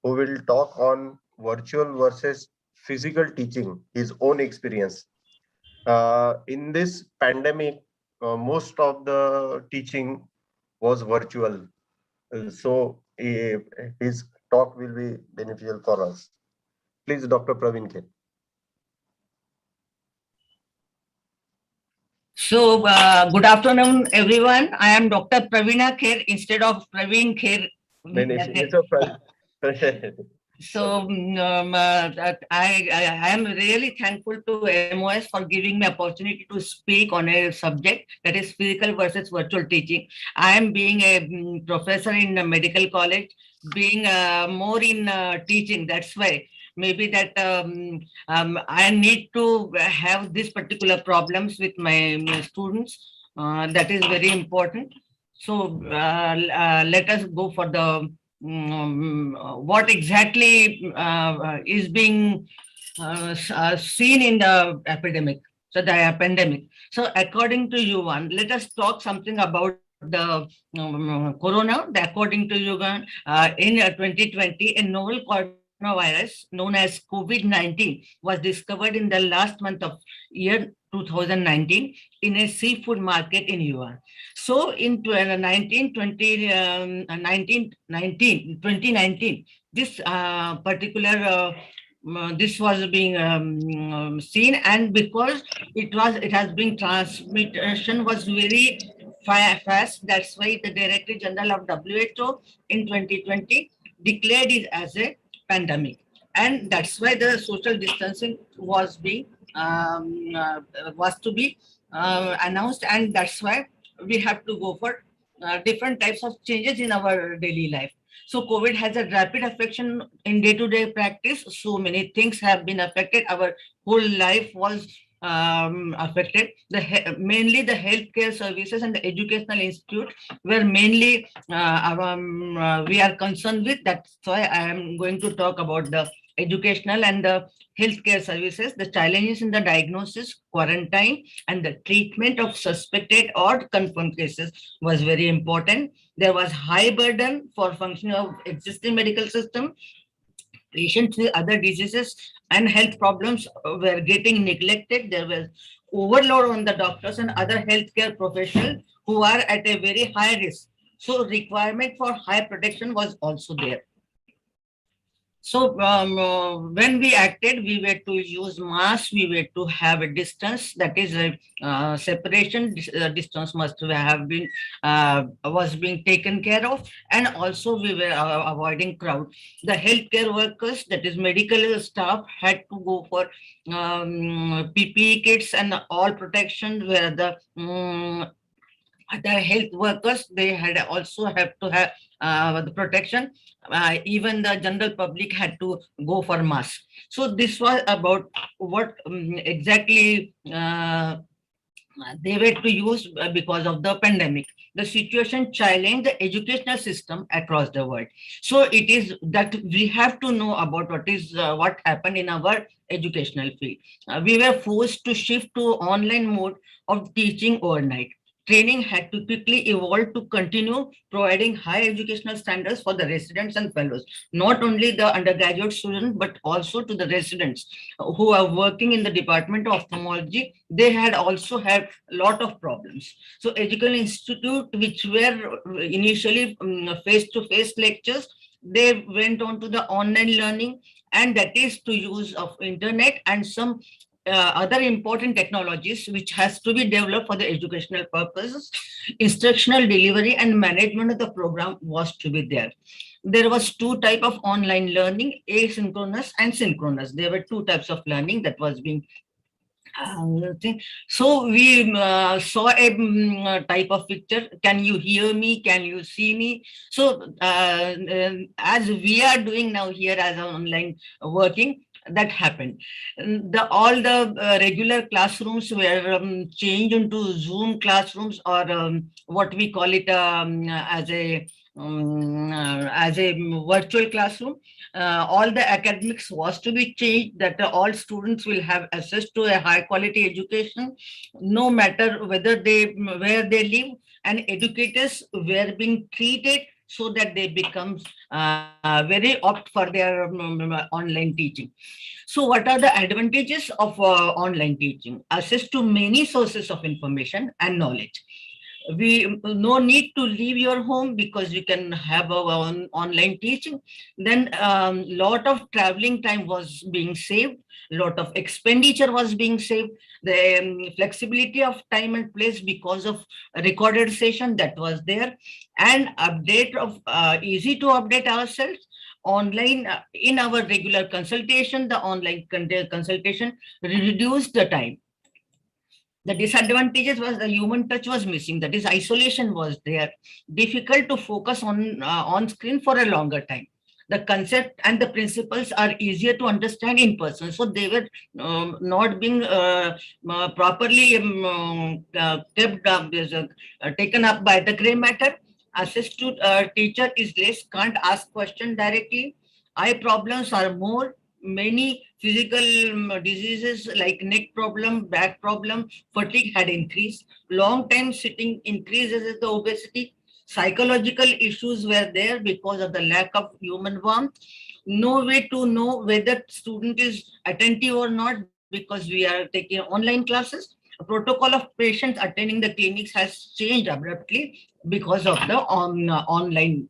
who will talk on virtual versus physical teaching, his own experience. In this pandemic, most of the teaching was virtual. So his talk will be beneficial for us. Please, Dr. Praveen Kher. So, good afternoon, everyone. I am Dr. Praveena Kher instead of Praveen Kher. So, I am really thankful to MOS for giving me opportunity to speak on a subject that is physical versus virtual teaching. I am being a professor in a medical college, being more in teaching. That's why maybe that I need to have these particular problems with my students. That is very important. So let us go for the what exactly is being seen in the epidemic. So the pandemic. So according to you, let us talk something about the corona. According to you, in 2020, a novel coronavirus known as COVID-19 was discovered in the last month of year 2019 in a seafood market in Yuan. So in 2019, this particular this was being seen, and because it has been transmission was very fast. That's why the Director General of WHO in 2020 declared it as a pandemic, and that's why the social distancing was being was to be announced, and that's why we have to go for different types of changes in our daily life. So COVID has a rapid affection in day-to-day practice. So many things have been affected. Our whole life was affected. Mainly the healthcare services and the educational institute were mainly we are concerned with. That's why I am going to talk about the educational and the healthcare services, the challenges in the diagnosis, quarantine, and the treatment of suspected or confirmed cases was very important. There was high burden for functioning of existing medical system. Patients with other diseases and health problems were getting neglected. There was overload on the doctors and other healthcare professionals who are at a very high risk. So requirement for high protection was also there. So when we acted, we were to use masks, we were to have a distance, that is a separation, distance must have been, was being taken care of, and also we were avoiding crowd. The healthcare workers, that is medical staff, had to go for PPE kits and all protection, where the health workers, they had also have to have the protection. Even the general public had to go for mask. So this was about what exactly they were to use because of the pandemic. The situation challenged the educational system across the world. So it is that we have to know about what happened in our educational field. We were forced to shift to online mode of teaching overnight. Training had to quickly evolve to continue providing high educational standards for the residents and fellows, not only the undergraduate students, but also to the residents who are working in the Department of Ophthalmology. They had also had a lot of problems. So educational institute, which were initially face-to-face lectures, they went on to the online learning, and that is to use of internet and some other important technologies which has to be developed for the educational purposes. Instructional delivery and management of the program was to be there. There was two type of online learning, asynchronous and synchronous. There were two types of learning that was being so we saw a type of picture. Can you hear me? Can you see me? So as we are doing now here as online working, that happened. All the regular classrooms were changed into Zoom classrooms, or what we call it as a virtual classroom. All the academics was to be changed, that all students will have access to a high quality education, no matter where they live, and educators were being treated so that they become very opt for their online teaching. So what are the advantages of online teaching? Access to many sources of information and knowledge. We no need to leave your home because you can have our online teaching. Then lot of traveling time was being saved, lot of expenditure was being saved, the flexibility of time and place because of recorded session that was there, and update of easy to update ourselves online in our regular consultation. The online consultation reduced the time. The disadvantages was the human touch was missing. That is, isolation was there. Difficult to focus on screen for a longer time. The concept and the principles are easier to understand in person. So they were not being properly taken up by the gray matter. Access to teacher is less, can't ask question directly. Eye problems are more. Many physical diseases like neck problem, back problem, fatigue had increased. Long time sitting increases the obesity. Psychological issues were there because of the lack of human warmth. No way to know whether student is attentive or not because we are taking online classes. A protocol of patients attending the clinics has changed abruptly because of the online.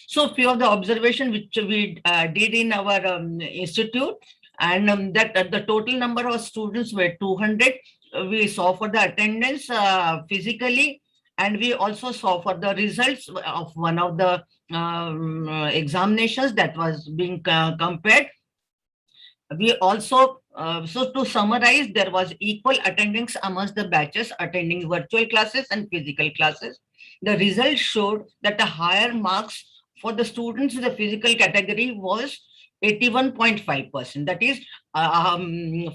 So few of the observation which we did in our institute, and that the total number of students were 200. We saw for the attendance physically, and we also saw for the results of one of the examinations that was being compared. We also, so to summarize, there was equal attendance amongst the batches attending virtual classes and physical classes. The results showed that the higher marks for the students in the physical category was 81.5%. That is,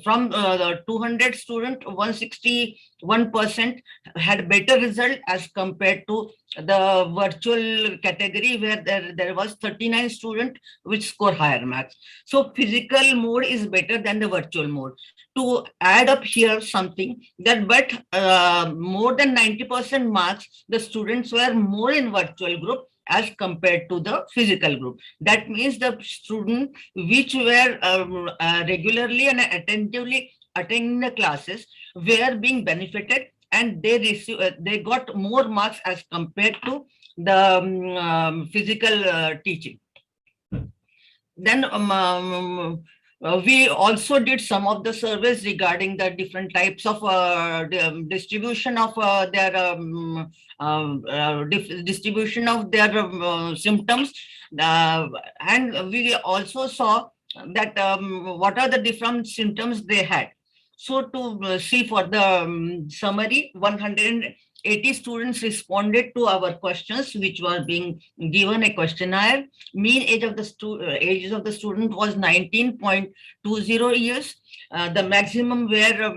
from the 200 students, 161% had better result as compared to the virtual category, where there was 39 students which score higher marks. So physical mode is better than the virtual mode. To add up here something that, but more than 90% marks, the students were more in virtual group as compared to the physical group. That means the student which were regularly and attentively attending the classes were being benefited, and they got more marks as compared to the physical teaching. Then we also did some of the surveys regarding the different types of distribution of their distribution of their symptoms, and we also saw that what are the different symptoms they had. So to see for the summary, 80 students responded to our questions, which were being given a questionnaire. Mean age of the ages of the student was 19.20 years. The maximum were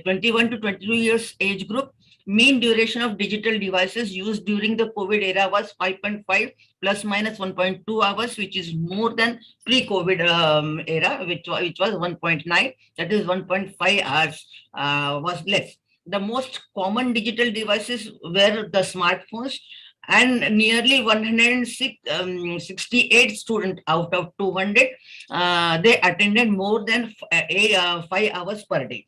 21 to 22 years age group. Mean duration of digital devices used during the COVID era was 5.5 plus minus 1.2 hours, which is more than pre-COVID era, which was 1.9. That is 1.5 hours was less. The most common digital devices were the smartphones, and nearly 168 students out of 200, they attended more than 5 hours per day.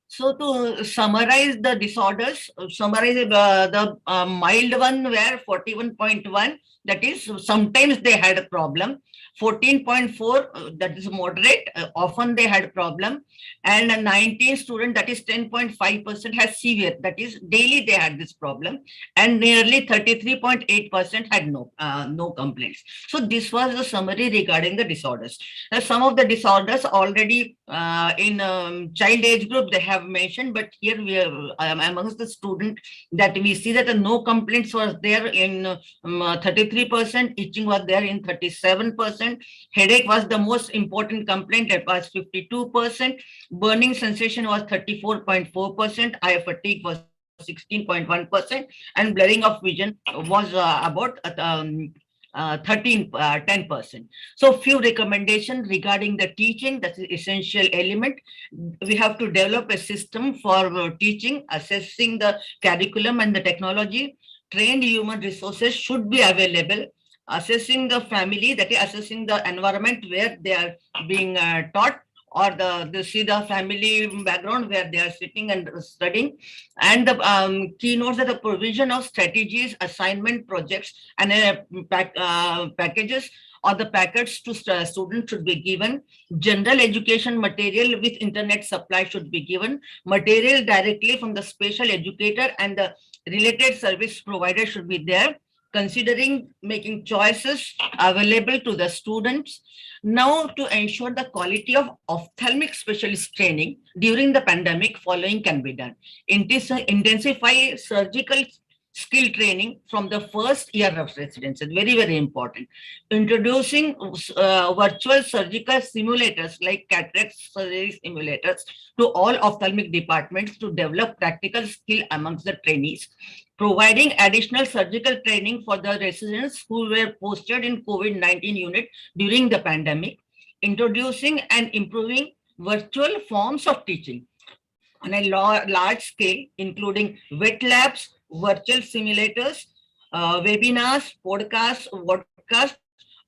So to summarize the disorders, the mild one were 41.1, that is sometimes they had a problem. 14.4, that is moderate, often they had a problem. And 19 student, that is 10.5% has severe, that is daily they had this problem. And nearly 33.8% had no complaints. So this was the summary regarding the disorders. Some of the disorders already in child age group they have mentioned, but here we are amongst the student that we see that no complaints was there in 33%, itching was there in 37%, headache was the most important complaint, that was 52%, burning sensation was 34.4%, eye fatigue was 16.1%, and blurring of vision was about 10%. So few recommendations regarding the teaching, that's an essential element. We have to develop a system for teaching, assessing the curriculum and the technology. Trained human resources should be available. Assessing the family, that is assessing the environment where they are being taught, or the family background where they are sitting and studying. And the keynotes are the provision of strategies, assignment projects, and packages or the packets to students should be given. General education material with internet supply should be given. Material directly from the special educator and the related service provider should be there, considering making choices available to the students. Now, to ensure the quality of ophthalmic specialist training during the pandemic, following can be done. Intensify surgical skill training from the first year of residency, very, very important. Introducing virtual surgical simulators like cataract surgery simulators to all ophthalmic departments to develop practical skill amongst the trainees. Providing additional surgical training for the residents who were posted in COVID-19 unit during the pandemic. Introducing and improving virtual forms of teaching on a large scale, including wet labs, virtual simulators, webinars, podcasts,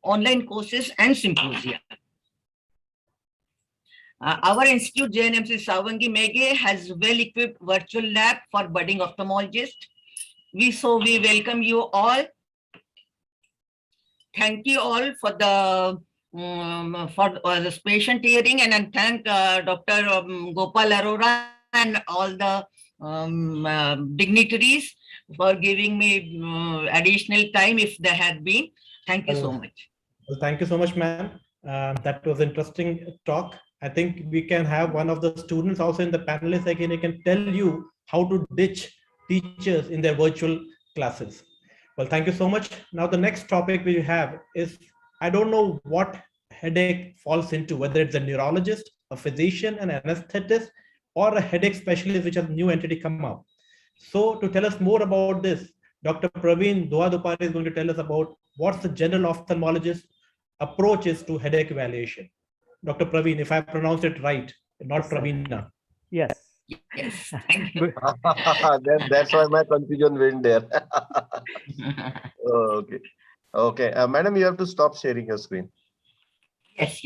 online courses, and symposia. Our institute, JNMC Savangi Mege, has well-equipped virtual lab for budding ophthalmologists. We welcome you all. Thank you all for the patient hearing, and I thank Dr. Gopal Arora and all the dignitaries for giving me additional time if there had been. Thank you so much. Well, thank you so much, ma'am. That was interesting talk. I think we can have one of the students also in the panelists again. He can tell you how to ditch teachers in their virtual classes. Well, thank you so much. Now, the next topic we have is, I don't know what headache falls into, whether it's a neurologist, a physician, an anesthetist, or a headache specialist, which has a new entity come up. So to tell us more about this, Dr. Praveen Duadupare is going to tell us about what's the general ophthalmologist approaches to headache evaluation. Dr. Praveen, if I pronounced it right, not Praveena. Yes. Yes, thank you. That's why my confusion went there. Okay. Okay. Madam, you have to stop sharing your screen. Yes.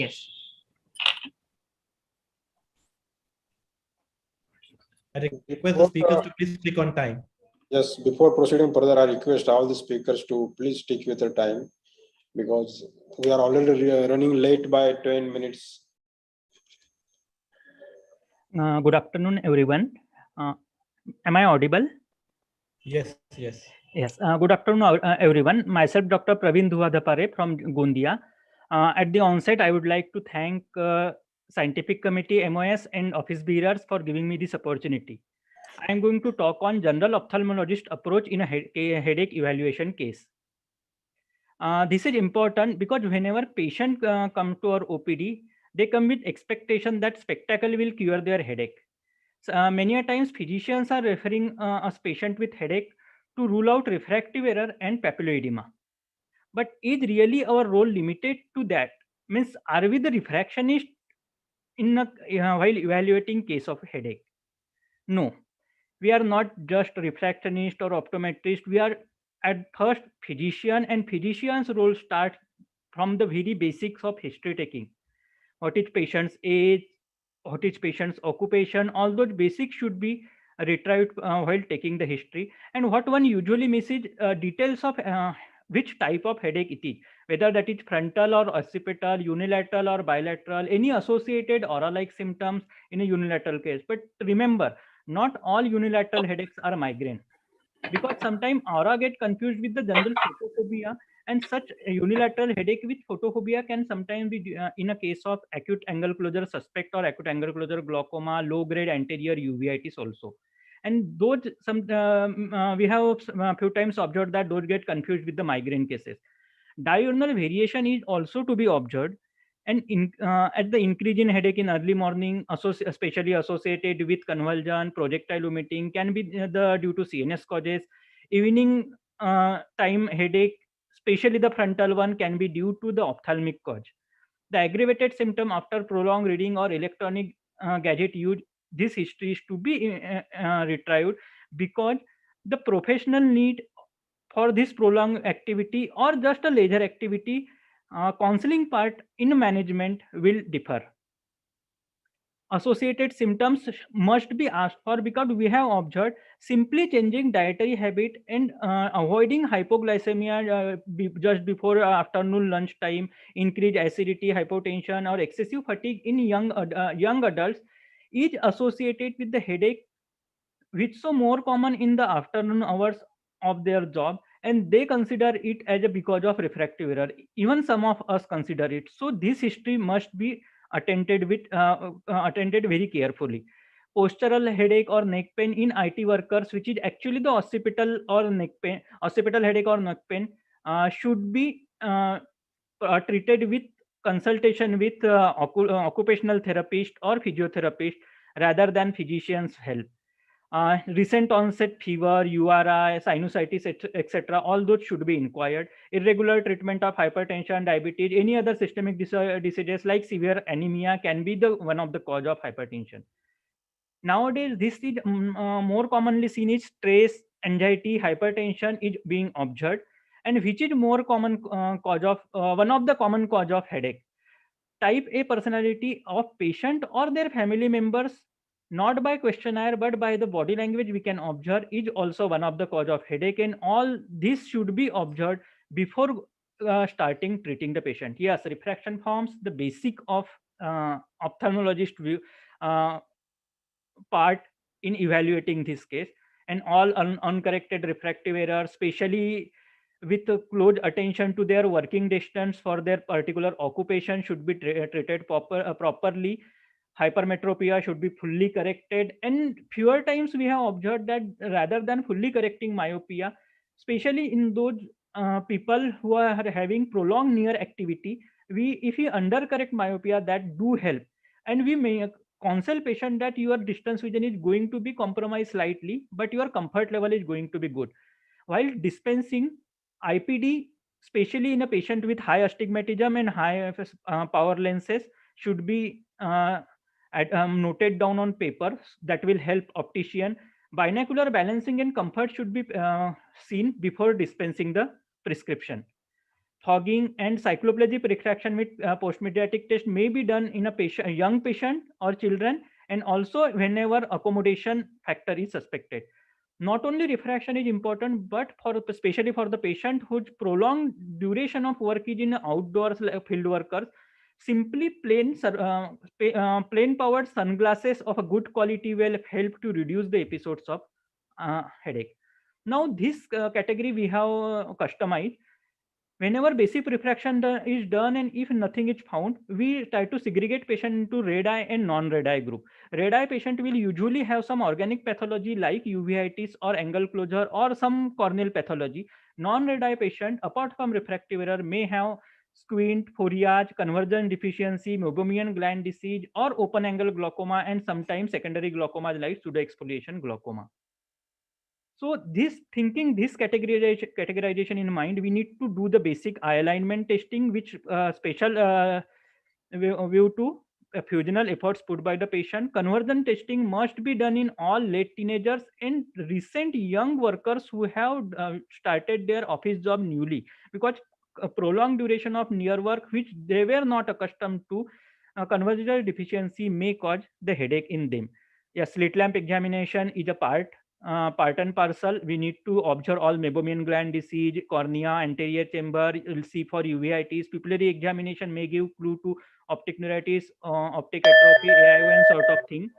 I request the speakers to please click on time. Yes, before proceeding further, I request all the speakers to please stick with the time, because we are already running late by 10 minutes. Good afternoon, everyone. Am I audible? Yes. Yes. Good afternoon, everyone. Myself, Dr. Praveen Duadupare from Gondia. At the onset, I would like to thank scientific committee, MOS, and office bearers for giving me this opportunity. I am going to talk on general ophthalmologist approach in a headache evaluation case. This is important because whenever patient come to our OPD, they come with expectation that spectacle will cure their headache. So, many a times physicians are referring a patient with headache to rule out refractive error and papilloedema. But is really our role limited to that? Means, are we the refractionist in while evaluating case of headache? No, we are not just refractionist or optometrist. We are at first physician, and physician's role starts from the very basics of history taking. What is patient's age? What is patient's occupation? All those basics should be retrieved while taking the history. And what one usually misses details of which type of headache it is, whether that is frontal or occipital, unilateral or bilateral, any associated aura-like symptoms in a unilateral case. But remember, not all unilateral headaches are migraine, because sometimes aura get confused with the general photophobia, and such a unilateral headache with photophobia can sometimes be in a case of acute angle closure suspect or acute angle closure glaucoma, low grade anterior uveitis also. And those we have a few times observed that those get confused with the migraine cases. Diurnal variation is also to be observed, and at the increase in headache in early morning, especially associated with convulsion, projectile vomiting, can be due to CNS causes. Evening time headache, especially the frontal one, can be due to the ophthalmic cause. The aggravated symptom after prolonged reading or electronic gadget use, this history is to be retrieved, because the professional need for this prolonged activity or just a leisure activity, counseling part in management will differ. Associated symptoms must be asked for, because we have observed simply changing dietary habit and avoiding hypoglycemia just before afternoon lunch time, increased acidity, hypotension, or excessive fatigue in young adults is associated with the headache, which so more common in the afternoon hours of their job, and they consider it as a because of refractive error. Even some of us consider it. So this history must be attended very carefully. Postural headache or neck pain in IT workers, which is actually the occipital or neck pain, occipital headache or neck pain, should be treated with consultation with occupational therapist or physiotherapist rather than physician's help. Recent onset fever, URI, sinusitis, etc. All those should be inquired. Irregular treatment of hypertension, diabetes, any other systemic diseases like severe anemia can be the one of the cause of hypertension. Nowadays, this is more commonly seen is stress, anxiety, hypertension is being observed, and which is more common cause of one of the common cause of headache. Type A personality of patient or their family members, not by questionnaire but by the body language we can observe, is also one of the cause of headache, and all this should be observed before starting treating the patient. Yes, refraction forms the basic of ophthalmologist view part in evaluating this case, and all uncorrected refractive errors, especially with close attention to their working distance for their particular occupation, should be treated properly. Hypermetropia should be fully corrected, and fewer times we have observed that rather than fully correcting myopia, especially in those people who are having prolonged near activity, if we undercorrect myopia, that do help. And we may counsel patient that your distance vision is going to be compromised slightly, but your comfort level is going to be good. While dispensing IPD, especially in a patient with high astigmatism and high power lenses, should be noted down on paper. That will help optician. Binocular balancing and comfort should be seen before dispensing the prescription. Fogging and cycloplegic refraction with postmediatic test may be done in a young patient or children, and also whenever accommodation factor is suspected. Not only refraction is important, but especially for the patient whose prolonged duration of work is in outdoors field workers, simply plain powered sunglasses of a good quality will help to reduce the episodes of headache. Now this category we have customized. Whenever basic refraction is done and if nothing is found, we try to segregate patient into red eye and non-red eye group. Red eye patient will usually have some organic pathology like uveitis or angle closure or some corneal pathology. Non-red eye patient, apart from refractive error, may have squint, foliage, convergence deficiency, meibomian gland disease, or open angle glaucoma, and sometimes secondary glaucoma like pseudo exfoliation glaucoma. So this categorization in mind, we need to do the basic eye alignment testing, which special view to fusional efforts put by the patient. Conversion testing must be done in all late teenagers and recent young workers who have started their office job newly, because a prolonged duration of near work, which they were not accustomed to, convergence deficiency may cause the headache in them. Yes, slit lamp examination is a part and parcel. We need to observe all meibomian gland disease, cornea, anterior chamber. You'll see for uveitis. Pupillary examination may give clue to optic neuritis, optic atrophy, AION sort of thing.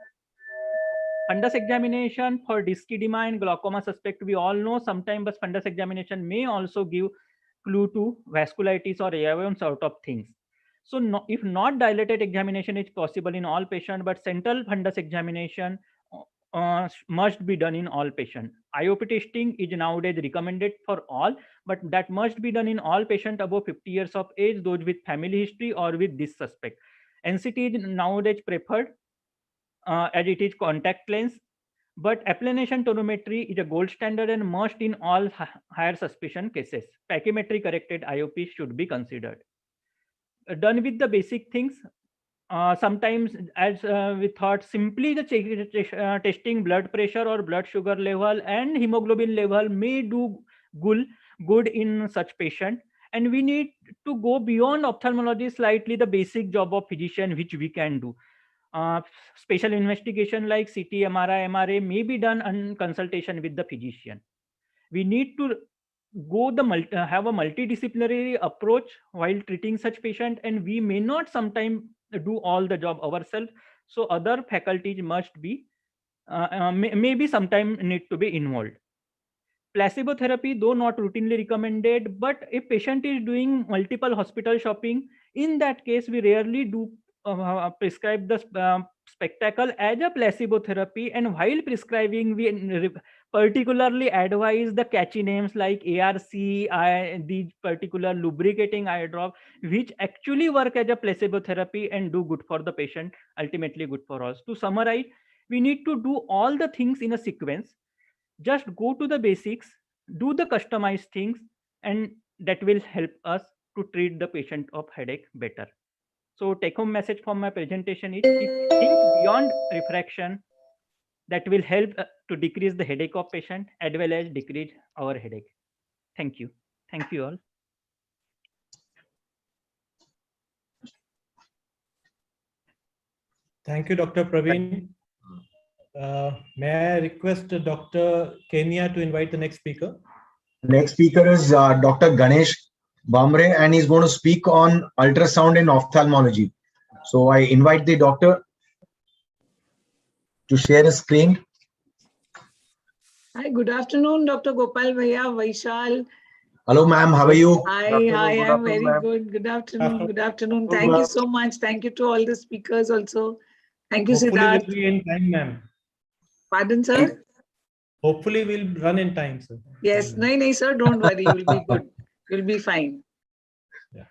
Fundus examination for disc edema and glaucoma suspect, we all know sometimes, but fundus examination may also give clue to vasculitis or AION sort of things. So if not dilated examination is possible in all patients, but central fundus examination must be done in all patients. IOP testing is nowadays recommended for all, but that must be done in all patients above 50 years of age, those with family history or with this suspect. NCT is nowadays preferred as it is contact lens, but applanation tonometry is a gold standard and must in all higher suspicion cases. Pachymetry corrected IOP should be considered. Done with the basic things. Sometimes, as we thought, simply the testing blood pressure or blood sugar level and hemoglobin level may do good in such patient, and we need to go beyond ophthalmology slightly, the basic job of physician which we can do. Special investigation like CT, MRI, MRA may be done on consultation with the physician. We need to have a multidisciplinary approach while treating such patient, and we may not sometimes do all the job ourselves. So other faculties must be maybe sometime need to be involved. Placebo therapy, though not routinely recommended, but if patient is doing multiple hospital shopping, in that case we rarely do prescribe the spectacle as a placebo therapy, and while prescribing we particularly advise the catchy names like ARC, the particular lubricating eye drop, which actually work as a placebo therapy and do good for the patient, ultimately good for us. To summarize, we need to do all the things in a sequence. Just go to the basics, do the customized things, and that will help us to treat the patient of headache better. So take home message from my presentation is, think beyond refraction, that will help to decrease the headache of patient as well as decrease our headache. Thank you. Thank you all. Thank you, Dr. Praveen. May I request Dr. Kenya to invite the next speaker? Next speaker is Dr. Ganesh Bamre, and he's going to speak on ultrasound in ophthalmology. So I invite the doctor to share his screen. Hi, good afternoon, Dr. Gopal Bhaiya, Vaishal. Hello, ma'am. How are you? Hi, I'm very good. Good afternoon. Good afternoon. Thank you so much. Thank you to all the speakers also. Thank you, Hopefully Siddharth. we'll be in time, ma'am. Pardon, sir? Hopefully we'll run in time, sir. Yes, no, sir, don't worry. You'll be good. You'll be fine. Yeah.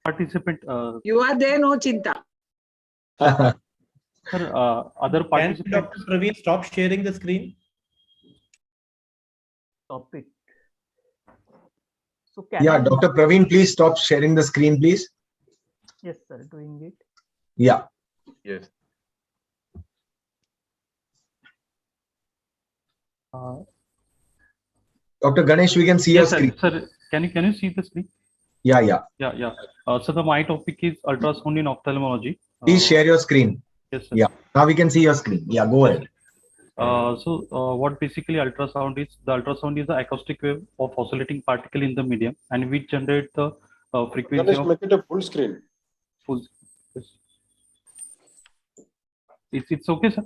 Participant. You are there, no chinta. Sir, other Can participants. Dr. Praveen stop sharing the screen? Stop it. So Yeah, Dr. Praveen, please stop sharing the screen, please. Yes, sir, doing it. Yeah. Yes. Dr. Ganesh, we can see Yes, your screen. sir. Can you see the screen? Yeah. So my topic is ultrasound in ophthalmology. Please share your screen. Yes, sir. Yeah. Now we can see your screen. Yeah, go ahead. What basically ultrasound is? The ultrasound is the acoustic wave of oscillating particle in the medium, and which generate the frequency Ganesh, of make it a full screen. full. Yes. It's okay, sir.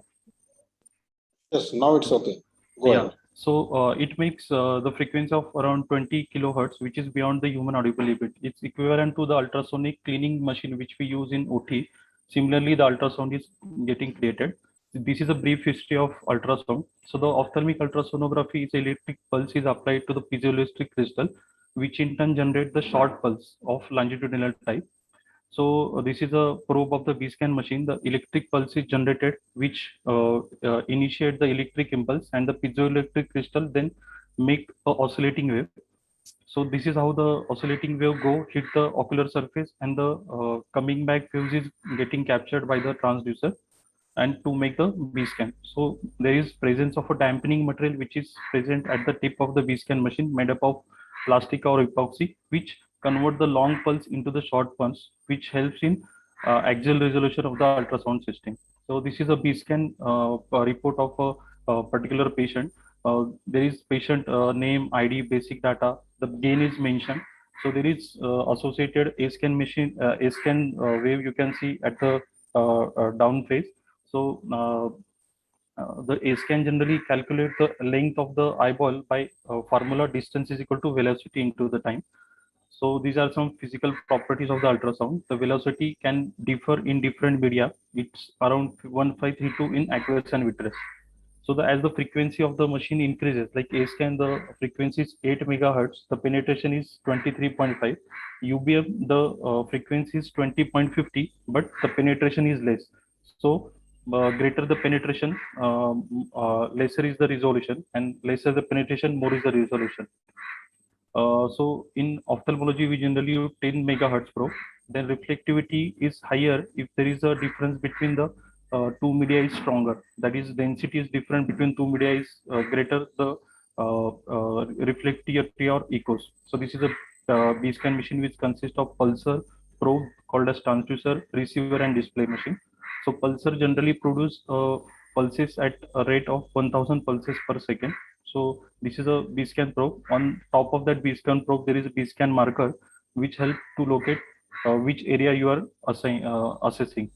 Yes, now it's okay. Go ahead. So it makes the frequency of around 20 kilohertz, which is beyond the human audible limit. It's equivalent to the ultrasonic cleaning machine which we use in OT. Similarly, the ultrasound is getting created. This is a brief history of ultrasound. So the ophthalmic ultrasonography is electric pulse is applied to the piezoelectric crystal, which in turn generate the short pulse of longitudinal type. So this is a probe of the V-scan machine. The electric pulse is generated, which initiate the electric impulse, and the piezoelectric crystal then make a oscillating wave. So this is how the oscillating wave go hit the ocular surface, and the coming back waves is getting captured by the transducer and to make the V-scan. So there is presence of a dampening material which is present at the tip of the V-scan machine, made up of plastic or epoxy, which convert the long pulse into the short pulse, which helps in axial resolution of the ultrasound system. So this is a V-scan report of a particular patient. There is patient name, ID, basic data. The gain is mentioned. So there is associated A-scan machine, A-scan wave you can see at the down phase. So the A-scan generally calculate the length of the eyeball by formula distance is equal to velocity into the time. So these are some physical properties of the ultrasound. The velocity can differ in different media. It's around 1532 in aqueous and vitreous. So as the frequency of the machine increases, like A-scan, the frequency is 8 megahertz, the penetration is 23.5. UBM, the frequency is 20.50, but the penetration is less. So greater the penetration, lesser is the resolution, and lesser the penetration, more is the resolution. So in ophthalmology, we generally use 10 megahertz probe. Then reflectivity is higher if there is a difference between the two media is stronger. That is, density is different between two media is greater, the reflectivity or echoes. So this is a B-scan machine which consists of pulsar, probe called as transducer, receiver, and display machine. So pulsar generally produce pulses at a rate of 1000 pulses per second. So this is a B-scan probe. On top of that B-scan probe, there is a B-scan marker which help to locate which area you are assessing.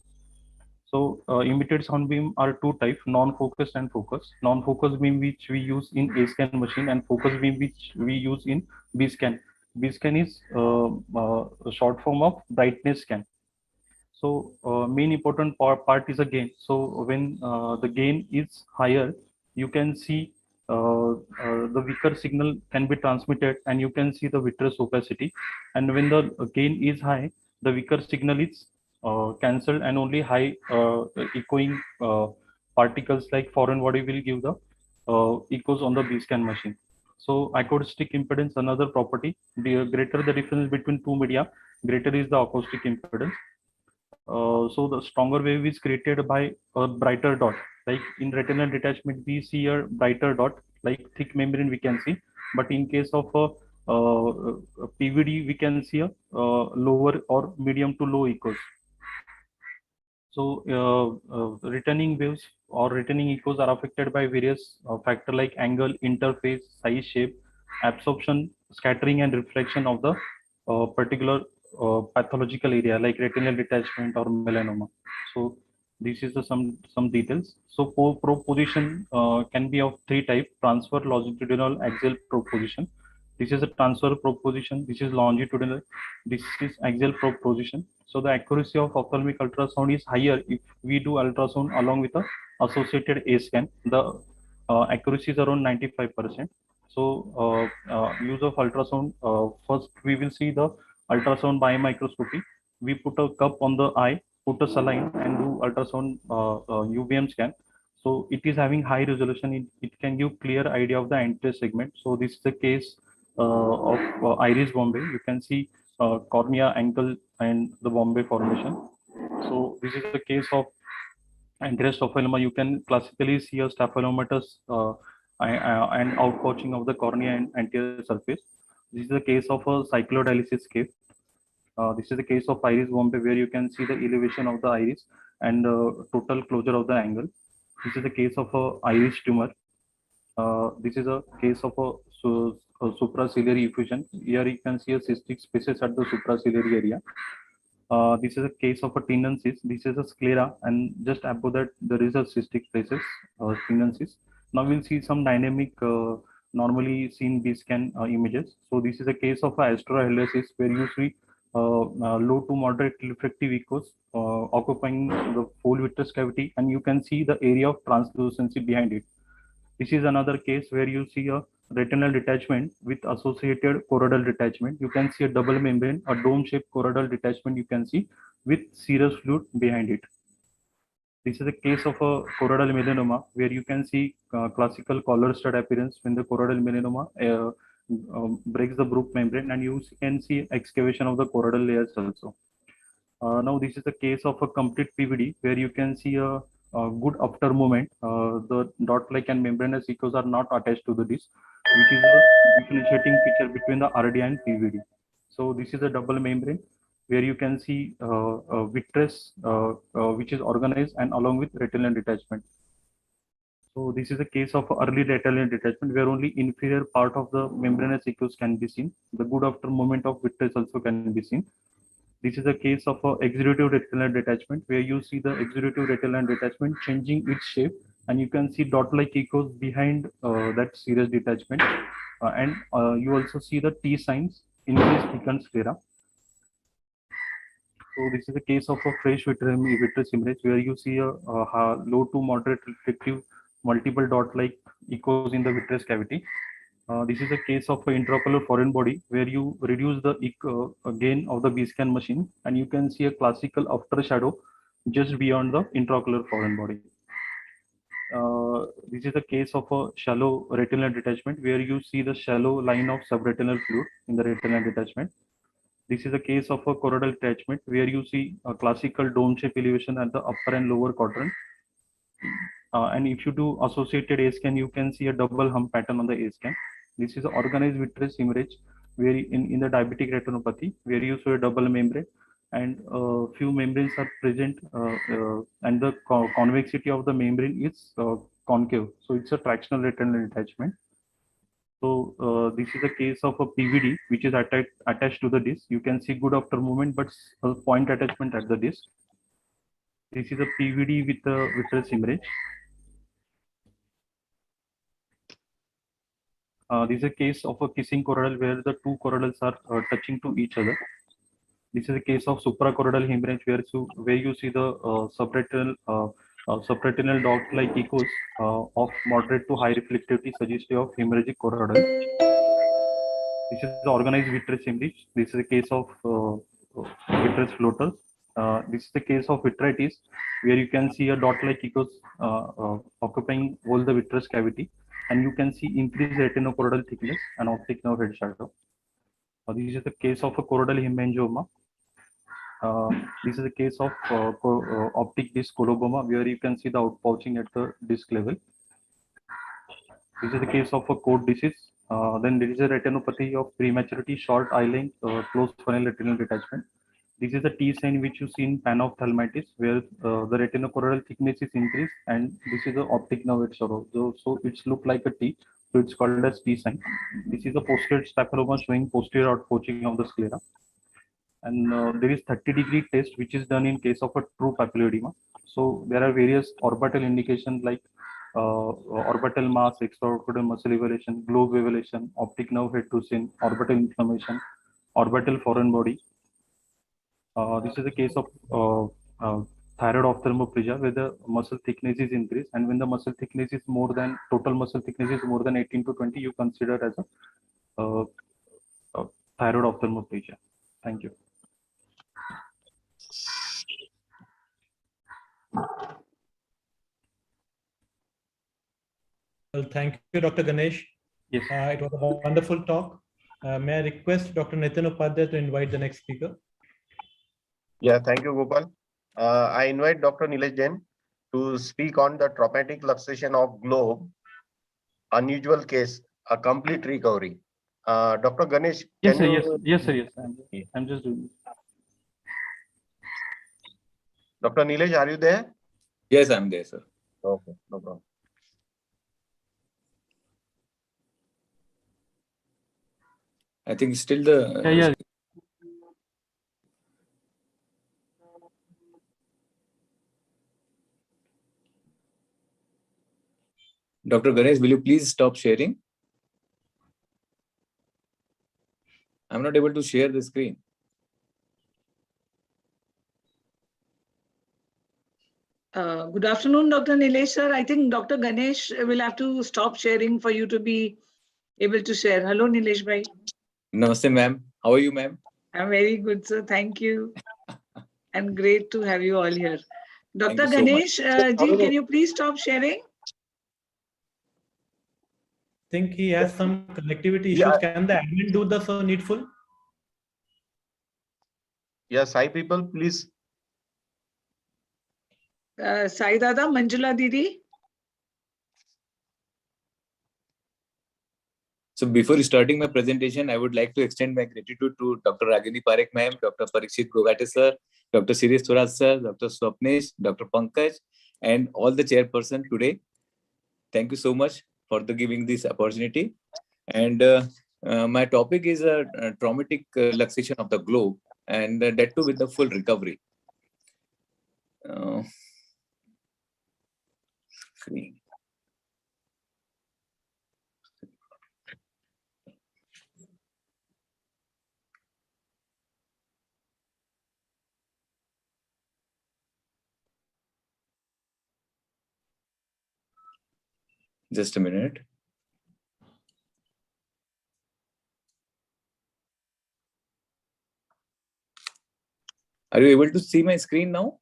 So emitted sound beam are two types: non-focused and focused. Non-focused beam which we use in A-scan machine, and focused beam which we use in B-scan. B-scan is a short form of brightness scan. So main important part is a gain. So when the gain is higher, you can see the weaker signal can be transmitted, and you can see the vitreous opacity. And when the gain is high, the weaker signal is cancelled, and only high echoing particles like foreign body will give the echoes on the B-scan machine. So acoustic impedance, another property. The greater the difference between two media, greater is the acoustic impedance. So the stronger wave is created by a brighter dot. Like in retinal detachment, we see a brighter dot, like thick membrane we can see. But in case of a PVD, we can see a lower or medium to low echoes. So returning waves or returning echoes are affected by various factors like angle, interface, size, shape, absorption, scattering, and reflection of the particular pathological area like retinal detachment or melanoma. So this is the some details. So probe position can be of three types: transfer, longitudinal, axial probe position. This is a transfer probe position. This is longitudinal. This is axial probe position. So the accuracy of ophthalmic ultrasound is higher if we do ultrasound along with the associated A scan. The accuracy is around 95%. So use of ultrasound, first we will see the ultrasound by microscopy. We put a cup on the eye, put a saline, and do ultrasound UVM scan. So it is having high resolution. It can give clear idea of the anterior segment. So this is the case of iris Bombay. You can see cornea, ankle, and the Bombay formation. So this is the case of anterior staphyloma. You can classically see a staphylomatous and outpouching of the cornea and anterior surface. This is the case of a cyclodialysis case. This is the case of iris Bombay, where you can see the elevation of the iris and total closure of the angle. This is the case of a iris tumor. This is a case of a supraciliary effusion. Here you can see a cystic spaces at the supraciliary area. This is a case of a tenonsis. This is a sclera, and just above that there is a cystic spaces, tenonsis. Now we'll see some dynamic, normally seen B-scan images. So this is a case of astrohalosis where you see low to moderate refractive echoes occupying the whole vitreous cavity, and you can see the area of translucency behind it. This is another case where you see a retinal detachment with associated choroidal detachment. You can see a double membrane, a dome-shaped choroidal detachment you can see with serous fluid behind it. This is a case of a choroidal melanoma where you can see classical collar stud appearance when the choroidal melanoma breaks the Bruch membrane, and you can see excavation of the choroidal layers also. Now this is a case of a complete PVD where you can see a good after movement. The dot-like and membranous echoes are not attached to the disc, which is a differentiating feature between the RD and PVD. So this is a double membrane where you can see vitreous which is organized and along with retinal detachment. So this is a case of early retinal detachment where only inferior part of the membranous echoes can be seen. The good after movement of vitreous also can be seen. This is a case of a exudative retinal detachment where you see the exudative retinal detachment changing its shape, and you can see dot-like echoes behind that serous detachment, and you also see the T signs in this thickened sclera. So this is a case of a fresh vitreous image where you see a low to moderate reflective multiple dot-like echoes in the vitreous cavity. This is a case of an intraocular foreign body where you reduce the gain of the B-scan machine, and you can see a classical after shadow just beyond the intraocular foreign body. This is a case of a shallow retinal detachment where you see the shallow line of subretinal fluid in the retinal detachment. This is a case of a choroidal detachment where you see a classical dome shape elevation at the upper and lower quadrant. And if you do associated A scan, you can see a double hump pattern on the A scan. This is an organized vitreous image where in the diabetic retinopathy, where you see a double membrane and few membranes are present, and the convexity of the membrane is concave. So it's a tractional retinal detachment. So this is a case of a PVD which is attached to the disc. You can see good after movement, but point attachment at the disc. This is a PVD with a vitreous image. This is a case of a kissing choroidal where the two choroidals are touching to each other. This is a case of suprachoroidal hemorrhage where you see the subretinal dot-like echoes of moderate to high reflectivity suggestive of hemorrhagic choroidal. This is the organized vitreous image. This is a case of vitreous floaters. This is the case of vitritis where you can see a dot-like echoes occupying all the vitreous cavity, and you can see increased retinochoroidal thickness and optic nerve head shadow. This is the case of a choroidal hemangioma. This is a case of optic disc coloboma where you can see the outpouching at the disc level. This is the case of a coat disease. Then there is a retinopathy of prematurity, short eye length, closed funnel retinal detachment. This is a T sign which you see in panophthalmitis where the retinochoroidal thickness is increased, and this is the optic nerve shadow. So it's look like a T, so it's called as T sign. This is a posterior staphyloma showing posterior outpouching of the sclera. And there is 30-degree test which is done in case of a true papilloedema. So there are various orbital indications like orbital mass, extraorbital muscle elevation, globe elevation, optic nerve head to sin, orbital inflammation, orbital foreign body. This is a case of thyroid ophthalmoplegia where the muscle thickness is increased, and when the muscle thickness is more than total muscle thickness is more than 18 to 20, you consider as a thyroid ophthalmoplegia. Thank you. Well, thank you, Dr. Ganesh. Yes. It was a wonderful talk. May I request Dr. Nitin Upadhyay to invite the next speaker? Yeah, thank you, Gopal. I invite Dr. Nilesh Jain to speak on the traumatic luxation of globe, unusual case, a complete recovery. Dr. Ganesh, Yes, can sir. you? Yes, sir. Yes. I'm just doing it. Dr. Nilesh, are you there? Yes, I'm there, sir. Okay, no problem. I think still the Yeah. Dr. Ganesh, will you please stop sharing? I'm not able to share the screen. Good afternoon, Dr. Nilesh sir. I think Dr. Ganesh will have to stop sharing for you to be able to share. Hello, Nilesh bhai. Namaste, ma'am. How are you, ma'am? I'm very good, sir. Thank you. And great to have you all here. Dr. you so Ganesh, ji, can you please stop sharing? Think he has some connectivity issues. Yeah. Can the admin do the so needful? Yes, hi people, please. Sai Dada, Manjula Didi. So before starting my presentation, I would like to extend my gratitude to Dr. Ragini Parekh ma'am, Dr. Parikshit Gogate sir, Dr. Sirish Suraj sir, Dr. Swapnesh, Dr. Pankaj, and all the chairperson today. Thank you so much for giving this opportunity. And my topic is a traumatic luxation of the globe, and that too with the full recovery. Screen. Just a minute. Are you able to see my screen now?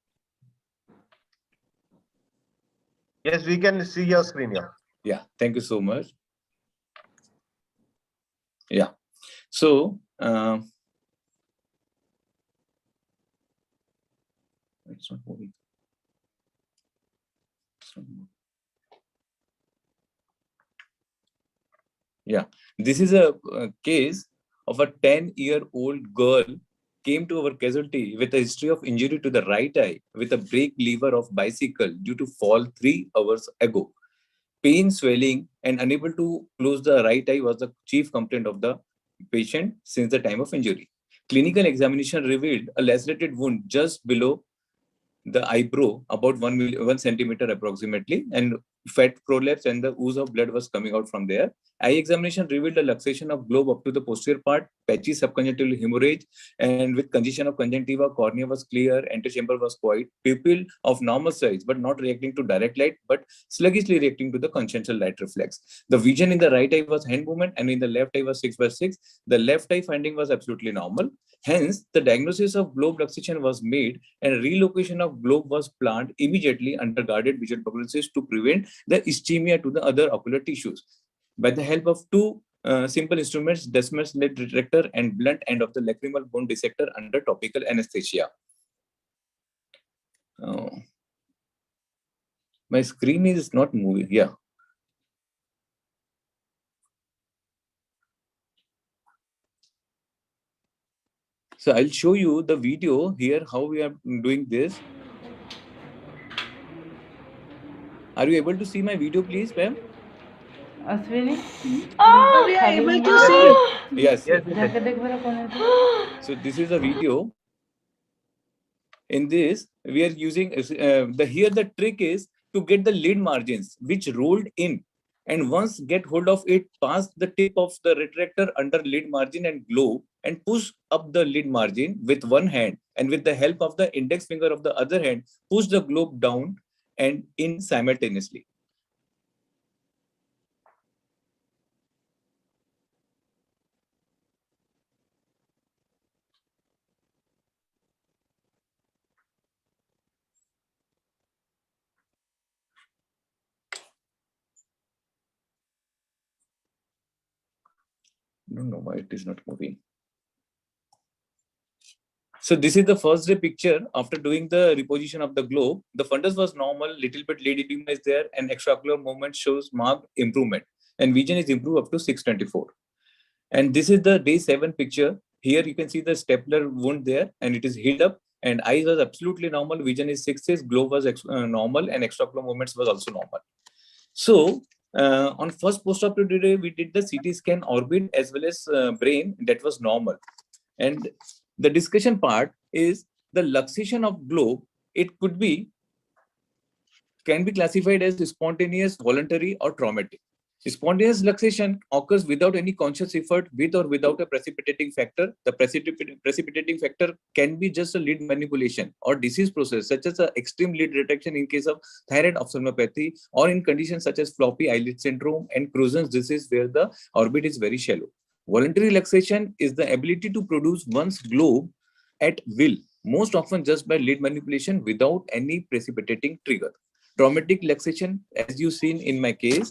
Yes, we can see your screen here. Yeah, thank you so much. Yeah, so it's not moving. Yeah, this is a case of a 10-year-old girl came to our casualty with a history of injury to the right eye with a brake lever of bicycle due to fall 3 hours ago. Pain, swelling, and unable to close the right eye was the chief complaint of the patient since the time of injury. Clinical examination revealed a lacerated wound just below the eyebrow, about 1 centimeter approximately, and fat prolapse and the ooze of blood was coming out from there. Eye examination revealed a luxation of globe up to the posterior part, patchy subconjunctival hemorrhage, and with congestion of conjunctiva, cornea was clear, antechamber was quiet, pupil of normal size, but not reacting to direct light, but sluggishly reacting to the conjunctival light reflex. The vision in the right eye was hand movement, and in the left eye was 6/6. The left eye finding was absolutely normal. Hence, the diagnosis of globe luxation was made, and relocation of globe was planned immediately under guarded visual prophylaxis to prevent the ischemia to the other ocular tissues. By the help of two simple instruments, Descemet's lead retractor and blunt end of the lacrimal bone dissector under topical anesthesia. My screen is not moving. Yeah. So I'll show you the video here, how we are doing this. Are you able to see my video, please, ma'am? Ashwini? We are able to see. Yes. So this is a video. In this, we are using here the trick is to get the lid margins which rolled in, and once get hold of it, pass the tip of the retractor under lid margin and globe and push up the lid margin with one hand, and with the help of the index finger of the other hand, push the globe down and in simultaneously. I don't know why it is not moving. So this is the first day picture after doing the reposition of the globe. The fundus was normal, little bit lid edema is there, and extraocular movement shows marked improvement, and vision is improved up to 624. And this is the day 7 picture. Here you can see the stapler wound there, and it is healed up, and eyes was absolutely normal, vision is 6/6, globe was normal, and extraocular movements was also normal. So on first post-operative day, we did the CT scan orbit as well as brain, that was normal. And the discussion part is the luxation of globe. It could be can be classified as spontaneous, voluntary, or traumatic. Spontaneous luxation occurs without any conscious effort, with or without a precipitating factor. The precipitating factor can be just a lead manipulation or disease process, such as extreme lead retraction in case of thyroid ophthalmopathy, or in conditions such as floppy eyelid syndrome and Crouzon's disease, where the orbit is very shallow. Voluntary relaxation is the ability to produce one's globe at will, most often just by lead manipulation without any precipitating trigger. Traumatic relaxation, as you've seen in my case,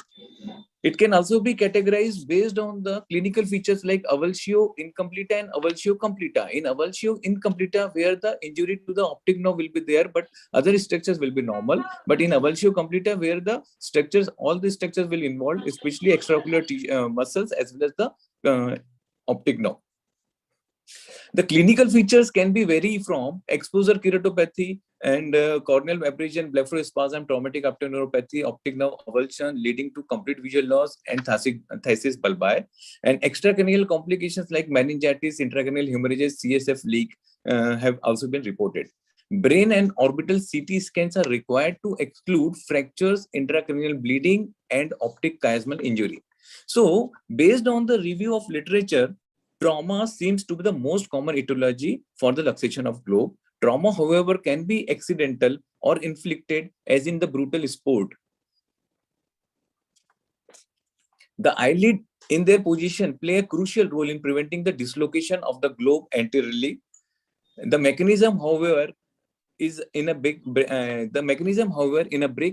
it can also be categorized based on the clinical features like avulsio incompleta and avulsio completa. In avulsio incompleta, where the injury to the optic nerve will be there, but other structures will be normal. But in avulsio completa, where the structures, all the structures will involve, especially extraocular muscles as well as the optic nerve. The clinical features can be vary from exposure keratopathy and corneal abrasion, blepharospasm, traumatic optic neuropathy, optic nerve avulsion leading to complete visual loss, and phthisis bulbi. And extracranial complications like meningitis, intracranial hemorrhages, CSF leak have also been reported. Brain and orbital CT scans are required to exclude fractures, intracranial bleeding, and optic chiasmal injury. So, based on the review of literature, trauma seems to be the most common etiology for the luxation of globe. Trauma, however, can be accidental or inflicted, as in the brutal sport. The eyelid in their position play a crucial role in preventing the dislocation of the globe anteriorly. The mechanism, however, is in a brake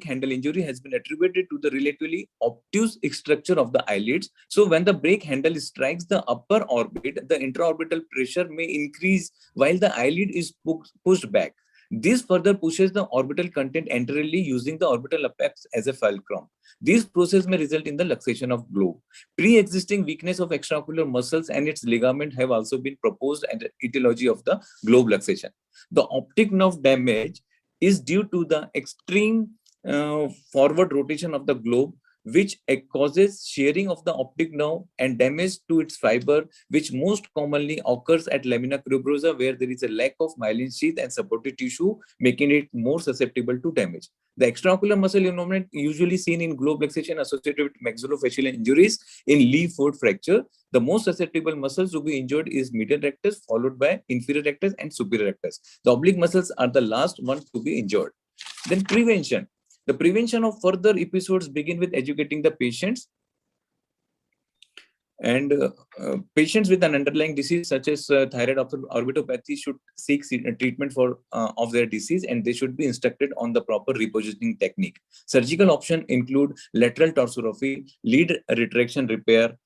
handle injury has been attributed to the relatively obtuse structure of the eyelids. So when the brake handle strikes the upper orbit, the intraorbital pressure may increase while the eyelid is pushed back. This further pushes the orbital content anteriorly, using the orbital apex as a fulcrum. This process may result in the luxation of globe. Pre-existing weakness of extraocular muscles and its ligament have also been proposed as an etiology of the globe luxation. The optic nerve damage is due to the extreme forward rotation of the globe, which causes shearing of the optic nerve and damage to its fiber, which most commonly occurs at lamina cribrosa, where there is a lack of myelin sheath and supportive tissue, making it more susceptible to damage. The extraocular muscle involvement usually seen in globe luxation associated with maxillofacial injuries in leaf foot fracture. The most susceptible muscles to be injured is medial rectus, followed by inferior rectus and superior rectus. The oblique muscles are the last ones to be injured. Then prevention. The prevention of further episodes begin with educating the patients. And patients with an underlying disease such as thyroid orbitopathy should seek treatment for of their disease, and they should be instructed on the proper repositioning technique. Surgical options include lateral torsorrhaphy, lead retraction repair,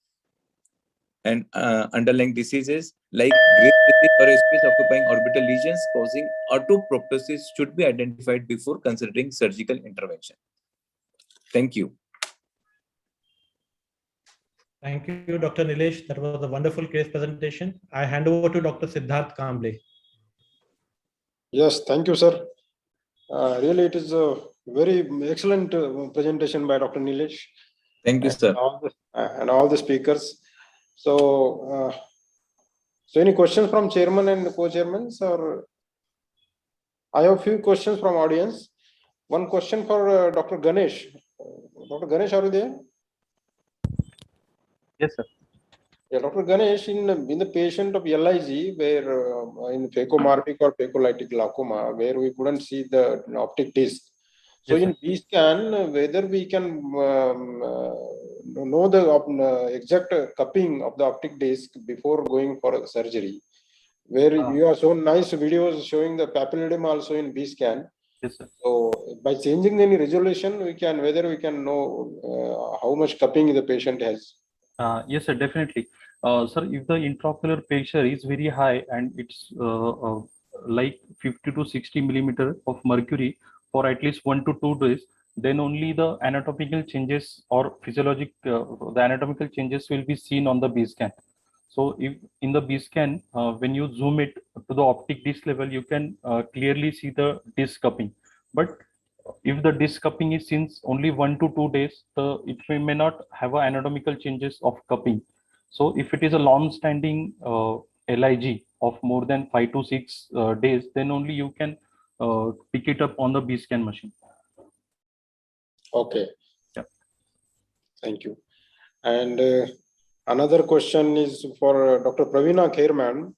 and underlying diseases like grave disease or space-occupying orbital lesions causing autoproptosis should be identified before considering surgical intervention. Thank you. Thank you, Dr. Nilesh. That was a wonderful case presentation. I hand over to Dr. Siddharth Kamble. Yes, thank you, sir. Really, it is a very excellent presentation by Dr. Nilesh. Thank you, sir. And all the speakers. So, any questions from chairman and co-chairmen? Or I have a few questions from audience. One question for Dr. Ganesh. Dr. Ganesh, are you there? Yes, sir. Yeah, Dr. Ganesh, in the patient of LIG, where in phacomorphic or phacolytic glaucoma, where we couldn't see the optic disc. So Yes, in B scan, whether we can know the exact cupping of the optic disc before going for surgery, where you have shown nice videos showing the papilledema also in B scan. Yes, sir. So by changing any resolution, whether we can know how much cupping the patient has. Yes, sir, definitely. Sir, if the intraocular pressure is very high and it's like 50 to 60 millimeter of mercury for at least 1 to 2 days, then only the anatomical changes or physiologic, the anatomical changes will be seen on the B scan. So if in the B scan, when you zoom it to the optic disc level, you can clearly see the disc cupping. But if the disc cupping is since only 1 to 2 days, it may not have anatomical changes of cupping. So if it is a long-standing LIG of more than 5 to 6 days, then only you can pick it up on the B scan machine. Okay. Yeah. Thank you. And another question is for Dr. Praveena Kher, madam.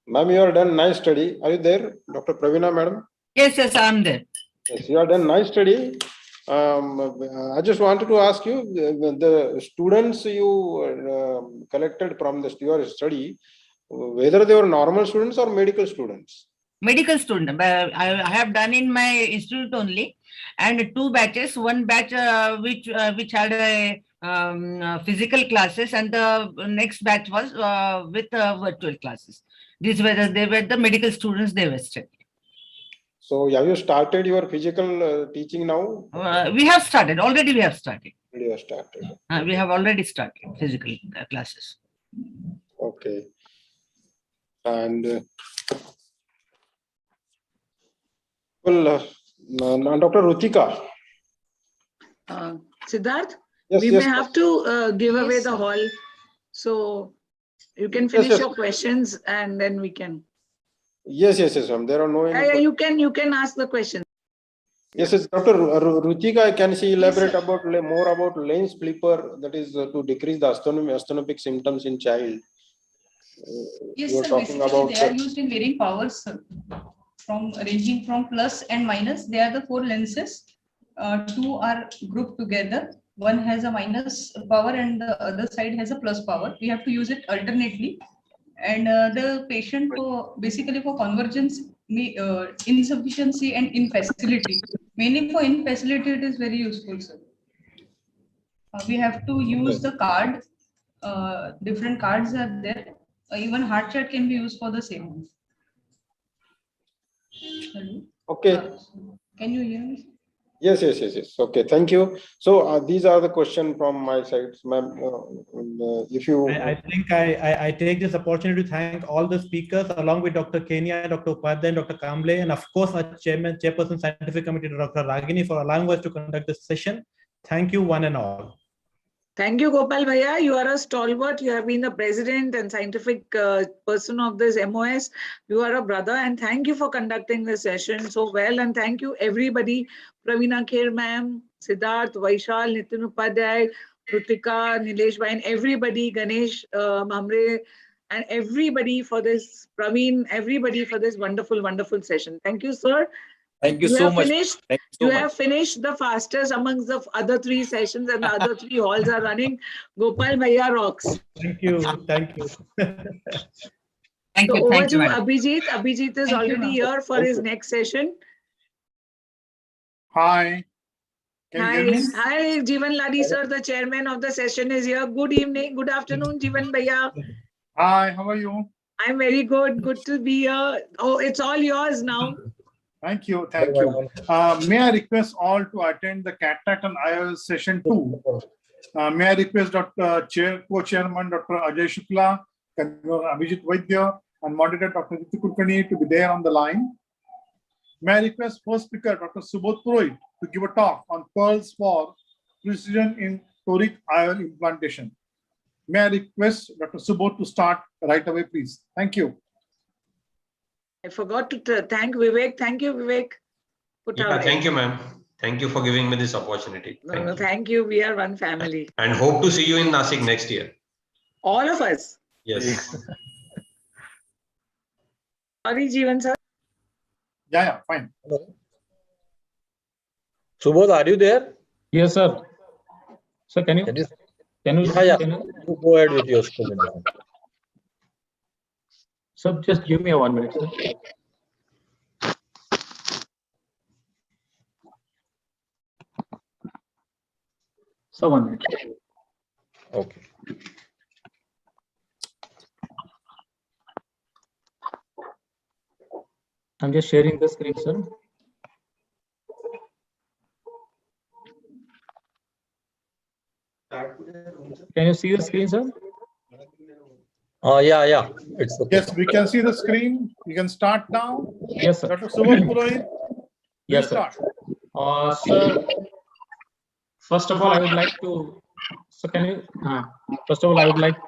Ma'am, you have done nice study. Are you there, Dr. Praveena, madam? Yes, yes, I'm there. Yes, you have done nice study. I just wanted to ask you, the students you collected from your study, whether they were normal students or medical students? Medical student. I have done in my institute only, and 2 batches. One batch which had a physical classes, and the next batch was with virtual classes. They were the medical students. They were studying. So have you started your physical teaching now? We have started already. We have started. You have started. We have already started physical classes. Okay. And Dr. Rutika. Siddharth, Yes, we yes, may have to give away Yes, the sir. hall. So you can finish your questions and then we can. Yes, ma'am. There are no any. You can ask the question. Yes, Dr. Rutika, can she elaborate about more about lens flipper, that is to decrease the asthenopic symptoms in child? Yes, You were sir. talking Basically, about. they are used in varying powers, sir. From ranging from plus and minus. They are the 4 lenses. 2 are grouped together. One has a minus power and the other side has a plus power. We have to use it alternately. And the patient basically for convergence, insufficiency and infacility. Mainly for infacility, it is very useful, sir. We have to use the card. Different cards are there. Even heart chart can be used for the same. Hello? Okay. Can you hear me? Yes. Okay, thank you. So these are the questions from my side, ma'am. If you, I think I take this opportunity to thank all the speakers along with Dr. Kenya, Dr. Upadhyay, and Dr. Kamble, and of course our chairperson scientific committee, Dr. Ragini, for allowing us to conduct this session. Thank you one and all. Thank you, Gopal Bhaiya. You are a stalwart. You have been the president and scientific person of this MOS. You are a brother, and thank you for conducting this session so well. And thank you, everybody. Praveena Kher ma'am, Siddharth, Vaishal, Nitin Upadhyay, Rutika, Nilesh Bhai, and everybody, Ganesh, Mamre, and everybody for this, Praveen, everybody for this wonderful, wonderful session. Thank you, sir. Thank you so much. Finished, Thank you so much. have finished the fastest amongst the other 3 sessions, and the other 3 halls are running. Gopal Bhaiya rocks. Thank you. Thank So you. over Thank to you, madam. Abhijit. Abhijit is Thank you, already ma'am. here for his next session. Hi. Can you hear me? Hi, Jeevan Ladi sir, the chairman of the session is here. Good evening, good afternoon, Jeevan Bhaiya. Hi, how are you? I'm very good. Good to be here. Oh, it's all yours now. Thank you. Thank you. May I request all to attend the cataract and IOL session 2? May I request Dr. Co-Chairman Dr. Ajay Shukla, Abhijit Vaidya, and moderator Dr. Ritu Kulkarni to be there on the line. May I request first speaker Dr. Subodh Purohit to give a talk on pearls for precision in toric IOL implantation. May I request Dr. Subodh to start right away, please. Thank you. I forgot to thank Vivek. Thank you, Vivek. Thank you, ma'am. Thank you for giving me this opportunity. Thank you. We are one family. And hope to see you in Nashik next year. All of us. Yes. Sorry, Jeevan sir. Yeah, fine. Hello. Subodh, are you there? Yes, sir. So can you you go ahead with your presentation. So just give me a 1 minute, sir. So 1 minute. Okay. I'm just sharing the screen, sir. Can you see the screen, sir? Yeah. It's okay. Yes, we can see the screen. You can start now. Yes, sir. Dr. Subodh Purohit. Yes, sir. Sir, first of all, I would like to. So can you? First of all, I would like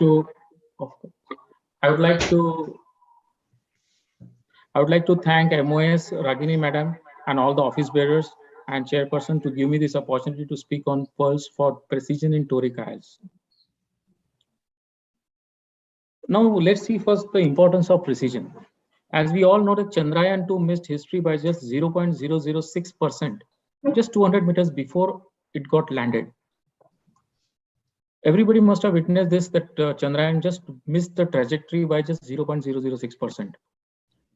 to thank MOS, Ragini madam, and all the office bearers and chairperson to give me this opportunity to speak on pulse for precision in toric IOLs. Now let's see first the importance of precision. As we all know that Chandrayaan-2 missed history by just 0.006%, just 200 meters before it got landed. Everybody must have witnessed this, that Chandrayaan just missed the trajectory by just 0.006%.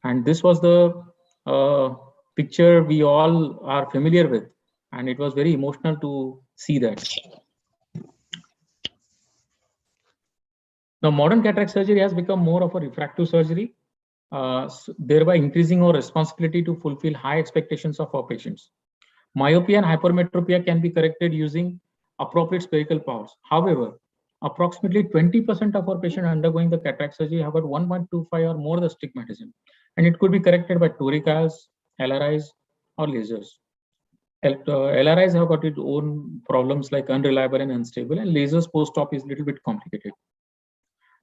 And this was the picture we all are familiar with. And it was very emotional to see that. Now, modern cataract surgery has become more of a refractive surgery, thereby increasing our responsibility to fulfill high expectations of our patients. Myopia and hypermetropia can be corrected using appropriate spherical powers. However, approximately 20% of our patients undergoing the cataract surgery have got 1.25 or more the astigmatism, and it could be corrected by toric IOLs, LRIs, or lasers. LRIs have got its own problems like unreliable and unstable, and lasers post-op is a little bit complicated.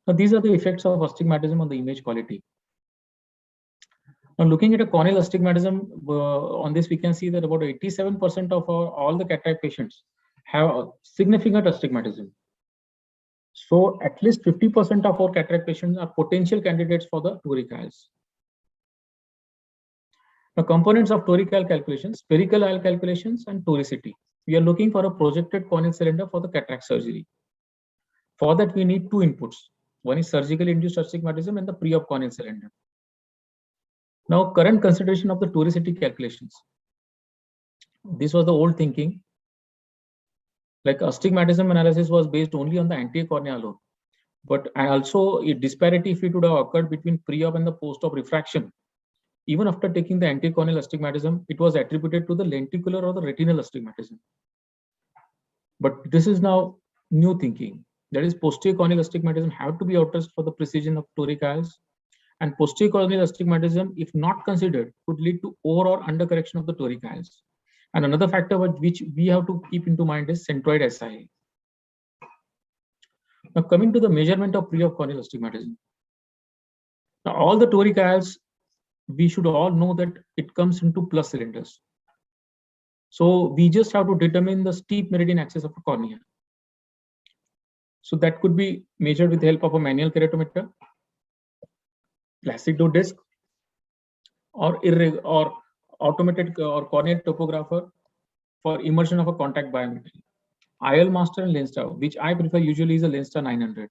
Now, these are the effects of astigmatism on the image quality. Now, looking at a corneal astigmatism, on this we can see that about 87% of all the cataract patients have a significant astigmatism. So at least 50% of our cataract patients are potential candidates for the toric IOLs. The components of toric IOL calculations, spherical IOL calculations, and toricity. We are looking for a projected corneal cylinder for the cataract surgery. For that, we need two inputs. One is surgically induced astigmatism and the pre-op corneal cylinder. Now, current consideration of the toricity calculations. This was the old thinking. Like astigmatism analysis was based only on the anterior cornea alone. But also a disparity if it would have occurred between pre-op and the post-op refraction. Even after taking the anterior corneal astigmatism, it was attributed to the lenticular or the retinal astigmatism. But this is now new thinking. That is, posterior corneal astigmatism have to be addressed for the precision of toric IOLs. And posterior corneal astigmatism, if not considered, could lead to over or undercorrection of the toric IOLs. And another factor which we have to keep into mind is centroid SIA. Now, coming to the measurement of pre-op corneal astigmatism. Now, all the toric IOLs, we should all know that it comes into plus cylinders. So we just have to determine the steep meridian axis of a cornea. So that could be measured with the help of a manual keratometer, plastic disc, or automated or corneal topographer for immersion of a contact biometry. IOL master and Lenstar, which I prefer usually is a Lenstar 900.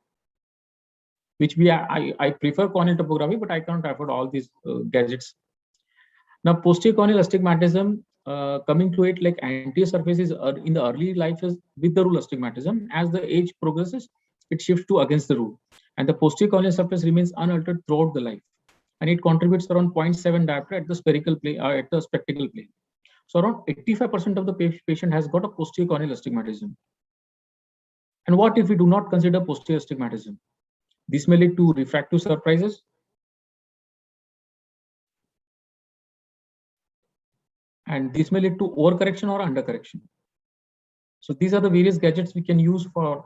Which I prefer corneal topography, but I can't afford all these gadgets. Now, posterior corneal astigmatism, coming to it, like anterior surfaces in the early life is with the rule astigmatism. As the age progresses, it shifts to against the rule, and the posterior corneal surface remains unaltered throughout the life, and it contributes around 0.7 diopter at the spherical plane, at the spectacle plane. So around 85% of the patient has got a posterior corneal astigmatism. And what if we do not consider posterior astigmatism? This may lead to refractive surprises, and this may lead to overcorrection or undercorrection. So these are the various gadgets we can use for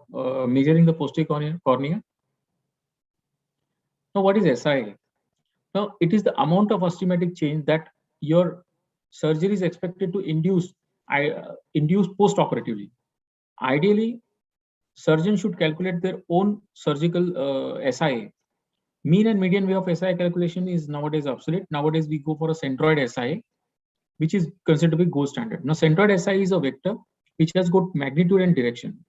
measuring the posterior cornea. Now, what is SIA? Now, it is the amount of astigmatic change that your surgery is expected to induce post-operatively. Ideally, surgeons should calculate their own surgical SIA. Mean and median way of SIA calculation is nowadays obsolete. Nowadays, we go for a centroid SIA, which is considered to be gold standard. Now, centroid SIA is a vector which has got magnitude and direction.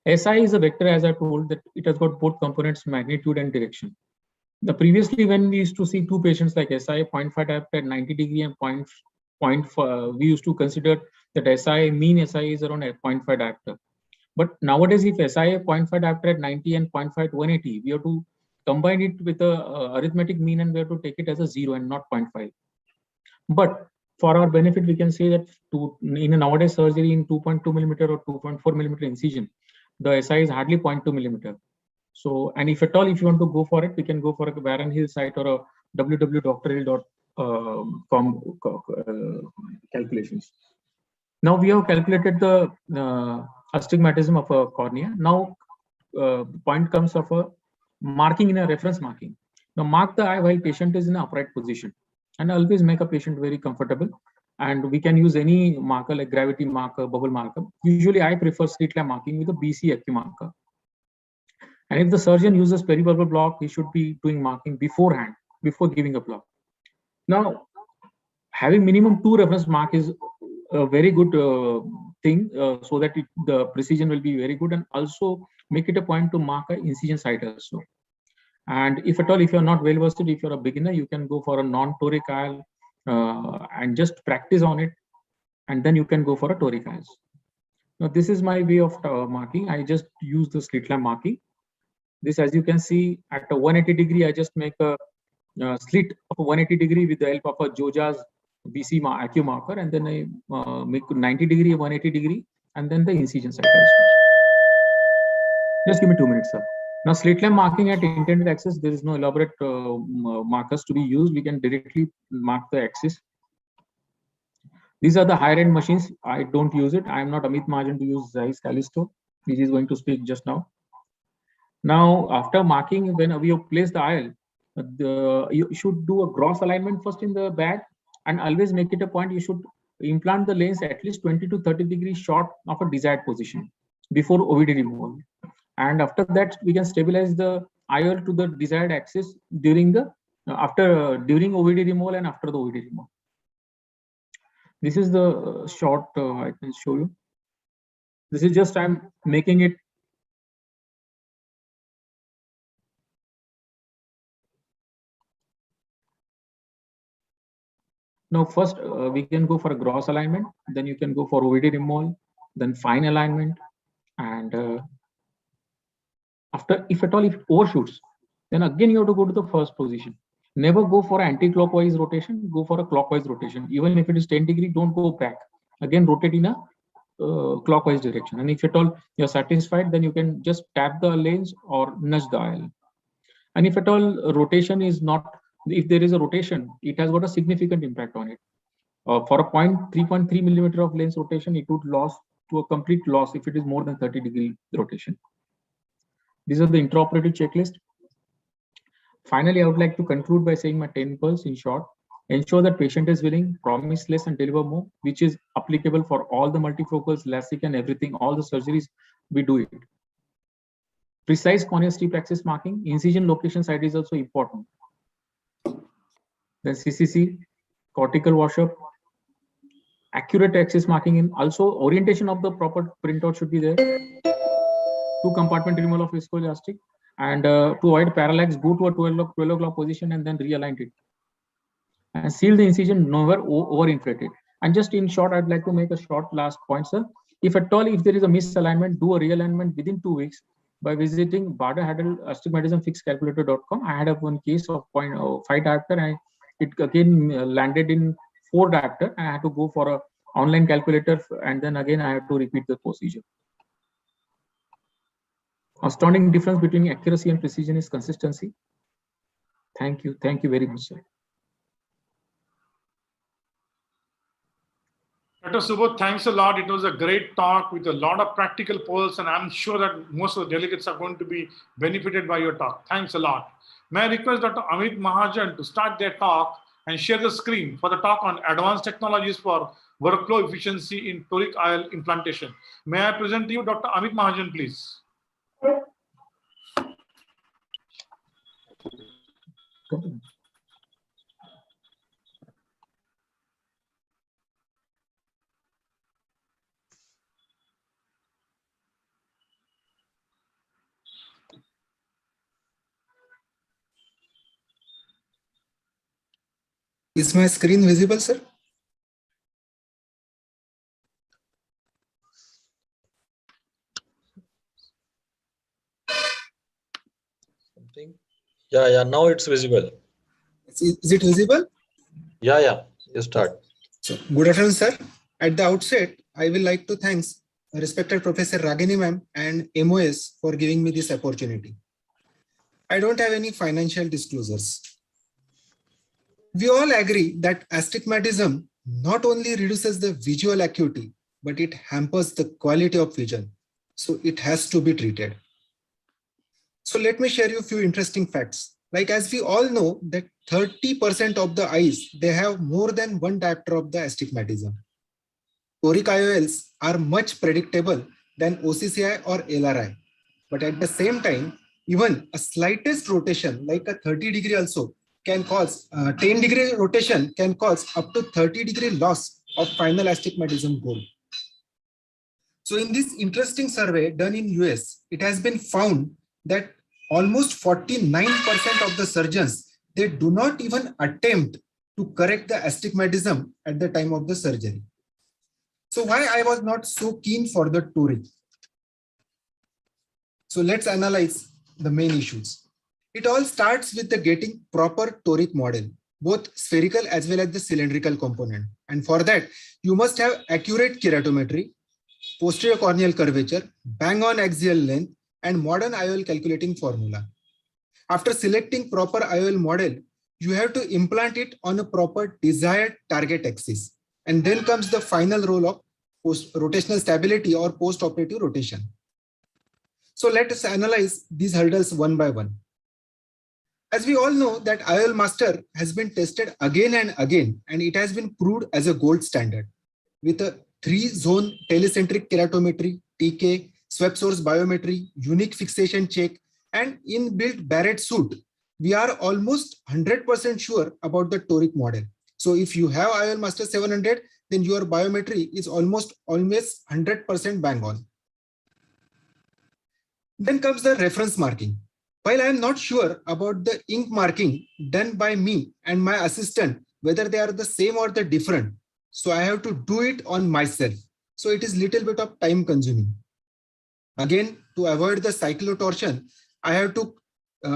SI is a vector, as I told, that it has got both components, magnitude and direction. The previously, when we used to see two patients like SI 0.5 diopter at 90 degree and 0.5, we used to consider that SI mean SI is around 0.5 diopter. But nowadays, if SI 0.5 diopter at 90 and 0.5 at 180, we have to combine it with a arithmetic mean, and we have to take it as a 0 and not 0.5. But for our benefit, we can say that in a nowadays surgery in 2.2 millimeter or 2.4 millimeter incision, the SI is hardly 0.2 millimeter. So, and if at all, if you want to go for it, we can go for a Warren Hill site or a www.drhill.com calculations. Now we have calculated the astigmatism of a cornea. Now, point comes of a marking in a reference marking. Now, mark the eye while patient is in an upright position, and always make a patient very comfortable. And we can use any marker like gravity marker, bubble marker. Usually I prefer slit lamp marking with a BC AQ marker. And if the surgeon uses peribulbar block, he should be doing marking beforehand, before giving a block. Now, having minimum 2 reference mark is a very good thing, so that the precision will be very good, and also make it a point to mark an incision site also. And if at all, if you're not well versed, if you're a beginner, you can go for a non-toric IOL and just practice on it, and then you can go for a toric IOL. Now, this is my way of marking. I just use the slit lamp marking. This, as you can see, at a 180 degree, I just make a slit of 180 degree with the help of a Joja's BC AQ marker, and then I make 90 degree, 180 degree, and then the incision site also. Just give me 2 minutes, sir. Now, slit lamp marking at intended axis, there is no elaborate markers to be used. We can directly mark the axis. These are the higher end machines. I don't use it. I am not Amit Mahajan to use Zeiss Callisto, which is going to speak just now. Now, after marking, when we have placed the IOL, you should do a gross alignment first in the bag, and always make it a point. You should implant the lens at least 20 to 30 degrees short of a desired position before OVD removal. And after that, we can stabilize the IOL to the desired axis during the during OVD removal and after the OVD removal. This is the short I can show you. This is just I'm making it. Now, first we can go for a gross alignment, then you can go for OVD removal, then fine alignment, and after, if at all, if it overshoots, then again you have to go to the first position. Never go for anti-clockwise rotation, go for a clockwise rotation. Even if it is 10 degree, don't go back. Again, rotate in a clockwise direction. And if at all you're satisfied, then you can just tap the lens or nudge the IOL. And if at all rotation is not, if there is a rotation, it has got a significant impact on it. For a 3.3 millimeter of lens rotation, it would lose to a complete loss if it is more than 30 degree rotation. These are the intraoperative checklist. Finally, I would like to conclude by saying my 10 pearls in short. Ensure that patient is willing, promise less and deliver more, which is applicable for all the multifocals, LASIK and everything, all the surgeries, we do it. Precise corneal steep axis marking, incision location site is also important. Then CCC, cortical washup, accurate axis marking, in also orientation of the proper printout should be there. 2 compartment removal of viscoelastic, and to avoid parallax, go to a 12 o'clock position and then realign it. And seal the incision, never overinflate it. And just in short, I'd like to make a short last point, sir. If at all, if there is a misalignment, do a realignment within 2 weeks by visiting barder-astigmatismfixcalculator.com. I had one case of 0.5 diopter, and it again landed in 4 diopter. I had to go for a online calculator, and then again I had to repeat the procedure. Astounding difference between accuracy and precision is consistency. Thank you very much, sir. Dr. Subodh, thanks a lot. It was a great talk with a lot of practical polls, and I'm sure that most of the delegates are going to be benefited by your talk. Thanks a lot. May I request Dr. Amit Mahajan to start their talk and share the screen for the talk on advanced technologies for workflow efficiency in toric IOL implantation. May I present to you Dr. Amit Mahajan, please. Is my screen visible, sir? Yeah, now it's visible. Is it visible? Yeah, you start. So, good afternoon, sir. At the outset, I will like to thank respected Professor Ragini ma'am and MOS for giving me this opportunity. I don't have any financial disclosures. We all agree that astigmatism not only reduces the visual acuity, but it hampers the quality of vision. So it has to be treated. So let me share you a few interesting facts. Like as we all know that 30% of the eyes, they have more than one diopter of the astigmatism. Toric IOLs are much predictable than OCCI or LRI. But at the same time, even a slightest rotation, like a 30-degree also, can cause 10-degree rotation can cause up to 30-degree loss of final astigmatism goal. So in this interesting survey done in US, it has been found that almost 49% of the surgeons, they do not even attempt to correct the astigmatism at the time of the surgery. So why I was not so keen for the toric? So let's analyze the main issues. It all starts with the getting proper toric model, both spherical as well as the cylindrical component. And for that, you must have accurate keratometry, posterior corneal curvature, bang-on axial length, and modern IOL calculating formula. After selecting proper IOL model, you have to implant it on a proper desired target axis. And then comes the final role of rotational stability or post-operative rotation. So let us analyze these hurdles one by one. As we all know that IOL Master has been tested again and again, and it has been proved as a gold standard with a 3-zone telecentric keratometry, TK, swept source biometry, unique fixation check, and inbuilt Barrett suit. We are almost 100% sure about the toric model. So if you have IOL Master 700, then your biometry is almost always 100% bang on. Then comes the reference marking. While I am not sure about the ink marking done by me and my assistant, whether they are the same or the different, so I have to do it on myself. So it is little bit of time consuming. Again, to avoid the cyclotorsion, I have to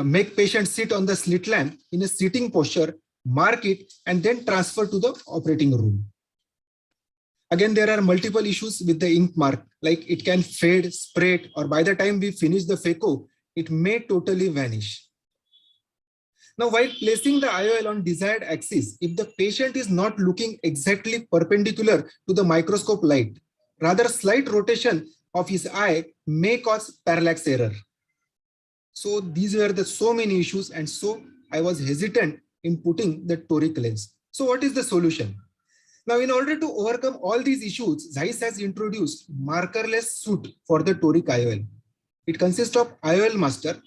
make patient sit on the slit lamp in a sitting posture, mark it, and then transfer to the operating room. Again, there are multiple issues with the ink mark, like it can fade, spread, or by the time we finish the phaco, it may totally vanish. Now, while placing the IOL on desired axis, if the patient is not looking exactly perpendicular to the microscope light, rather slight rotation of his eye may cause parallax error. So these were the so many issues, and so I was hesitant in putting the toric lens. So what is the solution? Now, in order to overcome all these issues, Zeiss has introduced markerless suit for the toric IOL. It consists of IOL Master,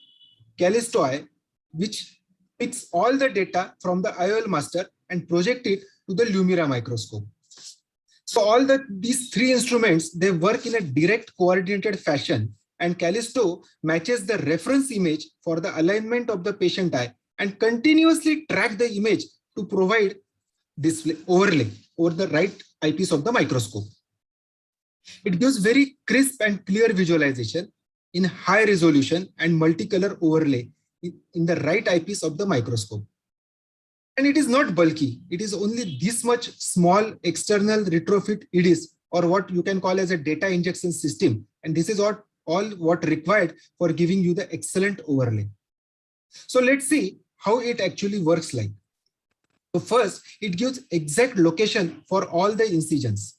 Callisto Eye, which picks all the data from the IOL Master and project it to the Lumira microscope. So all these three instruments, they work in a direct coordinated fashion, and Callisto matches the reference image for the alignment of the patient eye and continuously track the image to provide display overlay over the right eyepiece of the microscope. It gives very crisp and clear visualization in high resolution and multicolor overlay in the right eyepiece of the microscope. And it is not bulky. It is only this much small external retrofit IDIS, or what you can call as a data injection system. And this is all what required for giving you the excellent overlay. So let's see how it actually works like. So first, it gives exact location for all the incisions.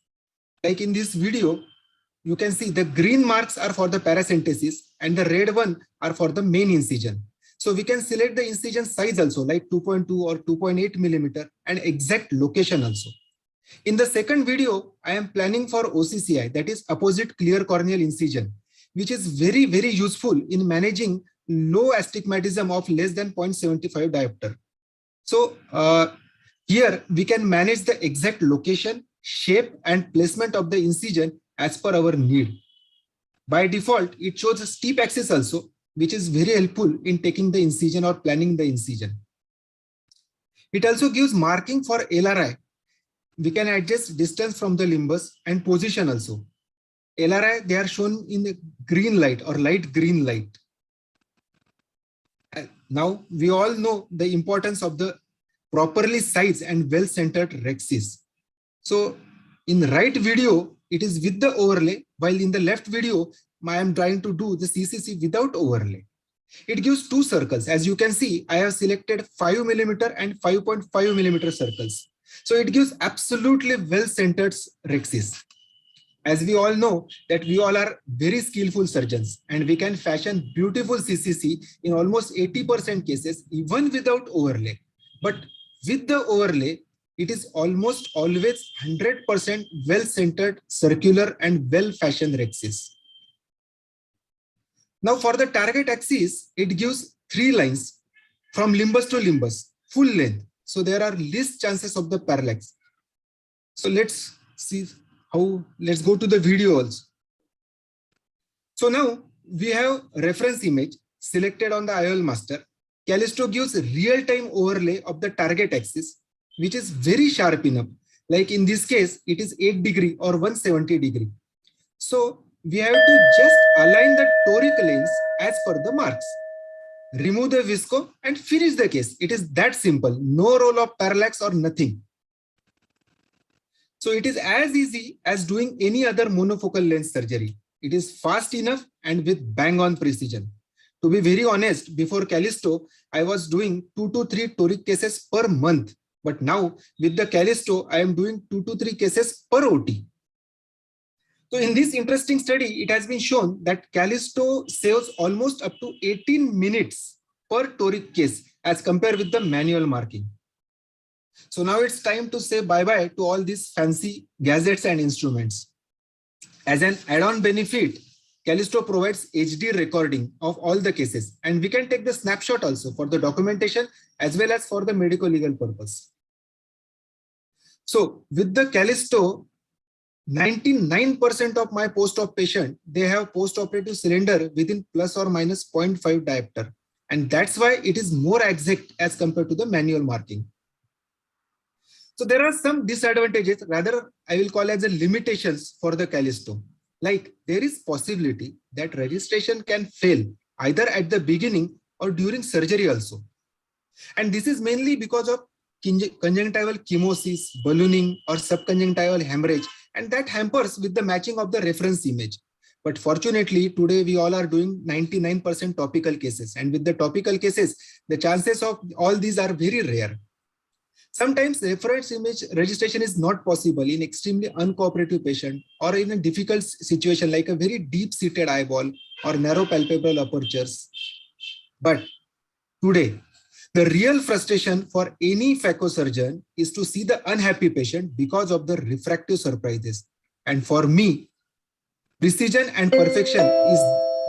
Like in this video, you can see the green marks are for the paracentesis and the red one are for the main incision. So we can select the incision size also, like 2.2 or 2.8 millimeter, and exact location also. In the second video, I am planning for OCCI, that is opposite clear corneal incision, which is very, very useful in managing low astigmatism of less than 0.75 diopter. So here we can manage the exact location, shape, and placement of the incision as per our need. By default, it shows a steep axis also, which is very helpful in taking the incision or planning the incision. It also gives marking for LRI. We can adjust distance from the limbus and position also. LRI, they are shown in the green light or light green light. Now, we all know the importance of the properly sized and well-centered rexis. So in the right video, it is with the overlay, while in the left video, I am trying to do the CCC without overlay. It gives two circles. As you can see, I have selected 5 millimeter and 5.5 millimeter circles. So it gives absolutely well-centered rexis. as we all know that we all are very skillful surgeons and we can fashion beautiful CCC in almost 80% cases, even without overlay. But with the overlay, it is almost always 100% well-centered, circular and well-fashioned rexis. Now for the target axis, it gives 3 lines from limbus to limbus, full length. So there are least chances of the parallax. So let's see how, let's go to the video also. So now we have reference image selected on the IOL master. Callisto gives real-time overlay of the target axis, which is very sharp enough. Like in this case, it is 8 degree or 170 degree. So we have to just align the toric lens as per the marks. Remove the visco and finish the case. It is that simple. No role of parallax or nothing. So it is as easy as doing any other monofocal lens surgery. It is fast enough and with bang on precision. To be very honest, before Callisto, I was doing 2 to 3 toric cases per month. But now with the Callisto, I am doing 2 to 3 cases per OT. So in this interesting study, it has been shown that Callisto saves almost up to 18 minutes per toric case as compared with the manual marking. So now it's time to say bye-bye to all these fancy gadgets and instruments. As an add-on benefit, Callisto provides HD recording of all the cases, and we can take the snapshot also for the documentation as well as for the medical legal purpose. So with the Callisto, 99% of my post-op patient, they have post-operative cylinder within plus or minus 0.5 diopter. And that's why it is more exact as compared to the manual marking. So there are some disadvantages, rather I will call as a limitations for the Callisto. Like there is possibility that registration can fail either at the beginning or during surgery also. And this is mainly because of conjunctival chemosis, ballooning or subconjunctival hemorrhage, and that hampers with the matching of the reference image. But fortunately, today we all are doing 99% topical cases, and with the topical cases, the chances of all these are very rare. Sometimes reference image registration is not possible in extremely uncooperative patient or in a difficult situation like a very deep-seated eyeball or narrow palpebral apertures. But today, the real frustration for any phacosurgeon is to see the unhappy patient because of the refractive surprises. And for me, precision and perfection is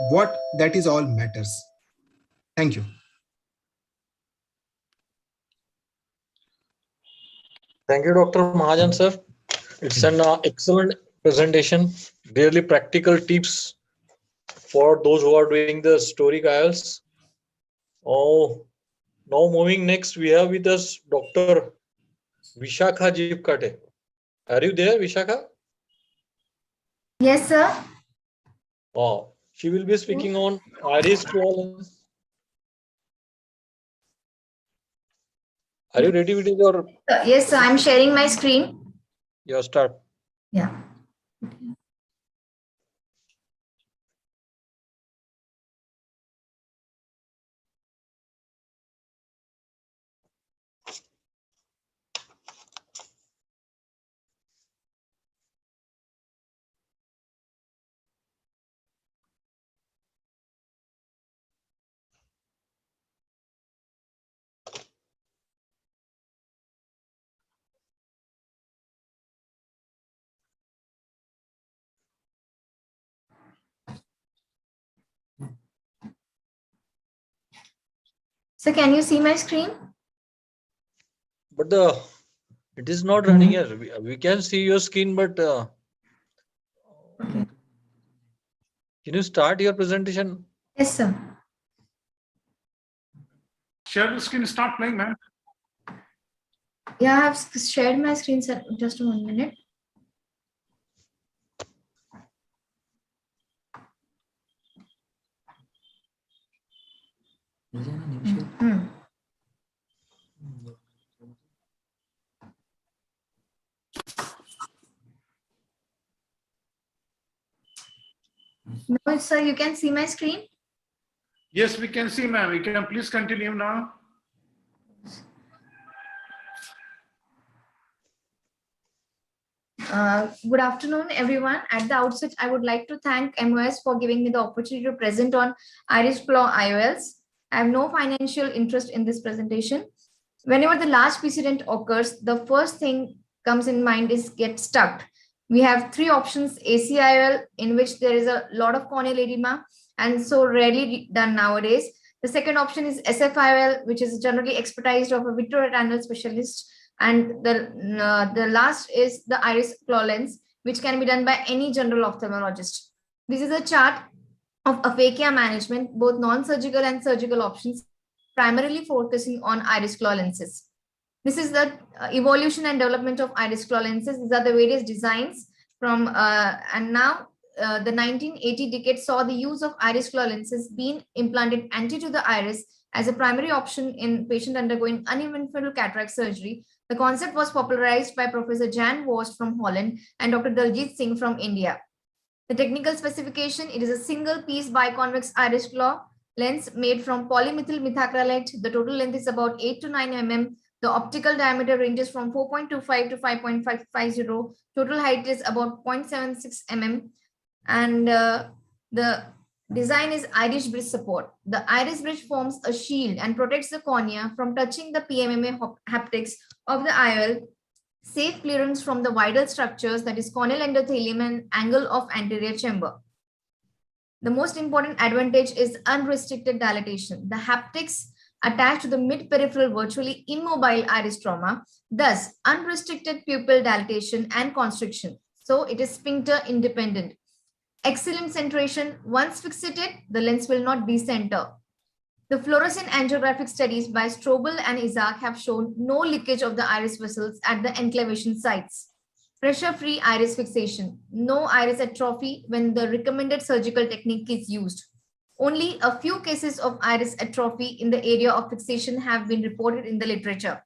what that is all matters. Thank you. Thank you, Dr. Mahajan, sir. It's an excellent presentation, really practical tips for those who are doing the story IOLs. Oh, now moving next, we have with us Dr. Vishakha Jivkate. Are you there, Vishakha? Yes, sir. Oh, she will be speaking on iris swollen. Are you ready with your? Yes, sir. I'm sharing my screen. Your start. Yeah. So can you see my screen? But it is not running here. We can see your screen, but okay. Can you start your presentation? Yes, sir. Share the screen, start playing, man. Yeah, I have shared my screen, sir. Just 1 minute. No, sir, you can see my screen? Yes, we can see, ma'am. We can please continue now. Good afternoon, everyone. At the outset, I would like to thank MOS for giving me the opportunity to present on Iris Claw IOLs. I have no financial interest in this presentation. Whenever the large precedent occurs, the first thing comes in mind is get stuck. We have three options: ACIOL, in which there is a lot of corneal edema and so rarely done nowadays. The second option is SFIOL, which is generally expertised of a vitreoretinal specialist. And the last is the iris claw lens, which can be done by any general ophthalmologist. This is a chart of aphakia management, both non-surgical and surgical options, primarily focusing on iris claw lenses. This is the evolution and development of iris claw lenses. These are the various designs from, and now the 1980 decade saw the use of iris claw lenses being implanted anterior to the iris as a primary option in patient undergoing uneven cataract surgery. The concept was popularized by Professor Jan Worst from Holland and Dr. Daljit Singh from India. The technical specification: it is a single piece biconvex iris claw lens made from polymethyl methacrylate. The total length is about 8 to 9 mm. The optical diameter ranges from 4.25 to 5.550. Total height is about 0.76 mm. And the design is iris bridge support. The iris bridge forms a shield and protects the cornea from touching the PMMA haptics of the IOL. Safe clearance from the vital structures, that is corneal endothelium and angle of anterior chamber. The most important advantage is unrestricted dilatation. The haptics attached to the mid-peripheral virtually immobile iris trauma, thus unrestricted pupil dilatation and constriction. So it is sphincter independent. Excellent centration. Once fixated, the lens will not decenter. The fluorescent angiographic studies by Strobel and Isaac have shown no leakage of the iris vessels at the enclavation sites. Pressure-free iris fixation. No iris atrophy when the recommended surgical technique is used. Only a few cases of iris atrophy in the area of fixation have been reported in the literature.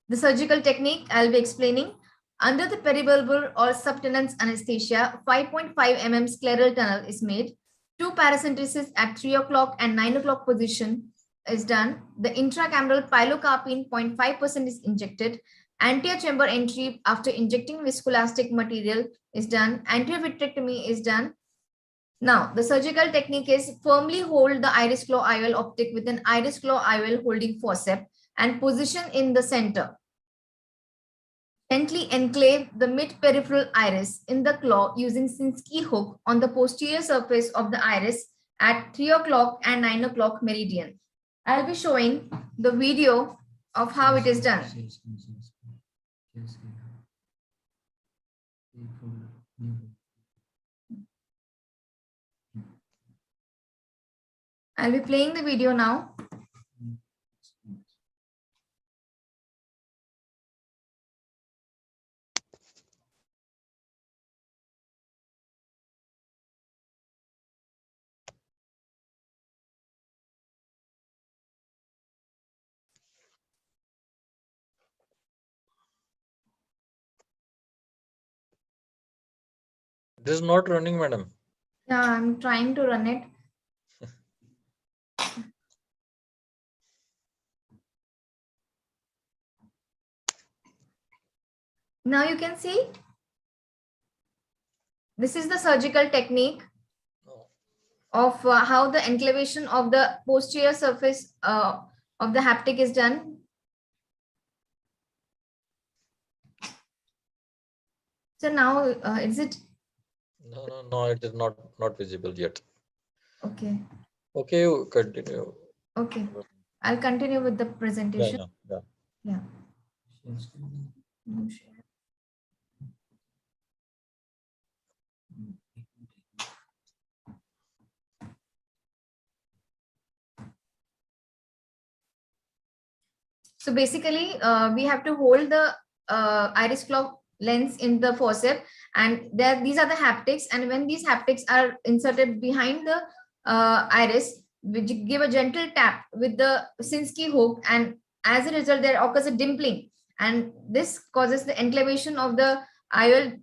The surgical technique I'll be explaining. Under the peribulbar or subtenance anesthesia, 5.5 mm scleral tunnel is made. 2 paracentesis at 3 o'clock and 9 o'clock position is done. The intracameral pilocarpine 0.5% is injected. Anterior chamber entry after injecting viscoelastic material is done. Anterior vitrectomy is done. Now, the surgical technique is firmly hold the iris claw IOL optic with an iris claw IOL holding forceps and position in the center. Gently enclave the mid-peripheral iris in the claw using Sinskey hook on the posterior surface of the iris at 3 o'clock and 9 o'clock meridian. I'll be showing the video of how it is done. I'll be playing the video now. This is not running, madam. Yeah, I'm trying to run it. Now you can see. This is the surgical technique of how the enclavation of the posterior surface of the haptic is done. So now, is it? No, it is not visible yet. Okay. Okay, you continue. Okay, I'll continue with the presentation. Yeah. So basically, we have to hold the iris claw lens in the forceps, and these are the haptics. And when these haptics are inserted behind the iris, we give a gentle tap with the Sinskey hook, and as a result, there occurs a dimpling, and this causes the enclavation of the IOL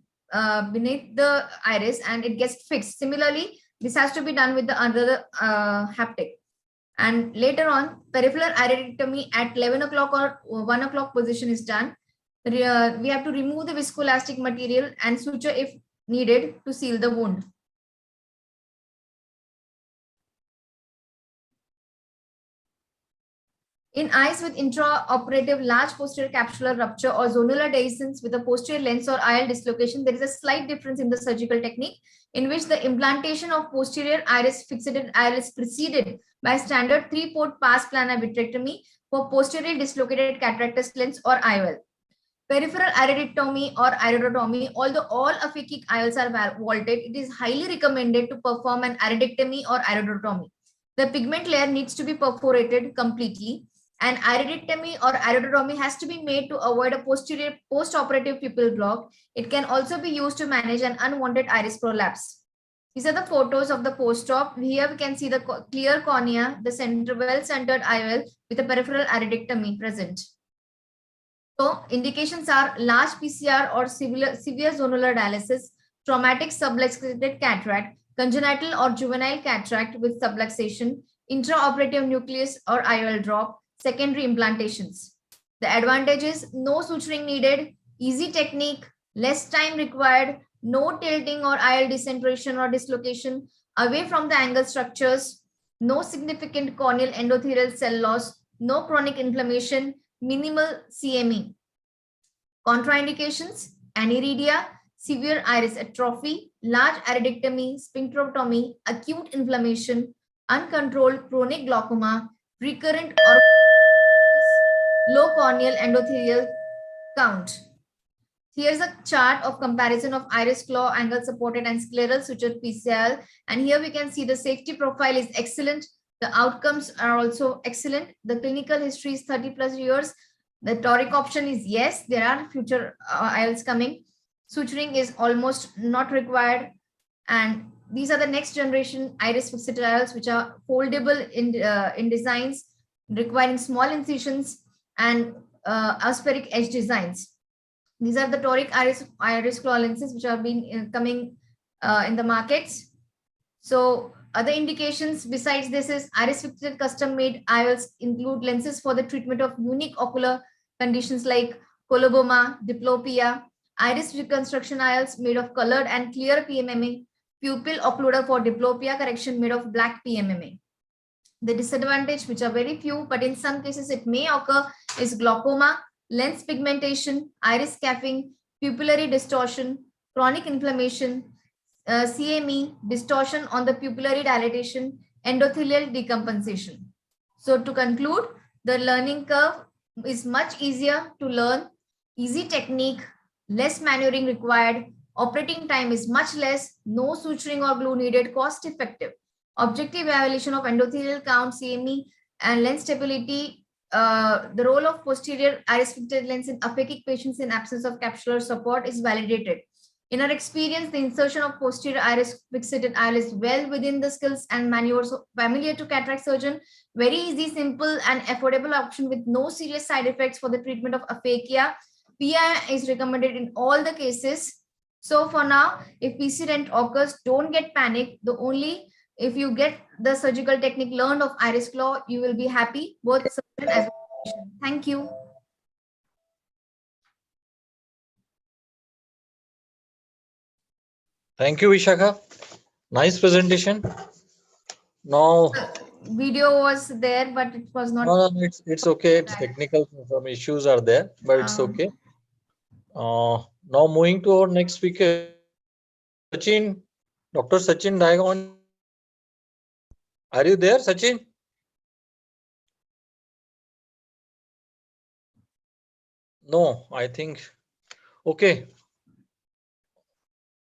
beneath the iris, and it gets fixed. Similarly, this has to be done with the other haptic. And later on, peripheral iridectomy at 11 o'clock or 1 o'clock position is done. We have to remove the viscoelastic material and suture if needed to seal the wound. In eyes with intraoperative large posterior capsular rupture or zonular dehiscence with a posterior lens or IL dislocation, there is a slight difference in the surgical technique in which the implantation of posterior iris fixated iris preceded by standard 3-port pars plana vitrectomy for posterior dislocated cataractus lens or IOL. Peripheral iridotomy or iridotomy, although all aphakic IOLs are vaulted, it is highly recommended to perform an iridectomy or iridotomy. The pigment layer needs to be perforated completely. An iridectomy or iridotomy has to be made to avoid a posterior post-operative pupil block. It can also be used to manage an unwanted iris prolapse. These are the photos of the post-op. Here we can see the clear cornea, the well-centered IOL with a peripheral iridectomy present. So indications are large PCR or severe zonular dialysis, traumatic subluxated cataract, congenital or juvenile cataract with subluxation, intraoperative nucleus or IOL drop, secondary implantations. The advantage is no suturing needed, easy technique, less time required, no tilting or IOL decentration or dislocation, away from the angle structures, no significant corneal endothelial cell loss, no chronic inflammation, minimal CME. Contraindications, aniridia, severe iris atrophy, large iridectomy, sphincterotomy, acute inflammation, uncontrolled chronic glaucoma, recurrent or low corneal endothelial count. Here's a chart of comparison of iris claw angle supported and scleral sutured PCL. And here we can see the safety profile is excellent. The outcomes are also excellent. The clinical history is 30+ years. The toric option is yes, there are future IOLs coming. Suturing is almost not required. And these are the next generation iris fixated IOLs, which are foldable in designs, requiring small incisions and aspheric edge designs. These are the toric iris claw lenses which have been coming in the markets. So other indications besides this is iris fixated custom made IOLs include lenses for the treatment of unique ocular conditions like coloboma, diplopia, iris reconstruction IOLs made of colored and clear PMMA, pupil occluder for diplopia correction made of black PMMA. The disadvantage, which are very few, but in some cases it may occur, is glaucoma, lens pigmentation, iris scaffing, pupillary distortion, chronic inflammation, CME, distortion on the pupillary dilatation, endothelial decompensation. So to conclude, the learning curve is much easier to learn, easy technique, less manuring required, operating time is much less, no suturing or glue needed, cost effective. Objective evaluation of endothelial count, CME, and lens stability. The role of posterior iris fixated lens in aphakic patients in absence of capsular support is validated. In our experience, the insertion of posterior iris fixated IOL is well within the skills and maneuvers familiar to cataract surgeon. Very easy, simple, and affordable option with no serious side effects for the treatment of aphakia. PI is recommended in all the cases. So for now, if PC rent occurs, don't get panicked. If you get the surgical technique learned of iris claw, you will be happy, both surgeon as well as patient. Thank you. Thank you, Vishakha. Nice presentation. Now, video was there, but it was not. no, it's okay. It's technical. Some issues are there, but it's okay. Now moving to our next speaker, Sachin, Dr. Sachin Daigon. Are you there, Sachin? No, I think. Okay.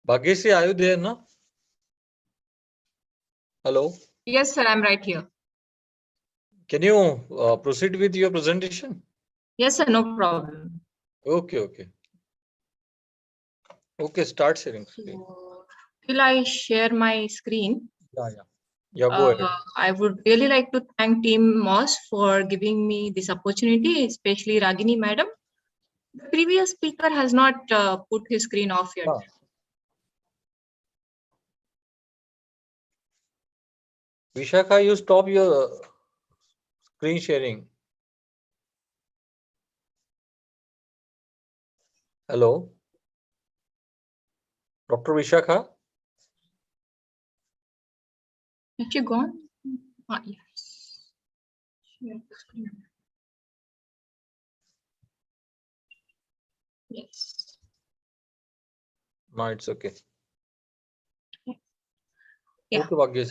Bhageshri, are you there now? Hello. Yes, sir, I'm right here. Can you proceed with your presentation? Yes, sir, no problem. Okay. Okay, start sharing screen. Will I share my screen? Yeah, go ahead. I would really like to thank Team MOS for giving me this opportunity, especially Ragini madam. The previous speaker has not put his screen off yet. Vishakha, you stop your screen sharing. Hello, Dr. Vishakha. Have you gone? Yes. Yes. No, it's okay. Yeah. Okay, Bhagyas,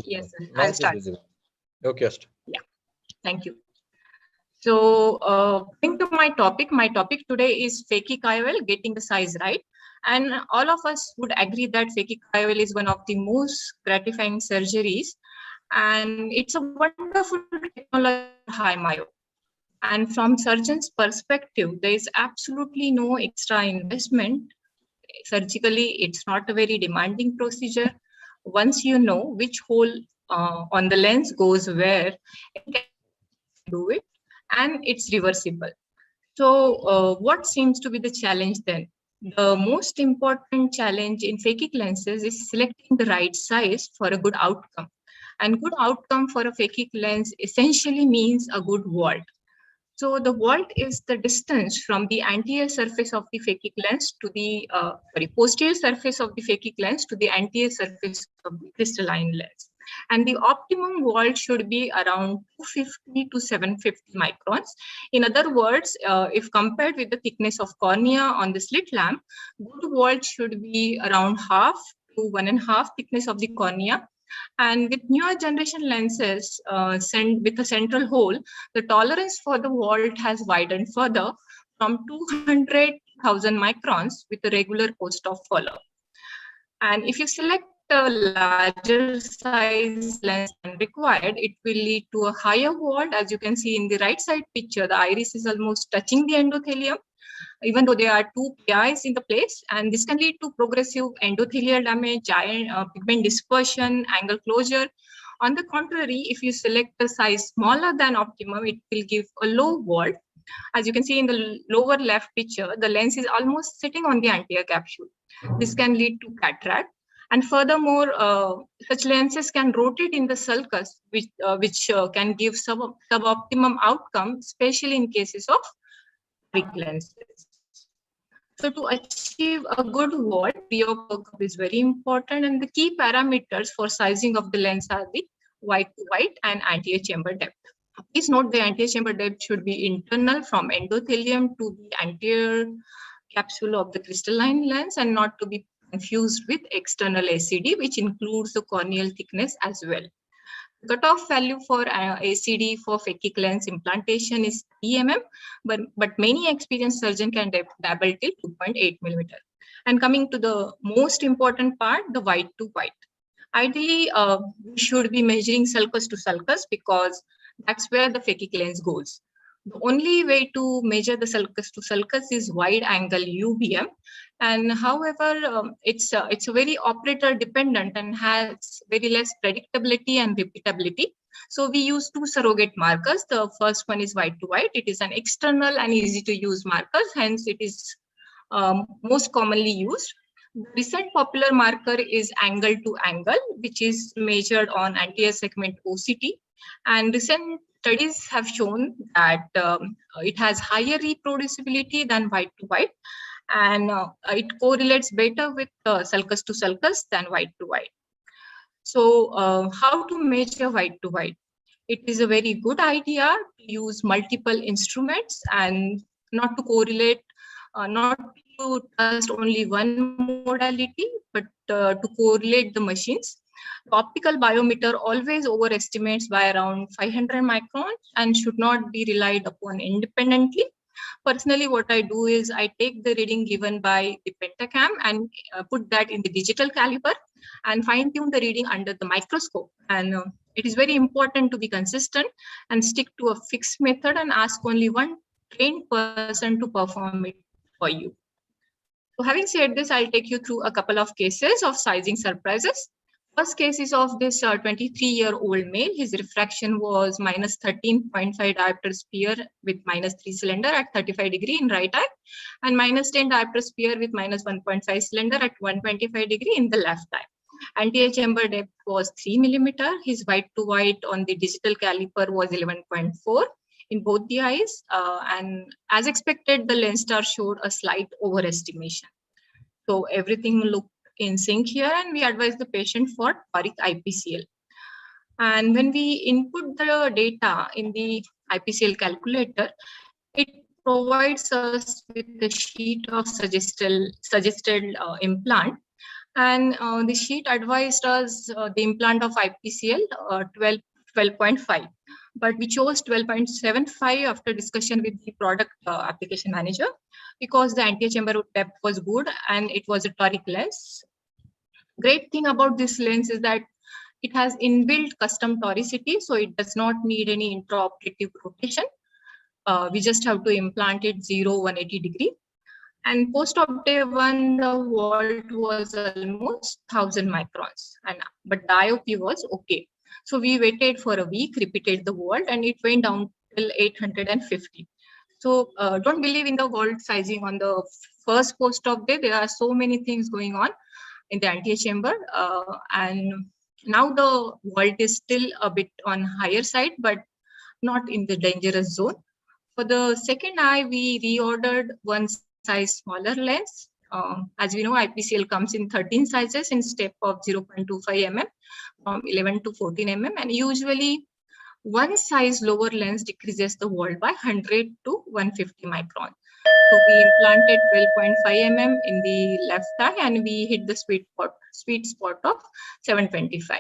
Yes, sir. now I'll it is start. visible. Okay, Asta. Yeah. Thank you. So, coming to my topic today is phakic IOL, getting the size right. And all of us would agree that phakic IOL is one of the most gratifying surgeries. And it's a wonderful technology for high myo. And from surgeon's perspective, there is absolutely no extra investment. Surgically, it's not a very demanding procedure. Once you know which hole on the lens goes where, you can do it, and it's reversible. So what seems to be the challenge then? The most important challenge in phakic lenses is selecting the right size for a good outcome. And good outcome for a phakic lens essentially means a good vault. So the vault is the distance from the anterior surface of the phakic lens to the posterior surface of the phakic lens to the anterior surface of the crystalline lens. And the optimum vault should be around 250 to 750 microns. In other words, if compared with the thickness of cornea on the slit lamp, good vault should be around half to 1.5 thickness of the cornea. And with newer generation lenses with a central hole, the tolerance for the vault has widened further from 200,000 microns with a regular post of follow. And if you select a larger size lens than required, it will lead to a higher vault. As you can see in the right side picture, the iris is almost touching the endothelium, even though there are two PIs in the place, and this can lead to progressive endothelial damage, pigment dispersion, angle closure. On the contrary, if you select a size smaller than optimum, it will give a low vault. As you can see in the lower left picture, the lens is almost sitting on the anterior capsule. This can lead to cataract. And furthermore, such lenses can rotate in the sulcus, which can give suboptimum outcome, especially in cases of weak lenses. So to achieve a good vault, PO workup is very important, and the key parameters for sizing of the lens are the wide to wide and anterior chamber depth. Please note the anterior chamber depth should be internal from endothelium to the anterior capsule of the crystalline lens and not to be confused with external ACD, which includes the corneal thickness as well. The cutoff value for ACD for phakic lens implantation is 3 mm, but many experienced surgeons can dabble till 2.8 millimeter. And coming to the most important part, the wide to wide. Ideally, we should be measuring sulcus to sulcus because that's where the phakic lens goes. The only way to measure the sulcus to sulcus is wide angle UVM. And however, it's a very operator dependent and has very less predictability and repeatability. So we use two surrogate markers. The first one is wide to wide. It is an external and easy to use markers. Hence, it is most commonly used. The recent popular marker is angle to angle, which is measured on anterior segment OCT. And recent studies have shown that it has higher reproducibility than wide to wide, and it correlates better with sulcus to sulcus than wide to wide. So how to measure wide to wide? It is a very good idea to use multiple instruments and not to correlate, not to trust only one modality, but to correlate the machines. The optical biometer always overestimates by around 500 microns and should not be relied upon independently. Personally, what I do is I take the reading given by the pentacam and put that in the digital caliper and fine tune the reading under the microscope. And it is very important to be consistent and stick to a fixed method and ask only one trained person to perform it for you. So having said this, I'll take you through a couple of cases of sizing surprises. First case is of this 23-year-old male. His refraction was minus 13.5 diopter sphere with minus 3 cylinder at 35 degree in right eye and minus 10 diopter sphere with minus 1.5 cylinder at 125 degree in the left eye. Anterior chamber depth was 3 millimeter. His wide to wide on the digital caliper was 11.4. in both the eyes. And as expected, the lens star showed a slight overestimation. So everything looked in sync here, and we advised the patient for toric IPCL. And when we input the data in the IPCL calculator, it provides us with a sheet of suggested implant. And the sheet advised us the implant of IPCL 12.5. But we chose 12.75 after discussion with the product application manager because the anterior chamber depth was good and it was a toric lens. Great thing about this lens is that it has inbuilt custom toricity, so it does not need any intraoperative rotation. We just have to implant it 180 degree. And post-op day 1, the vault was almost 1000 microns, but the IOP was okay. So we waited for a week, repeated the vault, and it went down till 850. So don't believe in the vault sizing on the first post-op day. There are so many things going on in the anterior chamber, and now the vault is still a bit on higher side, but not in the dangerous zone. For the second eye, we reordered one size smaller lens. As we know, IPCL comes in 13 sizes in step of 0.25 mm from 11 to 14 mm, and usually one size lower lens decreases the vault by 100 to 150 micron. So we implanted 12.5 mm in the left eye, and we hit the sweet spot of 725.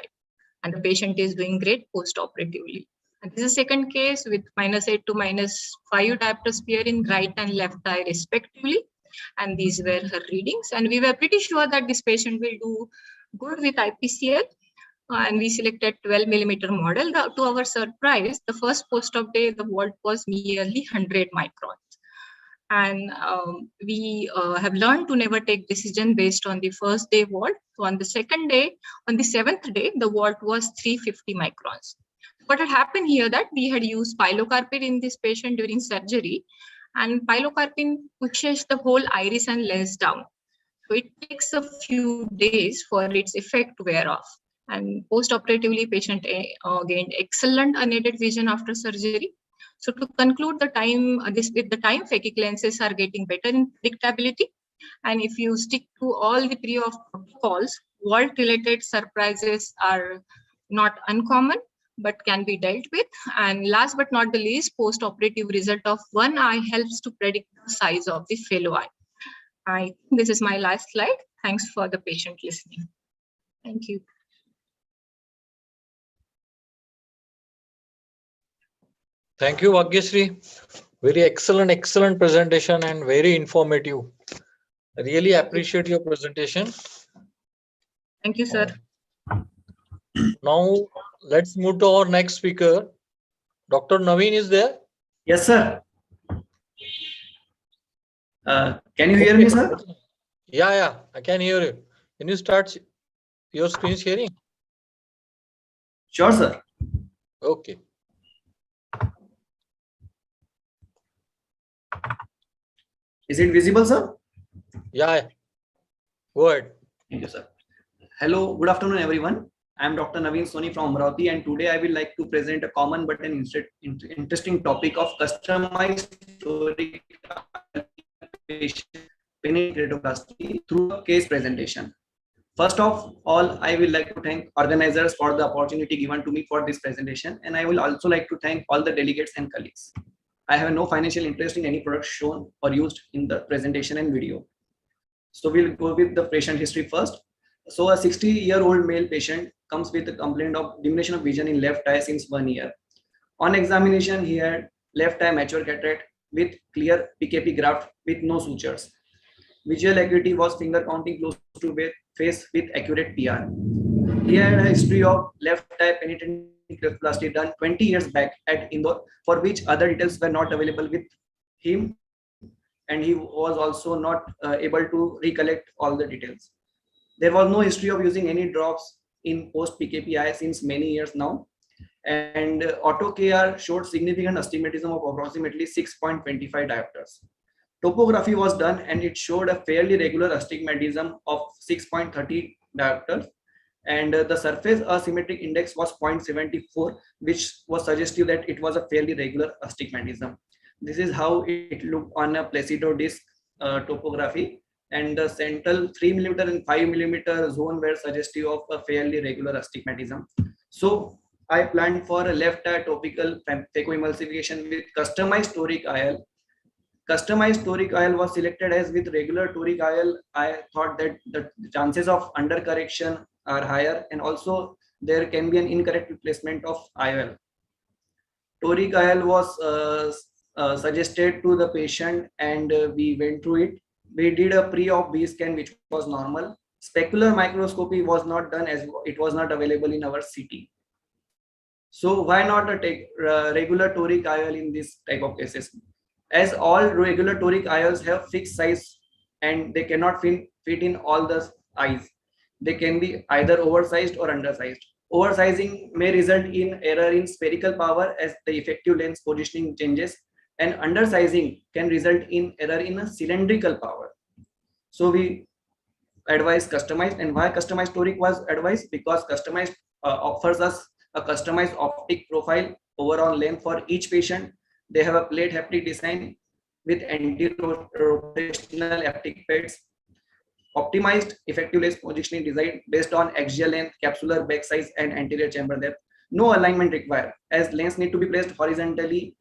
And the patient is doing great post-operatively. And this is the second case with -8 to -5 diopter sphere in right and left eye respectively. And these were her readings. And we were pretty sure that this patient will do good with IPCL. And we selected 12 millimeter model. To our surprise, the first post-op day, the vault was merely 100 microns. And we have learned to never take decision based on the first day vault. So on the second day, on the 7th day, the vault was 350 microns. What had happened here that we had used pilocarpine in this patient during surgery, and pilocarpine pushes the whole iris and lens down. So it takes a few days for its effect to wear off. And post-operatively, patient gained excellent unaided vision after surgery. So to conclude the time, with the time, phakic lenses are getting better in predictability. And if you stick to all the pre-op protocols, vault-related surprises are not uncommon, but can be dealt with. And last but not the least, post-operative result of one eye helps to predict the size of the fellow eye. I think this is my last slide. Thanks for the patient listening. Thank you. Thank you, Bhagyashree. Very excellent presentation and very informative. I really appreciate your presentation. Thank you, sir. Now, let's move to our next speaker. Dr. Naveen is there? Yes, sir. Can you hear me, sir? Yeah, I can hear you. Can you start your screen sharing? Sure, sir. Okay. Is it visible, sir? Yeah. Go ahead. Thank you, sir. Hello, good afternoon, everyone. I am Dr. Naveen Soni from Amravati, and today I will like to present a common but an interesting topic of customized toric penetratoplasty through a case presentation. First of all, I will like to thank organizers for the opportunity given to me for this presentation, and I will also like to thank all the delegates and colleagues. I have no financial interest in any product shown or used in the presentation and video. So we'll go with the patient history first. So a 60-year-old male patient comes with a complaint of diminution of vision in left eye since 1 year. On examination, he had left eye mature cataract with clear PKP graft with no sutures. Visual acuity was finger counting close to face with accurate PR. He had a history of left eye penetrating plasty done 20 years back at Indore, for which other details were not available with him, and he was also not able to recollect all the details. There was no history of using any drops in post PKPI since many years now, and auto KR showed significant astigmatism of approximately 6.25 diopters. Topography was done and it showed a fairly regular astigmatism of 6.30 diopters, and the surface asymmetric index was 0.74, which was suggestive that it was a fairly regular astigmatism. This is how it looked on a Placido disc topography, and the central 3 mm and 5 mm zone were suggestive of a fairly regular astigmatism. So I planned for a left topical phacoemulsification with customized toric IL. Customized toric IL was selected as with regular toric IL, I thought that the chances of undercorrection are higher, and also there can be an incorrect replacement of IL. Toric IL was suggested to the patient, and we went through it. We did a pre-op B scan which was normal. Specular microscopy was not done as it was not available in our CT. So why not take regular toric IL in this type of cases? As all regular toric ILs have fixed size and they cannot fit in all the eyes. They can be either oversized or undersized. Oversizing may result in error in spherical power as the effective lens positioning changes, and undersizing can result in error in a cylindrical power. So we advise customized. And why customized toric was advised? Because customized offers us a customized optic profile overall length for each patient. They have a plate haptic design with anti-rotational haptic pads, optimized effective lens positioning design based on axial length, capsular back size, and anterior chamber depth. No alignment required, as lens need to be placed horizontally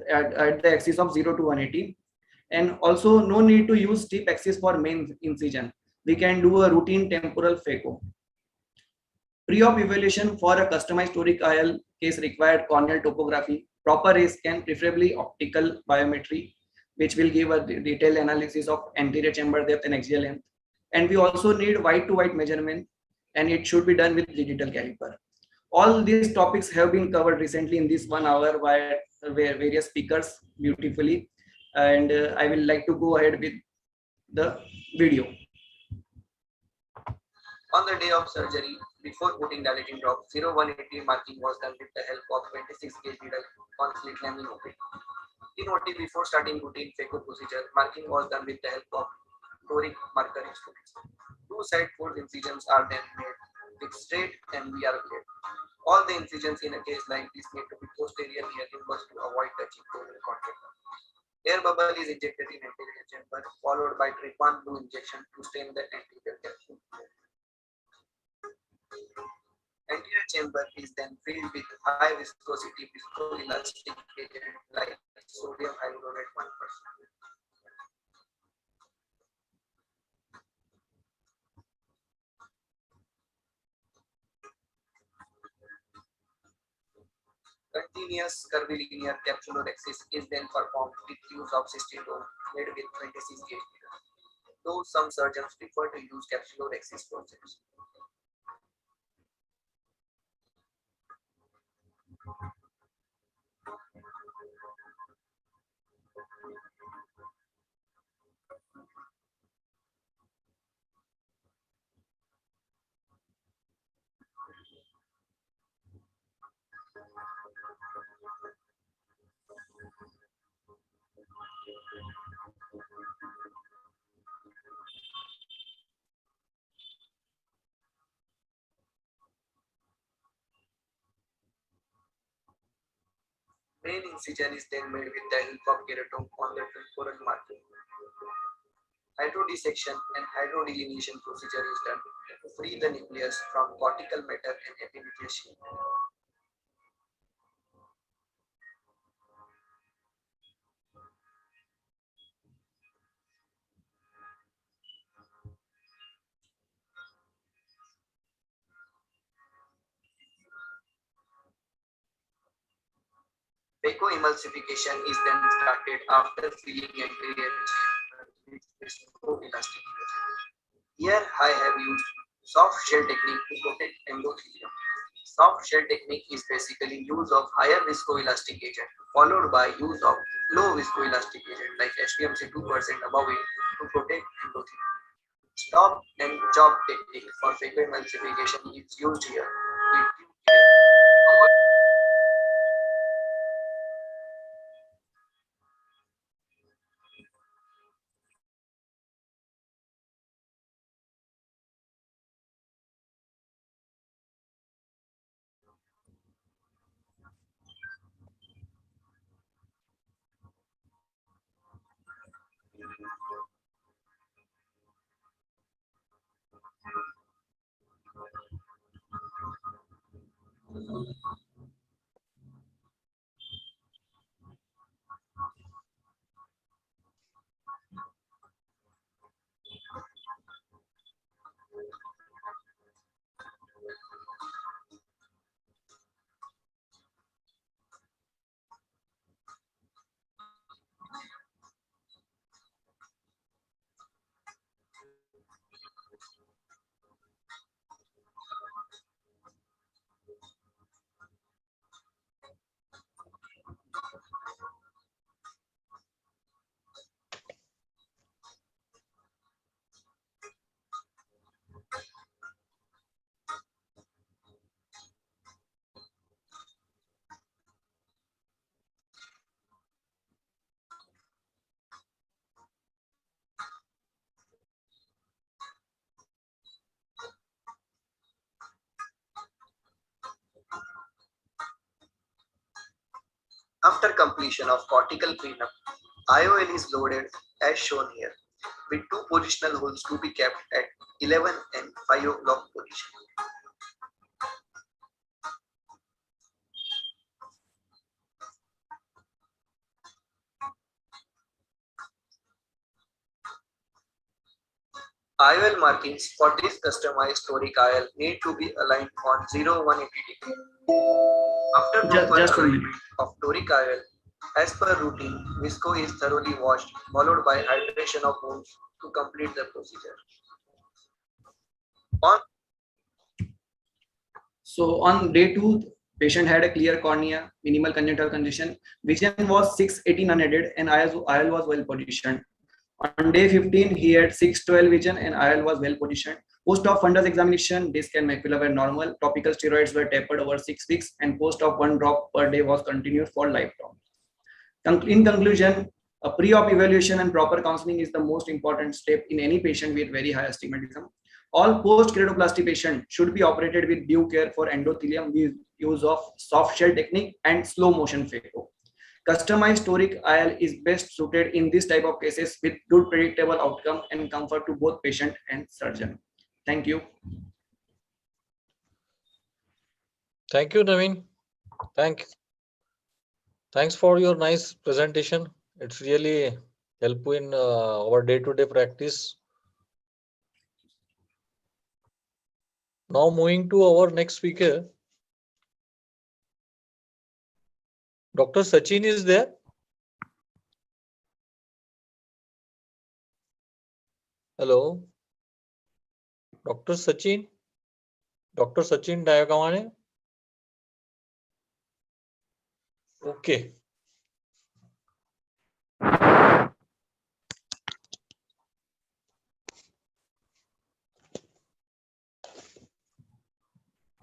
at the axis of 0 to 180. And also no need to use steep axis for main incision. We can do a routine temporal phaco. Pre-op evaluation for a customized toric IL case required corneal topography, proper ray scan, preferably optical biometry, which will give a detailed analysis of anterior chamber depth and axial length. And we also need white to white measurement, and it should be done with digital caliper. All these topics have been covered recently in this 1 hour by various speakers beautifully. And I will like to go ahead with the video. On the day of surgery, before putting dilating drop, 0-180 marking was done with the help of 26 gauge needle on slit lamp in OP. In OT, before starting routine phaco procedure, marking was done with the help of toric marker instruments. Two side fold incisions are then made with straight and VR blade. All the incisions in a case like this need to be posterior near limbus to avoid touching total contact. Air bubble is injected in anterior chamber, followed by trypan blue injection to stain the anterior capsule. Anterior chamber is then filled with high viscosity viscoelastic agent like sodium hyaluronate 1%. Continuous curvilinear capsulorhexis is then performed with use of cystitome made with 26 gauge needle, though some surgeons prefer to use capsulorhexis procedures. Main incision is then made with the help of keratome on the temporal margin. Hydrodissection and hydrodelineation procedure is done to free the nucleus from cortical matter and epithelial sheath. Phacoemulsification is then started after filling anterior chamber with viscoelastic agent. Here I have used soft shell technique to protect endothelium. Soft shell technique is basically use of higher viscoelastic agent followed by use of low viscoelastic agent like HPMC 2% above it to protect endothelium. Stop and chop technique for phacoemulsification is used here with due care. After completion of cortical cleanup, IOL is loaded as shown here, with two positional holes to be kept at 11 and 5 o'clock position. IOL markings for this customized toric IOL need to be aligned on 0-180 degree. After proper alignment of toric IOL, as per routine, visco is thoroughly washed, followed by hydration of wounds to complete the procedure. On day 2, patient had a clear cornea, minimal congenital congestion, vision was 6-18 unaided, and IOL was well positioned. On day 15, he had 6-12 vision and IOL was well positioned. Post-op fundus examination, disc and macula were normal, topical steroids were tapered over 6 weeks, and post-op 1 drop per day was continued for lifetime. In conclusion, a pre-op evaluation and proper counseling is the most important step in any patient with very high astigmatism. All post-keratoplasty patients should be operated with due care for endothelium with use of soft shell technique and slow motion phaco. Customized toric IOL is best suited in this type of cases with good predictable outcome and comfort to both patient and surgeon. Thank you. Thank you, Naveen. Thanks for your nice presentation. It's really helpful in our day-to-day practice. Now moving to our next speaker. Dr. Sachin is there? Hello? Dr. Sachin? Dr. Sachin Dayakamane? Okay.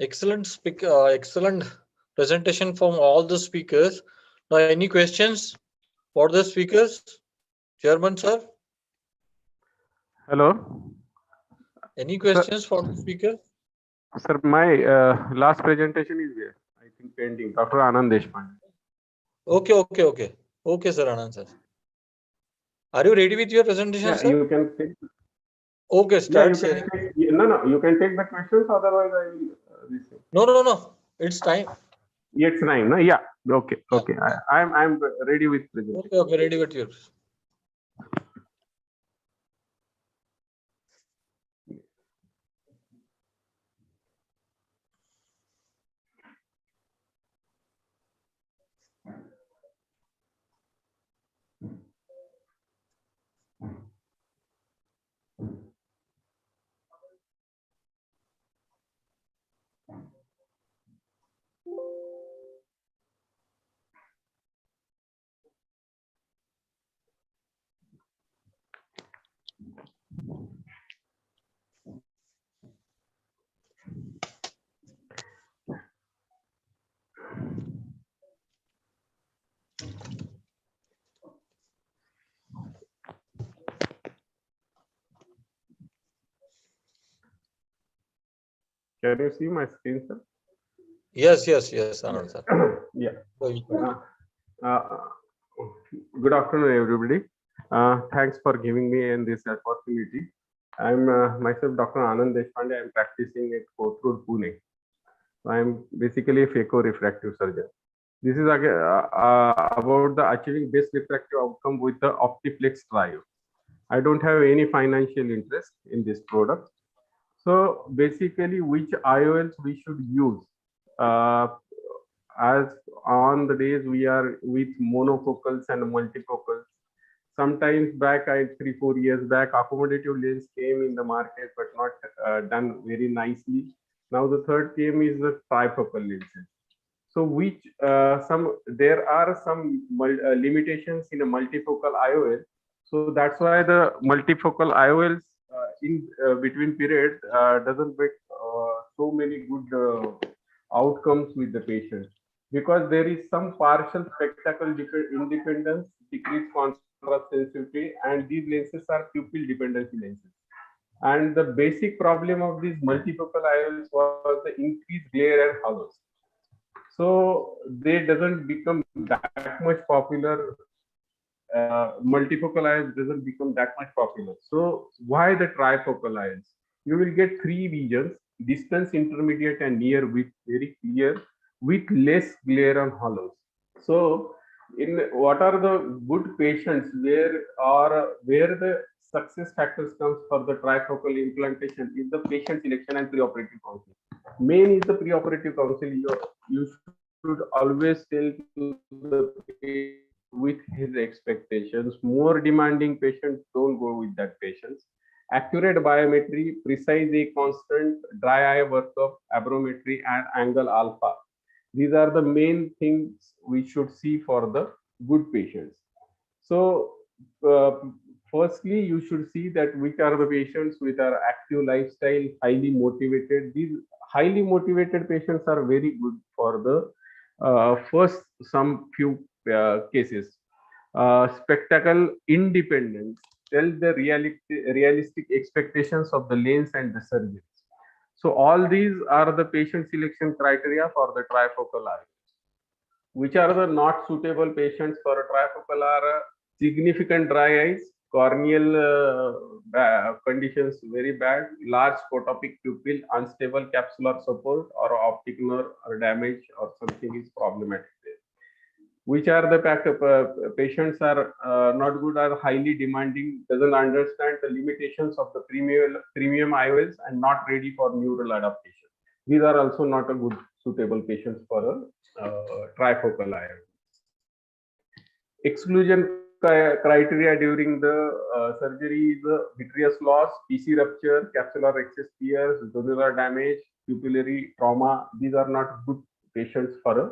Excellent presentation from all the speakers. Now, any questions for the speakers? Chairman, sir? Hello. Any questions for the speaker? Sir, my last presentation is there. I think pending. Dr. Anand Deshpande. Okay, sir, Anand sir. Are you ready with your presentation, Yeah, sir? you can take. Okay, start sharing. No, you can take the questions. Otherwise, I will. No. It's time. It's 9. No, yeah. Okay. I'm ready with presentation. Okay, ready with yours. Can you see my screen, sir? Yes, Anand sir. Yeah. Good afternoon, everybody. Thanks for giving me this opportunity. I'm myself Dr. Anand Deshpande. I'm practicing at Kothurud, Pune. So I'm basically a phaco-refractive surgeon. This is again about the achieving best refractive outcome with the OptiFlex trio. I don't have any financial interest in this product. So basically, which IOLs we should use? Uh, as on the days we are with monofocals and multifocals. Sometimes back, 3-4 years back, accommodative lens came in the market, but not done very nicely. Now the third came is the trifocal lenses. So which there are some limitations in a multifocal IOL. So that's why the multifocal IOLs in between periods doesn't make so many good outcomes with the patient, because there is some partial spectacle independence, decreased contrast sensitivity, and these lenses are pupil dependency lenses. And the basic problem of these multifocal IOLs was the increased glare and hollows. So they doesn't become that much popular. Multifocal IOLs doesn't become that much popular. So why the trifocal IOLs? You will get three regions: distance, intermediate, and near, with very clear, with less glare and hollows. So in what are the good patients where the success factors comes for the trifocal implantation is the patient selection and preoperative counseling. Main is the preoperative counseling. You should always tell to the patient with his expectations. More demanding patients, don't go with that patients. Accurate biometry, precise A constant, dry eye workup, abrometry, and angle alpha. These are the main things we should see for the good patients. So firstly, you should see that which are the patients with our active lifestyle, highly motivated. These highly motivated patients are very good for the first some few cases. Spectacle independence, tell the realistic expectations of the lens and the surgeons. So all these are the patient selection criteria for the trifocal eye. Which are the not suitable patients for a trifocal are significant dry eyes, corneal conditions very bad, large photopic pupil, unstable capsular support, or optic nerve or damage or something is problematic there. Which are the patients are not good, are highly demanding, doesn't understand the limitations of the premium IOLs, and not ready for neural adaptation. These are also not a good suitable patients for a trifocal IOL. Exclusion criteria during the surgery is vitreous loss, PC rupture, capsular excess tears, zonular damage, pupillary trauma. These are not good patients for a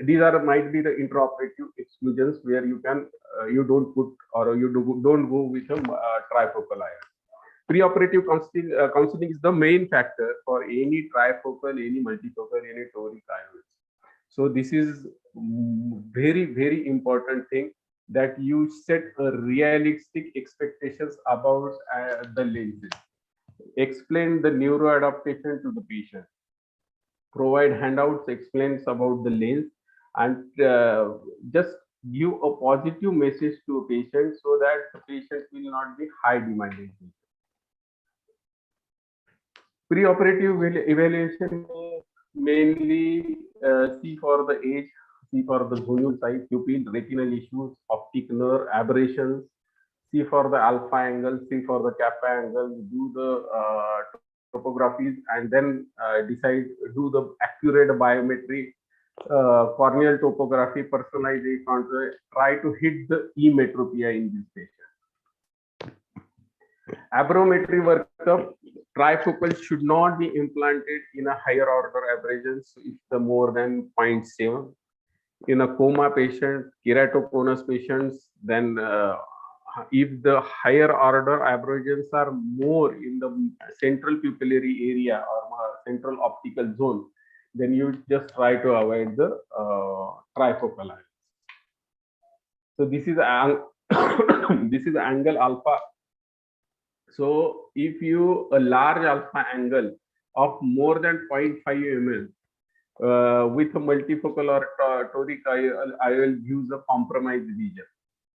these are might be the intraoperative exclusions where you can you don't put or you don't go with a trifocal IOL. Preoperative counseling is the main factor for any trifocal, any multifocal, any toric IOLs. So this is very, very important thing, that you set a realistic expectations about the lenses. Explain the neuroadaptation to the patient. Provide handouts, explains about the lens, and just give a positive message to a patient so that the patient will not be high demanding. Preoperative evaluation mainly see for the age, see for the zonule size, pupil, retinal issues, optic nerve aberrations, see for the alpha angle, see for the kappa angle, do the topographies, and then decide, do the accurate biometry, corneal topography, personalized contour, try to hit the emetropia in this patient. Abrometry workup, trifocal should not be implanted in a higher order aberrations if the more than 0.7. In a coma patient, keratoconus patients, then if the higher order aberrations are more in the central pupillary area or central optical zone, then you just try to avoid the trifocal eye. So this is this is angle alpha. So if you a large alpha angle of more than 0.5 mm with a multifocal or toric IOL gives a compromised vision.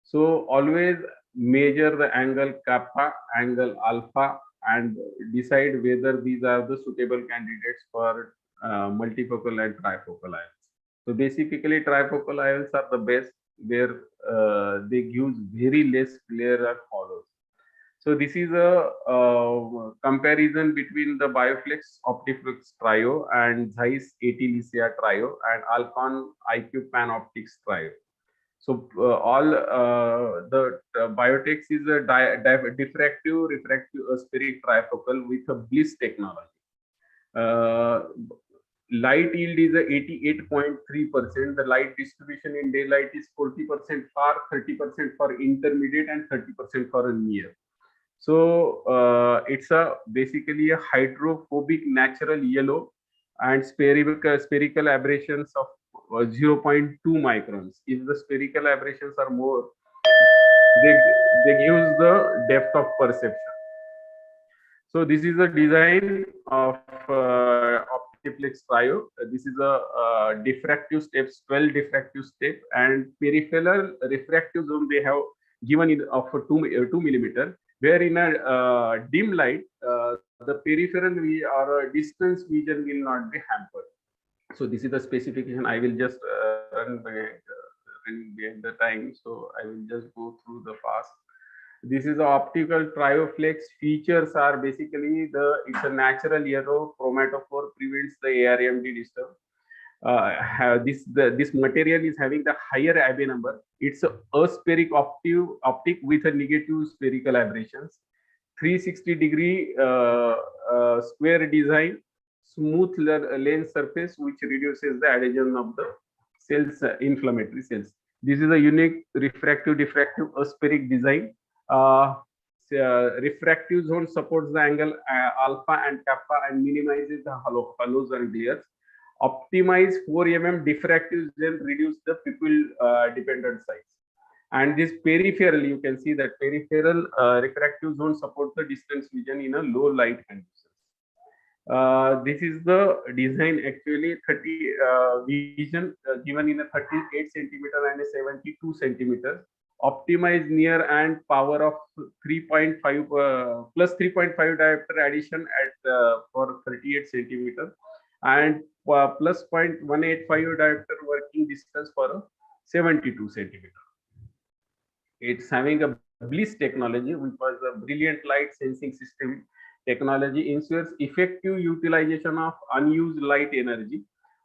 So always measure the angle kappa, angle alpha, and decide whether these are the suitable candidates for multifocal and trifocal ions. So basically, trifocal ions are the best, where they give very less glare and hollows. So this is a comparison between the Bioflex Optiflex Trio and Zeiss 80 Lycia Trio and Alcon IQ Panoptics Trio. So all the Biotex is a diffractive, refractive, spheric trifocal with a Bliss technology. Light yield is 88.3%. The light distribution in daylight is 40% far, 30% for intermediate, and 30% for a near. So it's basically a hydrophobic natural yellow and spherical aberrations of 0.2 microns. If the spherical aberrations are more, they give the depth of perception. So this is a design of Optiflex Trio. This is a diffractive steps, 12 diffractive step, and peripheral refractive zone they have given in of 2 millimeter, where in a dim light, the peripheral or distance vision will not be hampered. So this is the specification. I will just run behind the time, so I will just go through the fast. This is the optical trioflex. Features are basically it's a natural yellow chromatophore, prevents the ARMD disturb. This material is having the higher Abbe number. It's a aspheric optic with a negative spherical aberrations. 360-degree square design, smooth lens surface which reduces the adhesion of the cells, inflammatory cells. This is a unique refractive diffractive aspheric design. Refractive zone supports the angle alpha and kappa and minimizes the hollows and glares. Optimize 4 mm diffractive zone, reduce the pupil dependent size. And this peripheral, you can see that peripheral refractive zone supports the distance vision in a low light conditions. This is the design actually 30 vision given in a 38 centimeter and a 72 centimeters. Optimized near and power of 3.5 plus 3.5 diopter addition at for 38 centimeter and plus 0.185 diopter working distance for 72 centimeter. It's having a Bliss technology, which was a brilliant light sensing system technology, ensures effective utilization of unused light energy,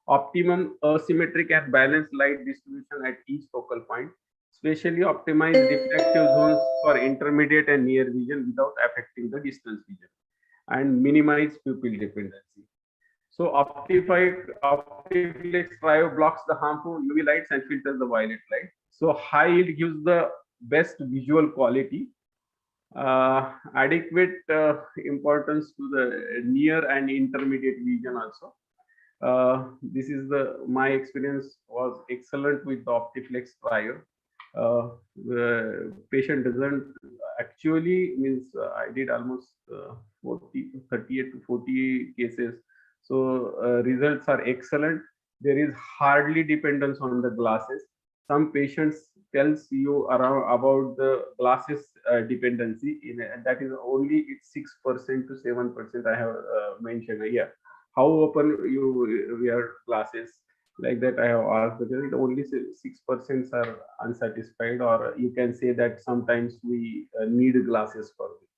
optimum asymmetric and balanced light distribution at each focal point, specially optimized diffractive zones for intermediate and near vision without affecting the distance vision, and minimize pupil dependency. So Optiflex Trio blocks the harmful UV lights and filters the violet light. So high yield gives the best visual quality. Adequate importance to the near and intermediate vision also. This is my experience was excellent with the Optiflex Trio. The patient doesn't actually means I did almost 38 to 40 cases. So results are excellent. There is hardly dependence on the glasses. Some patients tells you about the glasses dependency, and that is only 6% to 7%. I have mentioned here. How often you wear glasses? Like that I have asked, because only 6% are unsatisfied, or you can say that sometimes we need glasses for this.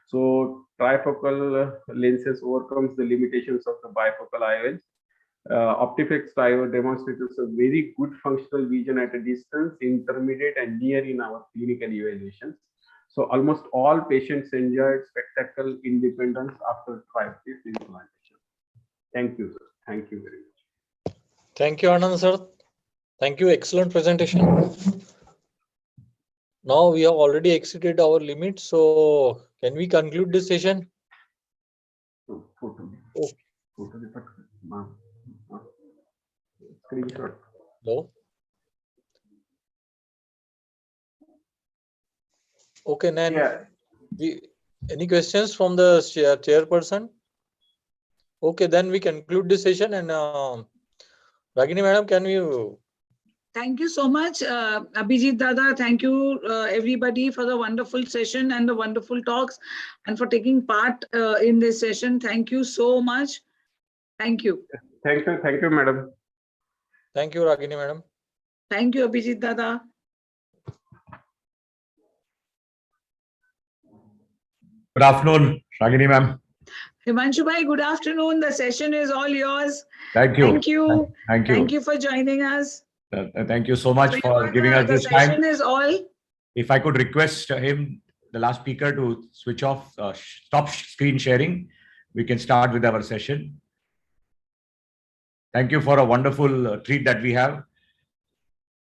So trifocal lenses overcomes the limitations of the bifocal IOLs. Optiflex Trio demonstrates a very good functional vision at a distance, intermediate and near in our clinical evaluations. So almost all patients enjoyed spectacle independence after trifocal implantation. Thank you, sir. Thank you very much. Thank you, Anand sir. Thank you. Excellent presentation. Now we have already exceeded our limit, so can we conclude this session? Screenshot. Hello. Okay, then. Yeah. Any questions from the chairperson? Okay, then we conclude this session, and Ragini madam, can you Thank you so much, Abhijit Dada. Thank you, everybody, for the wonderful session and the wonderful talks and for taking part in this session. Thank you so much. Thank you. Thank you, madam. Thank you, Ragini madam. Thank you, Abhijit Dada. Good afternoon, Ragini ma'am. Himanshu bhai, good afternoon. The session is all yours. Thank you. Thank you. Thank you. Thank you for joining us. Thank you so much for giving us The this time. session is all. If I could request him, the last speaker, to switch off, stop screen sharing, we can start with our session. Thank you for a wonderful treat that we have.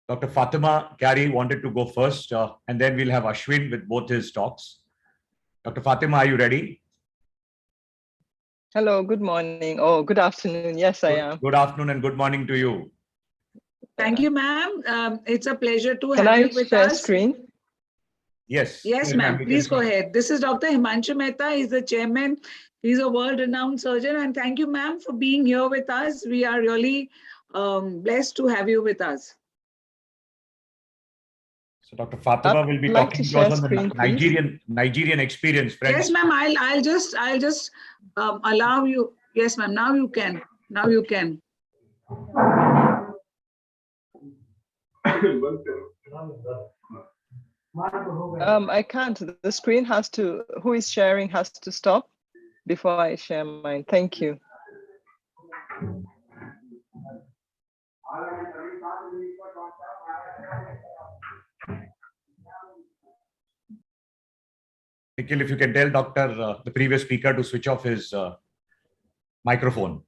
Dr. Fatima Kari wanted to go first, and then we'll have Ashwin with both his talks. Dr. Fatima, are you ready? Hello, good morning. Oh, good afternoon. Yes, I am. Good afternoon and good morning to you. Thank you, ma'am. It's a pleasure to Can have I you with share us. screen? Yes. Yes, ma'am. Please go ahead. This is Dr. Himanshu Mehta. He's the chairman. He's a world-renowned surgeon. And thank you, ma'am, for being here with us. We are really blessed to have you with us. So Dr. Fatima will be like talking to to us share on the screen, Nigerian experience. Friends. Yes, ma'am. I'll just allow you. Yes, ma'am. Now you can. Now you can. I can't. The screen has to, who is sharing has to stop before I share mine. Thank you. Nikhil, if you can tell the previous speaker to switch off his microphone.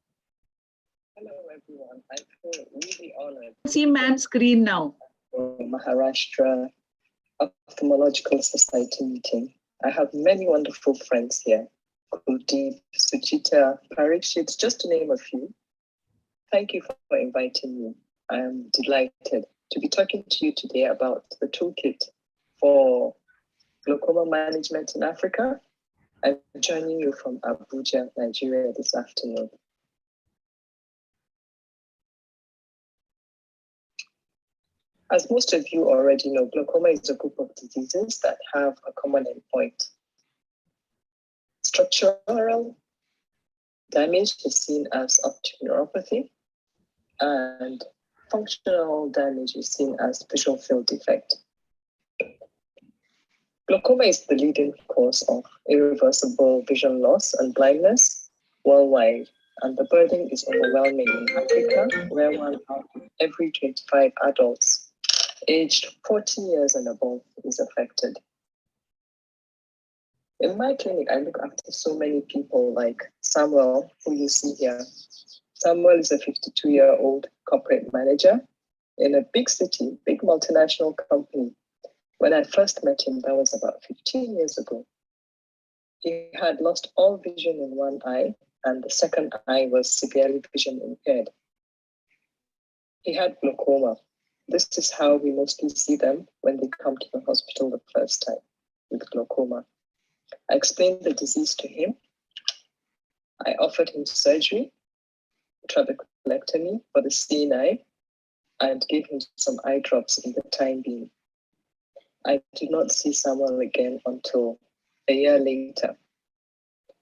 Hello, everyone. I feel really honored. See ma'am's screen now. Maharashtra Ophthalmological Society meeting. I have many wonderful friends here. Kuldeep, Suchita, Parikshit, just to name a few. Thank you for inviting me. I am delighted to be talking to you today about the toolkit for glaucoma management in Africa. I'm joining you from Abuja, Nigeria this afternoon. As most of you already know, glaucoma is a group of diseases that have a common endpoint. Structural damage is seen as optic neuropathy, and functional damage is seen as visual field defect. Glaucoma is the leading cause of irreversible vision loss and blindness worldwide, and the burden is overwhelming in Africa, where 1 out of every 25 adults aged 40 years and above is affected. In my clinic, I look after so many people like Samuel, who you see here. Samuel is a 52-year-old corporate manager in a big city, big multinational company. When I first met him, that was about 15 years ago. He had lost all vision in one eye, and the second eye was severely vision impaired. He had glaucoma. This is how we mostly see them when they come to the hospital the first time, with glaucoma. I explained the disease to him. I offered him surgery, trabeculectomy for the seeing eye, and gave him some eye drops in the time being. I did not see Samuel again until a year later.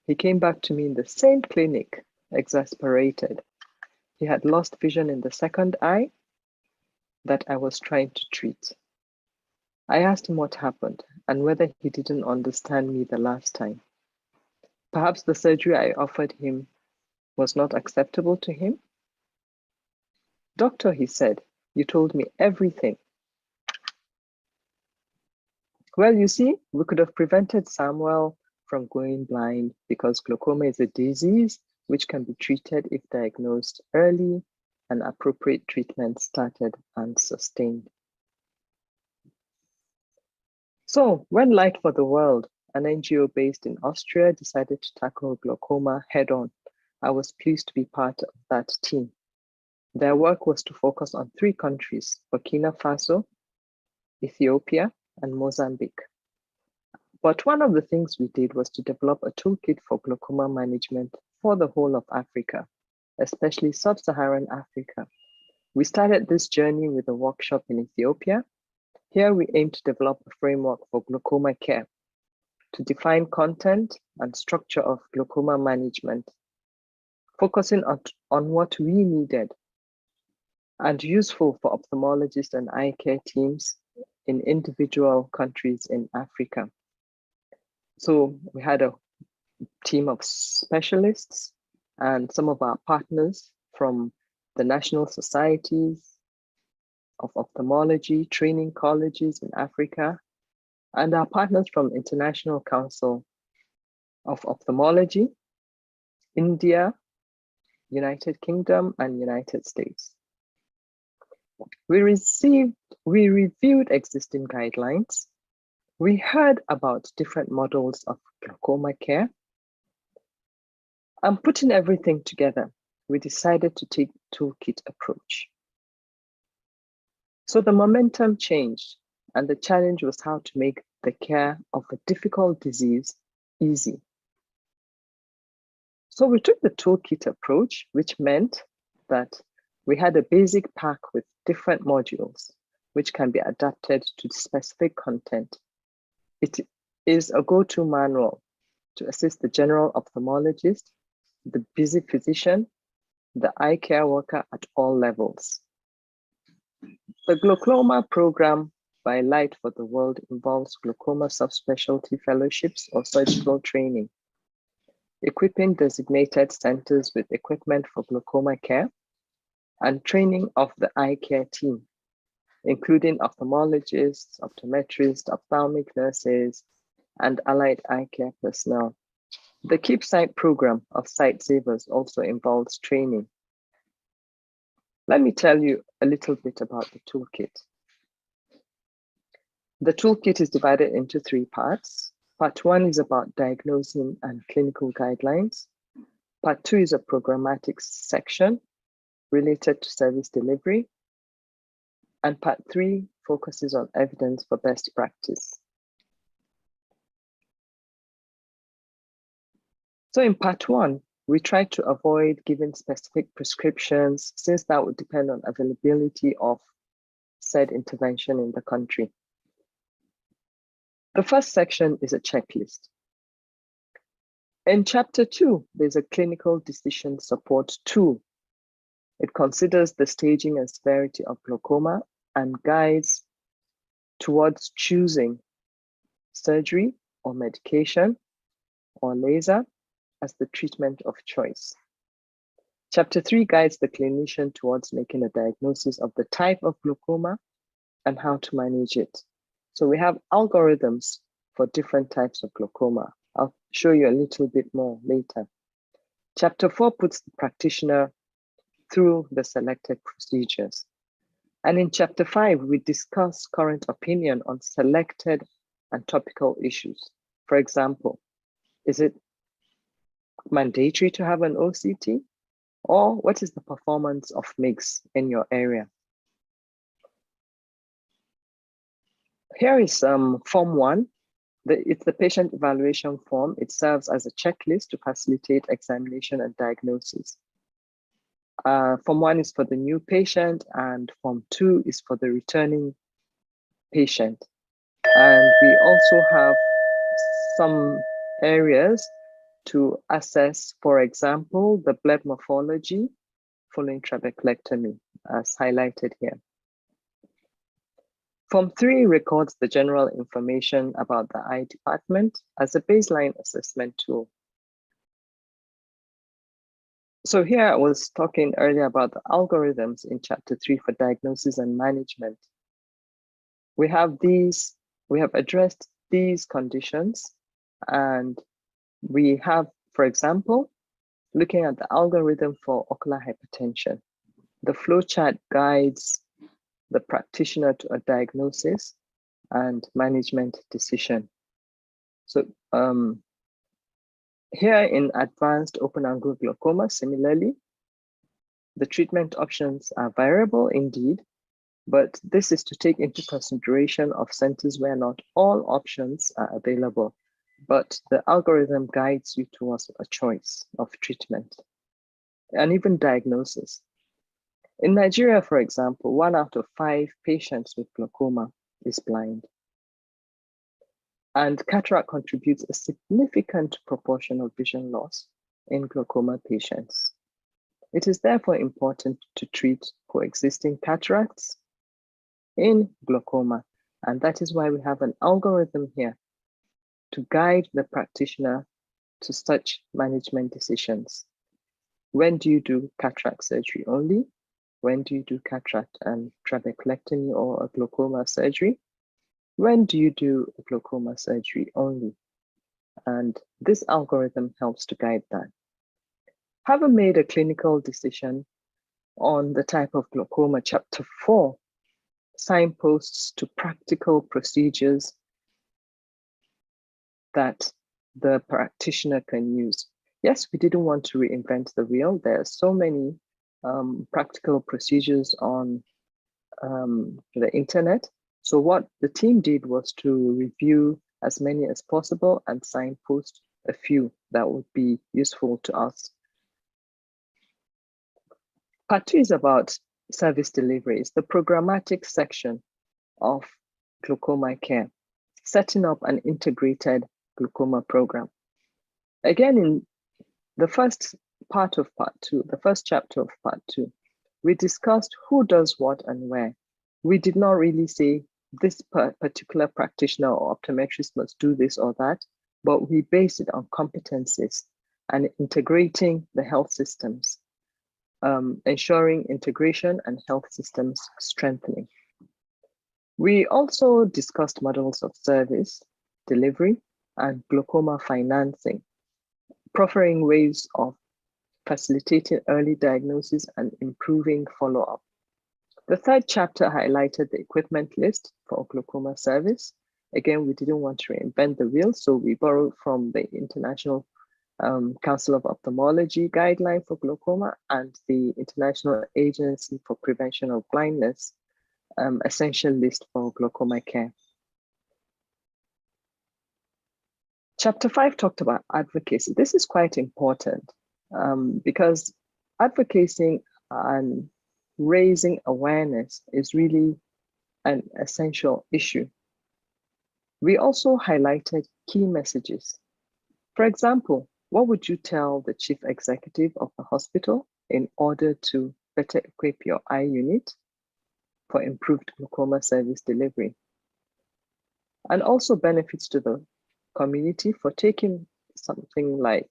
He came back to me in the same clinic, exasperated. He had lost vision in the second eye that I was trying to treat. I asked him what happened and whether he didn't understand me the last time. Perhaps the surgery I offered him was not acceptable to him. Doctor, he said, you told me everything. Well, you see, we could have prevented Samuel from going blind because glaucoma is a disease which can be treated if diagnosed early and appropriate treatment started and sustained. So, when Light for the World, an NGO based in Austria, decided to tackle glaucoma head-on, I was pleased to be part of that team. Their work was to focus on 3 countries, Burkina Faso, Ethiopia, and Mozambique. But one of the things we did was to develop a toolkit for glaucoma management for the whole of Africa, especially sub-Saharan Africa. We started this journey with a workshop in Ethiopia. Here we aim to develop a framework for glaucoma care, to define content and structure of glaucoma management, focusing on what we needed and useful for ophthalmologists and eye care teams in individual countries in Africa. So we had a team of specialists and some of our partners from the national societies of ophthalmology, training colleges in Africa, and our partners from International Council of Ophthalmology, India, United Kingdom, and United States. We reviewed existing guidelines. We heard about different models of glaucoma care. And putting everything together, we decided to take toolkit approach. So the momentum changed, and the challenge was how to make the care of a difficult disease easy. So we took the toolkit approach, which meant that we had a basic pack with different modules, which can be adapted to specific content. It is a go-to manual to assist the general ophthalmologist, the busy physician, the eye care worker at all levels. The glaucoma program by Light for the World involves glaucoma subspecialty fellowships or surgical training, equipping designated centers with equipment for glaucoma care, and training of the eye care team, including ophthalmologists, optometrists, ophthalmic nurses, and allied eye care personnel. The Keep Sight program of Sight Savers also involves training. Let me tell you a little bit about the toolkit. The toolkit is divided into 3 parts. Part 1 is about diagnosing and clinical guidelines. Part 2 is a programmatic section related to service delivery. And part 3 focuses on evidence for best practice. So in part 1, we try to avoid giving specific prescriptions since that would depend on availability of said intervention in the country. The first section is a checklist. In chapter 2, there's a clinical decision support tool. It considers the staging and severity of glaucoma and guides towards choosing surgery or medication or laser as the treatment of choice. Chapter 3 guides the clinician towards making a diagnosis of the type of glaucoma and how to manage it. So we have algorithms for different types of glaucoma. I'll show you a little bit more later. Chapter 4 puts the practitioner through the selected procedures. And in chapter 5, we discuss current opinion on selected and topical issues. For example, is it mandatory to have an OCT? Or what is the performance of MIGS in your area? Here is Form 1. It's the patient evaluation form. It serves as a checklist to facilitate examination and diagnosis. Form 1 is for the new patient, and Form 2 is for the returning patient. And we also have some areas to assess, for example, the blood morphology following trabeculectomy, as highlighted here. Form 3 records the general information about the eye department as a baseline assessment tool. So here I was talking earlier about the algorithms in chapter 3 for diagnosis and management. We have addressed these conditions, and we have, for example, looking at the algorithm for ocular hypertension. The flowchart guides the practitioner to a diagnosis and management decision. So here in advanced open angle glaucoma, similarly, the treatment options are variable indeed, but this is to take into consideration of centers where not all options are available, but the algorithm guides you towards a choice of treatment and even diagnosis. In Nigeria, for example, 1 out of 5 patients with glaucoma is blind. And cataract contributes a significant proportion of vision loss in glaucoma patients. It is therefore important to treat coexisting cataracts in glaucoma, and that is why we have an algorithm here to guide the practitioner to such management decisions. When do you do cataract surgery only? When do you do cataract and trabeculectomy or a glaucoma surgery? When do you do a glaucoma surgery only? And this algorithm helps to guide that. Having made a clinical decision on the type of glaucoma, Chapter 4 signposts to practical procedures that the practitioner can use. Yes, we didn't want to reinvent the wheel. There are so many practical procedures on the internet. So what the team did was to review as many as possible and signpost a few that would be useful to us. Part 2 is about service delivery. It's the programmatic section of glaucoma care, setting up an integrated glaucoma program. Again, in the first part of part 2, the first chapter of part 2, we discussed who does what and where. We did not really say this particular practitioner or optometrist must do this or that, but we based it on competencies and integrating the health systems, ensuring integration and health systems strengthening. We also discussed models of service, delivery, and glaucoma financing, proffering ways of facilitating early diagnosis and improving follow-up. The third chapter highlighted the equipment list for glaucoma service. Again, we didn't want to reinvent the wheel, so we borrowed from the International Council of Ophthalmology guideline for glaucoma and the International Agency for Prevention of Blindness essential list for glaucoma care. Chapter 5 talked about advocacy. This is quite important because advocating and raising awareness is really an essential issue. We also highlighted key messages. For example, what would you tell the chief executive of the hospital in order to better equip your eye unit for improved glaucoma service delivery? And also benefits to the community for taking something like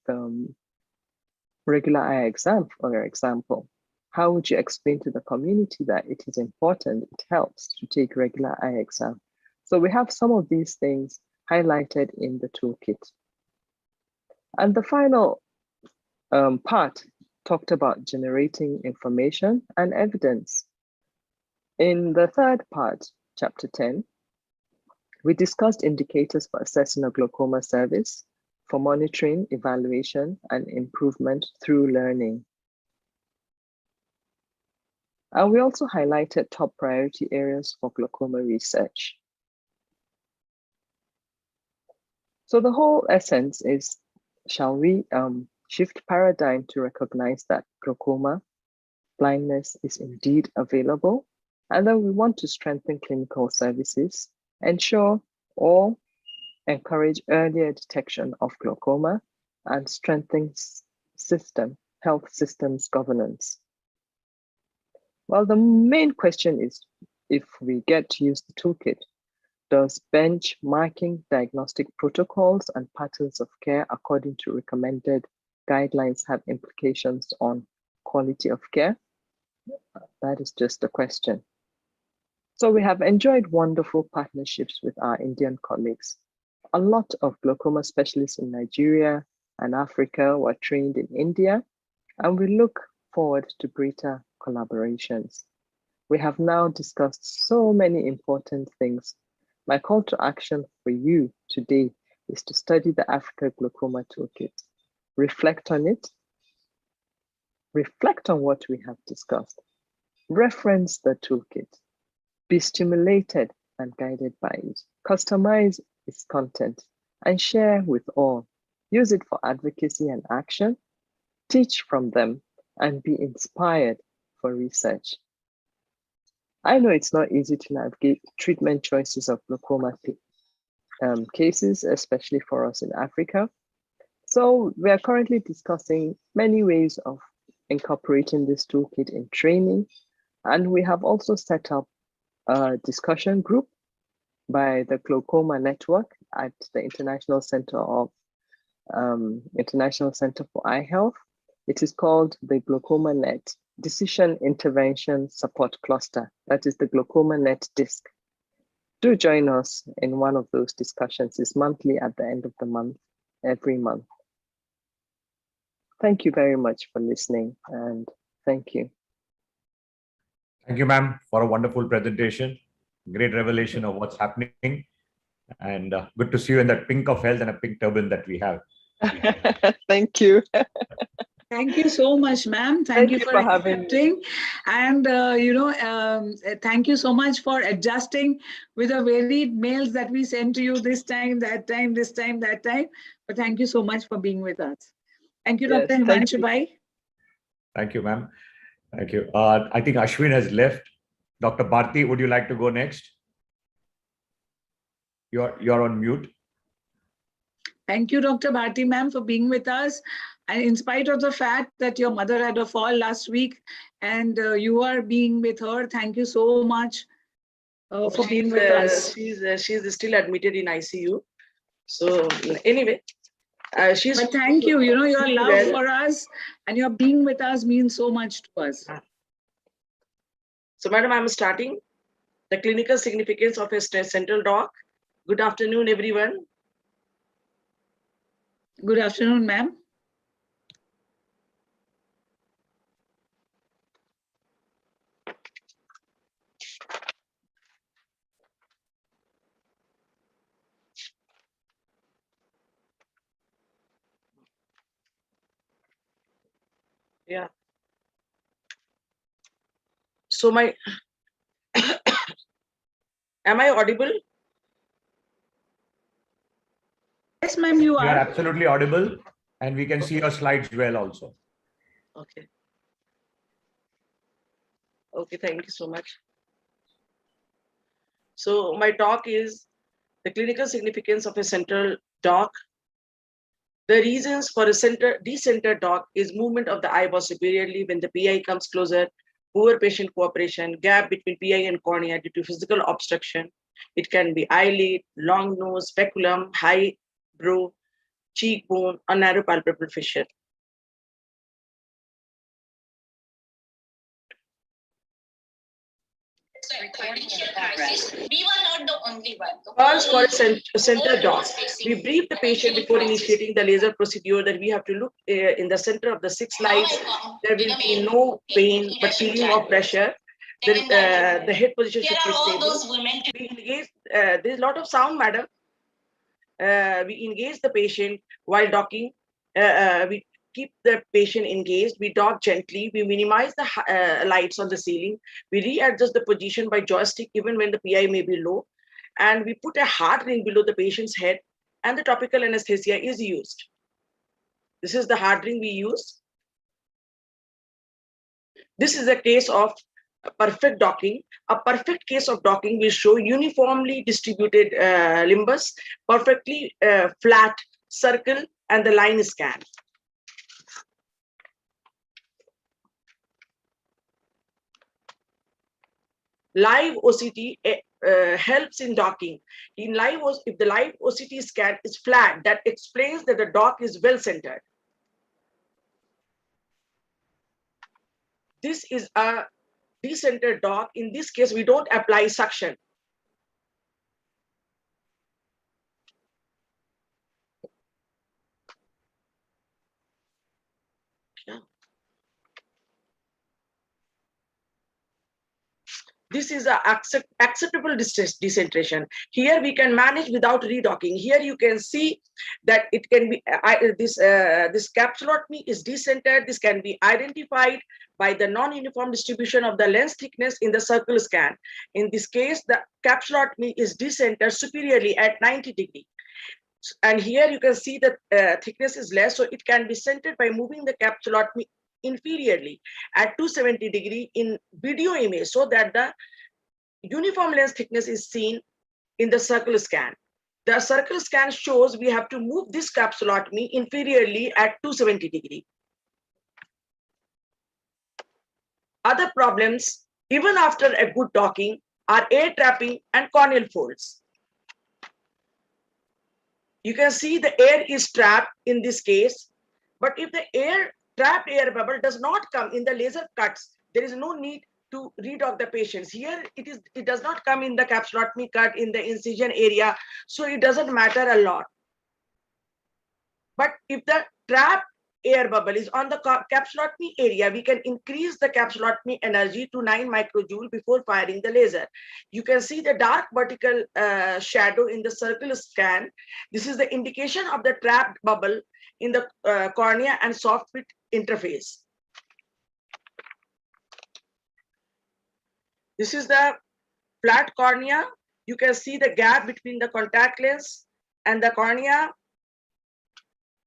regular eye exam, for example. How would you explain to the community that it is important, it helps to take regular eye exam? So we have some of these things highlighted in the toolkit. And the final part talked about generating information and evidence. In the third part, chapter 10, we discussed indicators for assessing a glaucoma service, for monitoring, evaluation, and improvement through learning. And we also highlighted top priority areas for glaucoma research. So the whole essence is, shall we shift paradigm to recognize that glaucoma, blindness is indeed available, and then we want to strengthen clinical services, ensure or encourage earlier detection of glaucoma, and strengthen health systems governance. Well, the main question is, if we get to use the toolkit, does benchmarking diagnostic protocols and patterns of care according to recommended guidelines have implications on quality of care? That is just a question. So we have enjoyed wonderful partnerships with our Indian colleagues. A lot of glaucoma specialists in Nigeria and Africa were trained in India, and we look forward to greater collaborations. We have now discussed so many important things. My call to action for you today is to study the Africa Glaucoma Toolkit. Reflect on it. Reflect on what we have discussed. Reference the toolkit. Be stimulated and guided by it. Customize its content and share with all. Use it for advocacy and action. Teach from them and be inspired for research. I know it's not easy to navigate treatment choices of glaucoma cases, especially for us in Africa. So we are currently discussing many ways of incorporating this toolkit in training. And we have also set up a discussion group by the Glaucoma Network at the International Center for Eye Health. It is called the Glaucoma Net Decision Intervention Support Cluster. That is the Glaucoma Net DISC. Do join us in one of those discussions. It's monthly at the end of the month, every month. Thank you very much for listening, and thank you. Thank you, ma'am, for a wonderful presentation. Great revelation of what's happening. And good to see you in that pink of health and a pink turban that we have. Thank you. Thank you so much, ma'am. Thank you for accepting. And, thank you so much for adjusting with the varied mails that we send to you this time, that time, this time, that time. But thank you so much for being with us. Thank you, Dr. Himanshu Bhai. Thank you, ma'am. Thank you. I think Ashwin has left. Dr. Bharti, would you like to go next? You're on mute. Thank you, Dr. Bharti, ma'am, for being with us. And in spite of the fact that your mother had a fall last week and you are being with her, thank you so much for being with us. She's still admitted in ICU. So anyway, she's. But thank you. You know, your love for us and your being with us means so much to us. So, madam, I'm starting. The clinical significance of a central dock. Good afternoon, everyone. Good afternoon, ma'am. Yeah. So am I audible? Yes, ma'am, you are. You are absolutely audible, and we can see your slides well also. Okay. Okay, thank you so much. So my talk is the clinical significance of a central dock. The reasons for a decentered dock is movement of the eyeball superiorly when the PI comes closer, poor patient cooperation, gap between PI and cornea due to physical obstruction. It can be eyelid, long nose, speculum, high brow, cheekbone, or narrow palpebral fissure. We were not the only one. Calls for a center dock. We brief the patient before initiating the laser procedure that we have to look in the center of the 6 lights. There will be no pain, but feeling of pressure. The head position should be stable. We engage, there's a lot of sound, madam. We engage the patient while docking. We keep the patient engaged. We dock gently. We minimize the lights on the ceiling. We readjust the position by joystick even when the PI may be low. And we put a hard ring below the patient's head, and the topical anesthesia is used. This is the hard ring we use. This is a case of perfect docking. A perfect case of docking will show uniformly distributed limbus, perfectly flat circle, and the line scan. Live OCT helps in docking. If the live OCT scan is flat, that explains that the dock is well centered. This is a decentered dock. In this case, we don't apply suction. Yeah. This is an acceptable decentration. Here we can manage without redocking. Here you can see that it can be this capsulotomy is decentered. This can be identified by the non-uniform distribution of the lens thickness in the circle scan. In this case, the capsulotomy is decentered superiorly at 90 degrees. And here you can see that thickness is less, so it can be centered by moving the capsulotomy inferiorly at 270 degree in video image so that the uniform lens thickness is seen in the circle scan. The circle scan shows we have to move this capsulotomy inferiorly at 270 degree. Other problems, even after a good docking, are air trapping and corneal folds. You can see the air is trapped in this case, but if the trapped air bubble does not come in the laser cuts, there is no need to redock the patients. Here it does not come in the capsulotomy cut in the incision area, so it doesn't matter a lot. But if the trapped air bubble is on the capsulotomy area, we can increase the capsulotomy energy to 9 microjoule before firing the laser. You can see the dark vertical shadow in the circle scan. This is the indication of the trapped bubble in the cornea and soft pit interface. This is the flat cornea. You can see the gap between the contact lens and the cornea.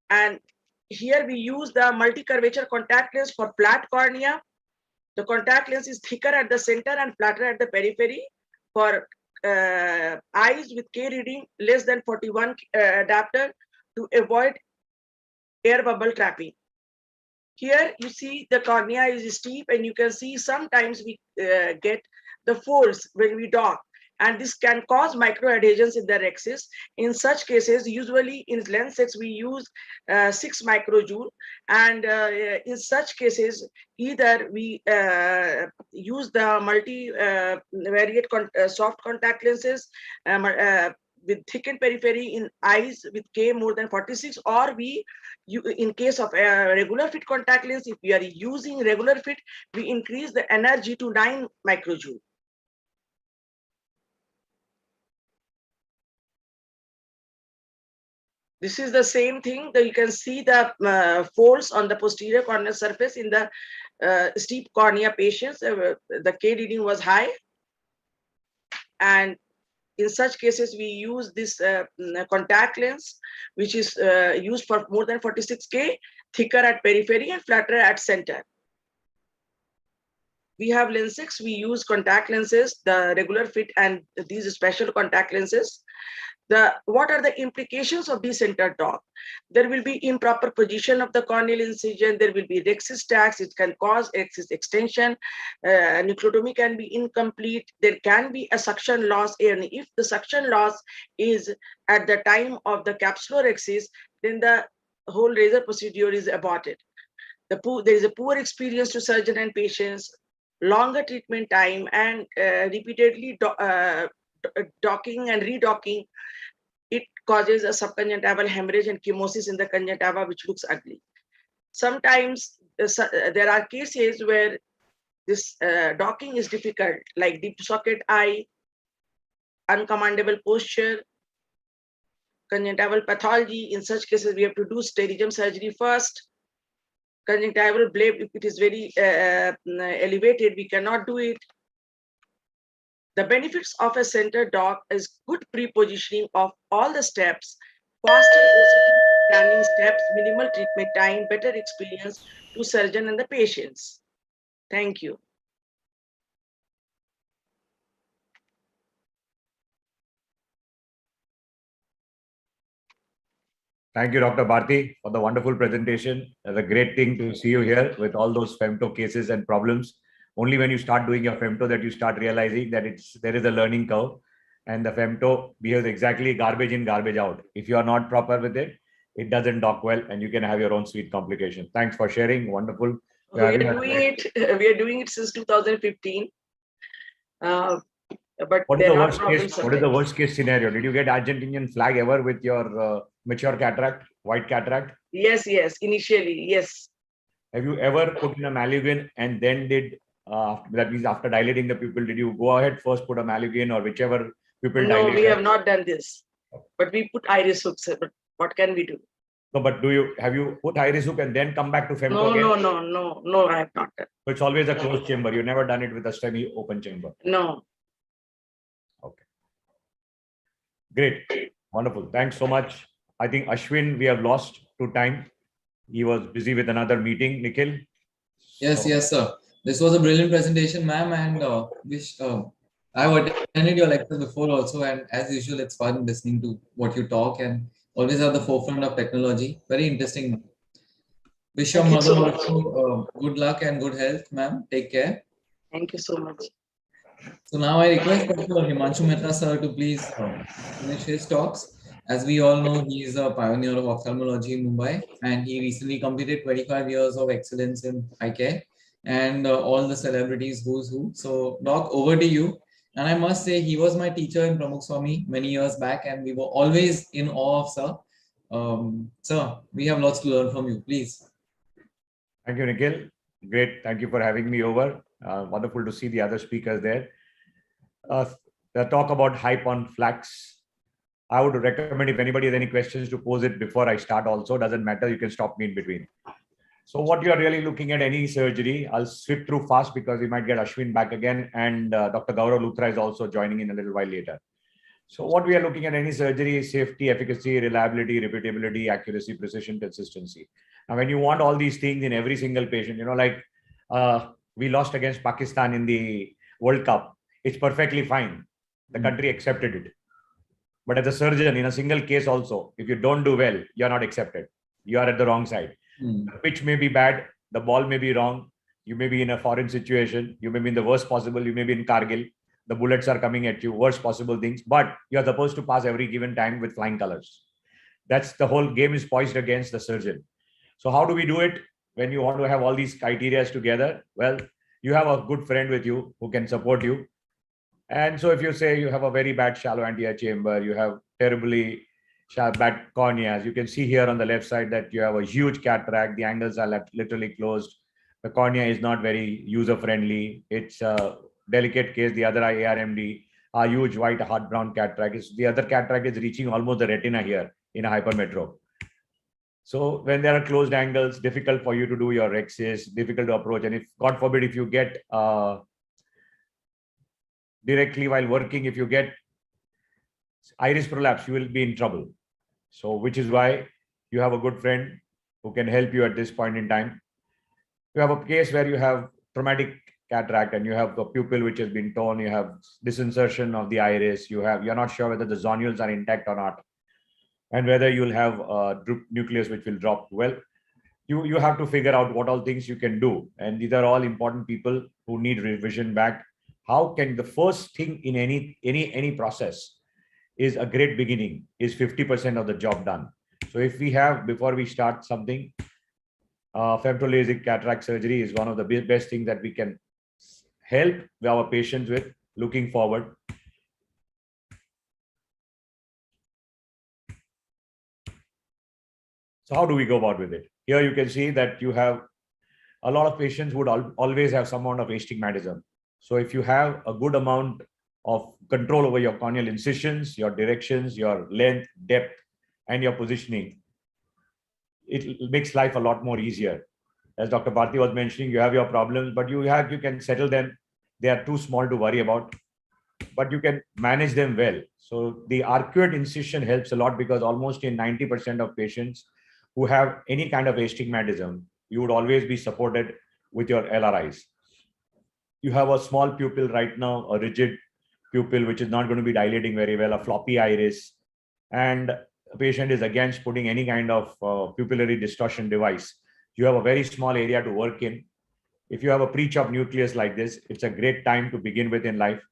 And here we use the multi-curvature contact lens for flat cornea. The contact lens is thicker at the center and flatter at the periphery. For eyes with K reading less than 41 adapter to avoid air bubble trapping. Here you see the cornea is steep, and you can see sometimes we get the folds when we dock, and this can cause microadhesions in the rhexis. In such cases, usually in lens sets we use 6 microjoule, and in such cases either we use the multi-variate soft contact lenses with thickened periphery in eyes with K more than 46, or in case of regular fit contact lens, if we are using regular fit, we increase the energy to 9 microjoule. This is the same thing that you can see the folds on the posterior corneal surface in the steep cornea patients. The K reading was high, and in such cases we use this contact lens, which is used for more than 46K, thicker at periphery and flatter at center. We have lens 6, we use contact lenses, the regular fit and these special contact lenses. What are the implications of decentered dock? There will be improper position of the corneal incision, there will be rhexis stacks, it can cause rhexis extension, nucleotomy can be incomplete, there can be a suction loss, and if the suction loss is at the time of the capsulorhexis, then the whole laser procedure is aborted. There is a poor experience to surgeon and patients, longer treatment time, and repeatedly docking and redocking. It causes a subconjunctival hemorrhage and chemosis in the conjunctiva, which looks ugly. Sometimes there are cases where this docking is difficult, like deep socket eye, uncommandable posture, conjunctival pathology. In such cases, we have to do sterism surgery first. Conjunctival bleb, if it is very elevated, we cannot do it. The benefits of a center dock is good pre-positioning of all the steps, faster OCT scanning steps, minimal treatment time, better experience to surgeon and the patients. Thank you. Thank you, Dr. Bharti, for the wonderful presentation. It's a great thing to see you here with all those femto cases and problems. Only when you start doing your femto that you start realizing that there is a learning curve, and the femto behaves exactly garbage in, garbage out. If you are not proper with it, it doesn't dock well, and you can have your own sweet complications. Thanks for sharing. Wonderful. We are doing it since 2015. But what is the worst case? What is the worst case scenario? Did you get Argentinian flag ever with your mature cataract, white cataract? Yes, initially, yes. Have you ever put in a Malugan and then did, that means after dilating the pupil, did you go ahead first put a Malugan or whichever pupil No, dilated? we have not done this, but we put iris hooks. But what can we do? No, but have you put iris hook and then come back to femto again? No, I have not done. So it's always a closed chamber. You've never done it with a semi-open chamber. No. Okay. Great. Wonderful. Thanks so much. I think Ashwin, we have lost to time. He was busy with another meeting. Nikhil? Yes, yes, sir. This was a brilliant presentation, ma'am, and I've attended your lecture before also, and as usual, it's fun listening to what you talk and always at the forefront of technology. Very interesting, ma'am. Wish your Thank you mother so much. also good luck and good health, ma'am. Take care. Thank you so much. So now I request Dr. Himanshu Mehta sir to please finish his talks. As we all know, he is a pioneer of ophthalmology in Mumbai, and he recently completed 25 years of excellence in eye care, and all the celebrities who's who. So Doc, over to you. And I must say, he was my teacher in Pramukh Swami many years back, and we were always in awe of sir. Sir, we have lots to learn from you. Please. Thank you, Nikhil. Great. Thank you for having me over. Wonderful to see the other speakers there. The talk about hype on flax. I would recommend if anybody has any questions to pose it before I start also. Doesn't matter. You can stop me in between. So what you're really looking at any surgery, I'll sweep through fast because we might get Ashwin back again, and Dr. Gaurav Luthra is also joining in a little while later. So what we are looking at any surgery is safety, efficacy, reliability, repeatability, accuracy, precision, consistency. Now, when you want all these things in every single patient, you know, like we lost against Pakistan in the World Cup, it's perfectly fine. The country accepted it. But as a surgeon, in a single case also, if you don't do well, you're not accepted. You are at the wrong side. The pitch may be bad, the ball may be wrong, you may be in a foreign situation, you may be in the worst possible, you may be in Kargil, the bullets are coming at you, worst possible things, but you're supposed to pass every given time with flying colors. That's the whole game is poised against the surgeon. So how do we do it when you want to have all these criteria together? Well, you have a good friend with you who can support you. And so if you say you have a very bad shallow anterior chamber, you have terribly bad corneas, you can see here on the left side that you have a huge cataract, the angles are literally closed, the cornea is not very user friendly, it's a delicate case, the other eye ARMD, a huge white hard brown cataract, the other cataract is reaching almost the retina here in a hypermetro. So when there are closed angles, difficult for you to do your rexes, difficult to approach, and if God forbid if you get directly while working, if you get iris prolapse, you will be in trouble. So which is why you have a good friend who can help you at this point in time. You have a case where you have traumatic cataract and you have the pupil which has been torn, you have disinsertion of the iris, you're not sure whether the zonules are intact or not, and whether you'll have a nucleus which will drop. Well, you have to figure out what all things you can do, and these are all important people who need revision back. How can the first thing in any process is a great beginning, is 50% of the job done. So if we have, before we start something, femtolasic cataract surgery is one of the best things that we can help our patients with looking forward. So how do we go about with it? Here you can see that you have a lot of patients would always have some amount of astigmatism. So if you have a good amount of control over your corneal incisions, your directions, your length, depth, and your positioning, it makes life a lot more easier. As Dr. Bharti was mentioning, you have your problems, but you can settle them. They are too small to worry about, but you can manage them well. So the arcuate incision helps a lot because almost in 90% of patients who have any kind of astigmatism, you would always be supported with your LRIs. You have a small pupil right now, a rigid pupil, which is not going to be dilating very well, a floppy iris, and a patient is against putting any kind of pupillary distortion device. You have a very small area to work in. If you have a pre-chopped nucleus like this, it's a great time to begin with in life.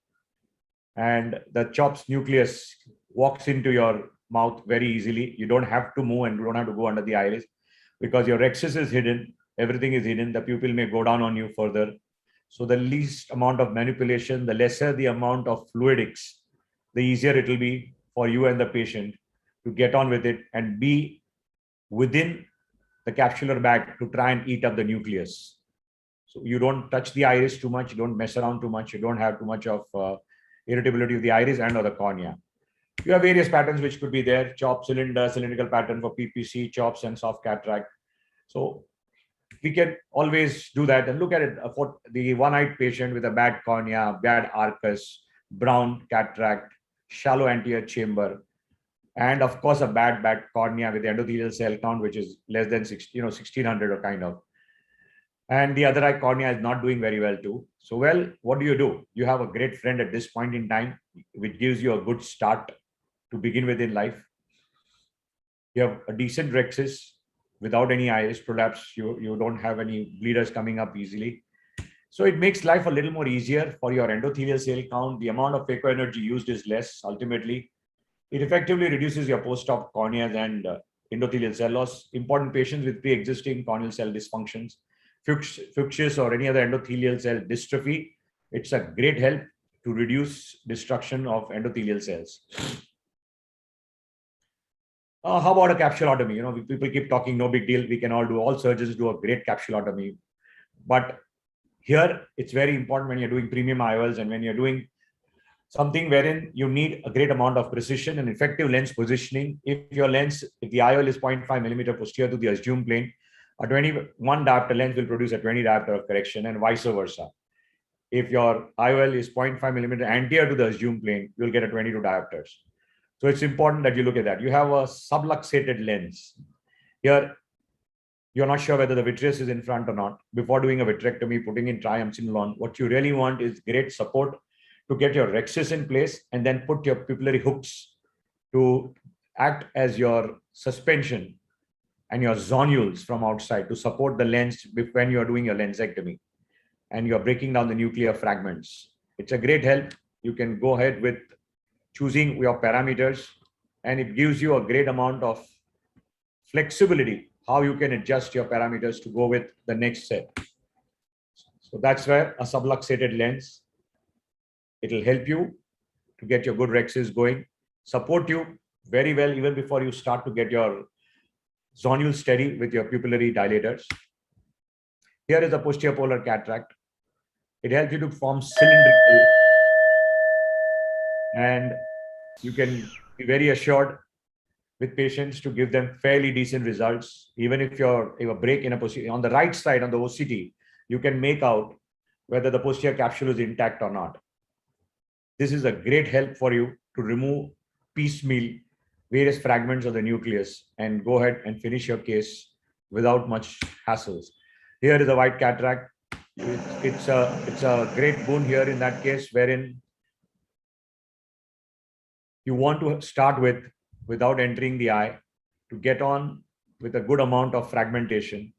And the chopped nucleus walks into your mouth very easily. You don't have to move and you don't have to go under the iris because your rexus is hidden. Everything is hidden. The pupil may go down on you further. So the least amount of manipulation, the lesser the amount of fluidics, the easier it will be for you and the patient to get on with it and be within the capsular bag to try and eat up the nucleus. So you don't touch the iris too much, you don't mess around too much, you don't have too much of irritability of the iris and or the cornea. You have various patterns which could be there, chop, cylinder, cylindrical pattern for PPC, chops and soft cataract. So we can always do that and look at it for the one-eyed patient with a bad cornea, bad arcus, brown cataract, shallow anterior chamber, and of course a bad cornea with endothelial cell count which is less than 1600 or kind of. and the other eye cornea is not doing very well too. So, well, what do? You have a great friend at this point in time, which gives you a good start to begin with in life. You have a decent rhexis without any iris prolapse. You don't have any bleeders coming up easily. So it makes life a little more easier for your endothelial cell count. The amount of phaco energy used is less. Ultimately, it effectively reduces your post-op corneas and endothelial cell loss. Important patients with pre-existing corneal cell dysfunctions, Fuchsius or any other endothelial cell dystrophy, it's a great help to reduce destruction of endothelial cells. How about a capsulotomy? You know, people keep talking, no big deal. We can all do, all surgeons do a great capsulotomy. But here, it's very important when you're doing premium IOLs and when you're doing something wherein you need a great amount of precision and effective lens positioning. If the IOL is 0.5 millimeter posterior to the assumed plane, a 21 diopter lens will produce a 20 diopter of correction and vice versa. If your IOL is 0.5 millimeter anterior to the assumed plane, you'll get a 22 diopters. So it's important that you look at that. You have a subluxated lens. Here, you're not sure whether the vitreous is in front or not. Before doing a vitrectomy, putting in triamcinolone, what you really want is great support to get your rhexis in place and then put your pupillary hooks to act as your suspension and your zonules from outside to support the lens when you're doing your lensectomy and you're breaking down the nuclear fragments. It's a great help. You can go ahead with choosing your parameters, and it gives you a great amount of flexibility, how you can adjust your parameters to go with the next set. So that's where a subluxated lens, it'll help you to get your good rhexis going, support you very well even before you start to get your zonule steady with your pupillary dilators. Here is a posterior polar cataract. It helps you to form cylindrical, and you can be very assured with patients to give them fairly decent results. Even if you're a break in a posterior, on the right side on the OCT, you can make out whether the posterior capsule is intact or not. This is a great help for you to remove piecemeal various fragments of the nucleus and go ahead and finish your case without much hassles. Here is a white cataract. It's a great boon here in that case, wherein you want to start with, without entering the eye, to get on with a good amount of fragmentation.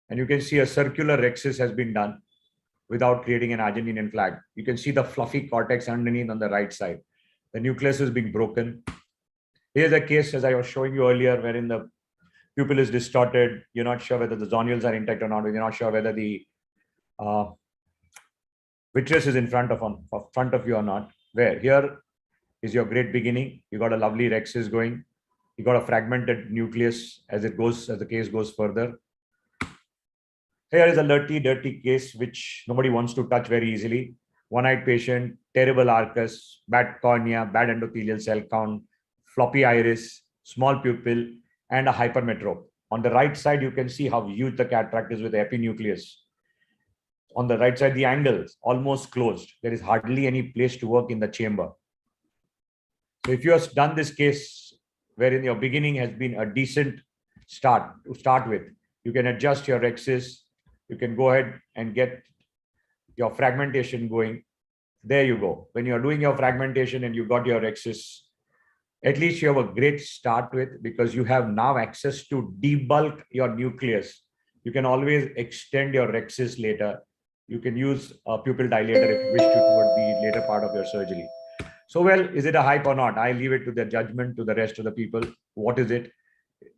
And you can see a circular rhexis has been done without creating an Argentinian flag. You can see the fluffy cortex underneath on the right side. The nucleus is being broken. Here's a case, as I was showing you earlier, wherein the pupil is distorted. You're not sure whether the zonules are intact or not. You're not sure whether the vitreous is in front of you or not. Where here is your great beginning. You got a lovely rhexis going. You got a fragmented nucleus as the case goes further. Here is a dirty case which nobody wants to touch very easily. One-eyed patient, terrible arcus, bad cornea, bad endothelial cell count, floppy iris, small pupil, and a hypermetrope. On the right side, you can see how huge the cataract is with the epinucleus. On the right side, the angle is almost closed. There is hardly any place to work in the chamber. So if you have done this case wherein your beginning has been a decent start to start with, you can adjust your rhexis. You can go ahead and get your fragmentation going. There you go. When you're doing your fragmentation and you got your rhexis, at least you have a great start with, because you have now access to debulk your nucleus. You can always extend your rhexis later. You can use a pupil dilator if you wish to toward the later part of your surgery. So, well, is it a hype or not? I leave it to the judgment to the rest of the people. What is it?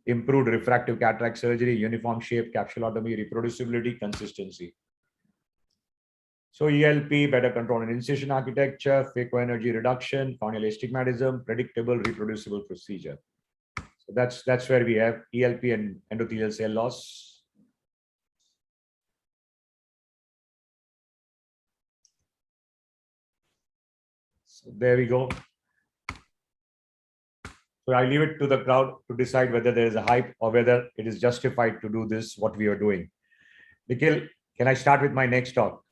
Improved refractive cataract surgery, uniform shape, capsulotomy, reproducibility, consistency. So ELP, better control and incision architecture, phaco energy reduction, corneal astigmatism, predictable reproducible procedure. So that's where we have ELP and endothelial cell loss. So there we go. So I leave it to the crowd to decide whether there is a hype or whether it is justified to do this, what we are doing. Nikhil, can I start with my next talk?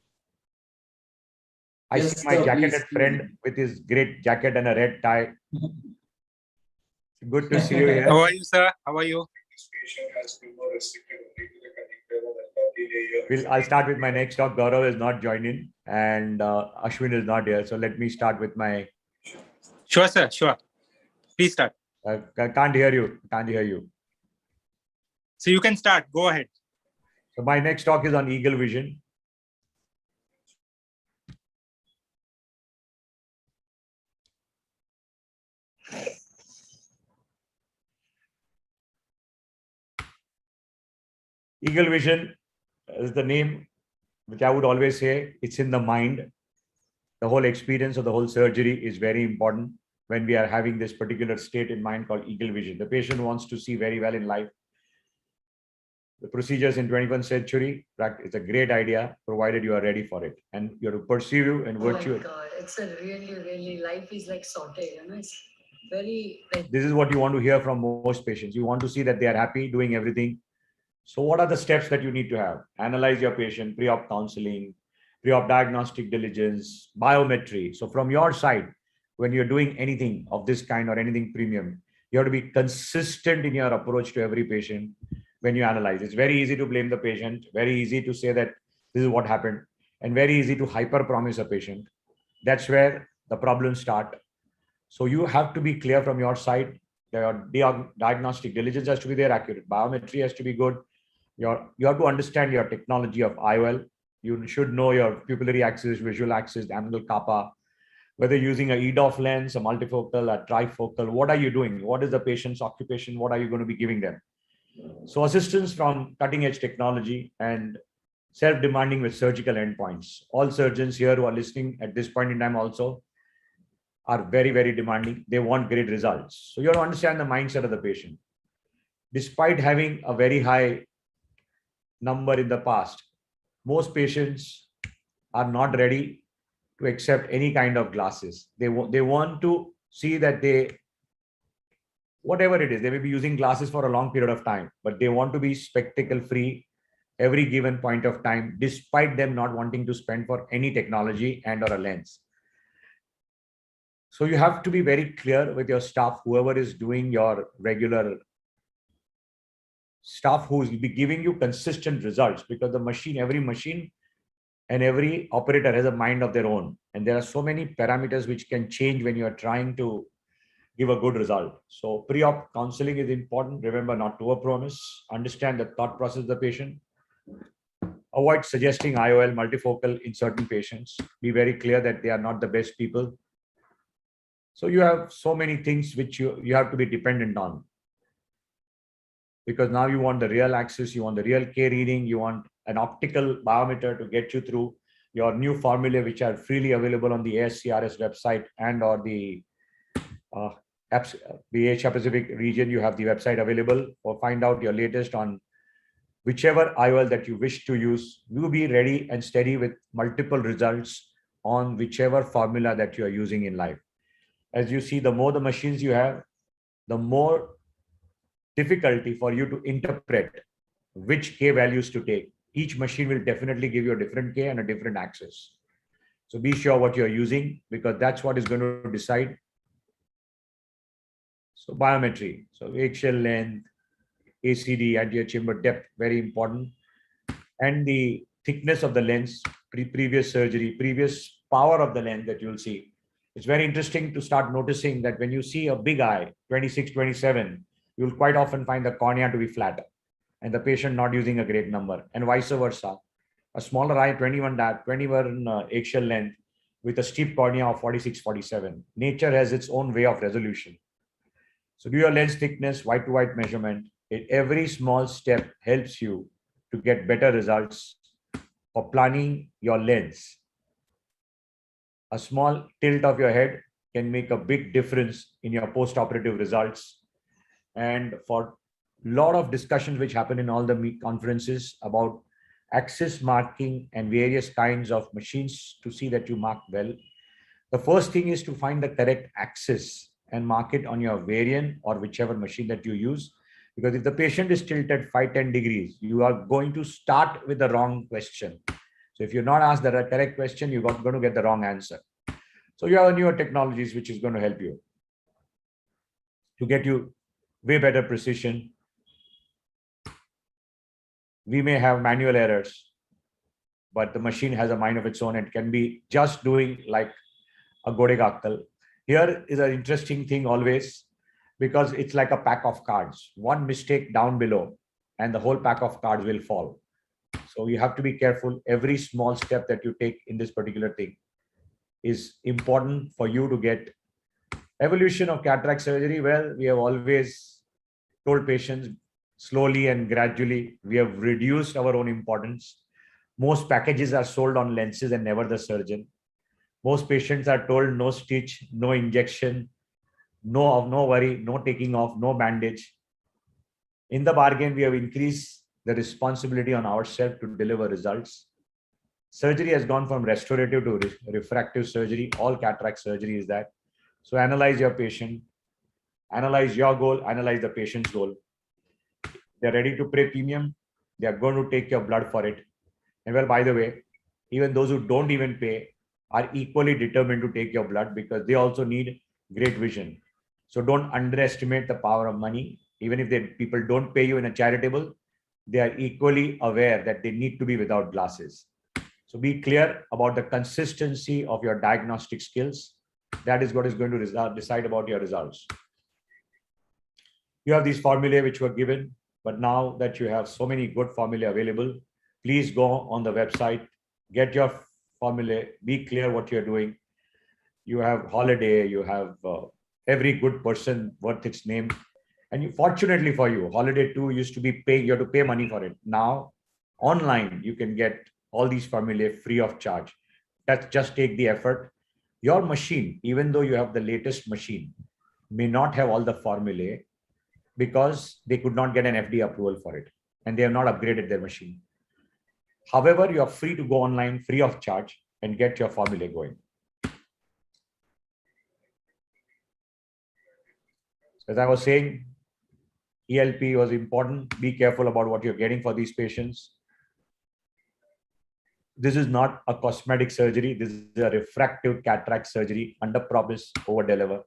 I see my jacketed friend with his great jacket and a red tie. Good to see you here. How are you, sir? How are you? I'll start with my next talk. Gaurav is not joining and Ashwin is not here. So let me start with my... Sure, sir. Sure. Please start. I can't hear you. Can't hear you. So you can start. Go ahead. So my next talk is on Eagle Vision. Eagle Vision is the name which I would always say, it's in the mind. The whole experience of the whole surgery is very important when we are having this particular state in mind called Eagle Vision. The patient wants to see very well in life. The procedures in 21st century, it's a great idea, provided you are ready for it. And you have to pursue and virtue. Oh my God, it's a really, life is like sauteed, it's very... This is what you want to hear from most patients. You want to see that they are happy doing everything. So what are the steps that you need to have? Analyze your patient, pre-op counseling, pre-op diagnostic diligence, biometry. So from your side, when you're doing anything of this kind or anything premium, you have to be consistent in your approach to every patient when you analyze. It's very easy to blame the patient, very easy to say that this is what happened, and very easy to hyper-promise a patient. That's where the problems start. So you have to be clear from your side. Your diagnostic diligence has to be there, accurate. Biometry has to be good. You have to understand your technology of IOL. You should know your pupillary axis, visual axis, angle kappa, whether using a EDOF lens, a multifocal, a trifocal. What are you doing? What is the patient's occupation? What are you going to be giving them? So assistance from cutting edge technology and self-demanding with surgical endpoints. All surgeons here who are listening at this point in time also are very, very demanding. They want great results. So you have to understand the mindset of the patient. Despite having a very high number in the past, most patients are not ready to accept any kind of glasses. They want to see that whatever it is, they may be using glasses for a long period of time, but they want to be spectacle free every given point of time, despite them not wanting to spend for any technology and or a lens. So you have to be very clear with your staff, whoever is doing your regular staff, who will be giving you consistent results, because the machine, every machine and every operator has a mind of their own. And there are so many parameters which can change when you are trying to give a good result. So pre-op counseling is important. Remember not to overpromise. Understand the thought process of the patient. Avoid suggesting IOL multifocal in certain patients. Be very clear that they are not the best people. So you have so many things which you have to be dependent on. Because now you want the real axis, you want the real K reading, you want an optical biometer to get you through your new formulae, which are freely available on the ASCRS website and or the Asia Pacific region. You have the website available, or find out your latest on whichever IOL that you wish to use. You be ready and steady with multiple results on whichever formula that you are using in life. As you see, the more the machines you have, the more difficulty for you to interpret which K values to take. Each machine will definitely give you a different K and a different axis. So be sure what you're using, because that's what is going to decide. So biometry, so eggshell length, ACD, anterior chamber depth, very important. And the thickness of the lens, previous surgery, previous power of the lens that you'll see. It's very interesting to start noticing that when you see a big eye, 26, 27, you'll quite often find the cornea to be flat and the patient not using a great number, and vice versa. A smaller eye, 21 eggshell length with a steep cornea of 46, 47. Nature has its own way of resolution. So do your lens thickness, white to white measurement. Every small step helps you to get better results for planning your lens. A small tilt of your head can make a big difference in your post-operative results. And for a lot of discussions which happen in all the conferences about axis marking and various kinds of machines to see that you mark well, the first thing is to find the correct axis and mark it on your Varian or whichever machine that you use. Because if the patient is tilted 5-10 degrees, you are going to start with the wrong question. So if you're not asked the correct question, you're going to get the wrong answer. So you have newer technologies which is going to help you to get you way better precision. We may have manual errors, but the machine has a mind of its own and can be just doing like a Godegaktal. Here is an interesting thing always, because it's like a pack of cards. One mistake down below and the whole pack of cards will fall. So you have to be careful. Every small step that you take in this particular thing is important for you to get evolution of cataract surgery. Well, we have always told patients slowly and gradually, we have reduced our own importance. Most packages are sold on lenses and never the surgeon. Most patients are told no stitch, no injection, no worry, no taking off, no bandage. In the bargain, we have increased the responsibility on ourselves to deliver results. Surgery has gone from restorative to refractive surgery. All cataract surgery is that. So analyze your patient, analyze your goal, analyze the patient's goal. They're ready to pay premium. They are going to take your blood for it. And well, by the way, even those who don't even pay are equally determined to take your blood because they also need great vision. So don't underestimate the power of money. Even if people don't pay you in a charitable, they are equally aware that they need to be without glasses. So be clear about the consistency of your diagnostic skills. That is what is going to decide about your results. You have these formulae which were given, but now that you have so many good formulae available, please go on the website, get your formulae, be clear what you're doing. You have Holiday, you have every good person worth its name. And fortunately for you, Holiday 2 used to be paying, you have to pay money for it. Now, online, you can get all these formulae free of charge. Just take the effort. Your machine, even though you have the latest machine, may not have all the formulae because they could not get an FDA approval for it and they have not upgraded their machine. However, you are free to go online free of charge and get your formulae going. As I was saying, ELP was important. Be careful about what you're getting for these patients. This is not a cosmetic surgery. This is a refractive cataract surgery. Under promise, over deliver.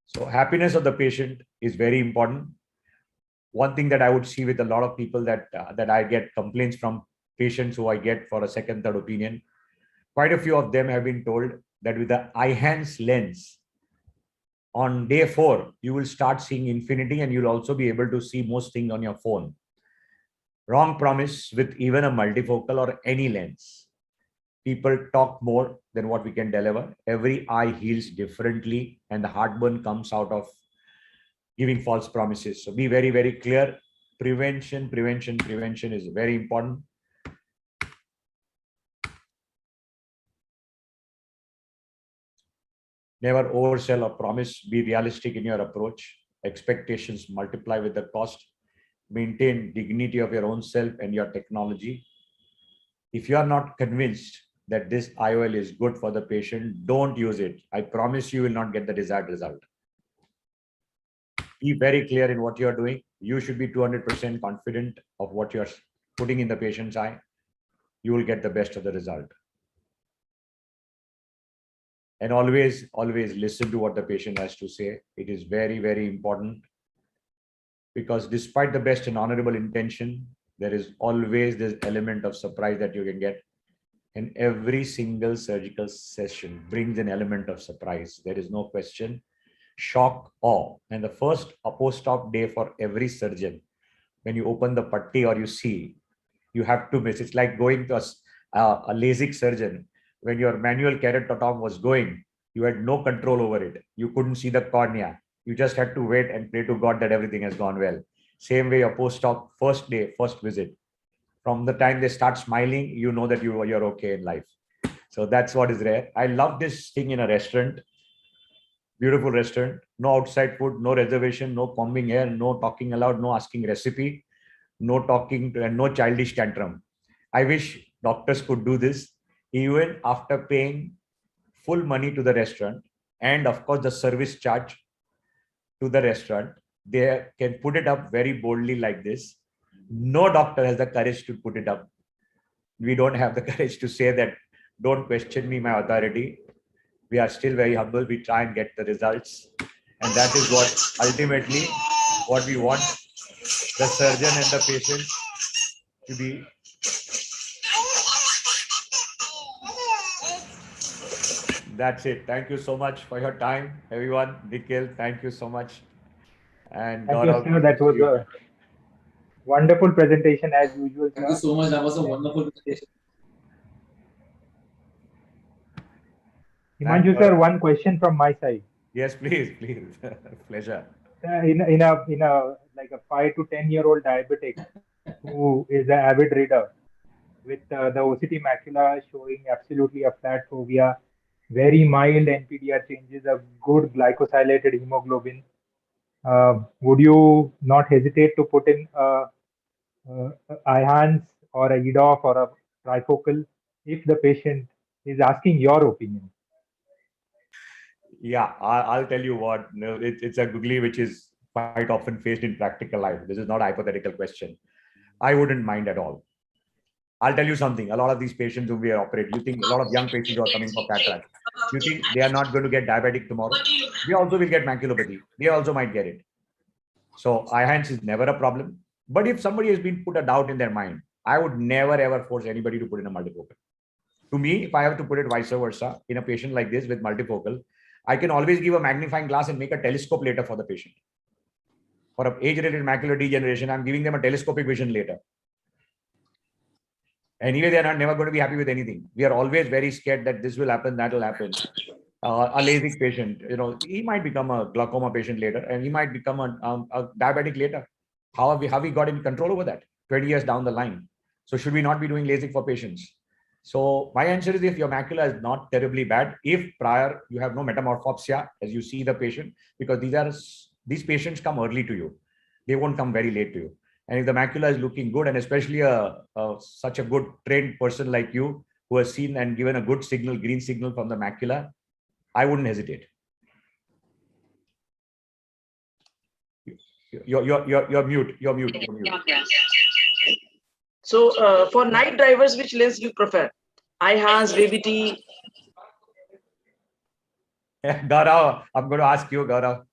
So happiness of the patient is very important. One thing that I would see with a lot of people that I get complaints from patients who I get for a second, third opinion, quite a few of them have been told that with the Eyhance lens, on day 4, you will start seeing infinity and you'll also be able to see most things on your phone. Wrong promise with even a multifocal or any lens. People talk more than what we can deliver. Every eye heals differently and the heartburn comes out of giving false promises. So be very, very clear. Prevention is very important. Never oversell or promise. Be realistic in your approach. Expectations multiply with the cost. Maintain dignity of your own self and your technology. If you are not convinced that this IOL is good for the patient, don't use it. I promise you will not get the desired result. Be very clear in what you are doing. You should be 200% confident of what you are putting in the patient's eye. You will get the best of the result. And always listen to what the patient has to say. It is very, very important. Because despite the best and honorable intention, there is always this element of surprise that you can get. And every single surgical session brings an element of surprise. There is no question. Shock, awe. And the first post-op day for every surgeon, when you open the putty or you see, you have to miss. It's like going to a LASIK surgeon. When your manual keratotomy was going, you had no control over it. You couldn't see the cornea. You just had to wait and pray to God that everything has gone well. Same way, your post-op, first day, first visit. From the time they start smiling, you know that you're okay in life. So that's what is rare. I love this thing in a restaurant. Beautiful restaurant. No outside food, no reservation, no combing hair, no talking aloud, no asking recipe, no talking and no childish tantrum. I wish doctors could do this even after paying full money to the restaurant and of course the service charge to the restaurant. They can put it up very boldly like this. No doctor has the courage to put it up. We don't have the courage to say that, don't question me, my authority. We are still very humble. We try and get the results. And that is what ultimately what we want the surgeon and the patient to be. That's it. Thank you so much for your time, everyone. Nikhil, thank you so much. And Thank you, Gaurav, sir. That was a wonderful presentation as usual, Thank you sir. so much. That was a wonderful presentation. Himanshu, sir, one question from my side. Yes, please, please. Pleasure. In a like a 5 to 10-year-old diabetic who is an avid reader with the OCT macula showing absolutely a flat fovea, very mild NPDR changes, a good glycosylated hemoglobin. Would you not hesitate to put in IHANS or a EDOF or a trifocal if the patient is asking your opinion? Yeah, I'll tell you what. No, it's a googly which is quite often faced in practical life. This is not a hypothetical question. I wouldn't mind at all. I'll tell you something. A lot of these patients whom we are operating, you think a lot of young patients who are coming for cataract, you think they are not going to get diabetic tomorrow? They also will get maculopathy. They also might get it. So IHANS is never a problem. But if somebody has been put a doubt in their mind, I would never ever force anybody to put in a multifocal. To me, if I have to put it vice versa in a patient like this with multifocal, I can always give a magnifying glass and make a telescope later for the patient. For an age-related macular degeneration, I'm giving them a telescopic vision later. Anyway, they are never going to be happy with anything. We are always very scared that this will happen, that will happen. A LASIK patient, he might become a glaucoma patient later, and he might become a diabetic later. How have we got in control over that 20 years down the line? So should we not be doing LASIK for patients? So my answer is, if your macula is not terribly bad, if prior you have no metamorphopsia as you see the patient, because these patients come early to you, they won't come very late to you. And if the macula is looking good, and especially such a good trained person like you who has seen and given a good signal, green signal from the macula, I wouldn't hesitate. You're mute. You're mute. So for night drivers, which lens you prefer? IHANS, VVT? Gaurav, I'm going to ask you, Gaurav.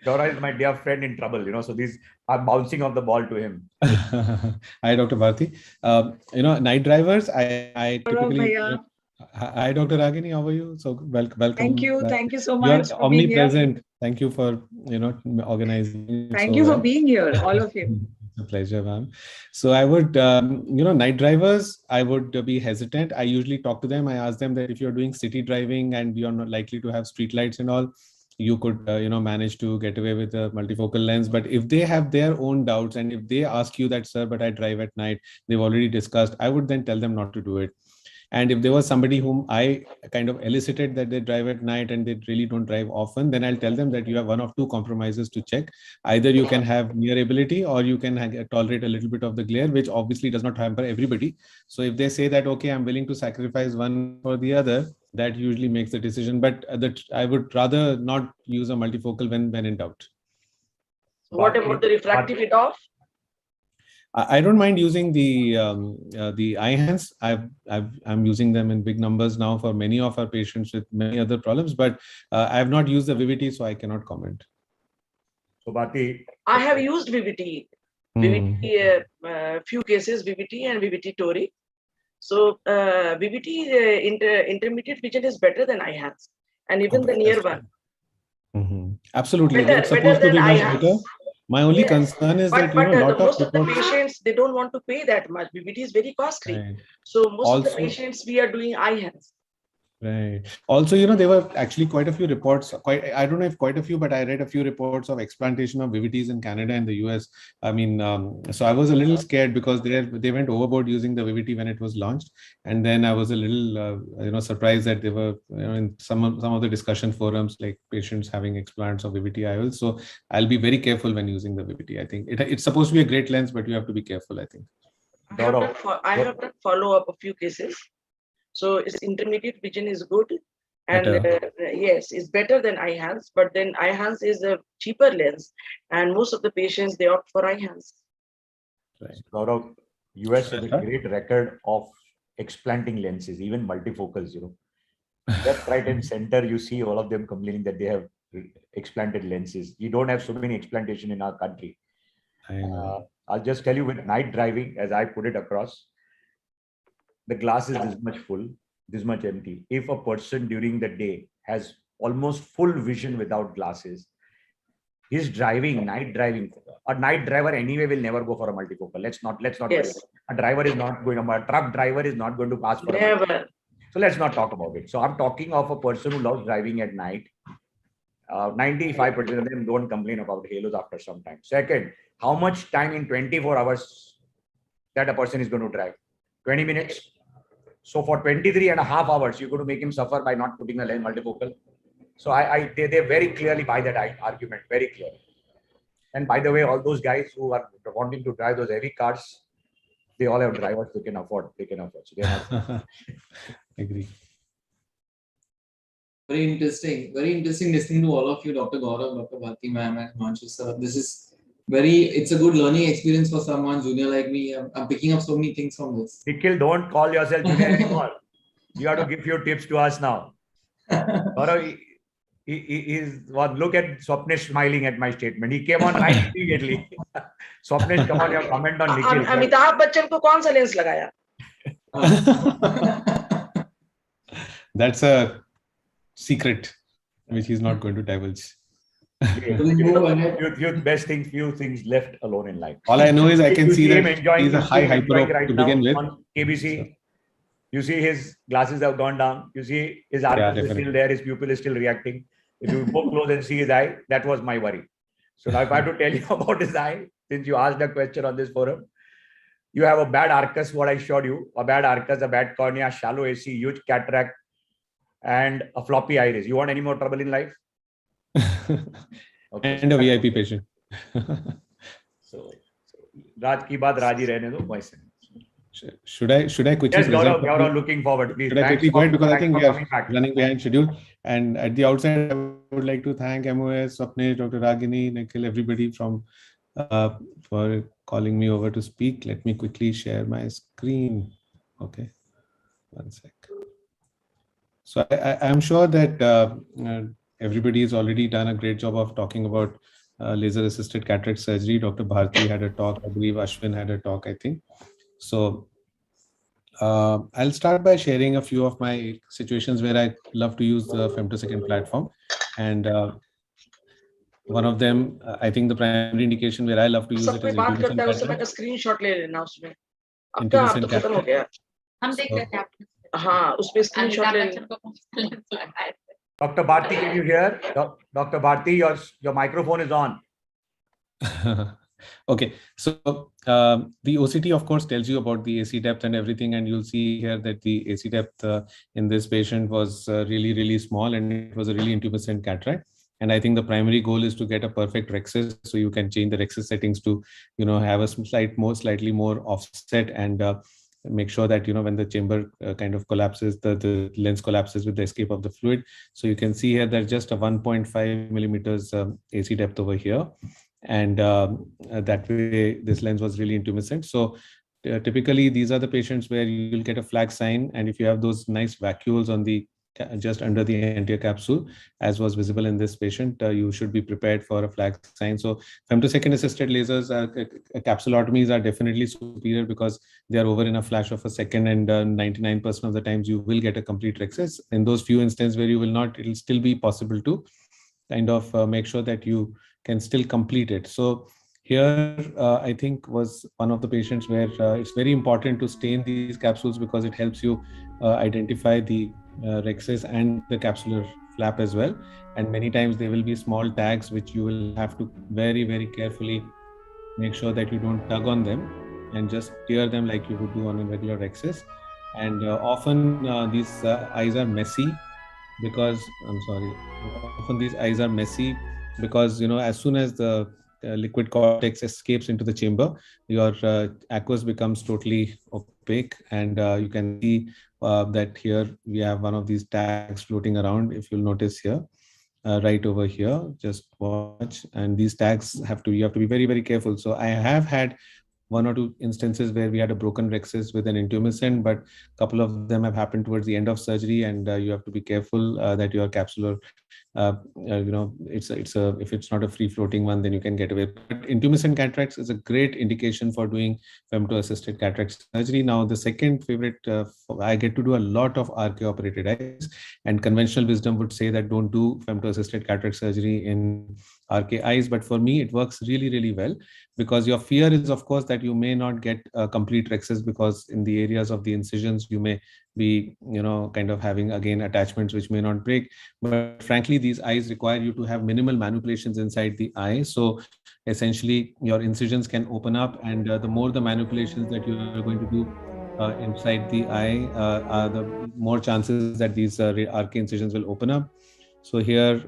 Gaurav is my dear friend in trouble, so I'm bouncing off the ball to him. Hi, Dr. Bharti. Night drivers, I typically... Hi, Dr. Ragini, how are you? So welcome. Thank you. Back. Thank you so much You're for being here. omnipresent. Thank you for, organizing. Thank you for being here, all of you. It's a pleasure, ma'am. So I would, night drivers, I would be hesitant. I usually talk to them. I ask them that if you're doing city driving and you're not likely to have street lights and all, you could, manage to get away with a multifocal lens. But if they have their own doubts and if they ask you that, sir, but I drive at night, they've already discussed, I would then tell them not to do it. And if there was somebody whom I kind of elicited that they drive at night and they really don't drive often, then I'll tell them that you have one of two compromises to check. Either you can have near ability or you can tolerate a little bit of the glare, which obviously does not hamper everybody. So if they say that, okay, I'm willing to sacrifice one for the other, that usually makes the decision. But I would rather not use a multifocal when in doubt. What about the refractive EDOF? I don't mind using the IHANS. I'm using them in big numbers now for many of our patients with many other problems, but I have not used the VVT, so I cannot comment. So, Bharti, I have used VVT. VVT, few cases, VVT and VVT Tori. So VVT intermediate vision is better than IHANS, and even the near one. Absolutely, Better, it's supposed to be much IHANS. better. My only concern is that Most of the patients, they don't want to pay that much. VVT is very costly. Right. So most of the Also- patients, we are doing IHANS. Right. Also, there were actually quite a few reports, I don't know if quite a few, but I read a few reports of explantation of VVTs in Canada and the US. I mean, so I was a little scared because they went overboard using the VVT when it was launched. And then I was a little, surprised that they were, in some of the discussion forums, like patients having explants of VVT IOLs. So I'll be very careful when using the VVT. I think it's supposed to be a great lens, but you have to be careful, I think. I have done follow up a few cases. So its intermediate vision is good, and yes, it's better than IHANS. But then IHANS is a cheaper lens, and most of the patients, they opt for IHANS. Right. Gaurav, US has a great record of explanting lenses, even multifocals. Left, right, and center, you see all of them complaining that they have explanted lenses. We don't have so many explantation in our country. I'll just tell you, with night driving, as I put it across, the glass is this much full, this much empty. If a person during the day has almost full vision without glasses, he's driving, night driving. A night driver anyway will never go for a multifocal. Let's not. Yes. A driver is not going. A truck driver is not going to pass for Never. a multifocal. So let's not talk about it. So I'm talking of a person who loves driving at night. 95% of them don't complain about halos after some time. Second, how much time in 24 hours that a person is going to drive? 20 minutes. So for 23 and a half hours, you're going to make him suffer by not putting a lens multifocal. So they very clearly buy that argument, very clearly. And by the way, all those guys who are wanting to drive those heavy cars, they all have drivers they can afford. So they're not. Agree. Very interesting listening to all of you, Dr. Gaurav, Dr. Bharti ma'am, and Himanshu sir. This is it's a good learning experience for someone junior like me. I'm picking up so many things from this. Nikhil, don't call yourself junior anymore. You have to give few tips to us now. Gaurav, look at Swapnesh smiling at my statement. He came on right immediately. Swapnesh, come on, your comment on Nikhil. Amitabh Bachchan को कौन सा lens लगाया? That's a secret which he's not going to divulge. Few things left alone in life. All I know is I can see that he's a high hyper right to begin with. On KBC, you see his glasses have gone down. You see his arc is still there. His pupil is still reacting. If you go close and see his eye, that was my worry. So now if I have to tell you about his eye, since you asked a question on this forum, you have a bad arcus, what I showed you, a bad arcus, a bad cornea, shallow AC, huge cataract, and a floppy iris. You want any more trouble in life? Okay. And a VIP patient. So Raj ki baat Raji rehne do. Should I quickly? Yes, Gaurav, looking forward. Please. Should I quickly go ahead, because I think we are running behind schedule. And at the outset, I would like to thank MOS, Swapnesh, Dr. Ragini, Nikhil, everybody from for calling me over to speak. Let me quickly share my screen. Okay, one sec. So I'm sure that everybody has already done a great job of talking about laser-assisted cataract surgery. Dr. Bharti had a talk. I believe Ashwin had a talk, I think. So I'll start by sharing a few of my situations where I love to use the femtosecond platform. And one of them, I think the primary indication where I love to use it is intumescent cataract. Screenshot ले लेना उसमें. Intumescent cataract. हम देख लेते हैं. हाँ, उसमें screenshot ले लेना. Dr. Bharti, can you hear? Dr. Bharti, your microphone is on. Okay, so the OCT of course tells you about the AC depth and everything, and you'll see here that the AC depth in this patient was really small, and it was a really intumescent cataract. And I think the primary goal is to get a perfect rhexis, so you can change the rhexis settings to have a slightly more offset, and make sure that when the chamber kind of collapses, the lens collapses with the escape of the fluid. So you can see here there's just a 1.5 millimeters AC depth over here. And that way this lens was really intumescent. So typically these are the patients where you will get a flag sign, and if you have those nice vacuoles on the just under the anterior capsule, as was visible in this patient, you should be prepared for a flag sign. So femtosecond assisted lasers, capsulotomies are definitely superior because they are over in a flash of a second, and 99% of the times you will get a complete rhexis. In those few instances where you will not, it will still be possible to kind of make sure that you can still complete it. So here, I think was one of the patients where it's very important to stain these capsules because it helps you identify the rhexis and the capsular flap as well. And many times there will be small tags which you will have to very carefully make sure that you don't tug on them and just tear them like you would do on a regular rhexis. And often these eyes are messy because, often these eyes are messy because as soon as the liquid cortex escapes into the chamber, your aqueous becomes totally opaque, and you can see that here we have one of these tags floating around. If you'll notice here, right over here, just watch, and these tags you have to be very careful. So I have had one or two instances where we had a broken rhexis with an intumescent, but a couple of them have happened towards the end of surgery, and you have to be careful that your capsular it's a if it's not a free floating one, then you can get away. But intumescent cataracts is a great indication for doing femto-assisted cataract surgery. Now, the second favorite, I get to do a lot of RK operated eyes, and conventional wisdom would say that don't do femto-assisted cataract surgery in RK eyes. But for me, it works really, really well, because your fear is, of course, that you may not get a complete rhexis, because in the areas of the incisions, you may be, kind of having again attachments which may not break. But frankly, these eyes require you to have minimal manipulations inside the eye. So essentially, your incisions can open up, and the more the manipulations that you are going to do inside the eye, the more chances that these RK incisions will open up. So here,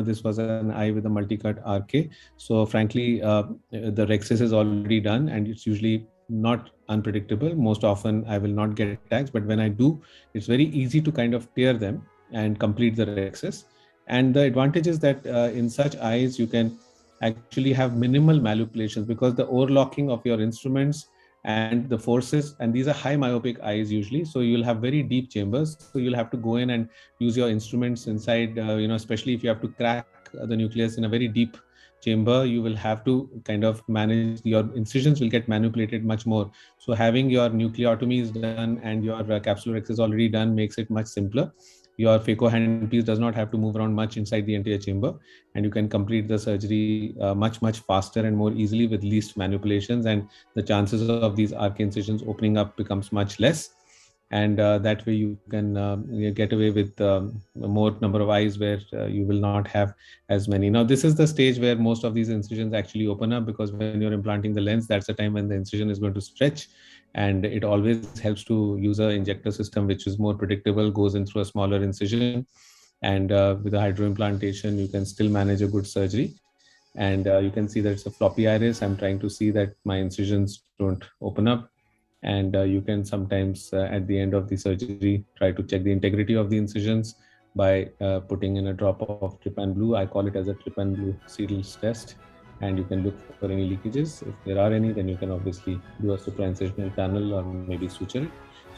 this was an eye with a multi-cut RK. So frankly, the rhexis is already done, and it's usually not unpredictable. Most often I will not get attacks, but when I do, it's very easy to kind of tear them and complete the rhexis. And the advantage is that in such eyes, you can actually have minimal manipulations, because the overlocking of your instruments and the forces, and these are high myopic eyes usually, so you'll have very deep chambers. So you'll have to go in and use your instruments inside, especially if you have to crack the nucleus in a very deep chamber, you will have to kind of manage, your incisions will get manipulated much more. So having your nucleotomies done and your capsular rhexis already done makes it much simpler. Your phaco handpiece does not have to move around much inside the anterior chamber, and you can complete the surgery much faster and more easily with least manipulations, and the chances of these RK incisions opening up becomes much less. And that way you can get away with more number of eyes where you will not have as many. Now, this is the stage where most of these incisions actually open up, because when you're implanting the lens, that's the time when the incision is going to stretch. And it always helps to use an injector system which is more predictable, goes in through a smaller incision. And with the hydroimplantation, you can still manage a good surgery. And you can see that it's a floppy iris. I'm trying to see that my incisions don't open up. And you can sometimes at the end of the surgery try to check the integrity of the incisions by putting in a drop of trypan blue. I call it as a trypan blue Seidl's test, and you can look for any leakages. If there are any, then you can obviously do a supra-incisional channel or maybe suture it.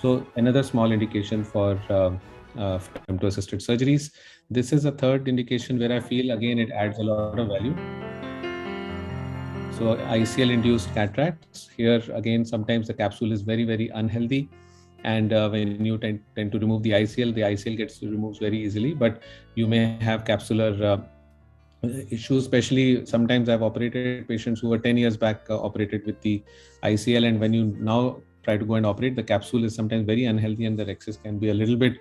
So another small indication for femto-assisted surgeries. This is a third indication where I feel again it adds a lot of value. So ICL-induced cataracts. Here again, sometimes the capsule is very unhealthy, and when you tend to remove the ICL gets removed very easily. But you may have capsular issues, especially sometimes I've operated patients who were 10 years back operated with the ICL, and when you now try to go and operate, the capsule is sometimes very unhealthy and the rhexis can be a little bit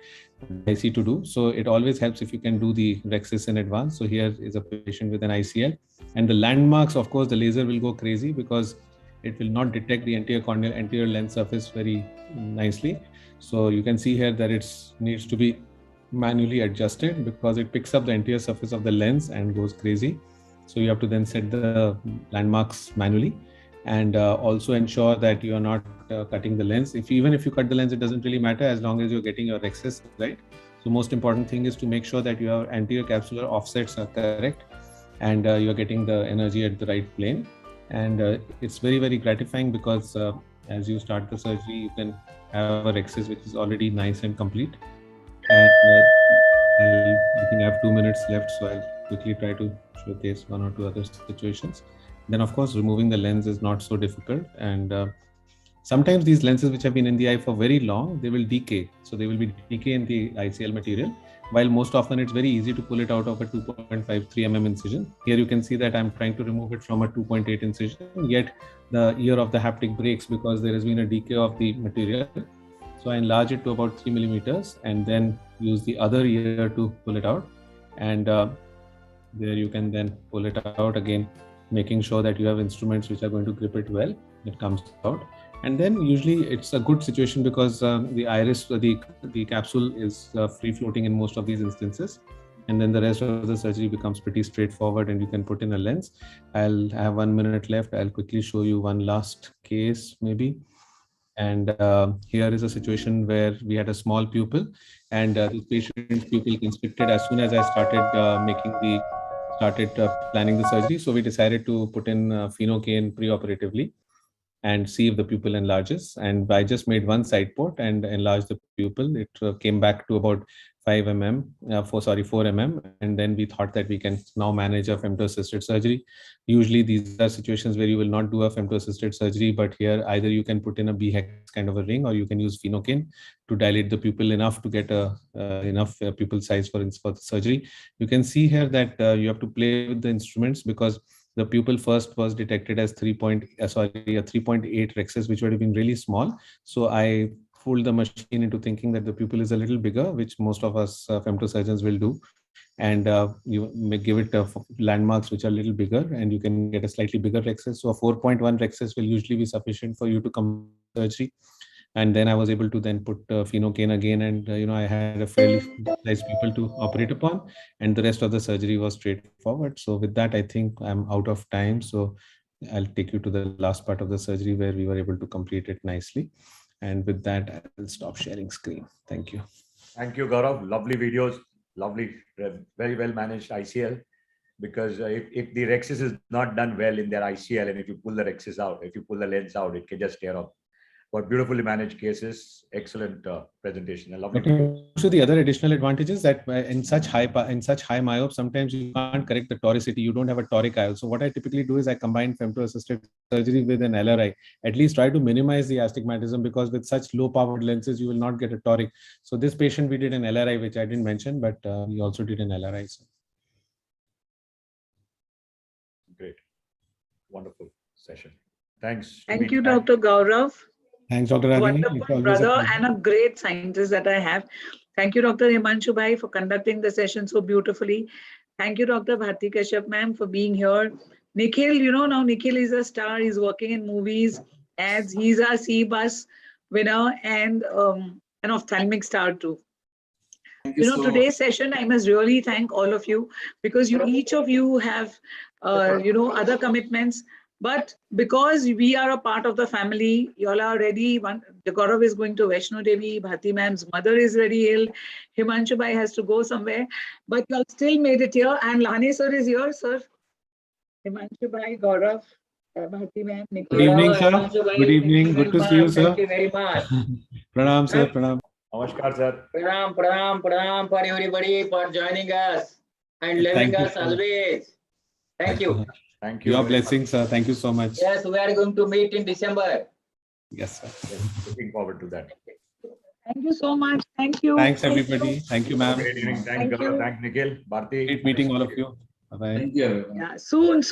dicey to do. So it always helps if you can do the rhexis in advance. So here is a patient with an ICL, and the landmarks, of course, the laser will go crazy because it will not detect the anterior corneal, anterior lens surface very nicely. So you can see here that it needs to be manually adjusted because it picks up the anterior surface of the lens and goes crazy. So you have to then set the landmarks manually, and also ensure that you are not cutting the lens. Even if you cut the lens, it doesn't really matter as long as you're getting your rhexis right. So most important thing is to make sure that your anterior capsular offsets are correct, and you're getting the energy at the right plane. And it's very gratifying because as you start the surgery, you can have a rhexis which is already nice and complete. And I think I have 2 minutes left, so I'll quickly try to showcase one or two other situations. Then, of course, removing the lens is not so difficult. And sometimes these lenses which have been in the eye for very long, they will decay. So they will be decay in the ICL material, while most often it's very easy to pull it out of a 2.53 mm incision. Here you can see that I'm trying to remove it from a 2.8 incision, yet the ear of the haptic breaks because there has been a decay of the material. So I enlarge it to about 3 millimeters and then use the other ear to pull it out. And there you can then pull it out again, making sure that you have instruments which are going to grip it well. It comes out. And then usually it's a good situation because the iris, the capsule is free floating in most of these instances. And then the rest of the surgery becomes pretty straightforward and you can put in a lens. I'll have 1 minute left. I'll quickly show you one last case maybe. And here is a situation where we had a small pupil, and this patient's pupil constricted as soon as I started planning the surgery. So we decided to put in phenocaine preoperatively. and see if the pupil enlarges. And I just made one side port and enlarged the pupil. It came back to about 4 mm, and then we thought that we can now manage a femto-assisted surgery. Usually these are situations where you will not do a femto-assisted surgery, but here either you can put in a B-hex kind of a ring, or you can use phenocane to dilate the pupil enough to get enough pupil size for the surgery. You can see here that you have to play with the instruments, because the pupil first was detected as 3.8 rexes, which would have been really small. So I fooled the machine into thinking that the pupil is a little bigger, which most of us femtosurgeons will do. And you may give it landmarks which are a little bigger, and you can get a slightly bigger rexes. So a 4.1 rexes will usually be sufficient for you to complete surgery. And then I was able to then put phenocane again, and I had a fairly nice pupil to operate upon, and the rest of the surgery was straightforward. So with that, I think I'm out of time. So I'll take you to the last part of the surgery where we were able to complete it nicely. And with that, I'll stop sharing screen. Thank you. Thank you, Gaurav. Lovely videos, lovely, very well managed ICL. Because if the rexis is not done well in their ICL, and if you pull the rexis out, if you pull the lens out, it can just tear off. But beautifully managed cases, excellent presentation. I love it. So the other additional advantages that in such high myopes, sometimes you can't correct the toricity. You don't have a toric IOL. So what I typically do is I combine femto-assisted surgery with an LRI. At least try to minimize the astigmatism, because with such low powered lenses, you will not get a toric. So this patient, we did an LRI, which I didn't mention, but we also did an LRI. So. Great. Wonderful session. Thanks. Thank you, Dr. Gaurav. Thanks, Dr. Ragini. Wonderful brother and a great scientist that I have. Thank you, Dr. Himanshu Bhai, for conducting the session so beautifully. Thank you, Dr. Bharti Kashyap ma'am, for being here. Nikhil, now Nikhil is a star. He's working in movies, ads. He's a C-bus winner and an ophthalmic star too. Today's session, I must really thank all of you, because each of you have, other commitments. But because we are a part of the family, you all are ready. The Gaurav is going to Vaishno Devi, Bharti ma'am's mother is very ill, Himanshu Bhai has to go somewhere, but you all still made it here. And Lahane sir is here, sir. Himanshu Bhai, Gaurav, Bharti ma'am, Nikhil. Good evening, sir. Good evening. Good to see you, sir. Thank you very much. Pranam, sir. Pranam. Namaskar, sir. Pranam for everybody for joining us and loving us always. Thank you. Thank you. Your blessings, sir. Thank you so much. Yes, we are going to meet in December. Yes, sir. Yes, looking forward to that. Thank you so much. Thank you. Thanks, everybody. Thank you, ma'am. Great evening. Thanks, Gaurav. Thanks, Nikhil. Bharti. Great meeting all of you. Bye-bye. Thank you, everyone. Yeah, soon.